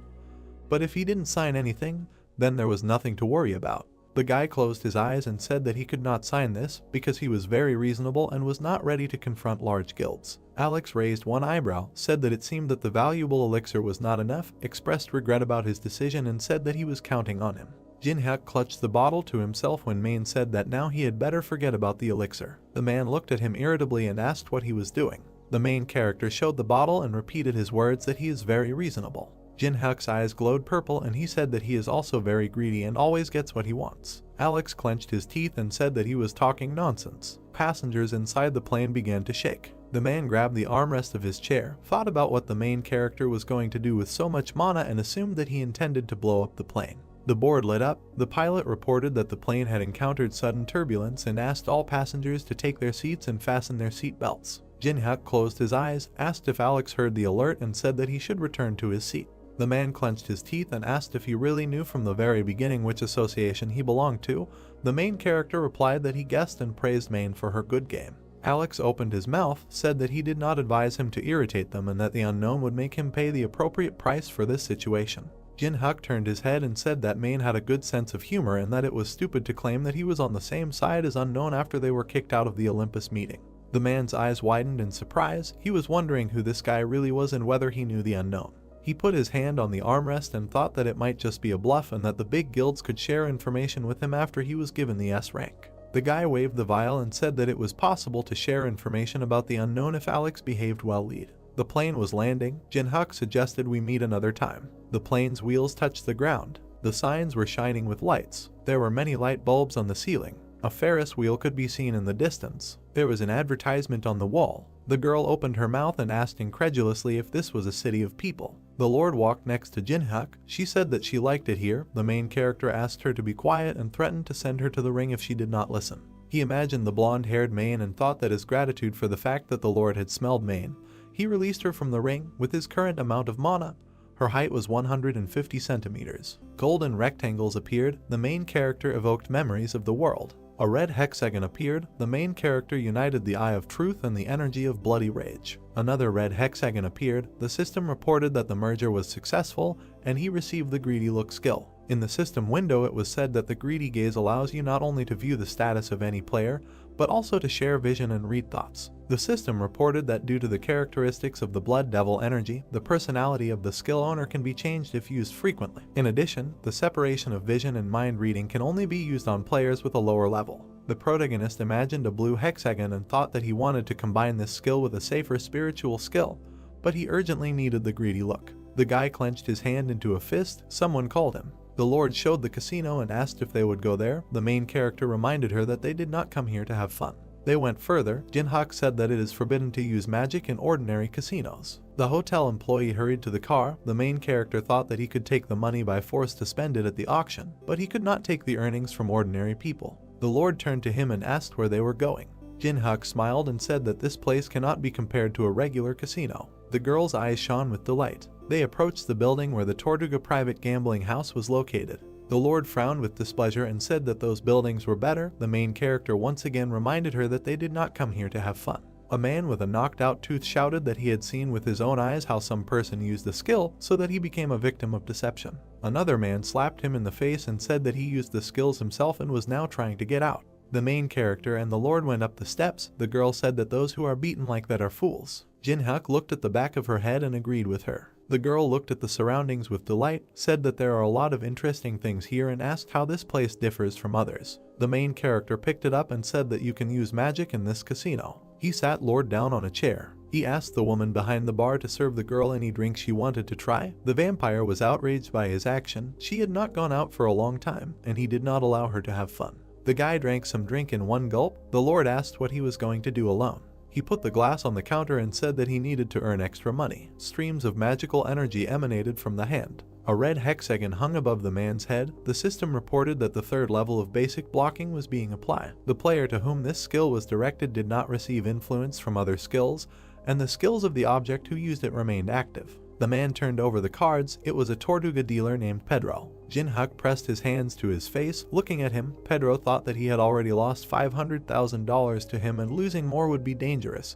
But if he didn't sign anything, then there was nothing to worry about. The guy closed his eyes and said that he could not sign this because he was very reasonable and was not ready to confront large guilds. Alex raised one eyebrow, said that it seemed that the valuable elixir was not enough, expressed regret about his decision and said that he was counting on him. Jinhyuk clutched the bottle to himself when Main said that now he had better forget about the elixir. The man looked at him irritably and asked what he was doing. The main character showed the bottle and repeated his words that he is very reasonable. Jinhyuk's eyes glowed purple and he said that he is also very greedy and always gets what he wants. Alex clenched his teeth and said that he was talking nonsense. Passengers inside the plane began to shake. The man grabbed the armrest of his chair, thought about what the main character was going to do with so much mana and assumed that he intended to blow up the plane. The board lit up. The pilot reported that the plane had encountered sudden turbulence and asked all passengers to take their seats and fasten their seat belts. Jinhyuk closed his eyes, asked if Alex heard the alert and said that he should return to his seat. The man clenched his teeth and asked if he really knew from the very beginning which association he belonged to. The main character replied that he guessed and praised Main for her good game. Alex opened his mouth, said that he did not advise him to irritate them and that the unknown would make him pay the appropriate price for this situation. Jinhyuk turned his head and said that Main had a good sense of humor and that it was stupid to claim that he was on the same side as Unknown after they were kicked out of the Olympus meeting. The man's eyes widened in surprise. He was wondering who this guy really was and whether he knew the Unknown. He put his hand on the armrest and thought that it might just be a bluff and that the big guilds could share information with him after he was given the S rank. The guy waved the vial and said that it was possible to share information about the Unknown if Alex behaved well. The plane was landing. Jinhyuk suggested we meet another time. The plane's wheels touched the ground. The signs were shining with lights. There were many light bulbs on the ceiling. A Ferris wheel could be seen in the distance. There was an advertisement on the wall. The girl opened her mouth and asked incredulously if this was a city of people. The Lord walked next to Jinhyuk. She said that she liked it here. The main character asked her to be quiet and threatened to send her to the ring if she did not listen. He imagined the blonde-haired Main and thought that as gratitude for the fact that the Lord had smelled Main, he released her from the ring with his current amount of mana. Her height was 150 centimeters. Golden rectangles appeared. The main character evoked memories of the world. A red hexagon appeared. The main character united the Eye of Truth and the energy of Bloody Rage. Another red hexagon appeared. The system reported that the merger was successful and he received the Greedy Look skill. In the system window, it was said that the Greedy Gaze allows you not only to view the status of any player, but also to share vision and read thoughts. The system reported that due to the characteristics of the Blood Devil energy, the personality of the skill owner can be changed if used frequently. In addition, the separation of vision and mind reading can only be used on players with a lower level. The protagonist imagined a blue hexagon and thought that he wanted to combine this skill with a safer spiritual skill, but he urgently needed the Greedy Look. The guy clenched his hand into a fist. Someone called him. The Lord showed the casino and asked if they would go there. The main character reminded her that they did not come here to have fun. They went further. Jinhyuk said that it is forbidden to use magic in ordinary casinos. The hotel employee hurried to the car. The main character thought that he could take the money by force to spend it at the auction, but he could not take the earnings from ordinary people. The Lord turned to him and asked where they were going. Jinhyuk smiled and said that this place cannot be compared to a regular casino. The girl's eyes shone with delight. They approached the building where the Tortuga private gambling house was located. The Lord frowned with displeasure and said that those buildings were better. The main character once again reminded her that they did not come here to have fun. A man with a knocked-out tooth shouted that he had seen with his own eyes how some person used the skill so that he became a victim of deception. Another man slapped him in the face and said that he used the skills himself and was now trying to get out. The main character and the Lord went up the steps. The girl said that those who are beaten like that are fools. Jinhyuk looked at the back of her head and agreed with her. The girl looked at the surroundings with delight, said that there are a lot of interesting things here and asked how this place differs from others. The main character picked it up and said that you can use magic in this casino. He sat Lord down on a chair. He asked the woman behind the bar to serve the girl any drink she wanted to try. The vampire was outraged by his action. She had not gone out for a long time, and he did not allow her to have fun. The guy drank some drink in one gulp. The Lord asked what he was going to do alone. He put the glass on the counter and said that he needed to earn extra money. Streams of magical energy emanated from the hand. A red hexagon hung above the man's head. The system reported that the third level of basic blocking was being applied. The player to whom this skill was directed did not receive influence from other skills, and the skills of the object who used it remained active. The man turned over the cards. It was a Tortuga dealer named Pedro. Jinhyuk pressed his hands to his face. Looking at him, Pedro thought that he had already lost $500,000 to him and losing more would be dangerous,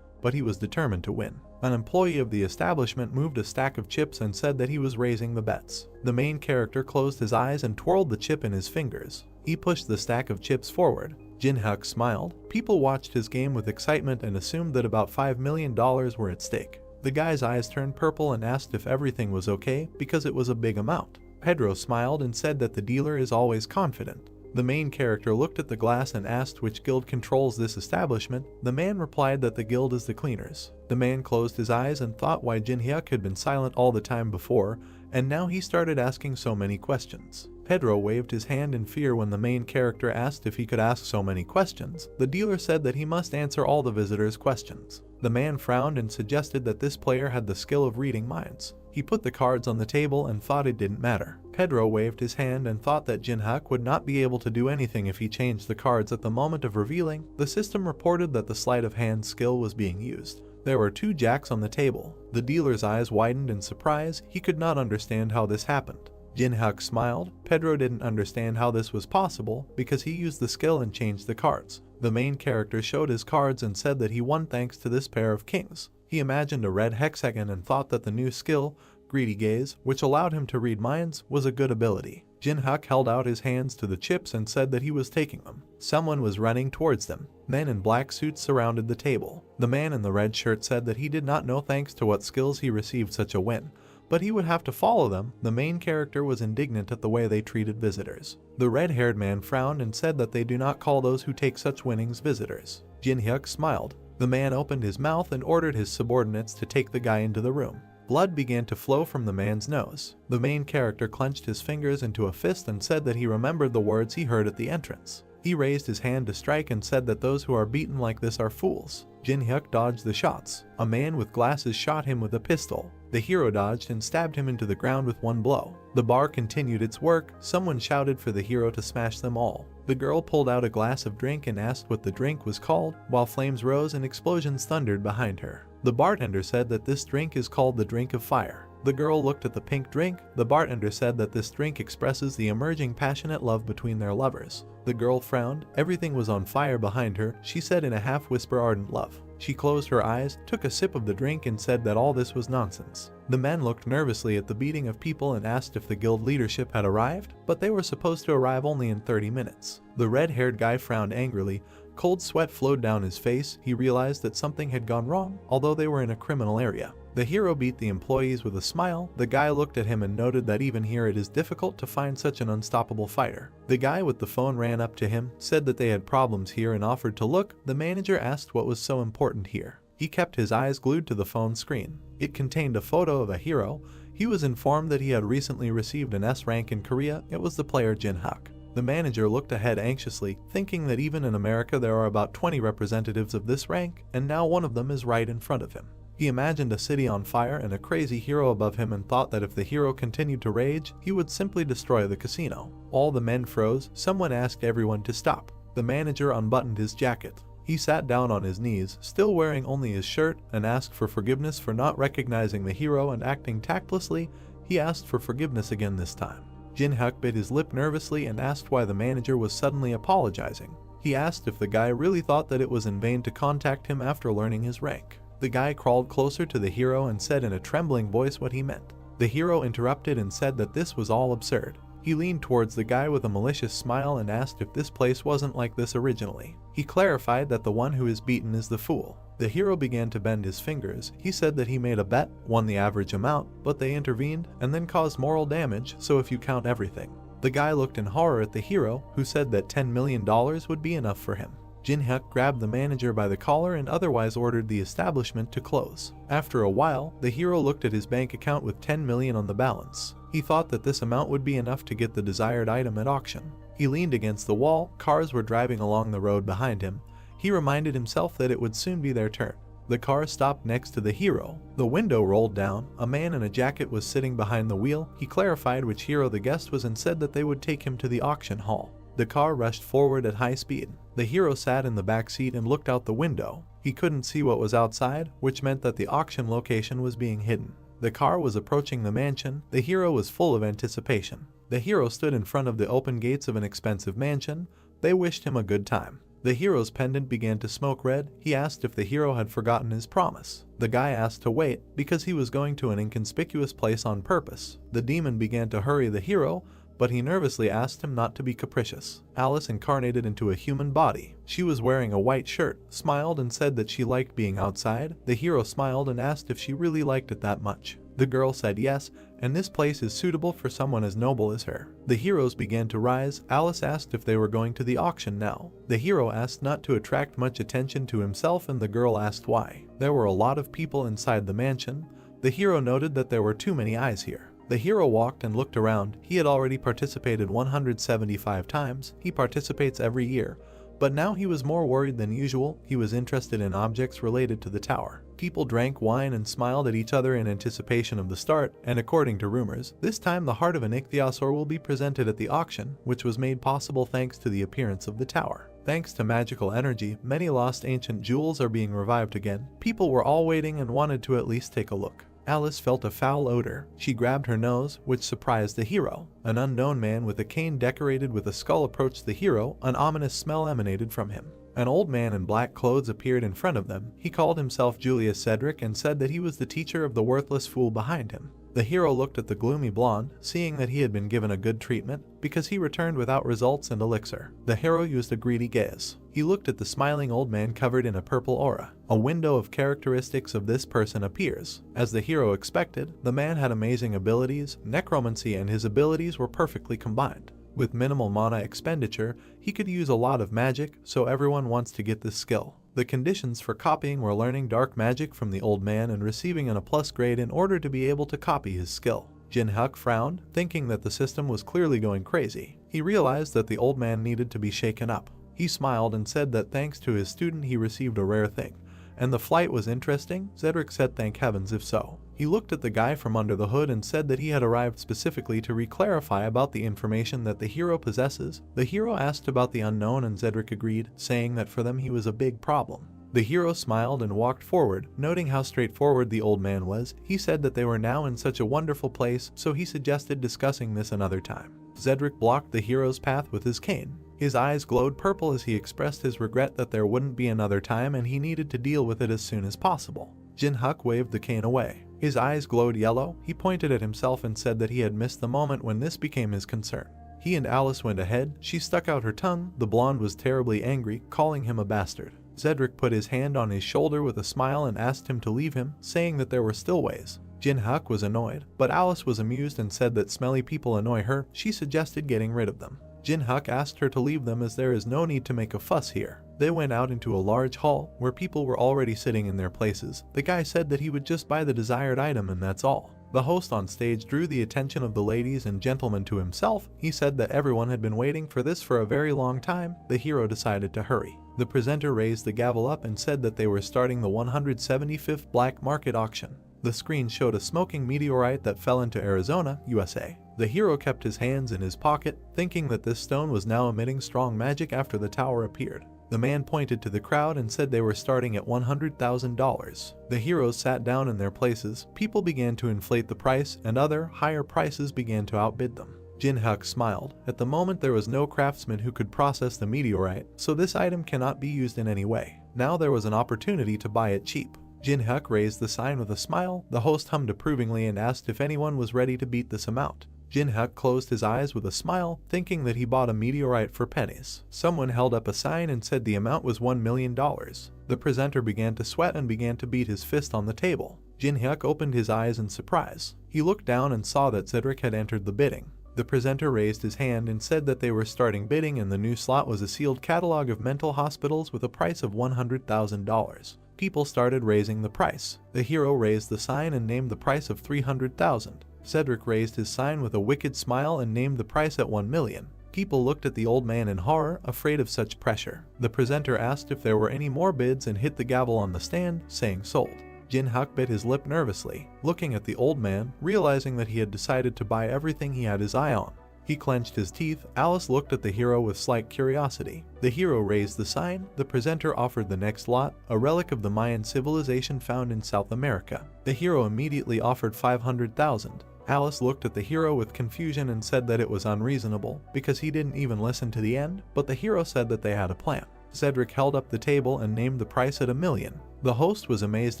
but he was determined to win. An employee of the establishment moved a stack of chips and said that he was raising the bets. The main character closed his eyes and twirled the chip in his fingers. He pushed the stack of chips forward. Jin-hyuk smiled. People watched his game with excitement and assumed that about $5 million were at stake. The guy's eyes turned purple and asked if everything was okay because it was a big amount. Pedro smiled and said that the dealer is always confident. The main character looked at the glass and asked which guild controls this establishment. The man replied that the guild is the cleaners. The man closed his eyes and thought why Jin-hyuk had been silent all the time before, and now he started asking so many questions. Pedro waved his hand in fear when the main character asked if he could ask so many questions. The dealer said that he must answer all the visitors' questions. The man frowned and suggested that this player had the skill of reading minds. He put the cards on the table and thought it didn't matter. Pedro waved his hand and thought that Jin-hyuk would not be able to do anything if he changed the cards at the moment of revealing. The system reported that the sleight of hand skill was being used. There were 2 jacks on the table. The dealer's eyes widened in surprise. He could not understand how this happened. Jin-hyuk smiled. Pedro didn't understand how this was possible because he used the skill and changed the cards. The main character showed his cards and said that he won thanks to this pair of kings. He imagined a red hexagon and thought that the new skill, Greedy Gaze, which allowed him to read minds, was a good ability. Jin-hyuk held out his hands to the chips and said that he was taking them. Someone was running towards them. Men in black suits surrounded the table. The man in the red shirt said that he did not know thanks to what skills he received such a win, but he would have to follow them. The main character was indignant at the way they treated visitors. The red-haired man frowned and said that they do not call those who take such winnings visitors. Jin-hyuk smiled. The man opened his mouth and ordered his subordinates to take the guy into the room. Blood began to flow from the man's nose. The main character clenched his fingers into a fist and said that he remembered the words he heard at the entrance. He raised his hand to strike and said that those who are beaten like this are fools. Jin-hyuk dodged the shots. A man with glasses shot him with a pistol. The hero dodged and stabbed him into the ground with one blow. The bar continued its work. Someone shouted for the hero to smash them all. The girl pulled out a glass of drink and asked what the drink was called, while flames rose and explosions thundered behind her. The bartender said that this drink is called the drink of fire. The girl looked at the pink drink. The bartender said that this drink expresses the emerging passionate love between their lovers. The girl frowned. Everything was on fire behind her. She said in a half-whisper ardent love. She closed her eyes, took a sip of the drink and said that all this was nonsense. The men looked nervously at the beating of people and asked if the guild leadership had arrived, but they were supposed to arrive only in 30 minutes. The red-haired guy frowned angrily. Cold sweat flowed down his face. He realized that something had gone wrong, although they were in a criminal area. The hero beat the employees with a smile. The guy looked at him and noted that even here it is difficult to find such an unstoppable fighter. The guy with the phone ran up to him, said that they had problems here and offered to look. The manager asked what was so important here. He kept his eyes glued to the phone screen. It contained a photo of a hero. He was informed that he had recently received an S rank in Korea. It was the player Jin-hyuk. The manager looked ahead anxiously, thinking that even in America there are about 20 representatives of this rank, and now one of them is right in front of him. He imagined a city on fire and a crazy hero above him and thought that if the hero continued to rage, he would simply destroy the casino. All the men froze. Someone asked everyone to stop. The manager unbuttoned his jacket. He sat down on his knees, still wearing only his shirt, and asked for forgiveness for not recognizing the hero and acting tactlessly. He asked for forgiveness again this time. Jin-hyuk bit his lip nervously and asked why the manager was suddenly apologizing. He asked if the guy really thought that it was in vain to contact him after learning his rank. The guy crawled closer to the hero and said in a trembling voice what he meant. The hero interrupted and said that this was all absurd. He leaned towards the guy with a malicious smile and asked if this place wasn't like this originally. He clarified that the one who is beaten is the fool. The hero began to bend his fingers. He said that he made a bet, won the average amount, but they intervened and then caused moral damage, so if you count everything. The guy looked in horror at the hero, who said that $10 million would be enough for him. Jin-hyuk grabbed the manager by the collar and otherwise ordered the establishment to close. After a while, the hero looked at his bank account with 10 million on the balance. He thought that this amount would be enough to get the desired item at auction. He leaned against the wall. Cars were driving along the road behind him. He reminded himself that it would soon be their turn. The car stopped next to the hero. The window rolled down. A man in a jacket was sitting behind the wheel. He clarified which hero the guest was and said that they would take him to the auction hall. The car rushed forward at high speed. The hero sat in the back seat and looked out the window. He couldn't see what was outside, which meant that the auction location was being hidden. The car was approaching the mansion. The hero was full of anticipation. The hero stood in front of the open gates of an expensive mansion. They wished him a good time. The hero's pendant began to smoke red. He asked if the hero had forgotten his promise. The guy asked to wait because he was going to an inconspicuous place on purpose. The demon began to hurry the hero, but he nervously asked him not to be capricious. Alice incarnated into a human body. She was wearing a white shirt, smiled and said that she liked being outside. The hero smiled and asked if she really liked it that much. The girl said yes, and this place is suitable for someone as noble as her. The heroes began to rise. Alice asked if they were going to the auction now. The hero asked not to attract much attention to himself, and the girl asked why. There were a lot of people inside the mansion. The hero noted that there were too many eyes here. The hero walked and looked around. He had already participated 175 times. He participates every year. But now he was more worried than usual. He was interested in objects related to the tower. People drank wine and smiled at each other in anticipation of the start, and according to rumors, this time the heart of an ichthyosaur will be presented at the auction, which was made possible thanks to the appearance of the tower. Thanks to magical energy, many lost ancient jewels are being revived again. People were all waiting and wanted to at least take a look. Alice felt a foul odor. She grabbed her nose, which surprised the hero. An unknown man with a cane decorated with a skull approached the hero. An ominous smell emanated from him. An old man in black clothes appeared in front of them. He called himself Julius Cedric and said that he was the teacher of the worthless fool behind him. The hero looked at the gloomy blonde, seeing that he had been given a good treatment, because he returned without results and elixir. The hero used a greedy gaze. He looked at the smiling old man covered in a purple aura. A window of characteristics of this person appears. As the hero expected, the man had amazing abilities, necromancy, and his abilities were perfectly combined. With minimal mana expenditure, he could use a lot of magic, so everyone wants to get this skill. The conditions for copying were learning dark magic from the old man and receiving an A+ grade in order to be able to copy his skill. Jin-Hyuk frowned, thinking that the system was clearly going crazy. He realized that the old man needed to be shaken up. He smiled and said that thanks to his student he received a rare thing. And the flight was interesting. Cedric said thank heavens if so. He looked at the guy from under the hood and said that he had arrived specifically to re-clarify about the information that the hero possesses. The hero asked about the unknown and Cedric agreed, saying that for them he was a big problem. The hero smiled and walked forward, noting how straightforward the old man was. He said that they were now in such a wonderful place, so he suggested discussing this another time. Cedric blocked the hero's path with his cane. His eyes glowed purple as he expressed his regret that there wouldn't be another time and he needed to deal with it as soon as possible. Jin-Hyuk waved the cane away. His eyes glowed yellow. He pointed at himself and said that he had missed the moment when this became his concern. He and Alice went ahead. She stuck out her tongue. The blonde was terribly angry, calling him a bastard. Cedric put his hand on his shoulder with a smile and asked him to leave him, saying that there were still ways. Jin-Hyuk was annoyed, but Alice was amused and said that smelly people annoy her. She suggested getting rid of them. Jin-Hyuk asked her to leave them as there is no need to make a fuss here. They went out into a large hall where people were already sitting in their places. The guy said that he would just buy the desired item and that's all. The host on stage drew the attention of the ladies and gentlemen to himself. He said that everyone had been waiting for this for a very long time. The hero decided to hurry. The presenter raised the gavel up and said that they were starting the 175th black market auction. The screen showed a smoking meteorite that fell into Arizona, USA. The hero kept his hands in his pocket, thinking that this stone was now emitting strong magic after the tower appeared. The man pointed to the crowd and said they were starting at $100,000. The heroes sat down in their places. People began to inflate the price, and other, higher prices began to outbid them. Jin-Hyuk smiled. At the moment there was no craftsman who could process the meteorite, so this item cannot be used in any way. Now there was an opportunity to buy it cheap. Jin-Hyuk raised the sign with a smile. The host hummed approvingly and asked if anyone was ready to beat this amount. Jin-Hyuk closed his eyes with a smile, thinking that he bought a meteorite for pennies. Someone held up a sign and said the amount was $1 million. The presenter began to sweat and began to beat his fist on the table. Jin-Hyuk opened his eyes in surprise. He looked down and saw that Cedric had entered the bidding. The presenter raised his hand and said that they were starting bidding, and the new slot was a sealed catalog of mental hospitals with a price of $100,000. People started raising the price. The hero raised the sign and named the price of $300,000. Cedric raised his sign with a wicked smile and named the price at $1 million. People looked at the old man in horror, afraid of such pressure. The presenter asked if there were any more bids and hit the gavel on the stand, saying sold. Jin-Hyuk bit his lip nervously, looking at the old man, realizing that he had decided to buy everything he had his eye on. He clenched his teeth. Alice looked at the hero with slight curiosity. The hero raised the sign. The presenter offered the next lot, a relic of the Mayan civilization found in South America. The hero immediately offered $500,000. Alice looked at the hero with confusion and said that it was unreasonable, because he didn't even listen to the end, but the hero said that they had a plan. Cedric held up the table and named the price at $1 million. The host was amazed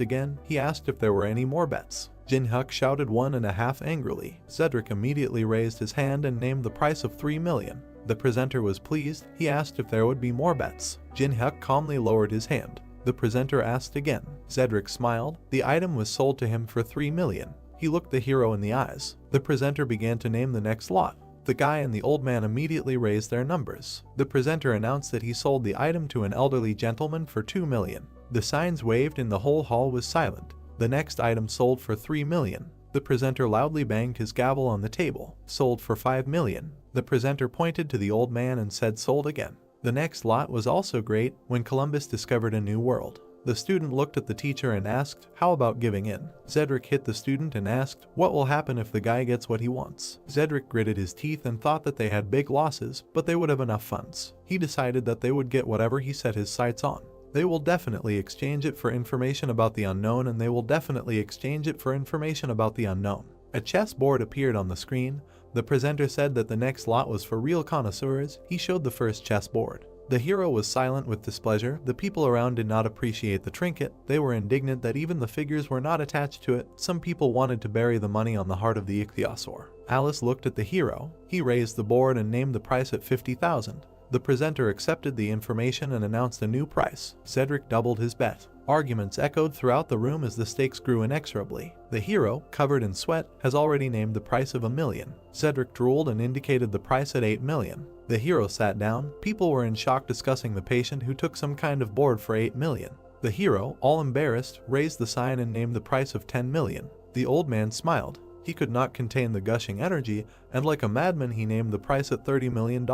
again. He asked if there were any more bets. Jinhyuk shouted 1.5 angrily. Cedric immediately raised his hand and named the price of $3 million. The presenter was pleased. He asked if there would be more bets. Jinhyuk calmly lowered his hand. The presenter asked again. Cedric smiled. The item was sold to him for $3 million. He looked the hero in the eyes. The presenter began to name the next lot. The guy and the old man immediately raised their numbers. The presenter announced that he sold the item to an elderly gentleman for $2 million. The signs waved and the whole hall was silent. The next item sold for $3 million. The presenter loudly banged his gavel on the table. Sold for $5 million. The presenter pointed to the old man and said sold again. The next lot was also great. When Columbus discovered a new world. The student looked at the teacher and asked, how about giving in? Cedric hit the student and asked, what will happen if the guy gets what he wants? Cedric gritted his teeth and thought that they had big losses, but they would have enough funds. He decided that they would get whatever he set his sights on. They will definitely exchange it for information about the unknown, and they will definitely exchange it for information about the unknown. A chessboard appeared on the screen. The presenter said that the next lot was for real connoisseurs. He showed the first chessboard. The hero was silent with displeasure. The people around did not appreciate the trinket. They were indignant that even the figures were not attached to it. Some people wanted to bury the money on the heart of the ichthyosaur. Alice looked at the hero. He raised the board and named the price at 50,000. The presenter accepted the information and announced a new price. Cedric doubled his bet. Arguments echoed throughout the room as the stakes grew inexorably. The hero, covered in sweat, has already named the price of $1 million. Cedric drooled and indicated the price at $8 million. The hero sat down. People were in shock discussing the patient who took some kind of board for $8 million. The hero, all embarrassed, raised the sign and named the price of $10 million. The old man smiled. He could not contain the gushing energy, and like a madman he named the price at $30 million.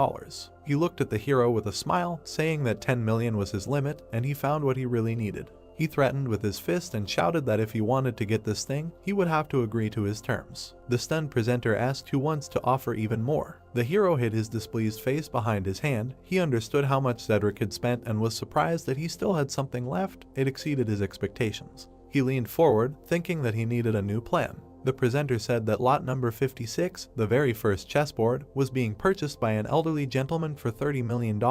He looked at the hero with a smile, saying that $10 million was his limit, and he found what he really needed. He threatened with his fist and shouted that if he wanted to get this thing, he would have to agree to his terms. The stunned presenter asked who wants to offer even more. The hero hid his displeased face behind his hand. He understood how much Cedric had spent and was surprised that he still had something left. It exceeded his expectations. He leaned forward, thinking that he needed a new plan. The presenter said that lot number 56, the very first chessboard, was being purchased by an elderly gentleman for $30 million.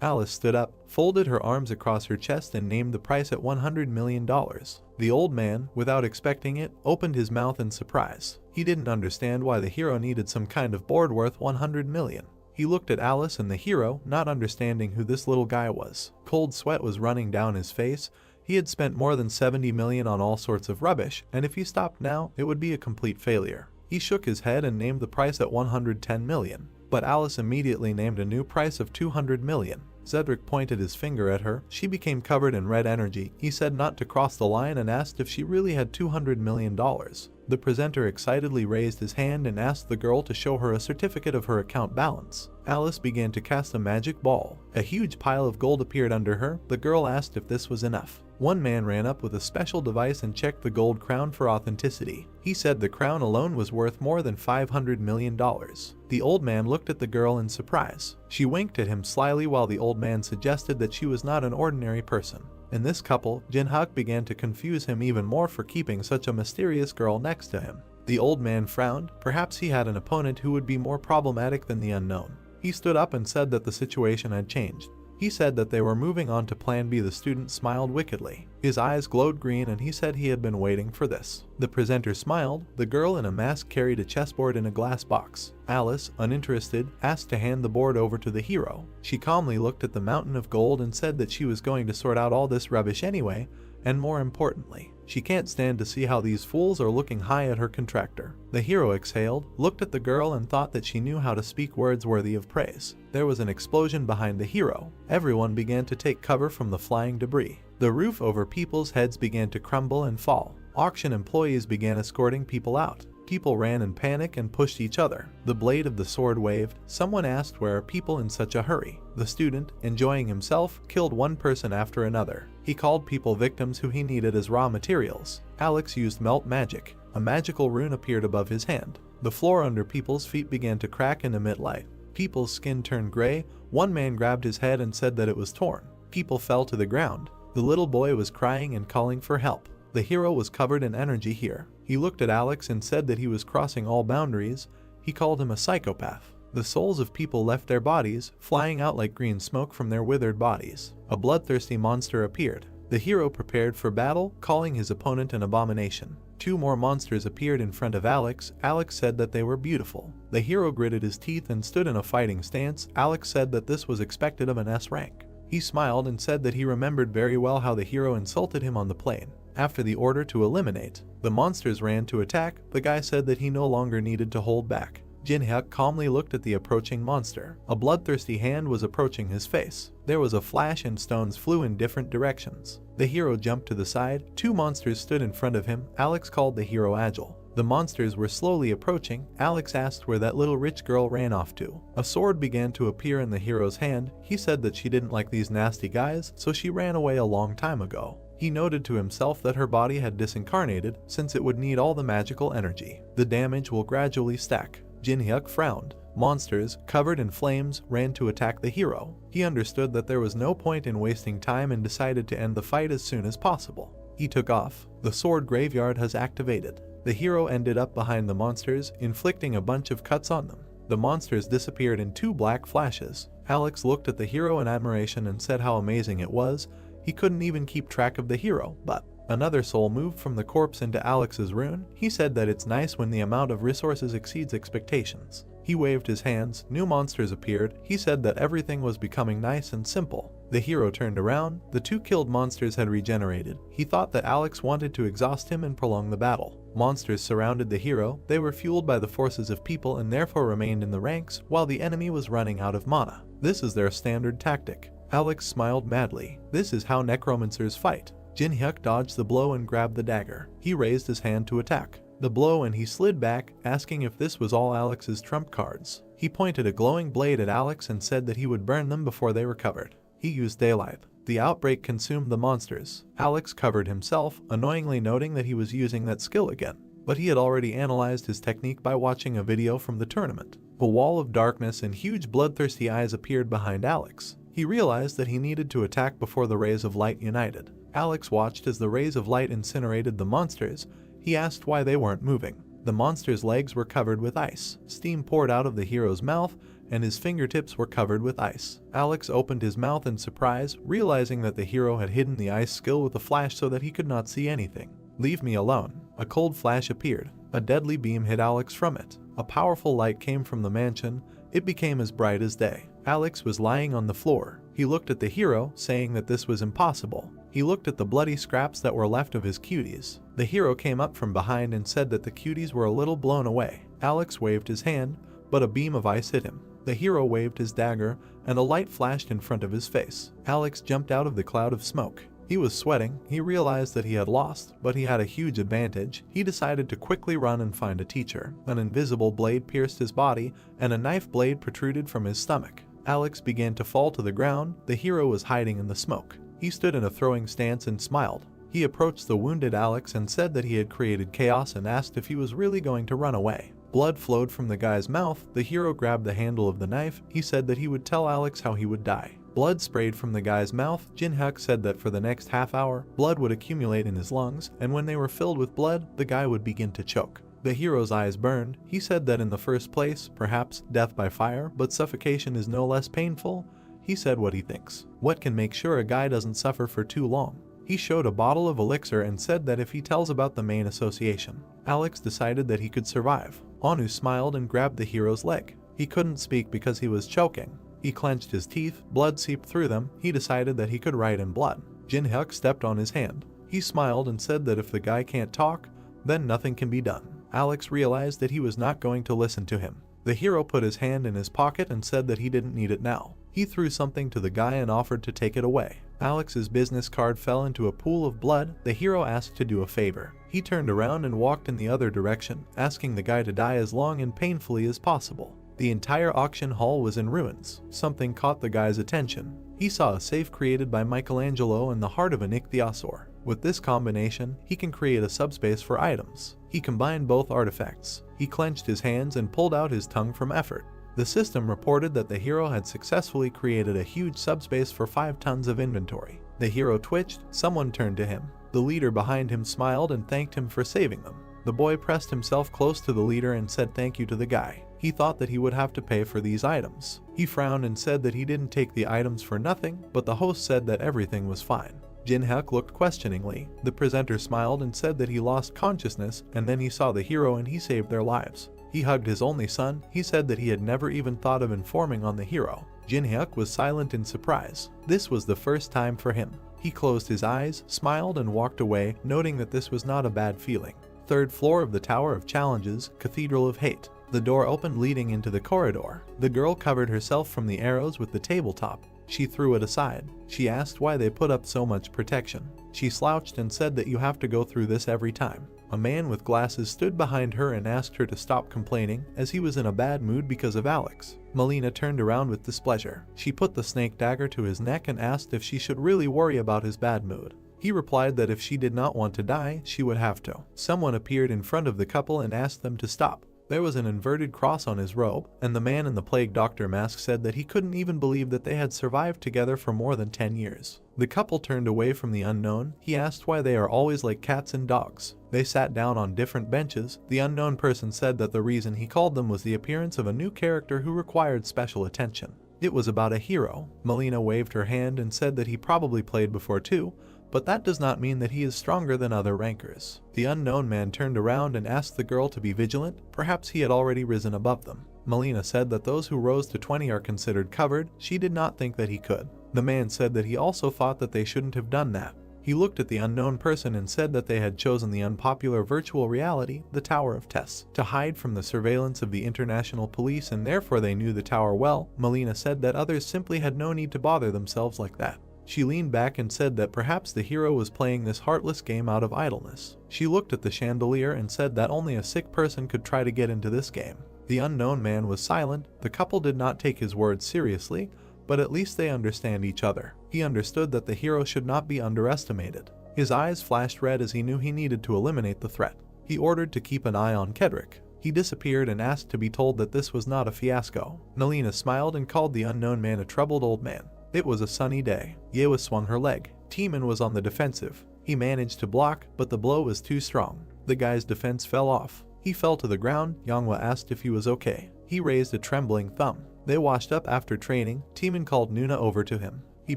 Alice stood up, folded her arms across her chest and named the price at $100 million. The old man, without expecting it, opened his mouth in surprise. He didn't understand why the hero needed some kind of board worth $100 million. He looked at Alice and the hero, not understanding who this little guy was. Cold sweat was running down his face. He had spent more than $70 million on all sorts of rubbish, and if he stopped now, it would be a complete failure. He shook his head and named the price at $110 million. But Alice immediately named a new price of $200 million. Cedric pointed his finger at her. She became covered in red energy. He said not to cross the line and asked if she really had $200 million. The presenter excitedly raised his hand and asked the girl to show her a certificate of her account balance. Alice began to cast a magic ball. A huge pile of gold appeared under her. The girl asked if this was enough. One man ran up with a special device and checked the gold crown for authenticity. He said the crown alone was worth more than $500 million. The old man looked at the girl in surprise. She winked at him slyly while the old man suggested that she was not an ordinary person. In this couple, Jinhyuk began to confuse him even more for keeping such a mysterious girl next to him. The old man frowned. Perhaps he had an opponent who would be more problematic than the unknown. He stood up and said that the situation had changed. He said that they were moving on to Plan B. The student smiled wickedly. His eyes glowed green and he said he had been waiting for this. The presenter smiled. The girl in a mask carried a chessboard in a glass box. Alice, uninterested, asked to hand the board over to the hero. She calmly looked at the mountain of gold and said that she was going to sort out all this rubbish anyway, and more importantly, she can't stand to see how these fools are looking high at her contractor. The hero exhaled, looked at the girl and thought that she knew how to speak words worthy of praise. There was an explosion behind the hero. Everyone began to take cover from the flying debris. The roof over people's heads began to crumble and fall. Auction employees began escorting people out. People ran in panic and pushed each other. The blade of the sword waved. Someone asked where are people in such a hurry. The student, enjoying himself, killed one person after another. He called people victims who he needed as raw materials. Alex used melt magic. A magical rune appeared above his hand. The floor under people's feet began to crack and emit light. People's skin turned gray. One man grabbed his head and said that it was torn. People fell to the ground. The little boy was crying and calling for help. The hero was covered in energy here. He looked at Alex and said that he was crossing all boundaries. He called him a psychopath. The souls of people left their bodies, flying out like green smoke from their withered bodies. A bloodthirsty monster appeared. The hero prepared for battle, calling his opponent an abomination. 2 more monsters appeared in front of Alex. Alex said that they were beautiful. The hero gritted his teeth and stood in a fighting stance. Alex said that this was expected of an S rank. He smiled and said that he remembered very well how the hero insulted him on the plane. After the order to eliminate, the monsters ran to attack. The guy said that he no longer needed to hold back. Jin-hyuk calmly looked at the approaching monster. A bloodthirsty hand was approaching his face. There was a flash and stones flew in different directions. The hero jumped to the side. 2 monsters stood in front of him. Alex called the hero agile. The monsters were slowly approaching. Alex asked where that little rich girl ran off to. A sword began to appear in the hero's hand. He said that she didn't like these nasty guys, so she ran away a long time ago. He noted to himself that her body had disincarnated, since it would need all the magical energy. The damage will gradually stack. Jin-hyuk frowned. Monsters, covered in flames, ran to attack the hero. He understood that there was no point in wasting time and decided to end the fight as soon as possible. He took off. The sword graveyard has activated. The hero ended up behind the monsters, inflicting a bunch of cuts on them. The monsters disappeared in 2 black flashes. Alex looked at the hero in admiration and said how amazing it was. He couldn't even keep track of the hero, but another soul moved from the corpse into Alex's rune. He said that it's nice when the amount of resources exceeds expectations. He waved his hands. New monsters appeared. He said that everything was becoming nice and simple. The hero turned around. The 2 killed monsters had regenerated. He thought that Alex wanted to exhaust him and prolong the battle. Monsters surrounded the hero. They were fueled by the forces of people and therefore remained in the ranks while the enemy was running out of mana. This is their standard tactic. Alex smiled madly. This is how necromancers fight. Jin-hyuk dodged the blow and grabbed the dagger. He raised his hand to attack the blow and he slid back, asking if this was all Alex's trump cards. He pointed a glowing blade at Alex and said that he would burn them before they recovered. He used daylight. The outbreak consumed the monsters. Alex covered himself, annoyingly noting that he was using that skill again. But he had already analyzed his technique by watching a video from the tournament. A wall of darkness and huge bloodthirsty eyes appeared behind Alex. He realized that he needed to attack before the rays of light united. Alex watched as the rays of light incinerated the monsters. He asked why they weren't moving. The monster's legs were covered with ice. Steam poured out of the hero's mouth, and his fingertips were covered with ice. Alex opened his mouth in surprise, realizing that the hero had hidden the ice skill with a flash so that he could not see anything. "Leave me alone." A cold flash appeared. A deadly beam hit Alex from it. A powerful light came from the mansion. It became as bright as day. Alex was lying on the floor. He looked at the hero, saying that this was impossible. He looked at the bloody scraps that were left of his cuties. The hero came up from behind and said that the cuties were a little blown away. Alex waved his hand, but a beam of ice hit him. The hero waved his dagger, and a light flashed in front of his face. Alex jumped out of the cloud of smoke. He was sweating. He realized that he had lost, but he had a huge advantage. He decided to quickly run and find a teacher. An invisible blade pierced his body, and a knife blade protruded from his stomach. Alex began to fall to the ground. The hero was hiding in the smoke. He stood in a throwing stance and smiled. He approached the wounded Alex and said that he had created chaos and asked if he was really going to run away. Blood flowed from the guy's mouth. The hero grabbed the handle of the knife. He said that he would tell Alex how he would die. Blood sprayed from the guy's mouth. Jin-hyuk said that for the next half hour, blood would accumulate in his lungs, and when they were filled with blood, the guy would begin to choke. The hero's eyes burned. He said that in the first place, perhaps death by fire, but suffocation is no less painful. He said what he thinks. What can make sure a guy doesn't suffer for too long? He showed a bottle of elixir and said that if he tells about the main association, Alex decided that he could survive. Anu smiled and grabbed the hero's leg. He couldn't speak because he was choking. He clenched his teeth. Blood seeped through them. He decided that he could write in blood. Jin-hyuk stepped on his hand. He smiled and said that if the guy can't talk, then nothing can be done. Alex realized that he was not going to listen to him. The hero put his hand in his pocket and said that he didn't need it now. He threw something to the guy and offered to take it away. Alex's business card fell into a pool of blood. The hero asked to do a favor. He turned around and walked in the other direction, asking the guy to die as long and painfully as possible. The entire auction hall was in ruins. Something caught the guy's attention. He saw a safe created by Michelangelo in the heart of an ichthyosaur. With this combination, he can create a subspace for items. He combined both artifacts. He clenched his hands and pulled out his tongue from effort. The system reported that the hero had successfully created a huge subspace for 5 tons of inventory. The hero twitched. Someone turned to him. The leader behind him smiled and thanked him for saving them. The boy pressed himself close to the leader and said thank you to the guy. He thought that he would have to pay for these items. He frowned and said that he didn't take the items for nothing, but the host said that everything was fine. Jin-hyuk looked questioningly. The presenter smiled and said that he lost consciousness, and then he saw the hero and he saved their lives. He hugged his only son. He said that he had never even thought of informing on the hero. Jin-hyuk was silent in surprise. This was the first time for him. He closed his eyes, smiled and walked away, noting that this was not a bad feeling. Third floor of the Tower of Challenges, Cathedral of Hate. The door opened leading into the corridor. The girl covered herself from the arrows with the tabletop. She threw it aside. She asked why they put up so much protection. She slouched and said that you have to go through this every time. A man with glasses stood behind her and asked her to stop complaining, as he was in a bad mood because of Alex. Melina turned around with displeasure. She put the snake dagger to his neck and asked if she should really worry about his bad mood. He replied that if she did not want to die, she would have to. Someone appeared in front of the couple and asked them to stop. There was an inverted cross on his robe, and the man in the plague doctor mask said that he couldn't even believe that they had survived together for more than 10 years. The couple turned away from the unknown. He asked why they are always like cats and dogs. They sat down on different benches. The unknown person said that the reason he called them was the appearance of a new character who required special attention. It was about a hero. Melina waved her hand and said that he probably played before too, but that does not mean that he is stronger than other rankers. The unknown man turned around and asked the girl to be vigilant. Perhaps he had already risen above them. Melina said that those who rose to 20 are considered covered. She did not think that he could. The man said that he also thought that they shouldn't have done that. He looked at the unknown person and said that they had chosen the unpopular virtual reality, the Tower of Tests, to hide from the surveillance of the international police, and therefore they knew the tower well. Melina said that others simply had no need to bother themselves like that. She leaned back and said that perhaps the hero was playing this heartless game out of idleness. She looked at the chandelier and said that only a sick person could try to get into this game. The unknown man was silent. The couple did not take his words seriously, but at least they understand each other. He understood that the hero should not be underestimated. His eyes flashed red as he knew he needed to eliminate the threat. He ordered to keep an eye on Kedrick. He disappeared and asked to be told that this was not a fiasco. Melina smiled and called the unknown man a troubled old man. It was a sunny day. Yewa swung her leg. Teeman was on the defensive. He managed to block, but the blow was too strong. The guy's defense fell off. He fell to the ground. Yangwa asked if he was okay. He raised a trembling thumb. They washed up after training. Teeman called Nuna over to him. He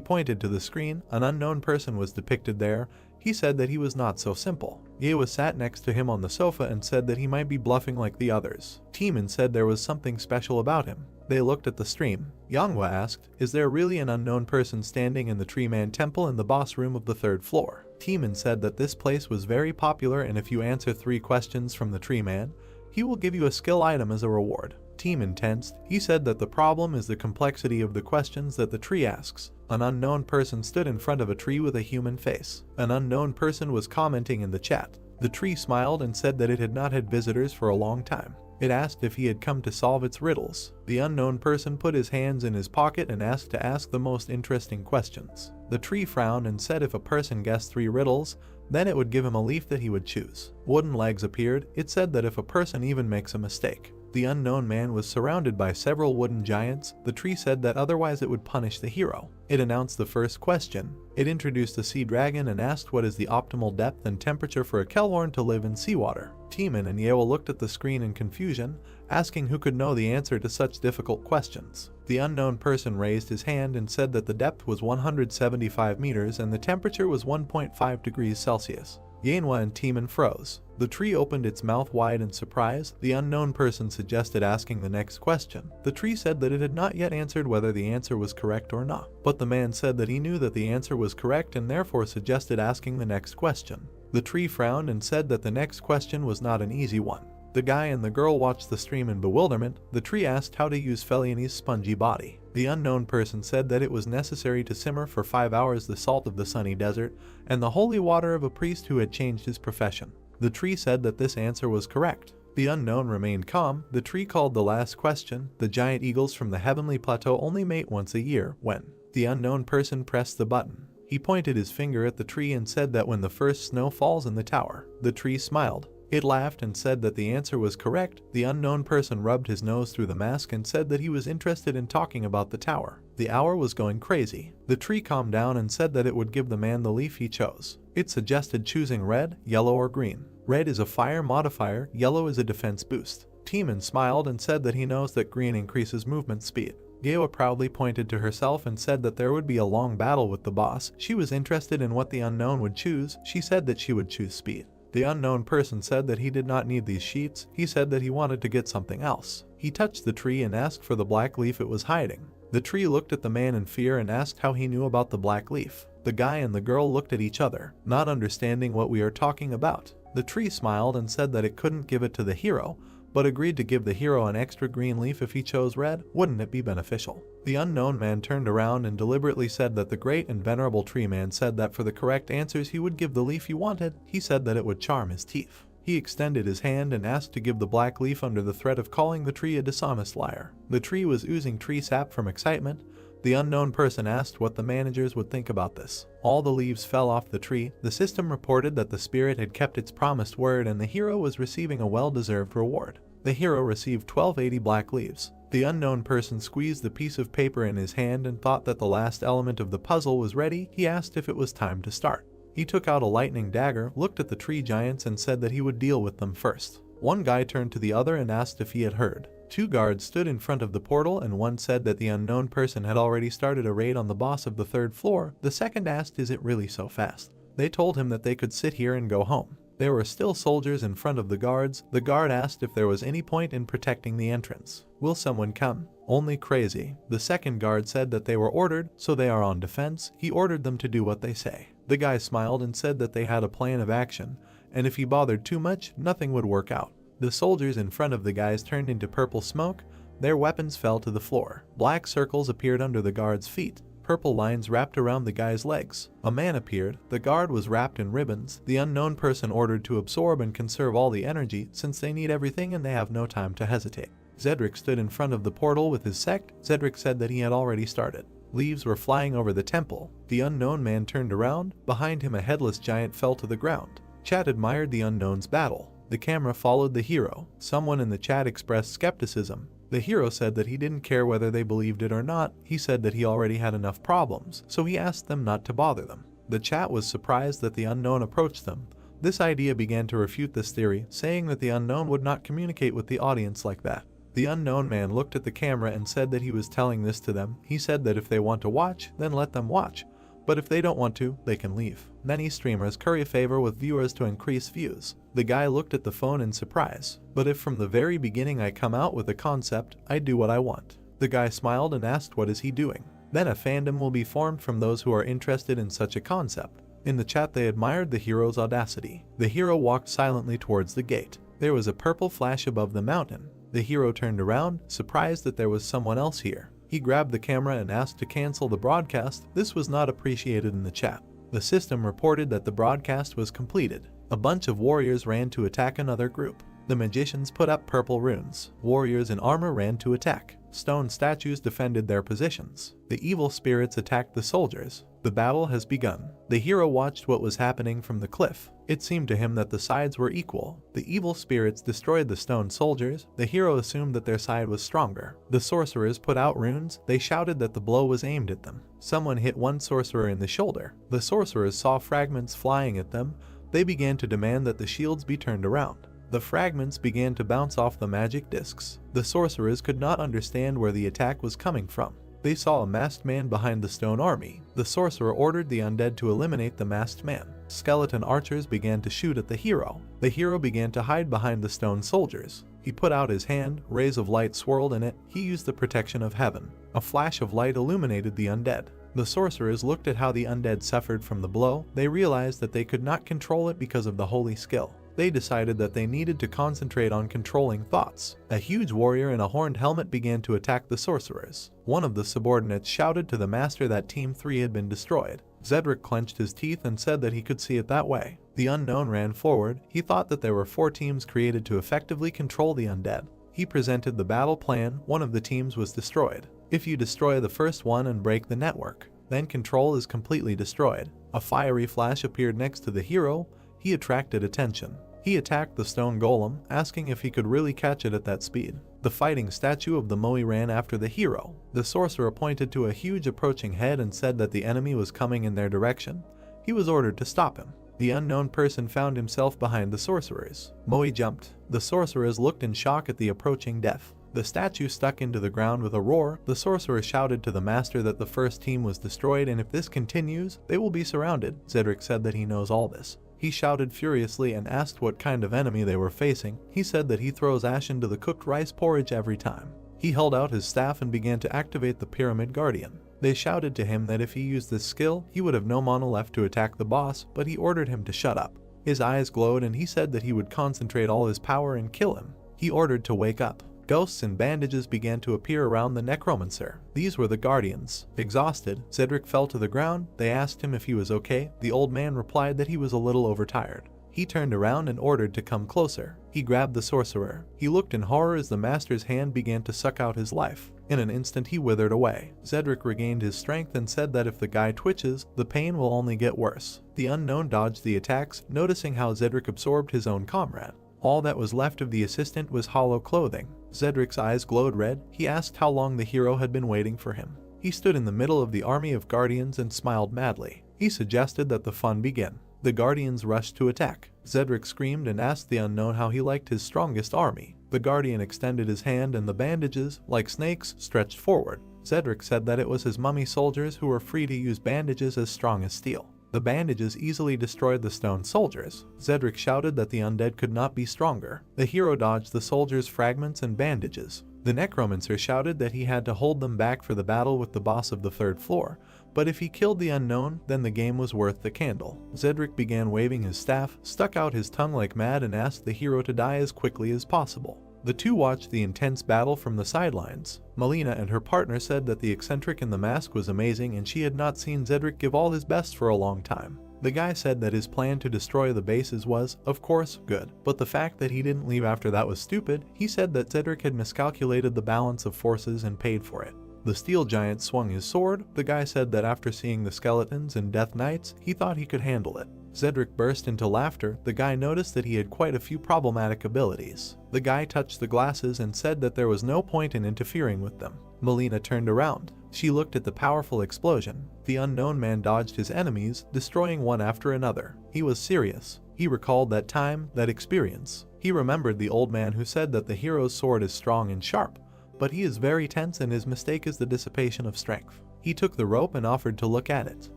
pointed to the screen. An unknown person was depicted there. He said that he was not so simple. Yewa sat next to him on the sofa and said that he might be bluffing like the others. Teeman said there was something special about him. They looked at the stream. Yangwa asked, "Is there really an unknown person standing in the Tree Man Temple in the boss room of the 3rd floor?" Teeman said that this place was very popular, and if you answer 3 questions from the Tree Man, he will give you a skill item as a reward. Teeman tensed. He said that the problem is the complexity of the questions that the tree asks. An unknown person stood in front of a tree with a human face. An unknown person was commenting in the chat. The tree smiled and said that it had not had visitors for a long time. It asked if he had come to solve its riddles. The unknown person put his hands in his pocket and asked to ask the most interesting questions. The tree frowned and said if a person guessed 3 riddles, then it would give him a leaf that he would choose. Wooden legs appeared. It said that if a person even makes a mistake. The unknown man was surrounded by several wooden giants. The tree said that otherwise it would punish the hero. It announced the first question. It introduced a sea dragon and asked what is the optimal depth and temperature for a Kellhorn to live in seawater. Teeman and Yewa looked at the screen in confusion, asking who could know the answer to such difficult questions. The unknown person raised his hand and said that the depth was 175 meters and the temperature was 1.5 degrees Celsius. Yanhwa and Teeman froze. The tree opened its mouth wide in surprise. The unknown person suggested asking the next question. The tree said that it had not yet answered whether the answer was correct or not, but the man said that he knew that the answer was correct and therefore suggested asking the next question. The tree frowned and said that the next question was not an easy one. The guy and the girl watched the stream in bewilderment. The tree asked how to use Feliani's spongy body. The unknown person said that it was necessary to simmer for 5 hours the salt of the sunny desert and the holy water of a priest who had changed his profession. The tree said that this answer was correct. The unknown remained calm. The tree called the last question. The giant eagles from the heavenly plateau only mate once a year. When? The unknown person pressed the button. He pointed his finger at the tree and said that when the first snow falls in the tower. The tree smiled. It laughed and said that the answer was correct. The unknown person rubbed his nose through the mask and said that he was interested in talking about the tower. The hour was going crazy. The tree calmed down and said that it would give the man the leaf he chose. It suggested choosing red, yellow, or green. Red is a fire modifier, yellow is a defense boost. Timon smiled and said that he knows that green increases movement speed. Gawa proudly pointed to herself and said that there would be a long battle with the boss. She was interested in what the unknown would choose. She said that she would choose speed. The unknown person said that he did not need these sheets. He said that he wanted to get something else. He touched the tree and asked for the black leaf it was hiding. The tree looked at the man in fear and asked how he knew about the black leaf. The guy and the girl looked at each other, not understanding what we are talking about. The tree smiled and said that it couldn't give it to the hero, but agreed to give the hero an extra green leaf if he chose red. Wouldn't it be beneficial? The unknown man turned around and deliberately said that the great and venerable tree man said that for the correct answers he would give the leaf you wanted. He said that it would charm his teeth. He extended his hand and asked to give the black leaf under the threat of calling the tree a dishonest liar. The tree was oozing tree sap from excitement. The unknown person asked what the managers would think about this. All the leaves fell off the tree. The system reported that the spirit had kept its promised word and the hero was receiving a well-deserved reward. The hero received 1280 black leaves. The unknown person squeezed the piece of paper in his hand and thought that the last element of the puzzle was ready. He asked if it was time to start. He took out a lightning dagger, looked at the tree giants and said that he would deal with them first. One guy turned to the other and asked if he had heard. Two guards stood in front of the portal and one said that the unknown person had already started a raid on the boss of the third floor. The second asked, "Is it really so fast?" They told him that they could sit here and go home. There were still soldiers in front of the guards. The guard asked if there was any point in protecting the entrance. "Will someone come?" "Only crazy." The second guard said that they were ordered, so they are on defense. He ordered them to do what they say. The guy smiled and said that they had a plan of action, and if he bothered too much, nothing would work out. The soldiers in front of the guys turned into purple smoke. Their weapons fell to the floor. Black circles appeared under the guards' feet. Purple lines wrapped around the guy's legs. A man appeared. The guard was wrapped in ribbons. The unknown person ordered to absorb and conserve all the energy since they need everything and they have no time to hesitate. Zedric stood in front of the portal with his sect. Zedric said that he had already started. Leaves were flying over the temple. The unknown man turned around. Behind him a headless giant fell to the ground. Chat admired the unknown's battle. The camera followed the hero. Someone in the chat expressed skepticism. The hero said that he didn't care whether they believed it or not. He said that he already had enough problems, so he asked them not to bother them. The chat was surprised that the unknown approached them. This idea began to refute this theory, saying that the unknown would not communicate with the audience like that. The unknown man looked at the camera and said that he was telling this to them. He said that if they want to watch, then let them watch. But if they don't want to, they can leave. Many streamers curry favor with viewers to increase views. The guy looked at the phone in surprise. But if from the very beginning I come out with a concept, I do what I want. The guy smiled and asked what is he doing. Then a fandom will be formed from those who are interested in such a concept. In the chat they admired the hero's audacity. The hero walked silently towards the gate. There was a purple flash above the mountain. The hero turned around, surprised that there was someone else here. He grabbed the camera and asked to cancel the broadcast. This was not appreciated in the chat. The system reported that the broadcast was completed. A bunch of warriors ran to attack another group. The magicians put up purple runes. Warriors in armor ran to attack. Stone statues defended their positions. The evil spirits attacked the soldiers. The battle has begun. The hero watched what was happening from the cliff. It seemed to him that the sides were equal. The evil spirits destroyed the stone soldiers. The hero assumed that their side was stronger. The sorcerers put out runes. They shouted that the blow was aimed at them. Someone hit one sorcerer in the shoulder. The sorcerers saw fragments flying at them. They began to demand that the shields be turned around. The fragments began to bounce off the magic discs. The sorcerers could not understand where the attack was coming from. They saw a masked man behind the stone army. The sorcerer ordered the undead to eliminate the masked man. Skeleton archers began to shoot at the hero. The hero began to hide behind the stone soldiers. He put out his hand, rays of light swirled in it. He used the protection of heaven. A flash of light illuminated the undead. The sorcerers looked at how the undead suffered from the blow. They realized that they could not control it because of the holy skill. They decided that they needed to concentrate on controlling thoughts. A huge warrior in a horned helmet began to attack the sorcerers. One of the subordinates shouted to the master that Team 3 had been destroyed. Zedric clenched his teeth and said that he could see it that way. The unknown ran forward. He thought that there were 4 teams created to effectively control the undead. He presented the battle plan. One of the teams was destroyed. If you destroy the first one and break the network, then control is completely destroyed. A fiery flash appeared next to the hero. He attracted attention. He attacked the stone golem, asking if he could really catch it at that speed. The fighting statue of the Moe ran after the hero. The sorcerer pointed to a huge approaching head and said that the enemy was coming in their direction. He was ordered to stop him. The unknown person found himself behind the sorcerers. Moe jumped. The sorcerers looked in shock at the approaching death. The statue stuck into the ground with a roar. The sorcerer shouted to the master that the first team was destroyed, and if this continues, they will be surrounded. Cedric said that he knows all this. He shouted furiously and asked what kind of enemy they were facing. He said that he throws ash into the cooked rice porridge every time. He held out his staff and began to activate the Pyramid Guardian. They shouted to him that if he used this skill, he would have no mana left to attack the boss, but he ordered him to shut up. His eyes glowed and he said that he would concentrate all his power and kill him. He ordered to wake up. Ghosts and bandages began to appear around the necromancer. These were the guardians. Exhausted, Cedric fell to the ground. They asked him if he was okay. The old man replied that he was a little overtired. He turned around and ordered to come closer. He grabbed the sorcerer. He looked in horror as the master's hand began to suck out his life. In an instant he withered away. Cedric regained his strength and said that if the guy twitches, the pain will only get worse. The unknown dodged the attacks, noticing how Cedric absorbed his own comrade. All that was left of the assistant was hollow clothing. Cedric's eyes glowed red. He asked how long the hero had been waiting for him. He stood in the middle of the army of guardians and smiled madly. He suggested that the fun begin. The guardians rushed to attack. Cedric screamed and asked the unknown how he liked his strongest army. The guardian extended his hand and the bandages, like snakes, stretched forward. Cedric said that it was his mummy soldiers who were free to use bandages as strong as steel. The bandages easily destroyed the stone soldiers. Cedric shouted that the undead could not be stronger. The hero dodged the soldiers' fragments and bandages. The necromancer shouted that he had to hold them back for the battle with the boss of the third floor, but if he killed the unknown, then the game was worth the candle. Cedric began waving his staff, stuck out his tongue like mad, and asked the hero to die as quickly as possible. The two watched the intense battle from the sidelines. Melina and her partner said that the eccentric in the mask was amazing and she had not seen Cedric give all his best for a long time. The guy said that his plan to destroy the bases was, of course, good, but the fact that he didn't leave after that was stupid. He said that Cedric had miscalculated the balance of forces and paid for it. The steel giant swung his sword. The guy said that after seeing the skeletons and death knights, he thought he could handle it. Cedric burst into laughter. The guy noticed that he had quite a few problematic abilities. The guy touched the glasses and said that there was no point in interfering with them. Melina turned around. She looked at the powerful explosion. The unknown man dodged his enemies, destroying one after another. He was serious. He recalled that time, that experience. He remembered the old man who said that the hero's sword is strong and sharp, but he is very tense and his mistake is the dissipation of strength. He took the rope and offered to look at it.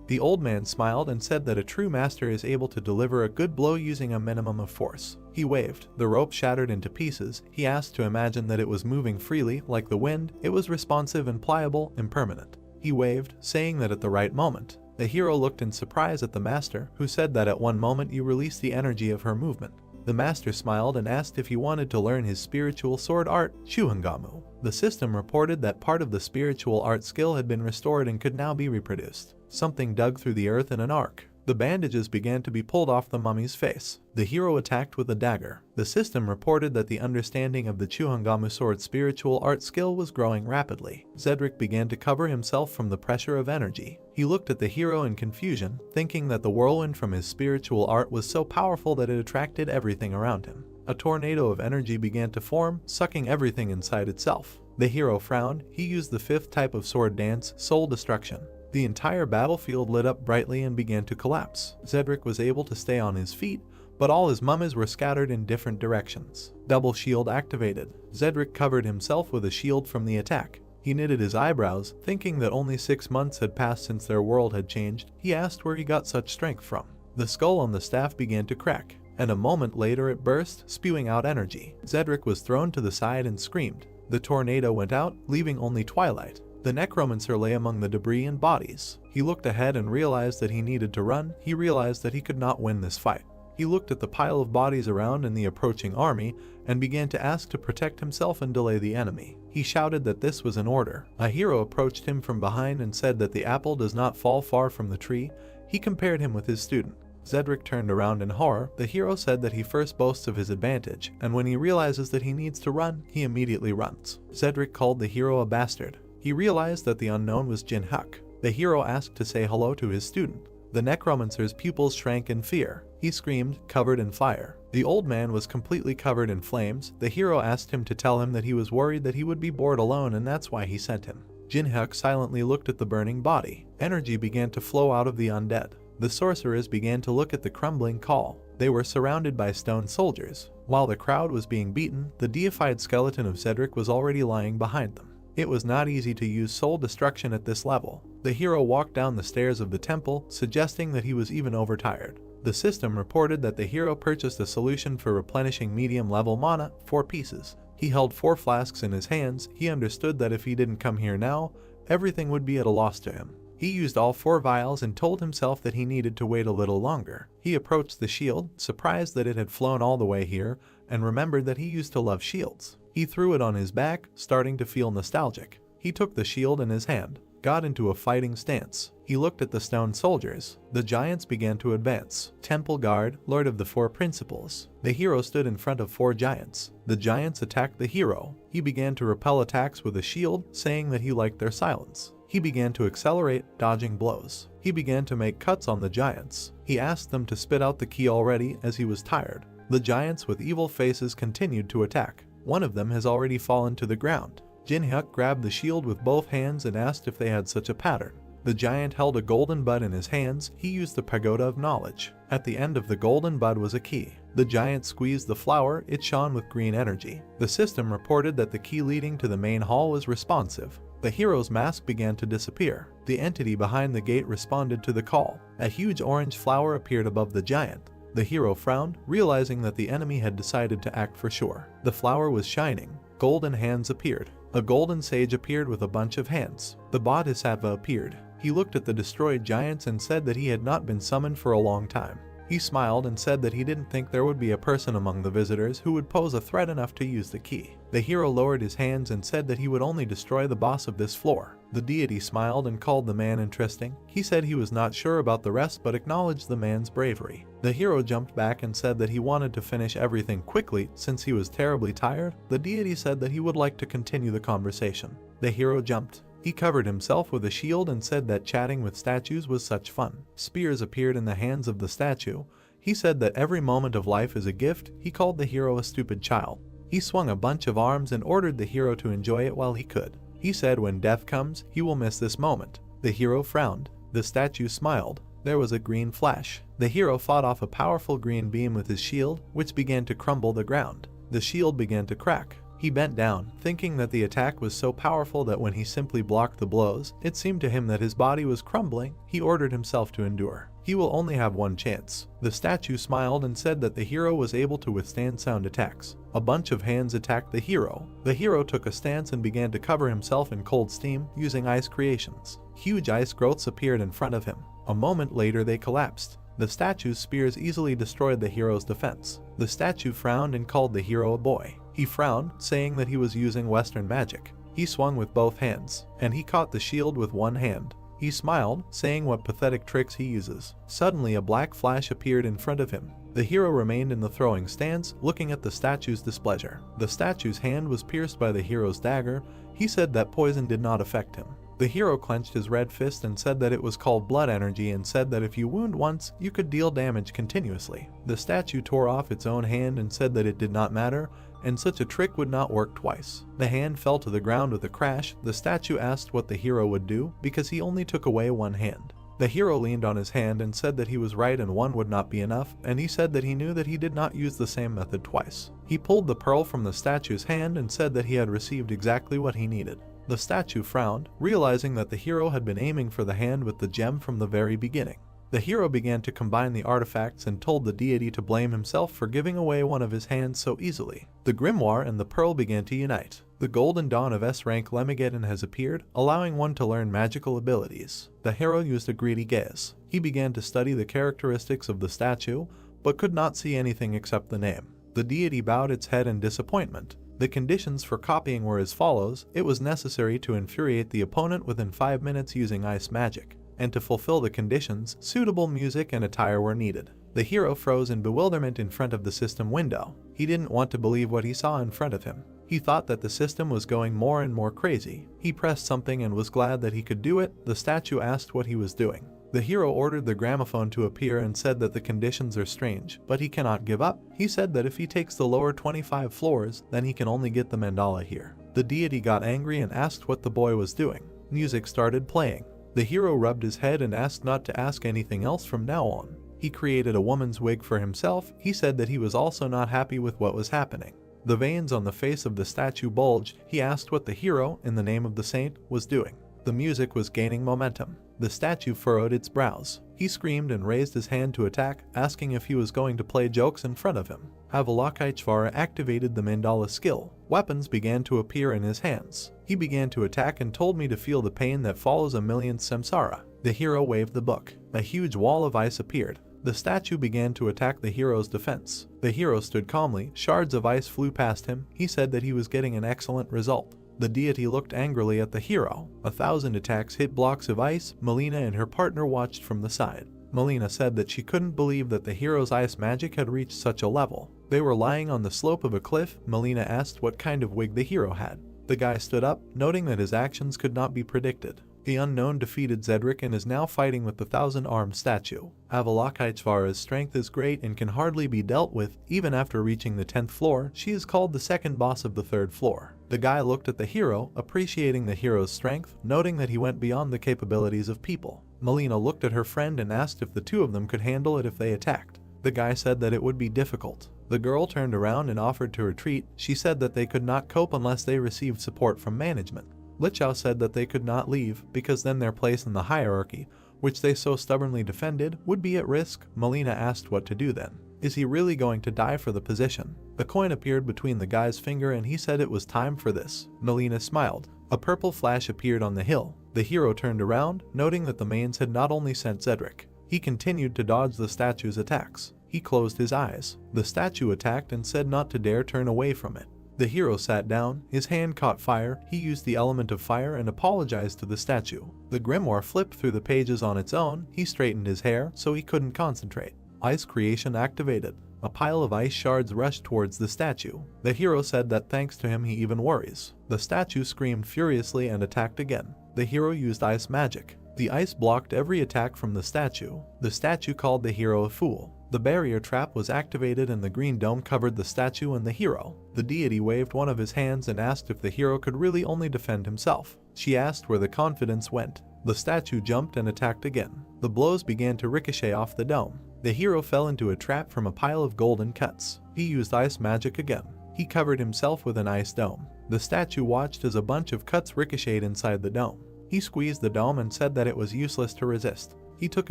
The old man smiled and said that a true master is able to deliver a good blow using a minimum of force. He waved. The rope shattered into pieces. He asked to imagine that it was moving freely, like the wind. It was responsive and pliable, impermanent. He waved, saying that at the right moment. The hero looked in surprise at the master, who said that at one moment you release the energy of her movement. The master smiled and asked if he wanted to learn his spiritual sword art, Shuhangamu. The system reported that part of the spiritual art skill had been restored and could now be reproduced. Something dug through the earth in an arc. The bandages began to be pulled off the mummy's face. The hero attacked with a dagger. The system reported that the understanding of the Shuhangamu sword's spiritual art skill was growing rapidly. Cedric began to cover himself from the pressure of energy. He looked at the hero in confusion, thinking that the whirlwind from his spiritual art was so powerful that it attracted everything around him. A tornado of energy began to form, sucking everything inside itself. The hero frowned. He used the fifth type of sword dance, Soul Destruction. The entire battlefield lit up brightly and began to collapse. Cedric was able to stay on his feet, but all his mummies were scattered in different directions. Double shield activated. Cedric covered himself with a shield from the attack. He knitted his eyebrows, thinking that only 6 months had passed since their world had changed. He asked where he got such strength from. The skull on the staff began to crack, and a moment later it burst, spewing out energy. Cedric was thrown to the side and screamed. The tornado went out, leaving only twilight. The necromancer lay among the debris and bodies. He looked ahead and realized that he needed to run. He realized that he could not win this fight. He looked at the pile of bodies around and the approaching army and began to ask to protect himself and delay the enemy. He shouted that this was an order. A hero approached him from behind and said that the apple does not fall far from the tree. He compared him with his student. Cedric turned around in horror. The hero said that he first boasts of his advantage, and when he realizes that he needs to run, he immediately runs. Cedric called the hero a bastard. He realized that the unknown was Jin Huk. The hero asked to say hello to his student. The necromancer's pupils shrank in fear. He screamed, covered in fire. The old man was completely covered in flames. The hero asked him to tell him that he was worried that he would be bored alone and that's why he sent him. Jin Huk silently looked at the burning body. Energy began to flow out of the undead. The sorcerers began to look at the crumbling call. They were surrounded by stone soldiers. While the crowd was being beaten, the deified skeleton of Cedric was already lying behind them. It was not easy to use soul destruction at this level. The hero walked down the stairs of the temple, suggesting that he was even overtired. The system reported that the hero purchased a solution for replenishing medium-level mana, 4 pieces. He held 4 flasks in his hands. He understood that if he didn't come here now, everything would be at a loss to him. He used all 4 vials and told himself that he needed to wait a little longer. He approached the shield, surprised that it had flown all the way here, and remembered that he used to love shields. He threw it on his back, starting to feel nostalgic. He took the shield in his hand, got into a fighting stance. He looked at the stone soldiers. The giants began to advance. Temple Guard, Lord of the 4 Principles. The hero stood in front of 4 giants. The giants attacked the hero. He began to repel attacks with a shield, saying that he liked their silence. He began to accelerate, dodging blows. He began to make cuts on the giants. He asked them to spit out the key already, as he was tired. The giants with evil faces continued to attack. One of them has already fallen to the ground. Jinhyuk grabbed the shield with both hands and asked if they had such a pattern. The giant held a golden bud in his hands. He used the pagoda of knowledge. At the end of the golden bud was a key. The giant squeezed the flower. It shone with green energy. The system reported that the key leading to the main hall was responsive. The hero's mask began to disappear. The entity behind the gate responded to the call. A huge orange flower appeared above the giant. The hero frowned, realizing that the enemy had decided to act for sure. The flower was shining. Golden hands appeared. A golden sage appeared with a bunch of hands. The bodhisattva appeared. He looked at the destroyed giants and said that he had not been summoned for a long time. He smiled and said that he didn't think there would be a person among the visitors who would pose a threat enough to use the key. The hero lowered his hands and said that he would only destroy the boss of this floor. The deity smiled and called the man interesting. He said he was not sure about the rest but acknowledged the man's bravery. The hero jumped back and said that he wanted to finish everything quickly since he was terribly tired. The deity said that he would like to continue the conversation. The hero jumped. He covered himself with a shield and said that chatting with statues was such fun. Spears appeared in the hands of the statue. He said that every moment of life is a gift. He called the hero a stupid child. He swung a bunch of arms and ordered the hero to enjoy it while he could. He said when death comes, he will miss this moment. The hero frowned. The statue smiled. There was a green flash. The hero fought off a powerful green beam with his shield, which began to crumble the ground. The shield began to crack. He bent down, thinking that the attack was so powerful that when he simply blocked the blows, it seemed to him that his body was crumbling. He ordered himself to endure. He will only have one chance. The statue smiled and said that the hero was able to withstand sound attacks. A bunch of hands attacked the hero. The hero took a stance and began to cover himself in cold steam using ice creations. Huge ice growths appeared in front of him. A moment later they collapsed. The statue's spears easily destroyed the hero's defense. The statue frowned and called the hero a boy. He frowned, saying that he was using Western magic. He swung with both hands, and he caught the shield with one hand. He smiled, saying what pathetic tricks he uses. Suddenly a black flash appeared in front of him. The hero remained in the throwing stance, looking at the statue's displeasure. The statue's hand was pierced by the hero's dagger. He said that poison did not affect him. The hero clenched his red fist and said that it was called blood energy and said that if you wound once, you could deal damage continuously. The statue tore off its own hand and said that it did not matter, and such a trick would not work twice. The hand fell to the ground with a crash. The statue asked what the hero would do, because he only took away one hand. The hero leaned on his hand and said that he was right and one would not be enough, and he said that he knew that he did not use the same method twice. He pulled the pearl from the statue's hand and said that he had received exactly what he needed. The statue frowned, realizing that the hero had been aiming for the hand with the gem from the very beginning. The hero began to combine the artifacts and told the deity to blame himself for giving away one of his hands so easily. The grimoire and the pearl began to unite. The golden dawn of S-rank Lemageddon has appeared, allowing one to learn magical abilities. The hero used a greedy gaze. He began to study the characteristics of the statue, but could not see anything except the name. The deity bowed its head in disappointment. The conditions for copying were as follows. It was necessary to infuriate the opponent within 5 minutes using ice magic, and to fulfill the conditions, suitable music and attire were needed. The hero froze in bewilderment in front of the system window. He didn't want to believe what he saw in front of him. He thought that the system was going more and more crazy. He pressed something and was glad that he could do it. The statue asked what he was doing. The hero ordered the gramophone to appear and said that the conditions are strange, but he cannot give up. He said that if he takes the lower 25 floors, then he can only get the mandala here. The deity got angry and asked what the boy was doing. Music started playing. The hero rubbed his head and asked not to ask anything else from now on. He created a woman's wig for himself. He said that he was also not happy with what was happening. The veins on the face of the statue bulged. He asked what the hero, in the name of the saint, was doing. The music was gaining momentum. The statue furrowed its brows. He screamed and raised his hand to attack, asking if he was going to play jokes in front of him. Avalokiteshvara activated the mandala skill. Weapons began to appear in his hands. He began to attack and told me to feel the pain that follows a millionth samsara. The hero waved the book. A huge wall of ice appeared. The statue began to attack the hero's defense. The hero stood calmly. Shards of ice flew past him. He said that he was getting an excellent result. The deity looked angrily at the hero. 1,000 attacks hit blocks of ice. Melina and her partner watched from the side. Melina said that she couldn't believe that the hero's ice magic had reached such a level. They were lying on the slope of a cliff. Melina asked what kind of wig the hero had. The guy stood up, noting that his actions could not be predicted. The unknown defeated Zedric and is now fighting with the 1,000-armed statue. Avalokiteshvara's strength is great and can hardly be dealt with. Even after reaching the 10th floor, she is called the second boss of the 3rd floor. The guy looked at the hero, appreciating the hero's strength, noting that he went beyond the capabilities of people. Melina looked at her friend and asked if the two of them could handle it if they attacked. The guy said that it would be difficult. The girl turned around and offered to retreat. She said that they could not cope unless they received support from management. Lichao said that they could not leave because then their place in the hierarchy, which they so stubbornly defended, would be at risk. Melina asked what to do then. Is he really going to die for the position? A coin appeared between the guy's finger and he said it was time for this. Melina smiled. A purple flash appeared on the hill. The hero turned around, noting that the mains had not only sent Zedric. He continued to dodge the statue's attacks. He closed his eyes. The statue attacked and said not to dare turn away from it. The hero sat down. His hand caught fire. He used the element of fire and apologized to the statue. The grimoire flipped through the pages on its own. He straightened his hair so he couldn't concentrate. Ice creation activated. A pile of ice shards rushed towards the statue. The hero said that thanks to him he even worries. The statue screamed furiously and attacked again. The hero used ice magic. The ice blocked every attack from the statue. The statue called the hero a fool. The barrier trap was activated and the green dome covered the statue and the hero. The deity waved one of his hands and asked if the hero could really only defend himself. She asked where the confidence went. The statue jumped and attacked again. The blows began to ricochet off the dome. The hero fell into a trap from a pile of golden cuts. He used ice magic again. He covered himself with an ice dome. The statue watched as a bunch of cuts ricocheted inside the dome. He squeezed the dome and said that it was useless to resist. He took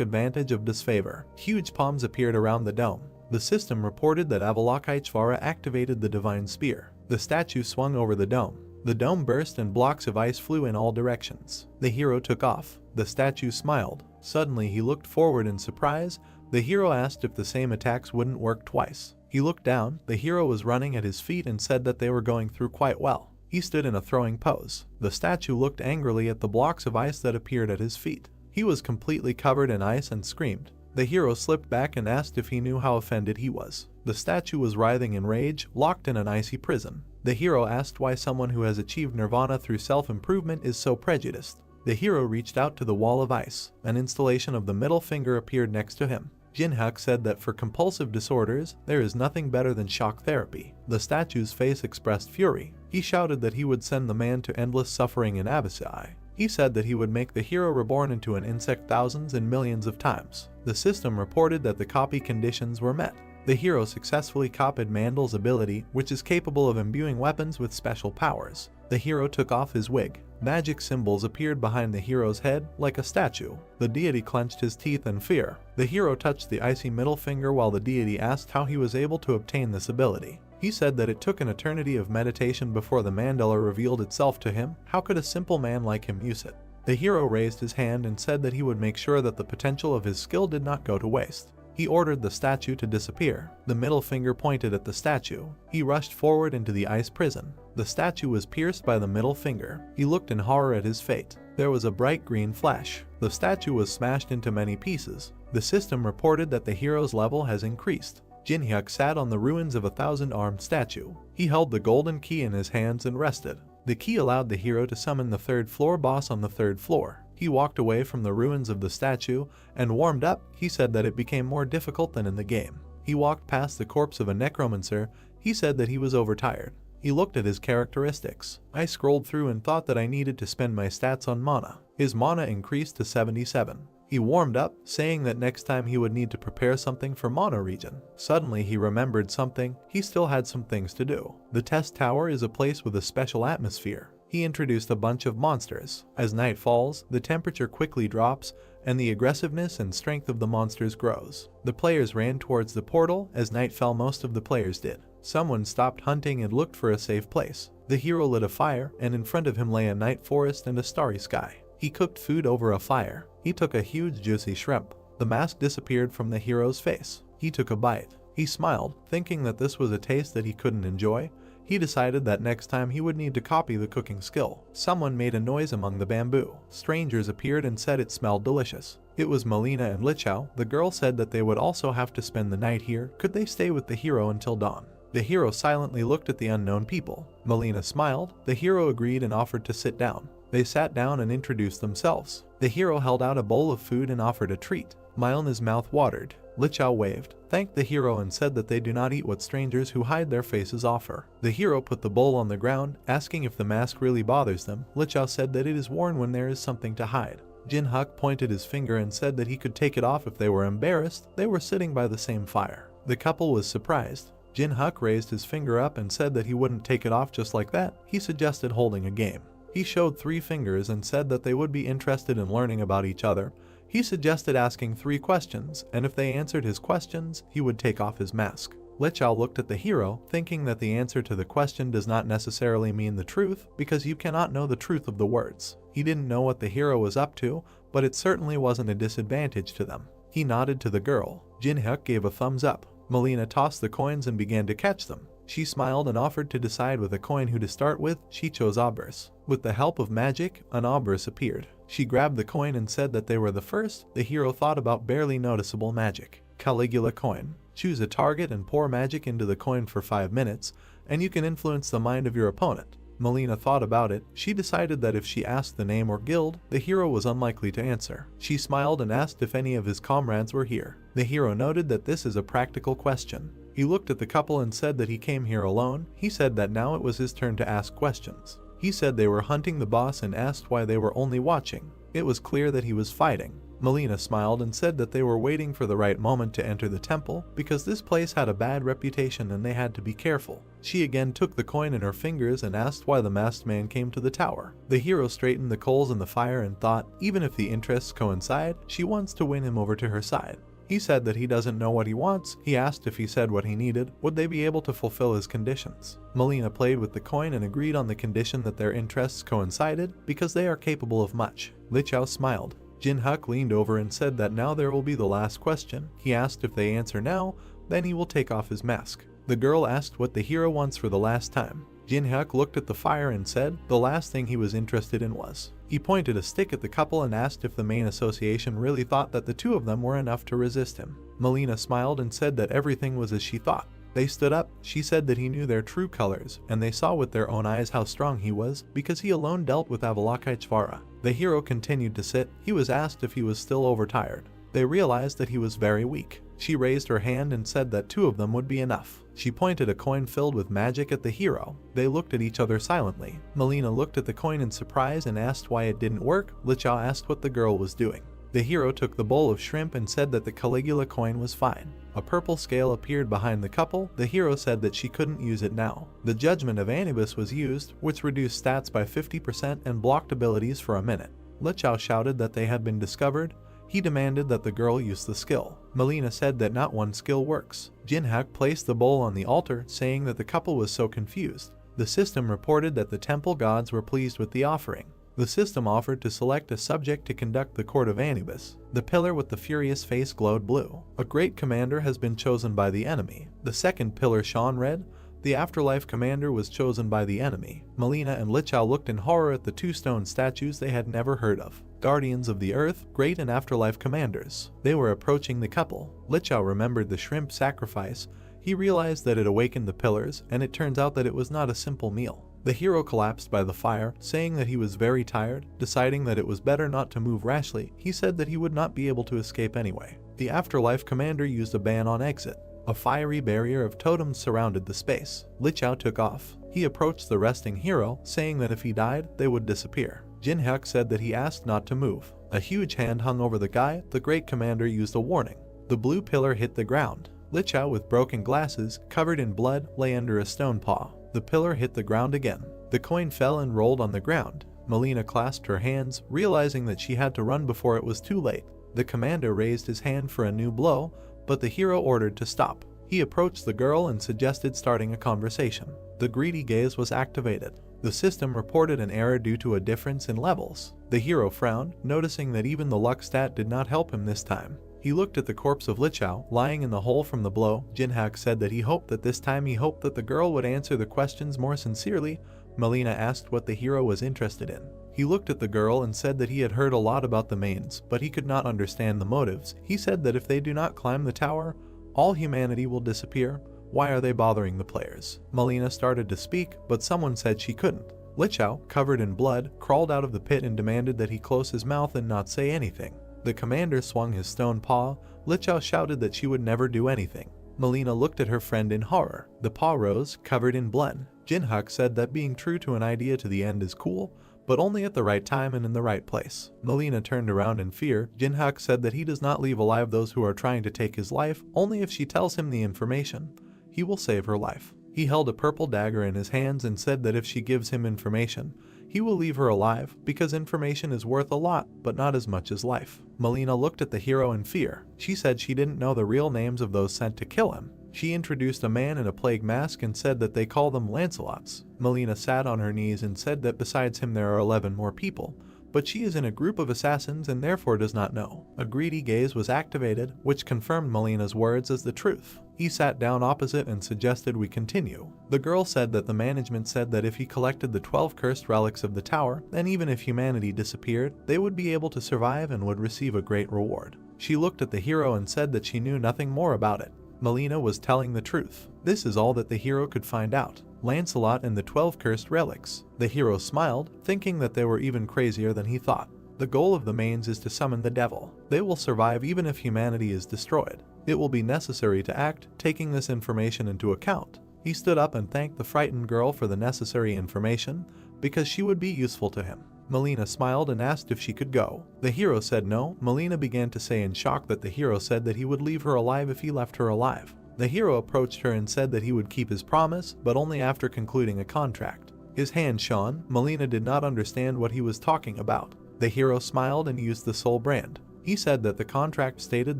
advantage of disfavor. Huge palms appeared around the dome. The system reported that Avalokiteshvara activated the divine spear. The statue swung over the dome. The dome burst and blocks of ice flew in all directions. The hero took off. The statue smiled. Suddenly he looked forward in surprise. The hero asked if the same attacks wouldn't work twice. He looked down. The hero was running at his feet and said that they were going through quite well. He stood in a throwing pose. The statue looked angrily at the blocks of ice that appeared at his feet. He was completely covered in ice and screamed. The hero slipped back and asked if he knew how offended he was. The statue was writhing in rage, locked in an icy prison. The hero asked why someone who has achieved nirvana through self-improvement is so prejudiced. The hero reached out to the wall of ice. An installation of the middle finger appeared next to him. Jinhyuk said that for compulsive disorders, there is nothing better than shock therapy. The statue's face expressed fury. He shouted that he would send the man to endless suffering in Abysai. He said that he would make the hero reborn into an insect thousands and millions of times. The system reported that the copy conditions were met. The hero successfully copied Mandal's ability, which is capable of imbuing weapons with special powers. The hero took off his wig. Magic symbols appeared behind the hero's head, like a statue. The deity clenched his teeth in fear. The hero touched the icy middle finger while the deity asked how he was able to obtain this ability. He said that it took an eternity of meditation before the mandala revealed itself to him. How could a simple man like him use it? The hero raised his hand and said that he would make sure that the potential of his skill did not go to waste. He ordered the statue to disappear. The middle finger pointed at the statue. He rushed forward into the ice prison. The statue was pierced by the middle finger. He looked in horror at his fate. There was a bright green flash. The statue was smashed into many pieces. The system reported that the hero's level has increased. Jinhyuk sat on the ruins of a 1,000-armed statue. He held the golden key in his hands and rested. The key allowed the hero to summon the 3rd floor boss on the 3rd floor. He walked away from the ruins of the statue and warmed up. He said that it became more difficult than in the game. He walked past the corpse of a necromancer. He said that he was overtired. He looked at his characteristics. I scrolled through and thought that I needed to spend my stats on mana. His mana increased to 77. He warmed up, saying that next time he would need to prepare something for mana regen. Suddenly he remembered something. He still had some things to do. The test tower is a place with a special atmosphere. He introduced a bunch of monsters. As night falls, the temperature quickly drops, and the aggressiveness and strength of the monsters grows. The players ran towards the portal. As night fell, most of the players did. Someone stopped hunting and looked for a safe place. The hero lit a fire, and in front of him lay a night forest and a starry sky. He cooked food over a fire. He took a huge juicy shrimp. The mask disappeared from the hero's face. He took a bite. He smiled, thinking that this was a taste that he couldn't enjoy. He decided that next time he would need to copy the cooking skill. Someone made a noise among the bamboo. Strangers appeared and said it smelled delicious. It was Melina and Lichao. The girl said that they would also have to spend the night here. Could they stay with the hero until dawn? The hero silently looked at the unknown people. Melina smiled. The hero agreed and offered to sit down. They sat down and introduced themselves. The hero held out a bowl of food and offered a treat. Milna's mouth watered. Lichao waved, thanked the hero and said that they do not eat what strangers who hide their faces offer. The hero put the bowl on the ground, asking if the mask really bothers them. Lichao said that it is worn when there is something to hide. Jinhuk pointed his finger and said that he could take it off if they were embarrassed. They were sitting by the same fire. The couple was surprised. Jinhuk raised his finger up and said that he wouldn't take it off just like that. He suggested holding a game. He showed 3 fingers and said that they would be interested in learning about each other. He suggested asking 3 questions, and if they answered his questions, he would take off his mask. Lichao looked at the hero, thinking that the answer to the question does not necessarily mean the truth, because you cannot know the truth of the words. He didn't know what the hero was up to, but it certainly wasn't a disadvantage to them. He nodded to the girl. Jinhuk gave a thumbs up. Melina tossed the coins and began to catch them. She smiled and offered to decide with a coin who to start with. She chose obverse. With the help of magic, an obverse appeared. She grabbed the coin and said that they were the first. The hero thought about barely noticeable magic. Caligula coin. Choose a target and pour magic into the coin for 5 minutes, and you can influence the mind of your opponent. Melina thought about it. She decided that if she asked the name or guild, the hero was unlikely to answer. She smiled and asked if any of his comrades were here. The hero noted that this is a practical question. He looked at the couple and said that he came here alone. He said that now it was his turn to ask questions. He said they were hunting the boss and asked why they were only watching. It was clear that he was fighting. Melina smiled and said that they were waiting for the right moment to enter the temple because this place had a bad reputation and they had to be careful. She again took the coin in her fingers and asked why the masked man came to the tower. The hero straightened the coals in the fire and thought, even if the interests coincide, she wants to win him over to her side. He said that he doesn't know what he wants. He asked if he said what he needed, would they be able to fulfill his conditions? Melina played with the coin and agreed on the condition that their interests coincided because they are capable of much. Lichao smiled. Jinhuk leaned over and said that now there will be the last question. He asked if they answer now, then he will take off his mask. The girl asked what the hero wants for the last time. Jinhuk looked at the fire and said the last thing he was interested in was. He pointed a stick at the couple and asked if the main association really thought that the 2 of them were enough to resist him. Melina smiled and said that everything was as she thought. They stood up. She said that he knew their true colors, and they saw with their own eyes how strong he was, because he alone dealt with Avalokiteshvara. The hero continued to sit. He was asked if he was still overtired. They realized that he was very weak. She raised her hand and said that 2 of them would be enough. She pointed a coin filled with magic at the hero. They looked at each other silently. Melina looked at the coin in surprise and asked why it didn't work. Lichao asked what the girl was doing. The hero took the bowl of shrimp and said that the Caligula coin was fine. A purple scale appeared behind the couple. The hero said that she couldn't use it now. The judgment of Anubis was used, which reduced stats by 50% and blocked abilities for a minute. Lichao shouted that they had been discovered. He demanded that the girl use the skill. Melina said that not one skill works. Jinhuk placed the bowl on the altar, saying that the couple was so confused. The system reported that the temple gods were pleased with the offering. The system offered to select a subject to conduct the court of Anubis. The pillar with the furious face glowed blue. A great commander has been chosen by the enemy. The second pillar shone red. The afterlife commander was chosen by the enemy. Melina and Lichao looked in horror at the 2 stone statues they had never heard of. Guardians of the earth, great and afterlife commanders. They were approaching the couple. Lichao remembered the shrimp sacrifice. He realized that it awakened the pillars, and it turns out that it was not a simple meal. The hero collapsed by the fire, saying that he was very tired. Deciding that it was better not to move rashly, he said that he would not be able to escape anyway. The afterlife commander used a ban on exit. A fiery barrier of totems surrounded the space. Liqiao took off. He approached the resting hero, saying that if he died, they would disappear. Jinhyuk said that he asked not to move. A huge hand hung over the guy. The great commander used a warning. The blue pillar hit the ground. Liqiao, with broken glasses, covered in blood, lay under a stone paw. The pillar hit the ground again. The coin fell and rolled on the ground. Melina clasped her hands, realizing that she had to run before it was too late. The commander raised his hand for a new blow, but the hero ordered to stop. He approached the girl and suggested starting a conversation. The greedy gaze was activated. The system reported an error due to a difference in levels. The hero frowned, noticing that even the luck stat did not help him this time. He looked at the corpse of Liqiao, lying in the hole from the blow. Jinhyuk said that he hoped that this time the girl would answer the questions more sincerely. Melina asked what the hero was interested in. He looked at the girl and said that he had heard a lot about the mains, but he could not understand the motives. He said that if they do not climb the tower, all humanity will disappear. Why are they bothering the players? Melina started to speak, but someone said she couldn't. Liqiao, covered in blood, crawled out of the pit and demanded that he close his mouth and not say anything. The commander swung his stone paw. Liqiao shouted that she would never do anything. Melina looked at her friend in horror. The paw rose, covered in blood. Jinhyuk said that being true to an idea to the end is cool, but only at the right time and in the right place. Melina turned around in fear. Jinhyuk said that he does not leave alive those who are trying to take his life, only if she tells him the information. He will save her life. He held a purple dagger in his hands and said that if she gives him information, he will leave her alive, because information is worth a lot, but not as much as life. Melina looked at the hero in fear. She said she didn't know the real names of those sent to kill him. She introduced a man in a plague mask and said that they call them Lancelots. Melina sat on her knees and said that besides him there are 11 more people, but she is in a group of assassins and therefore does not know. A greedy gaze was activated, which confirmed Melina's words as the truth. He sat down opposite and suggested we continue. The girl said that the management said that if he collected the 12 cursed relics of the tower, and even if humanity disappeared, they would be able to survive and would receive a great reward. She looked at the hero and said that she knew nothing more about it. Melina was telling the truth. This is all that the hero could find out. Lancelot and the 12 cursed relics. The hero smiled, thinking that they were even crazier than he thought. The goal of the mains is to summon the devil. They will survive even if humanity is destroyed. It will be necessary to act, taking this information into account. He stood up and thanked the frightened girl for the necessary information, because she would be useful to him. Melina smiled and asked if she could go. The hero said no. Melina began to say in shock that the hero said that he would leave her alive if he left her alive. The hero approached her and said that he would keep his promise, but only after concluding a contract. His hand shone. Melina did not understand what he was talking about. The hero smiled and used the soul brand. He said that the contract stated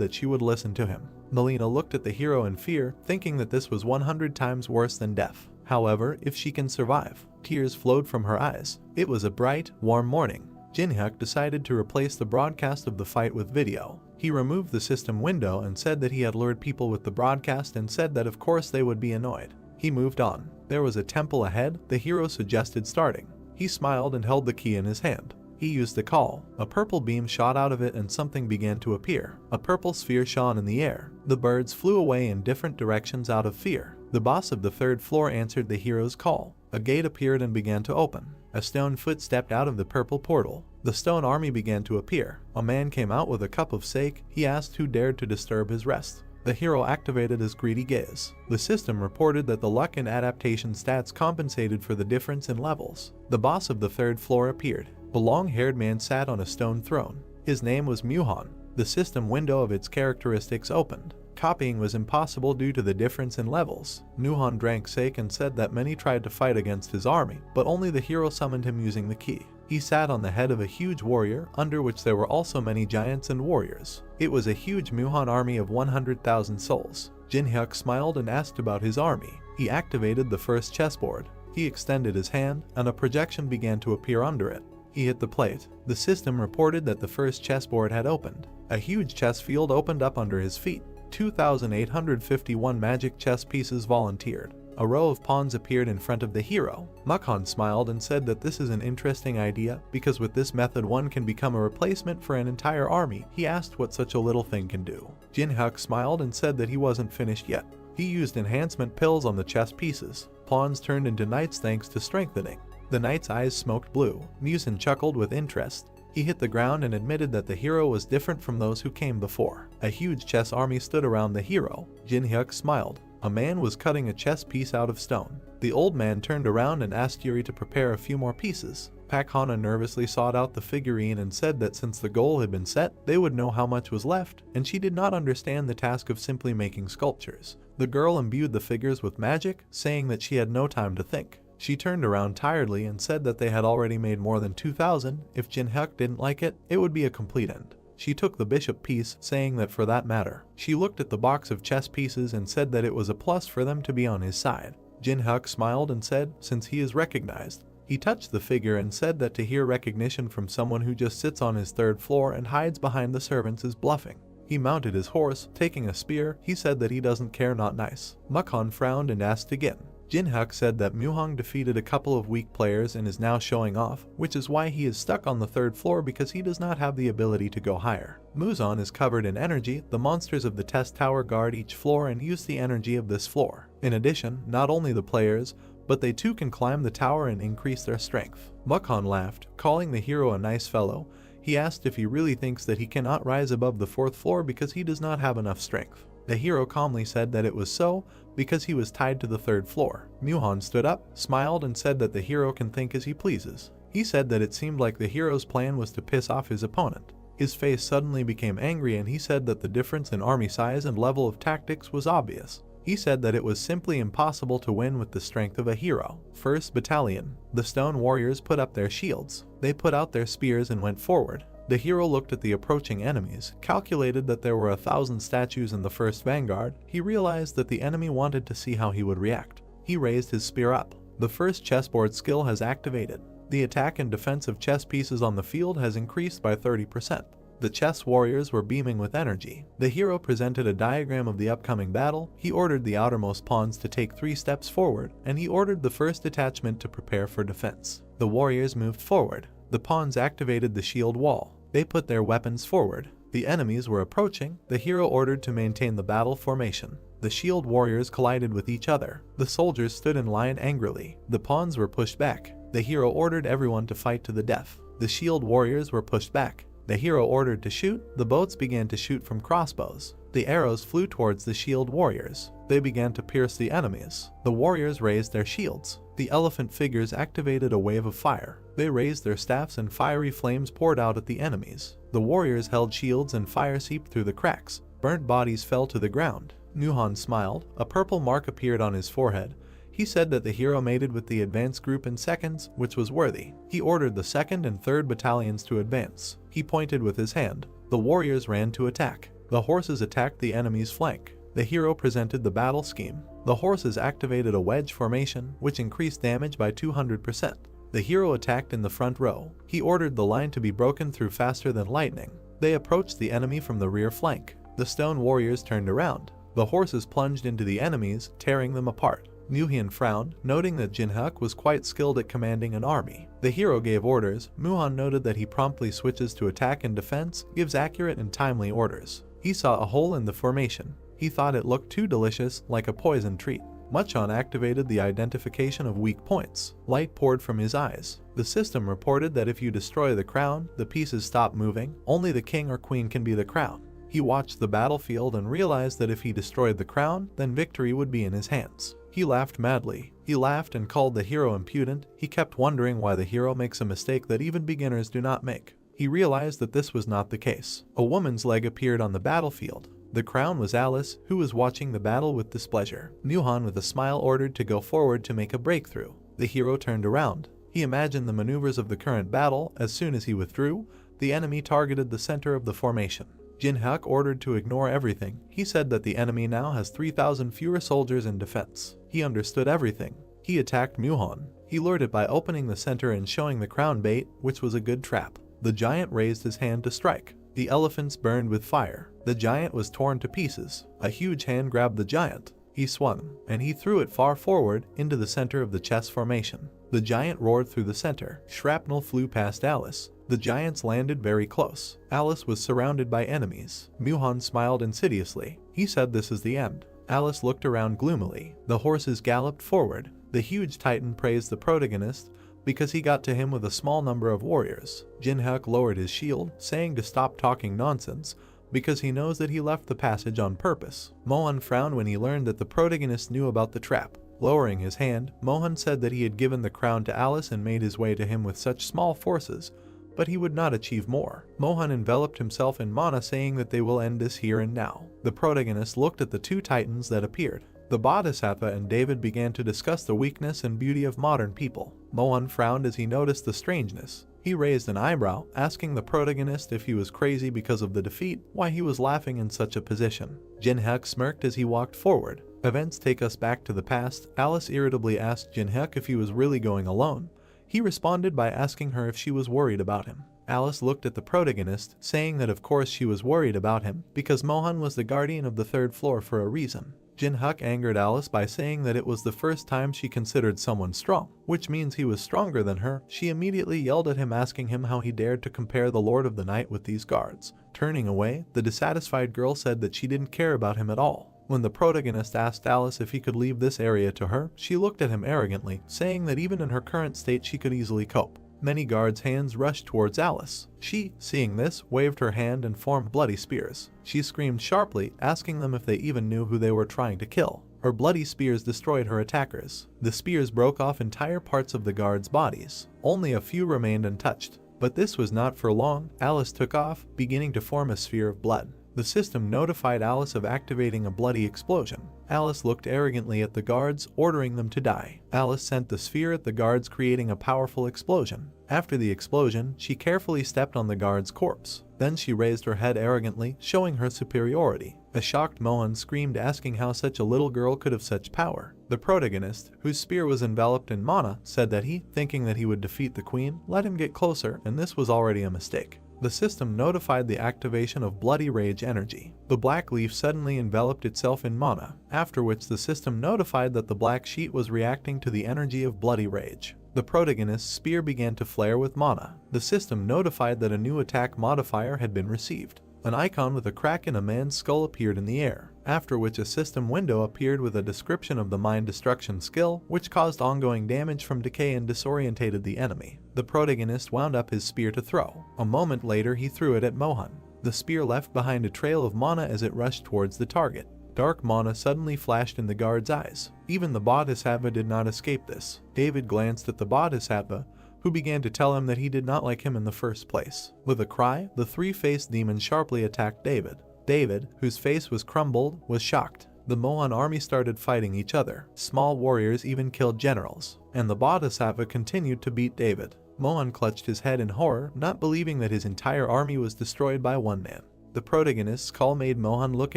that she would listen to him. Melina looked at the hero in fear, thinking that this was 100 times worse than death. However, if she can survive. Tears flowed from her eyes. It was a bright, warm morning. Jinhyuk decided to replace the broadcast of the fight with video. He removed the system window and said that he had lured people with the broadcast and said that of course they would be annoyed. He moved on. There was a temple ahead. The hero suggested starting. He smiled and held the key in his hand. He used the call. A purple beam shot out of it and something began to appear. A purple sphere shone in the air. The birds flew away in different directions out of fear. The boss of the 3rd floor answered the hero's call. A gate appeared and began to open. A stone foot stepped out of the purple portal. The stone army began to appear. A man came out with a cup of sake. He asked who dared to disturb his rest. The hero activated his greedy gaze. The system reported that the luck and adaptation stats compensated for the difference in levels. The boss of the 3rd floor appeared. A long-haired man sat on a stone throne. His name was Muhan. The system window of its characteristics opened. Copying was impossible due to the difference in levels. Muhan drank sake and said that many tried to fight against his army, but only the hero summoned him using the key. He sat on the head of a huge warrior, under which there were also many giants and warriors. It was a huge Muhan army of 100,000 souls. Jinhyuk smiled and asked about his army. He activated the first chessboard. He extended his hand, and a projection began to appear under it. He hit the plate. The system reported that the first chessboard had opened. A huge chess field opened up under his feet. 2,851 magic chess pieces volunteered. A row of pawns appeared in front of the hero. Mukhan smiled and said that this is an interesting idea, because with this method one can become a replacement for an entire army. He asked what such a little thing can do. Jinhyuk smiled and said that he wasn't finished yet. He used enhancement pills on the chess pieces. Pawns turned into knights thanks to strengthening. The knight's eyes smoked blue. Musin chuckled with interest. He hit the ground and admitted that the hero was different from those who came before. A huge chess army stood around the hero. Jin-hyuk smiled. A man was cutting a chess piece out of stone. The old man turned around and asked Yuri to prepare a few more pieces. Pak Hana nervously sought out the figurine and said that since the goal had been set, they would know how much was left, and she did not understand the task of simply making sculptures. The girl imbued the figures with magic, saying that she had no time to think. She turned around tiredly and said that they had already made more than 2,000. If Jin-hyuk didn't like it, it would be a complete end. She took the bishop piece, saying that for that matter. She looked at the box of chess pieces and said that it was a plus for them to be on his side. Jin-hyuk smiled and said, since he is recognized. He touched the figure and said that to hear recognition from someone who just sits on his third floor and hides behind the servants is bluffing. He mounted his horse, taking a spear. He said that he doesn't care, not nice. Mukhan frowned and asked again. Jin-hyuk said that Muhang defeated a couple of weak players and is now showing off, which is why he is stuck on the third floor because he does not have the ability to go higher. Muzan is covered in energy. The monsters of the test tower guard each floor and use the energy of this floor. In addition, not only the players, but they too can climb the tower and increase their strength. Mukhan laughed, calling the hero a nice fellow. He asked if he really thinks that he cannot rise above the fourth floor because he does not have enough strength. The hero calmly said that it was so because he was tied to the third floor. Muhan stood up, smiled, and said that the hero can think as he pleases. He said that it seemed like the hero's plan was to piss off his opponent. His face suddenly became angry and he said that the difference in army size and level of tactics was obvious. He said that it was simply impossible to win with the strength of a hero. First Battalion. The stone warriors put up their shields. They put out their spears and went forward. The hero looked at the approaching enemies, calculated that there were 1,000 statues in the first vanguard. He realized that the enemy wanted to see how he would react. He raised his spear up. The first chessboard skill has activated. The attack and defense of chess pieces on the field has increased by 30%. The chess warriors were beaming with energy. The hero presented a diagram of the upcoming battle. He ordered the outermost pawns to take 3 steps forward, and he ordered the first detachment to prepare for defense. The warriors moved forward. The pawns activated the shield wall. They put their weapons forward. The enemies were approaching. The hero ordered to maintain the battle formation. The shield warriors collided with each other. The soldiers stood in line angrily. The pawns were pushed back. The hero ordered everyone to fight to the death. The shield warriors were pushed back. The hero ordered to shoot. The boats began to shoot from crossbows. The arrows flew towards the shield warriors. They began to pierce the enemies. The warriors raised their shields. The elephant figures activated a wave of fire. They raised their staffs and fiery flames poured out at the enemies. The warriors held shields and fire seeped through the cracks. Burnt bodies fell to the ground. Muhan smiled. A purple mark appeared on his forehead. He said that the hero mated with the advance group in seconds, which was worthy. He ordered the 2nd and 3rd battalions to advance. He pointed with his hand. The warriors ran to attack. The horses attacked the enemy's flank. The hero presented the battle scheme. The horses activated a wedge formation, which increased damage by 200%. The hero attacked in the front row. He ordered the line to be broken through faster than lightning. They approached the enemy from the rear flank. The stone warriors turned around. The horses plunged into the enemies, tearing them apart. Muhan frowned, noting that Jin-hyuk was quite skilled at commanding an army. The hero gave orders. Muhan noted that he promptly switches to attack and defense, gives accurate and timely orders. He saw a hole in the formation. He thought it looked too delicious, like a poison treat. Muchon activated the identification of weak points. Light poured from his eyes. The system reported that if you destroy the crown, the pieces stop moving. Only the king or queen can be the crown. He watched the battlefield and realized that if he destroyed the crown, then victory would be in his hands. He laughed madly. He laughed and called the hero impudent. He kept wondering why the hero makes a mistake that even beginners do not make. He realized that this was not the case. A woman's leg appeared on the battlefield. The crown was Alice, who was watching the battle with displeasure. Muhan with a smile ordered to go forward to make a breakthrough. The hero turned around. He imagined the maneuvers of the current battle. As soon as he withdrew, the enemy targeted the center of the formation. Jin-hyuk ordered to ignore everything. He said that the enemy now has 3,000 fewer soldiers in defense. He understood everything. He attacked Muhan. He lured it by opening the center and showing the crown bait, which was a good trap. The giant raised his hand to strike. The elephants burned with fire. The giant was torn to pieces. A huge hand grabbed the giant. He swung, and he threw it far forward into the center of the chess formation. The giant roared through the center. Shrapnel flew past Alice. The giants landed very close. Alice was surrounded by enemies. Muhan smiled insidiously. He said this is the end. Alice looked around gloomily. The horses galloped forward. The huge titan praised the protagonist. because he got to him with a small number of warriors. Jin-hyuk lowered his shield, saying to stop talking nonsense, because he knows that he left the passage on purpose. Mohan frowned when he learned that the protagonist knew about the trap. Lowering his hand, Mohan said that he had given the crown to Alice and made his way to him with such small forces, but he would not achieve more. Mohan enveloped himself in mana, saying that they will end this here and now. The protagonist looked at the two titans that appeared. The Bodhisattva and David began to discuss the weakness and beauty of modern people. Mohan frowned as he noticed the strangeness. He raised an eyebrow, asking the protagonist if he was crazy because of the defeat, why he was laughing in such a position. Jin-hyuk smirked as he walked forward. Events take us back to the past. Alice irritably asked Jin-hyuk if he was really going alone. He responded by asking her if she was worried about him. Alice looked at the protagonist, saying that of course she was worried about him, because Mohan was the guardian of the third floor for a reason. Jin-hyuk angered Alice by saying that it was the first time she considered someone strong, which means he was stronger than her. She immediately yelled at him, asking him how he dared to compare the Lord of the Night with these guards. Turning away, the dissatisfied girl said that she didn't care about him at all. When the protagonist asked Alice if he could leave this area to her, she looked at him arrogantly, saying that even in her current state she could easily cope. Many guards' hands rushed towards Alice. She, seeing this, waved her hand and formed bloody spears. She screamed sharply, asking them if they even knew who they were trying to kill. Her bloody spears destroyed her attackers. The spears broke off entire parts of the guards' bodies. Only a few remained untouched. But this was not for long. Alice took off, beginning to form a sphere of blood. The system notified Alice of activating a bloody explosion. Alice looked arrogantly at the guards, ordering them to die. Alice sent the sphere at the guards, creating a powerful explosion. After the explosion, she carefully stepped on the guard's corpse. Then she raised her head arrogantly, showing her superiority. A shocked Mohan screamed, asking how such a little girl could have such power. The protagonist, whose spear was enveloped in mana, said that he, thinking that he would defeat the queen, let him get closer, and this was already a mistake. The system notified the activation of Bloody Rage energy. The black leaf suddenly enveloped itself in mana, after which the system notified that the black sheet was reacting to the energy of Bloody Rage. The protagonist's spear began to flare with mana. The system notified that a new attack modifier had been received. An icon with a crack in a man's skull appeared in the air, after which a system window appeared with a description of the mind destruction skill, which caused ongoing damage from decay and disorientated the enemy. The protagonist wound up his spear to throw. A moment later he threw it at Mohan. The spear left behind a trail of mana as it rushed towards the target. Dark mana suddenly flashed in the guard's eyes. Even the Bodhisattva did not escape this. David glanced at the Bodhisattva, who began to tell him that he did not like him in the first place. With a cry, the three-faced demon sharply attacked David. David, whose face was crumbled, was shocked. The Mohan army started fighting each other. Small warriors even killed generals, and the Bodhisattva continued to beat David. Mohan clutched his head in horror, not believing that his entire army was destroyed by one man. The protagonist's call made Mohan look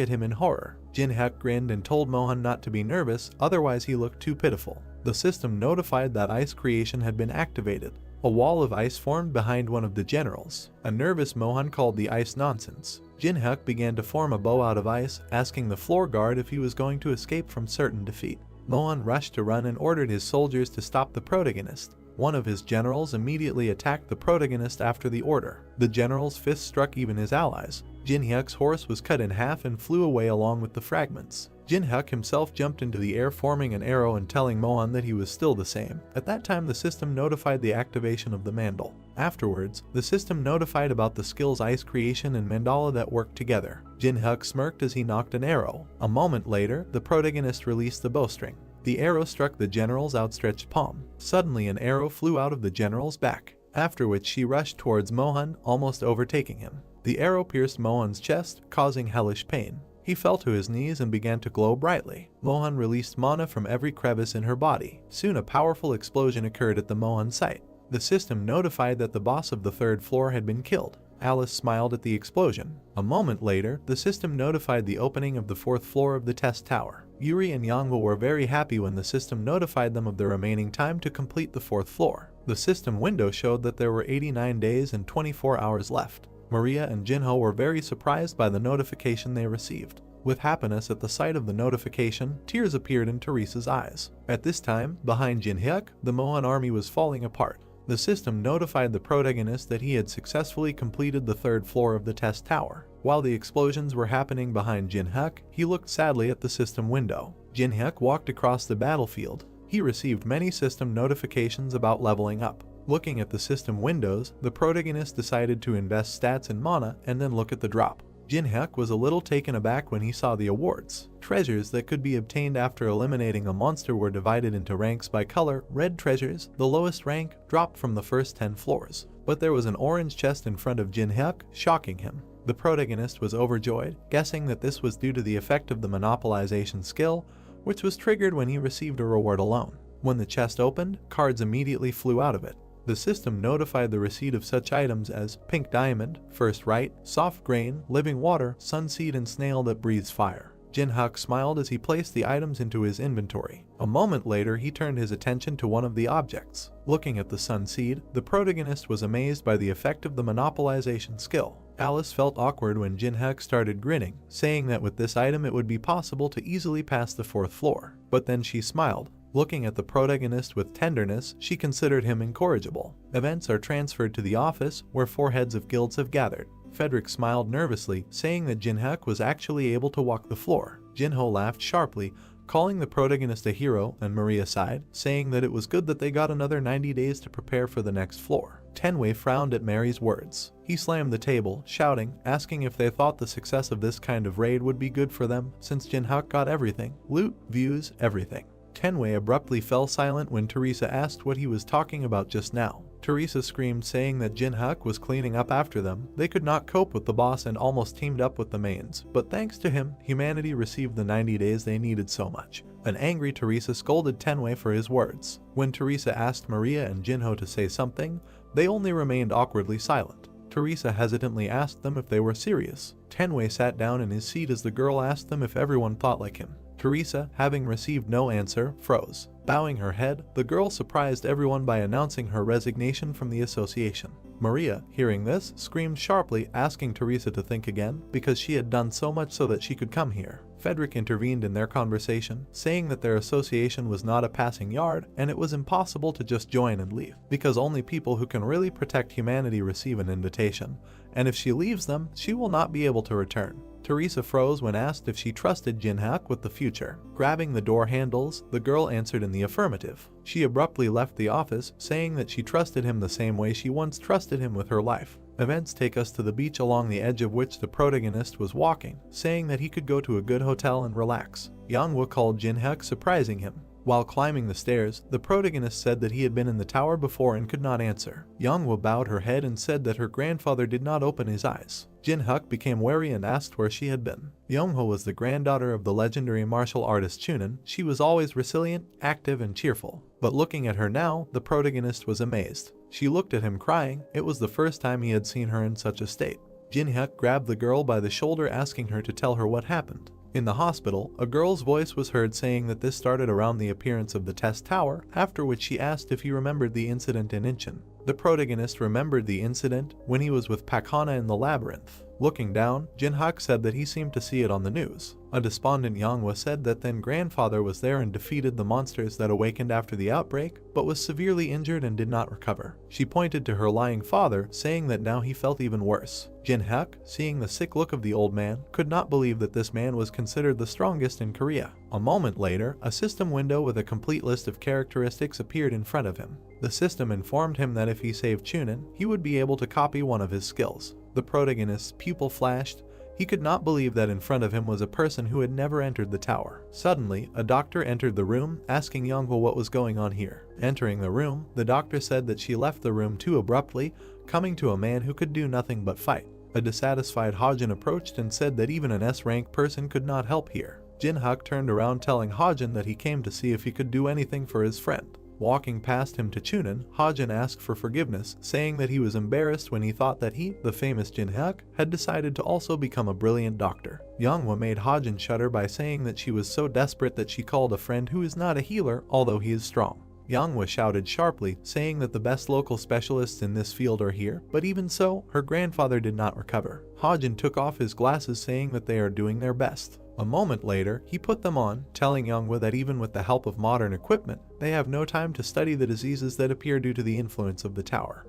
at him in horror. Jin-hyuk grinned and told Mohan not to be nervous, otherwise he looked too pitiful. The system notified that ice creation had been activated. A wall of ice formed behind one of the generals. A nervous Mohan called the ice nonsense. Jin-hyuk began to form a bow out of ice, asking the floor guard if he was going to escape from certain defeat. Mohan rushed to run and ordered his soldiers to stop the protagonist. One of his generals immediately attacked the protagonist after the order. The general's fist struck even his allies. Jin-hyuk's horse was cut in half and flew away along with the fragments. Jin-hyuk himself jumped into the air, forming an arrow and telling Mohan that he was still the same. At that time the system notified the activation of the mandal. Afterwards, the system notified about the skills ice creation and mandala that worked together. Jin-hyuk smirked as he knocked an arrow. A moment later, the protagonist released the bowstring. The arrow struck the general's outstretched palm. Suddenly an arrow flew out of the general's back, after which she rushed towards Mohan, almost overtaking him. The arrow pierced Mohan's chest, causing hellish pain. He fell to his knees and began to glow brightly. Mohan released mana from every crevice in her body. Soon a powerful explosion occurred at the Mohan site. The system notified that the boss of the third floor had been killed. Alice smiled at the explosion. A moment later, the system notified the opening of the fourth floor of the test tower. Yuri and Yangwa were very happy when the system notified them of the remaining time to complete the fourth floor. The system window showed that there were 89 days and 24 hours left. Maria and Jinho were very surprised by the notification they received. With happiness at the sight of the notification, tears appeared in Teresa's eyes. At this time, behind Jin-hyuk, the Mohan army was falling apart. The system notified the protagonist that he had successfully completed the third floor of the test tower. While the explosions were happening behind Jin-hyuk, he looked sadly at the system window. Jin-hyuk walked across the battlefield. He received many system notifications about leveling up. Looking at the system windows, the protagonist decided to invest stats in mana and then look at the drop. Jin-hyuk was a little taken aback when he saw the awards. Treasures that could be obtained after eliminating a monster were divided into ranks by color. Red treasures, the lowest rank, dropped from the first 10 floors. But there was an orange chest in front of Jin-hyuk, shocking him. The protagonist was overjoyed, guessing that this was due to the effect of the monopolization skill, which was triggered when he received a reward alone. When the chest opened, cards immediately flew out of it. The system notified the receipt of such items as pink diamond, first right, soft grain, living water, sunseed, and snail that breathes fire. Jin-hyuk smiled as he placed the items into his inventory. A moment later, he turned his attention to one of the objects. Looking at the sunseed, the protagonist was amazed by the effect of the monopolization skill. Alice felt awkward when Jin-hyuk started grinning, saying that with this item it would be possible to easily pass the 4th floor. But then she smiled. Looking at the protagonist with tenderness, she considered him incorrigible. Events are transferred to the office, where 4 heads of guilds have gathered. Frederick smiled nervously, saying that Jin-hyuk was actually able to walk the floor. Jinho laughed sharply, calling the protagonist a hero, and Maria sighed, saying that it was good that they got another 90 days to prepare for the next floor. Tenwei frowned at Mary's words. He slammed the table, shouting, asking if they thought the success of this kind of raid would be good for them, since Jin-hyuk got everything. Loot, views, everything. Tenwei abruptly fell silent when Teresa asked what he was talking about just now. Teresa screamed, saying that Jin-hyuk was cleaning up after them. They could not cope with the boss and almost teamed up with the mains, but thanks to him, humanity received the 90 days they needed so much. An angry Teresa scolded Tenwei for his words. When Teresa asked Maria and Jinho to say something, they only remained awkwardly silent. Teresa hesitantly asked them if they were serious. Tenwei sat down in his seat as the girl asked them if everyone thought like him. Teresa, having received no answer, froze. Bowing her head, the girl surprised everyone by announcing her resignation from the association. Maria, hearing this, screamed sharply, asking Teresa to think again, because she had done so much so that she could come here. Frederick intervened in their conversation, saying that their association was not a passing yard, and it was impossible to just join and leave, because only people who can really protect humanity receive an invitation, and if she leaves them, she will not be able to return. Teresa froze when asked if she trusted Jin-hyuk with the future. Grabbing the door handles, the girl answered in the affirmative. She abruptly left the office, saying that she trusted him the same way she once trusted him with her life. Events take us to the beach along the edge of which the protagonist was walking, saying that he could go to a good hotel and relax. Yanghwa called Jin-hyuk, surprising him. While climbing the stairs, the protagonist said that he had been in the tower before and could not answer. Yanghwa bowed her head and said that her grandfather did not open his eyes. Jin-hyuk became wary and asked where she had been. Yanghwa was the granddaughter of the legendary martial artist Chunin. She was always resilient, active, and cheerful. But looking at her now, the protagonist was amazed. She looked at him crying. It was the first time he had seen her in such a state. Jin-hyuk grabbed the girl by the shoulder, asking her to tell her what happened. In the hospital, a girl's voice was heard saying that this started around the appearance of the test tower, after which she asked if he remembered the incident in Incheon. The protagonist remembered the incident when he was with Pakhana in the labyrinth. Looking down, Jin-hyuk said that he seemed to see it on the news. A despondent Yanghwa said that then grandfather was there and defeated the monsters that awakened after the outbreak, but was severely injured and did not recover. She pointed to her lying father, saying that now he felt even worse. Jin-hyuk, seeing the sick look of the old man, could not believe that this man was considered the strongest in Korea. A moment later, a system window with a complete list of characteristics appeared in front of him. The system informed him that if he saved Chunin, he would be able to copy one of his skills. The protagonist's pupil flashed. He could not believe that in front of him was a person who had never entered the tower. Suddenly, a doctor entered the room, asking Yanghwa what was going on here. Entering the room, the doctor said that she left the room too abruptly, coming to a man who could do nothing but fight. A dissatisfied Hajin approached and said that even an S-rank person could not help here. Jin-hyuk turned around, telling Hajin that he came to see if he could do anything for his friend. Walking past him to Chunin, Hajin asked for forgiveness, saying that he was embarrassed when he thought that he, the famous Jin-hyuk, had decided to also become a brilliant doctor. Yanghwa made Hajin shudder by saying that she was so desperate that she called a friend who is not a healer, although he is strong. Yanghwa shouted sharply, saying that the best local specialists in this field are here, but even so, her grandfather did not recover. Hajin took off his glasses, saying that they are doing their best. A moment later, he put them on, telling Yanghwa that even with the help of modern equipment, they have no time to study the diseases that appear due to the influence of the tower.